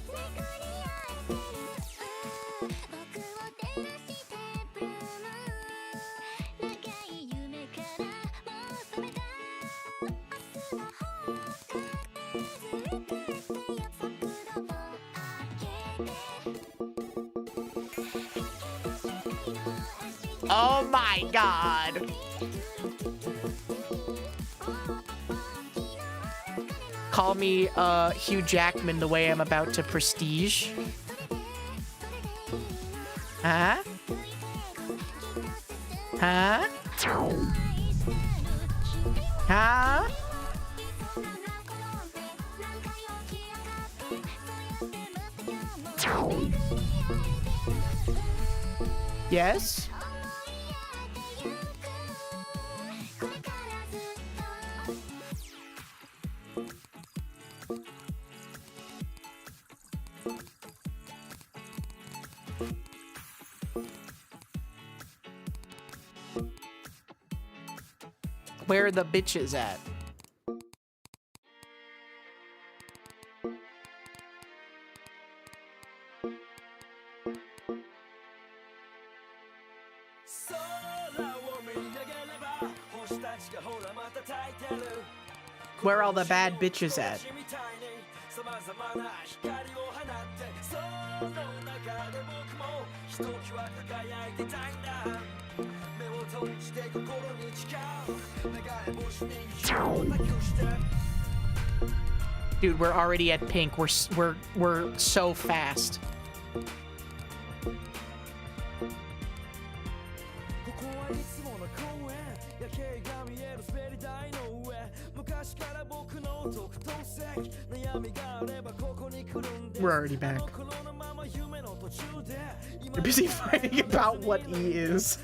B: Oh my god. Call me Hugh Jackman the way I'm about to prestige. Huh? Huh? Huh? Yes? Where are the bitches at? Where are all the bad bitches at? Dude, we're already at pink. We're so fast. We're already back. You're busy fighting about what E is.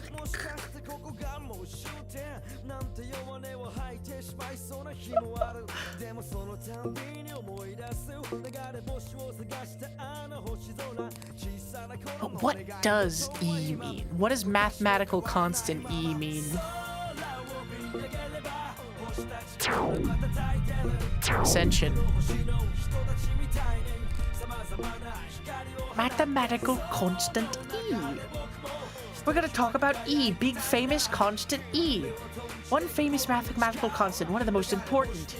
B: What does E mean? What does mathematical constant E mean? Ascension. Mathematical constant E. We're gonna talk about E, big famous constant E. One famous mathematical constant, one of the most important.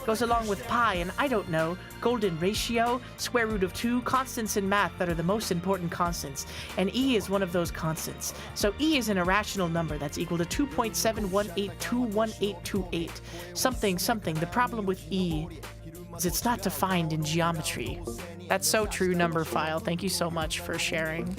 B: Goes along with pi and, I don't know, golden ratio, square root of 2, constants in math that are the most important constants. And E is one of those constants. So E is an irrational number that's equal to 2.718218828. Something, something. The problem with E is it's not defined in geometry. That's so true, number file. Thank you so much for sharing.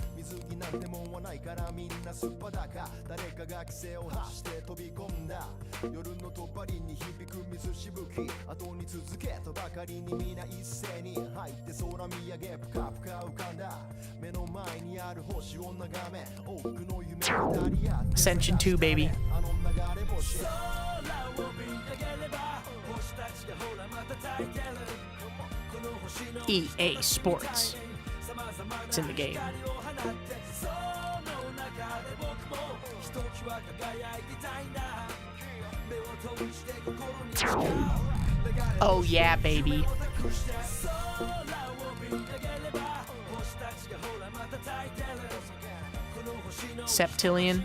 B: Ascension 2, baby. EA Sports. It's in the game. Oh yeah, baby. Septillion.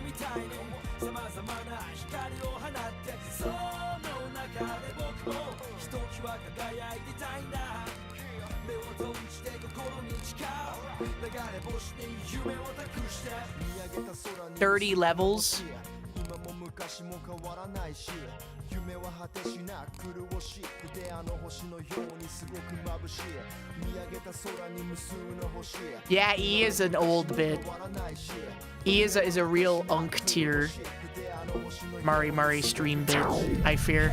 B: 30 levels. Yeah, E is an old bit. E is a real unk tier Mari stream bit, I fear.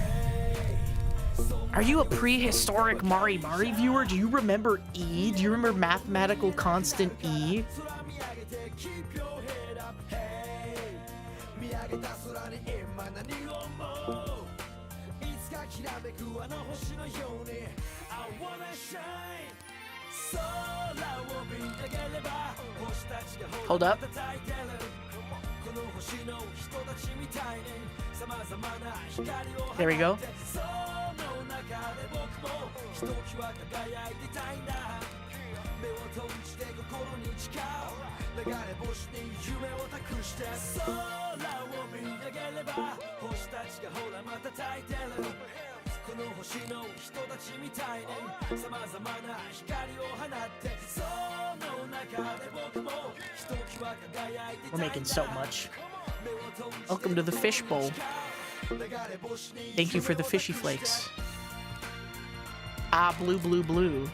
B: Are you a prehistoric Mari viewer? Do you remember E? Do you remember mathematical constant E? Hold up. There we go. We're making so much. Welcome to the fish bowl. Thank you for the fishy flakes. Ah, blue, blue, blue.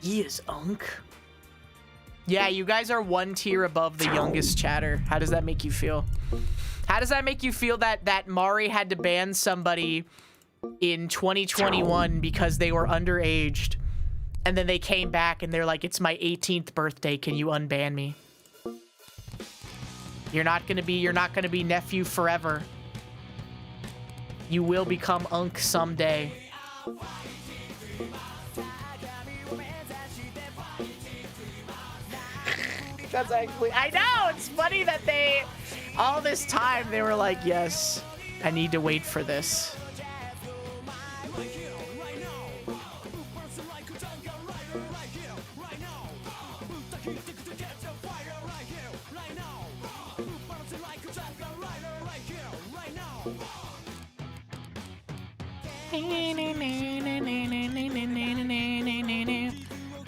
B: He is unk. Yeah, you guys are one tier above the youngest chatter. How does that make you feel? How does that make you feel that Mari had to ban somebody in 2021 because they were underaged, and then they came back and they're like, it's my 18th birthday, can you unban me? You're not gonna be nephew forever. You will become unk someday. That's actually, I know, it's funny that they, all this time, they were like, yes, I need to wait for this.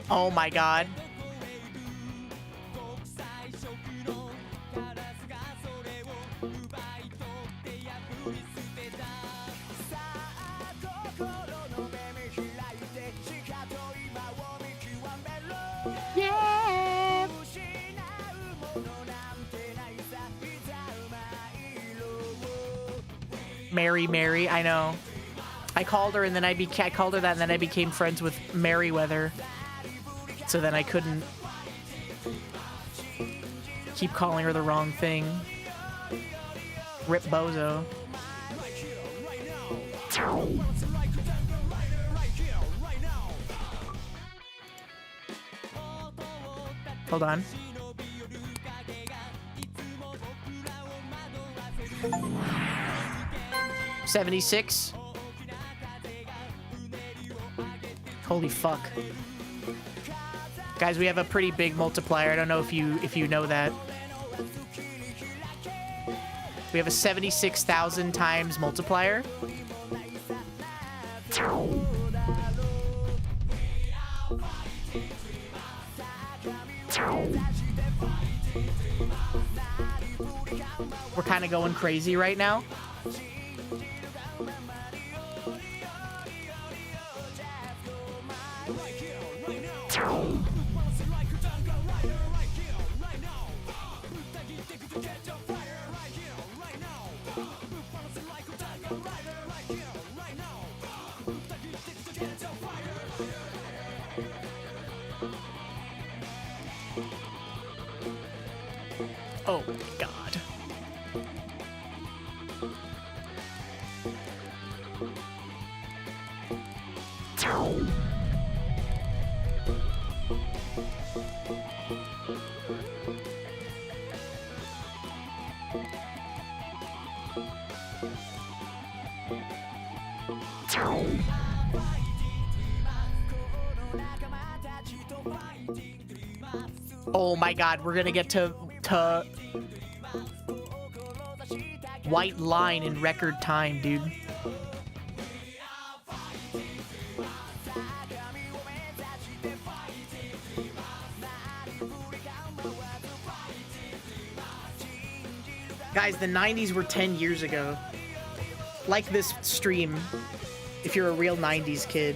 B: Oh my god. Yeah. Mary, I know. I called her and then I called her that and then I became friends with Merryweather. So then I couldn't keep calling her the wrong thing. Rip Bozo. Hold on. $76. Holy fuck. Guys, we have a pretty big multiplier. I don't know if you know that. We have a 76,000 times multiplier. We're kind of going crazy right now. Oh my god. Oh my god, we're gonna get to White Line in record time, dude. Guys, the 90s were 10 years ago. Like this stream, if you're a real 90s kid.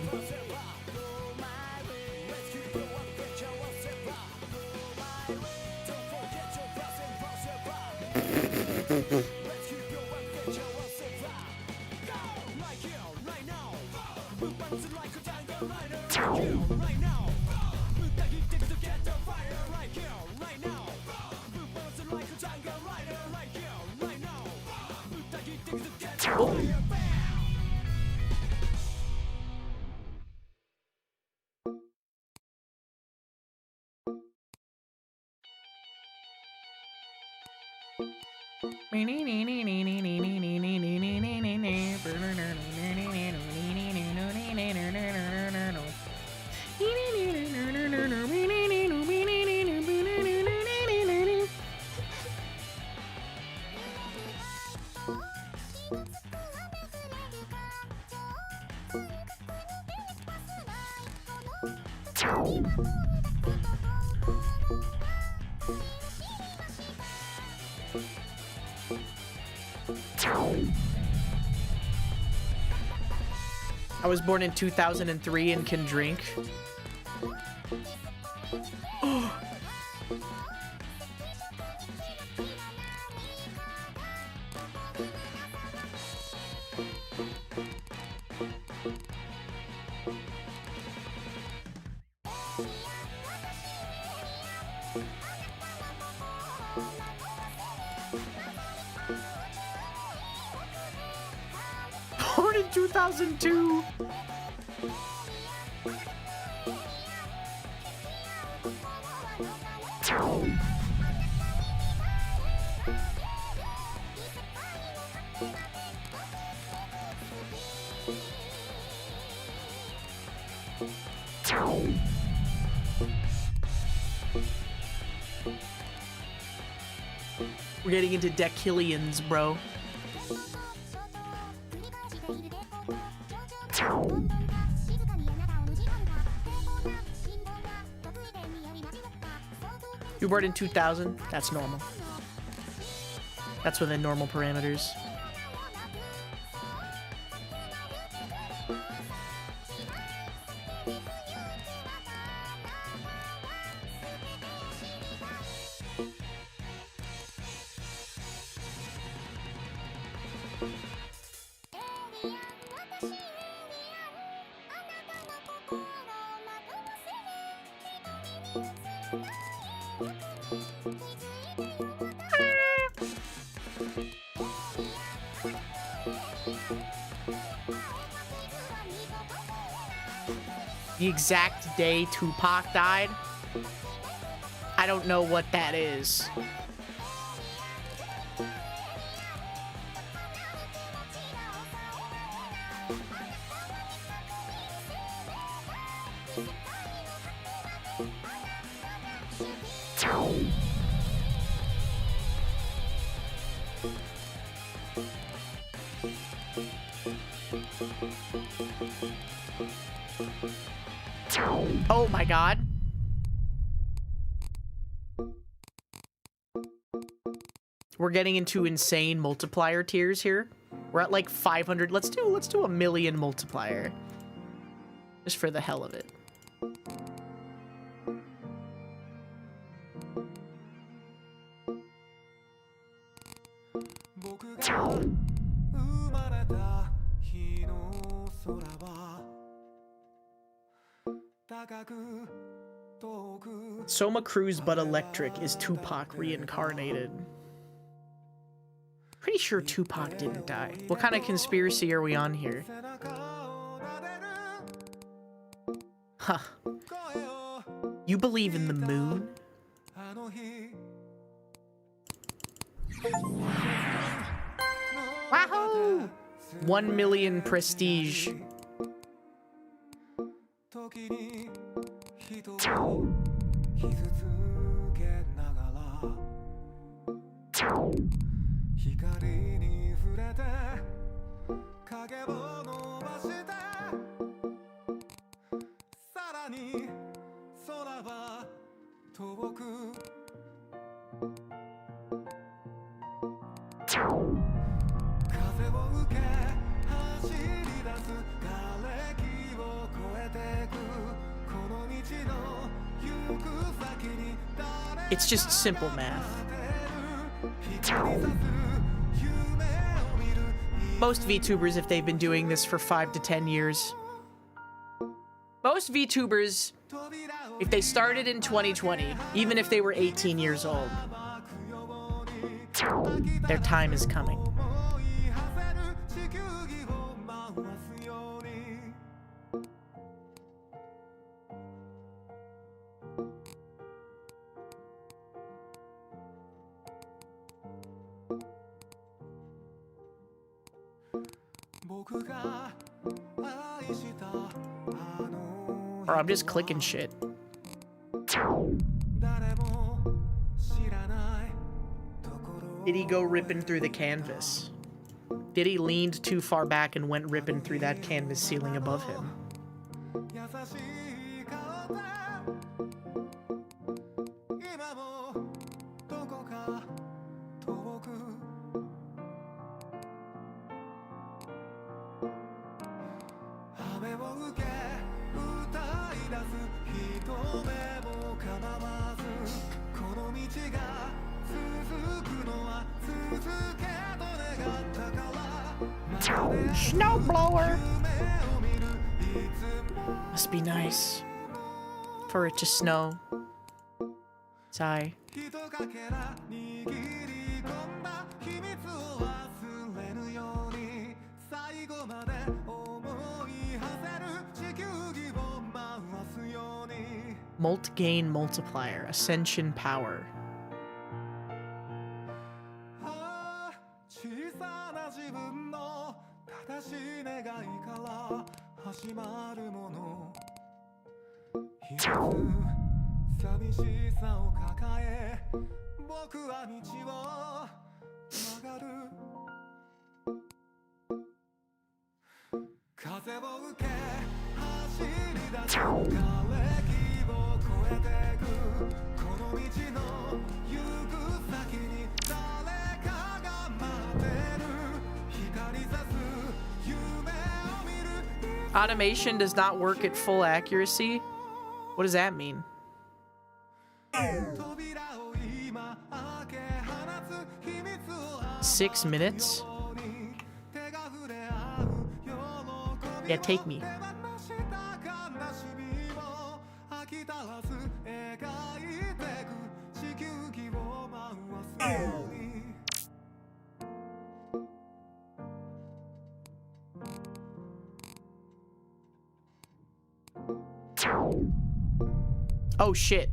B: I was born in 2003 and can drink. Born in 2002. We're getting into decillions, bro. You were born in 2000? That's normal. That's within normal parameters. The exact day Tupac died? I don't know what that is. Oh my god. We're getting into insane multiplier tiers here. We're at like 500. Let's do a million multiplier. Just for the hell of it. Soma Cruz but electric is Tupac reincarnated. Pretty sure Tupac didn't die. What kind of conspiracy are we on here? Huh. You believe in the moon? Wahoo! 1 million prestige. It's just simple math. Most VTubers, if they've been doing this for 5 to 10 years, most VTubers, if they started in 2020, even if they were 18 years old, their time is coming. Or I'm just clicking shit. Did he go ripping through the canvas? Did he leaned too far back and went ripping through that canvas ceiling above him? Snowblower! Must be nice for it to snow. Sigh. Molt gain multiplier, ascension power. Automation does not work at full accuracy. What does that mean? 6 minutes? Yeah, take me. Oh shit.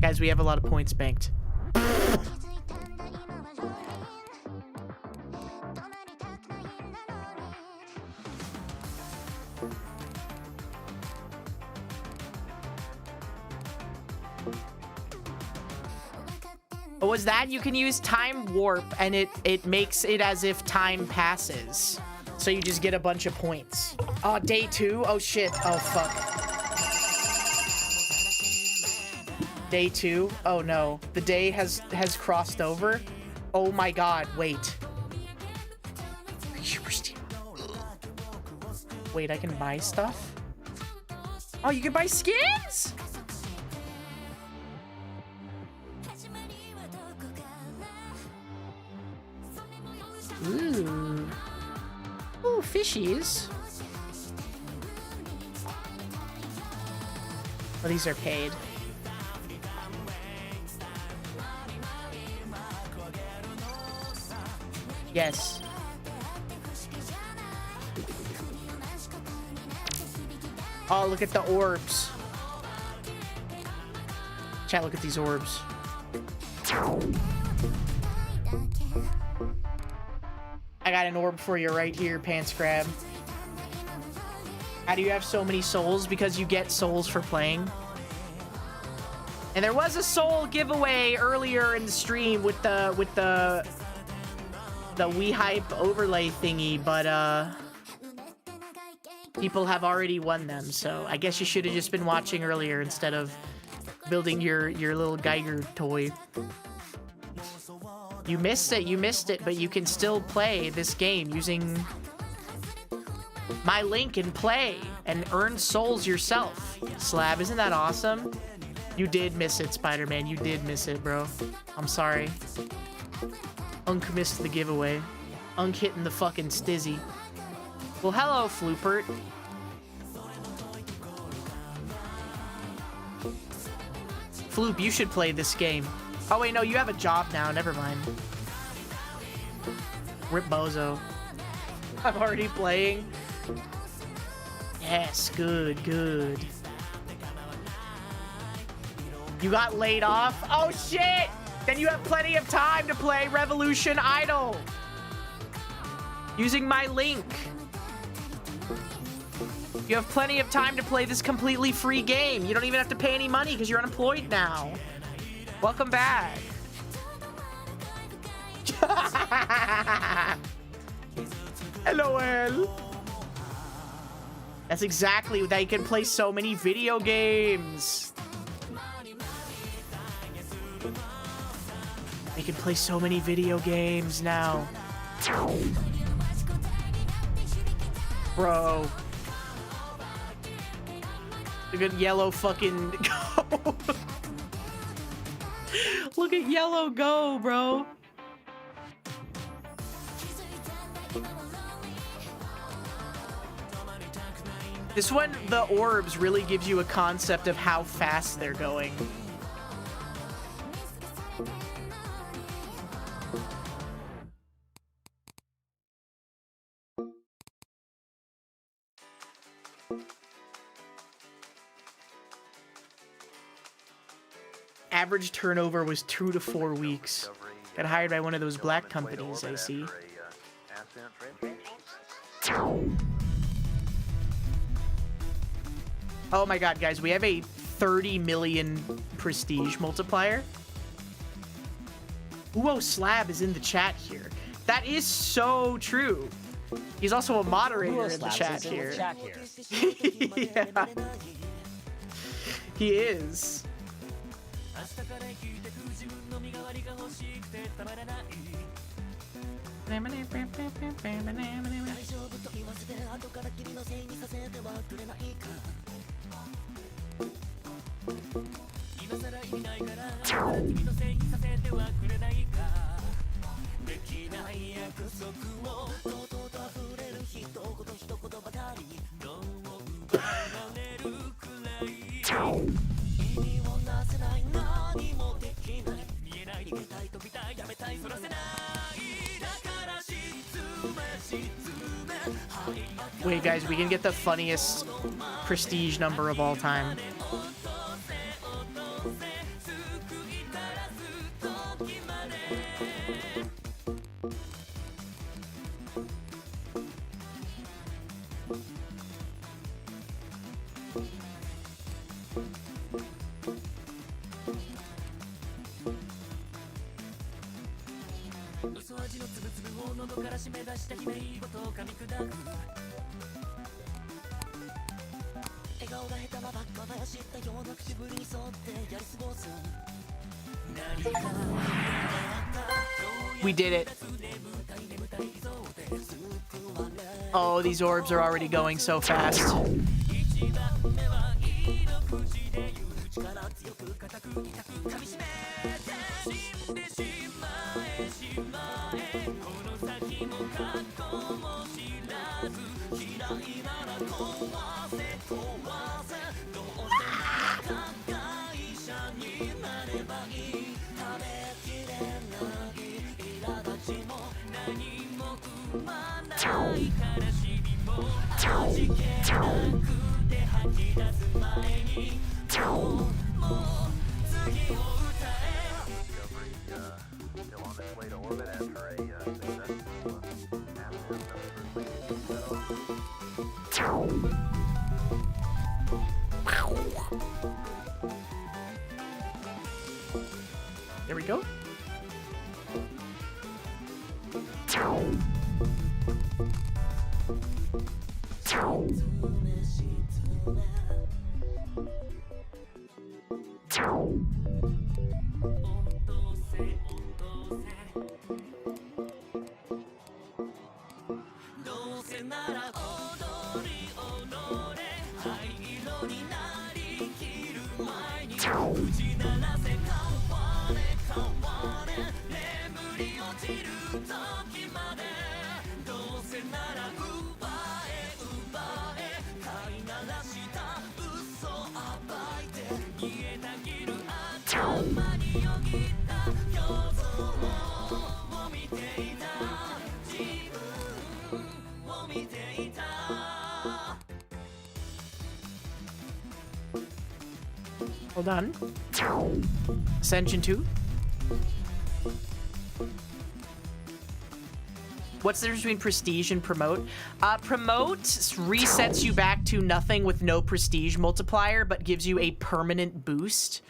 B: Guys, we have a lot of points banked. What was that? You can use time warp and it makes it as if time passes. So you just get a bunch of points. Oh, day 2? Oh shit. Oh fuck. Day 2? Oh no. The day has crossed over. Oh my god, wait. Wait, I can buy stuff? Oh, you can buy skins? Ooh. Ooh, fishies. Oh, these are paid. Yes. Oh, look at the orbs. Chat, look at these orbs. I got an orb for you right here, Pants Crab. How do you have so many souls? Because you get souls for playing. And there was a soul giveaway earlier in the stream with the We Hype overlay thingy, but people have already won them, so I guess you should have just been watching earlier instead of building your little Geiger toy. You missed it, but you can still play this game using my link and play and earn souls yourself. Slab, isn't that awesome? You did miss it, Spider-Man. You did miss it, bro. I'm sorry. Unk missed the giveaway. Unk hitting the fucking stizzy. Well, hello, Floopert. Floop, you should play this game. Oh, wait, no, you have a job now. Never mind. Rip Bozo. I'm already playing. Yes, good, good. You got laid off? Oh, shit! Then you have plenty of time to play Revolution Idol. Using my link. You have plenty of time to play this completely free game. You don't even have to pay any money because you're unemployed now. Welcome back. LOL. That's exactly that. You can play so many video games. They can play so many video games now. Bro. Look at Yellow fucking go. Look at Yellow go, bro. This one, the orbs really gives you a concept of how fast they're going. Average turnover was 2 to 4 weeks. Got hired by one of those black companies, I see. Oh my god, guys, we have a 30 million prestige multiplier. Uo Slab is in the chat here. That is so true. He's also a moderator in the chat here. Yeah. He is. Wait, guys, we can get the funniest prestige number of all time. We did it. Oh, these orbs are already going so fast. There we go. Hold on. Ascension 2. What's the difference between prestige and promote? Promote resets you back to nothing with no prestige multiplier, but gives you a permanent boost.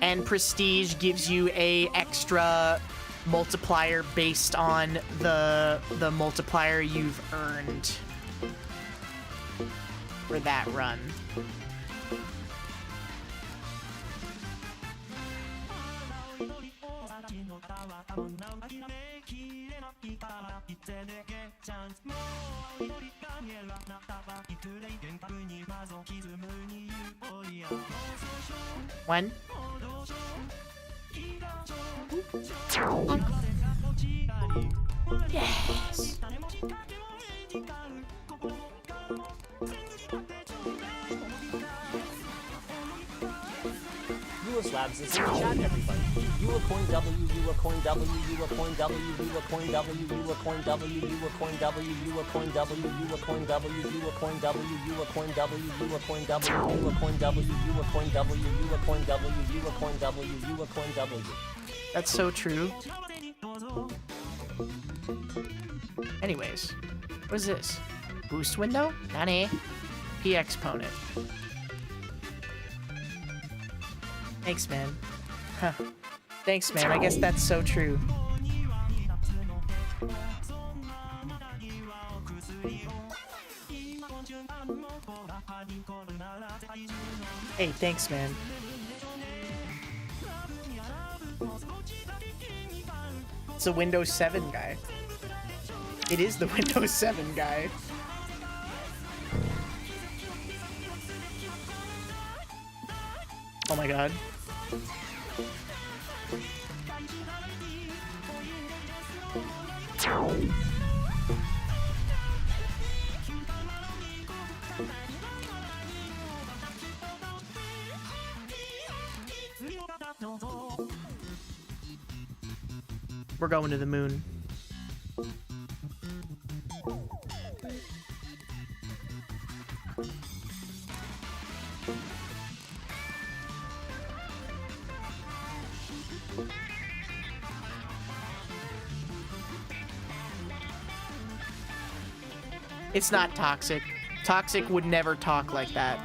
B: And prestige gives you a extra multiplier based on the multiplier you've earned for that run. When? Yes.
C: US Labs is in the chat, everybody. You a coin W, you a coin W, you a coin W, you a coin W, you a coin W, you a coin W, you a coin W, you a coin W, you a coin W, you a coin W, you a coin W, you a coin W, you a coin W, you a coin W, you a coin W, you a coin W.
B: That's so true. Anyways, what is this? Boost window? Nani? P exponent. Thanks, man. Huh. Thanks, man. I guess that's so true. Hey, thanks, man. It's a Windows 7 guy. It is the Windows 7 guy. Oh my god. We're going to the moon. It's not Toxic. Toxic would never talk like that.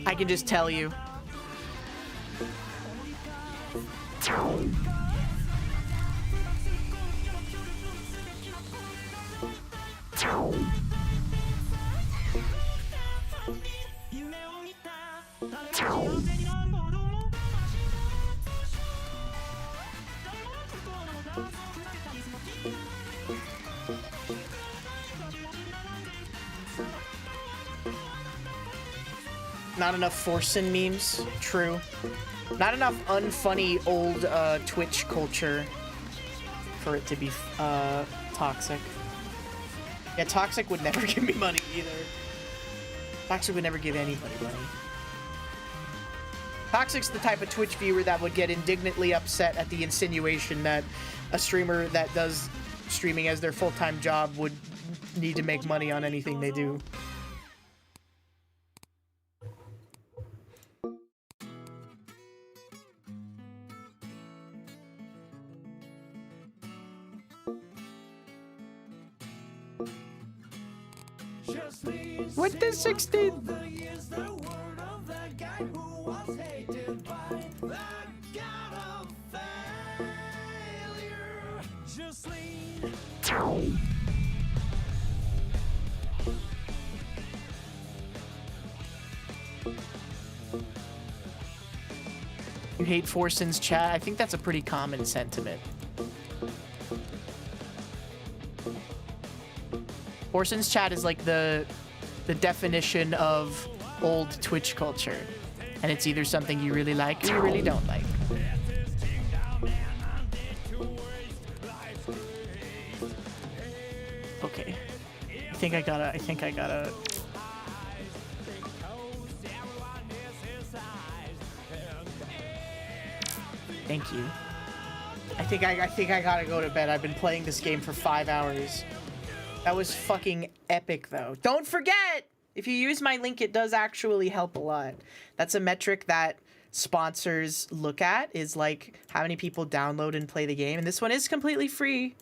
B: I can just tell you. Not enough Forsen memes. True. Not enough unfunny old Twitch culture for it to be toxic. Yeah, Toxic would never give me money either. Toxic would never give anybody money. Toxic's the type of Twitch viewer that would get indignantly upset at the insinuation that a streamer that does streaming as their full-time job would need to make money on anything they do. What the 16? You hate Forson's chat? I think that's a pretty common sentiment. Forson's chat is like the definition of old Twitch culture. And it's either something you really like or you really don't like. Okay. I think I gotta... Thank you. I think I gotta go to bed. I've been playing this game for 5 hours. That was fucking epic, though. Don't forget! If you use my link, it does actually help a lot. That's a metric that sponsors look at, is like how many people download and play the game. And this one is completely free.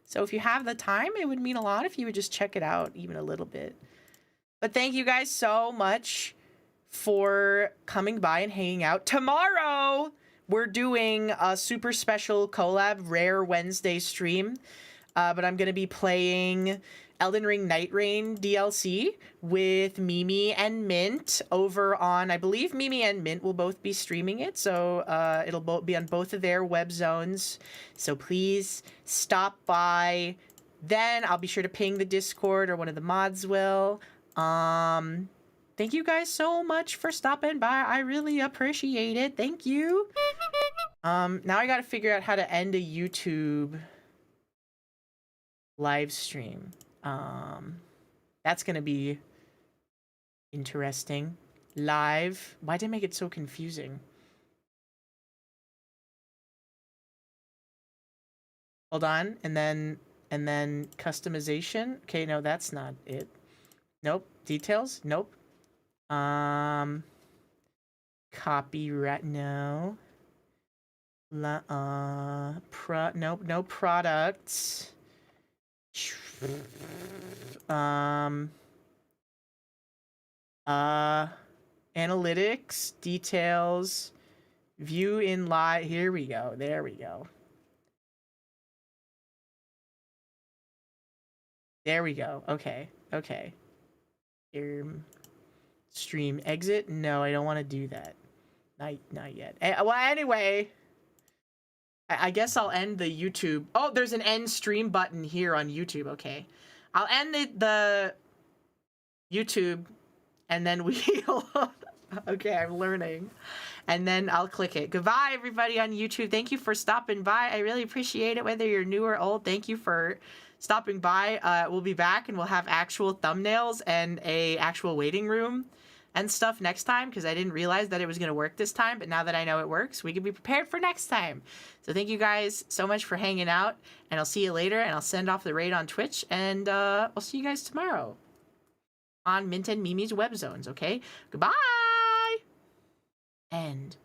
B: So if you have the time, it would mean a lot if you would just check it out even a little bit. But thank you guys so much for coming by and hanging out. Tomorrow, we're doing a super special collab Rare Wednesday stream. But I'm going to be playing Elden Ring Night Rain DLC with Mimi and Mint over on, I believe Mimi and Mint will both be streaming it. So it'll be on both of their web zones. So please stop by. Then I'll be sure to ping the Discord, or one of the mods will. Thank you guys so much for stopping by. I really appreciate it. Thank you. Now I got to figure out how to end a YouTube live stream. That's gonna be interesting. Live. Why did I make it so confusing? Hold on, and then customization. Okay, no, that's not it. Nope. Details. Nope. Copyright. No. Nope. No products. Analytics, details, view in live. Here we go. There we go. There we go. Okay. Okay. Here. Stream exit. No, I don't want to do that. Not yet. Well, anyway, I guess I'll end the YouTube. Oh, there's an end stream button here on YouTube. Okay. I'll end the YouTube, and then we'll... Okay, I'm learning. And then I'll click it. Goodbye, everybody on YouTube. Thank you for stopping by. I really appreciate it, whether you're new or old. Thank you for stopping by. We'll be back, and we'll have actual thumbnails and a actual waiting room and stuff next time, because I didn't realize that it was going to work this time. But now that I know it works, we can be prepared for next time. So thank you guys so much for hanging out, and I'll see you later, and I'll send off the raid on Twitch, and I'll see you guys tomorrow on Mint and Mimi's web zones, okay? Goodbye! And...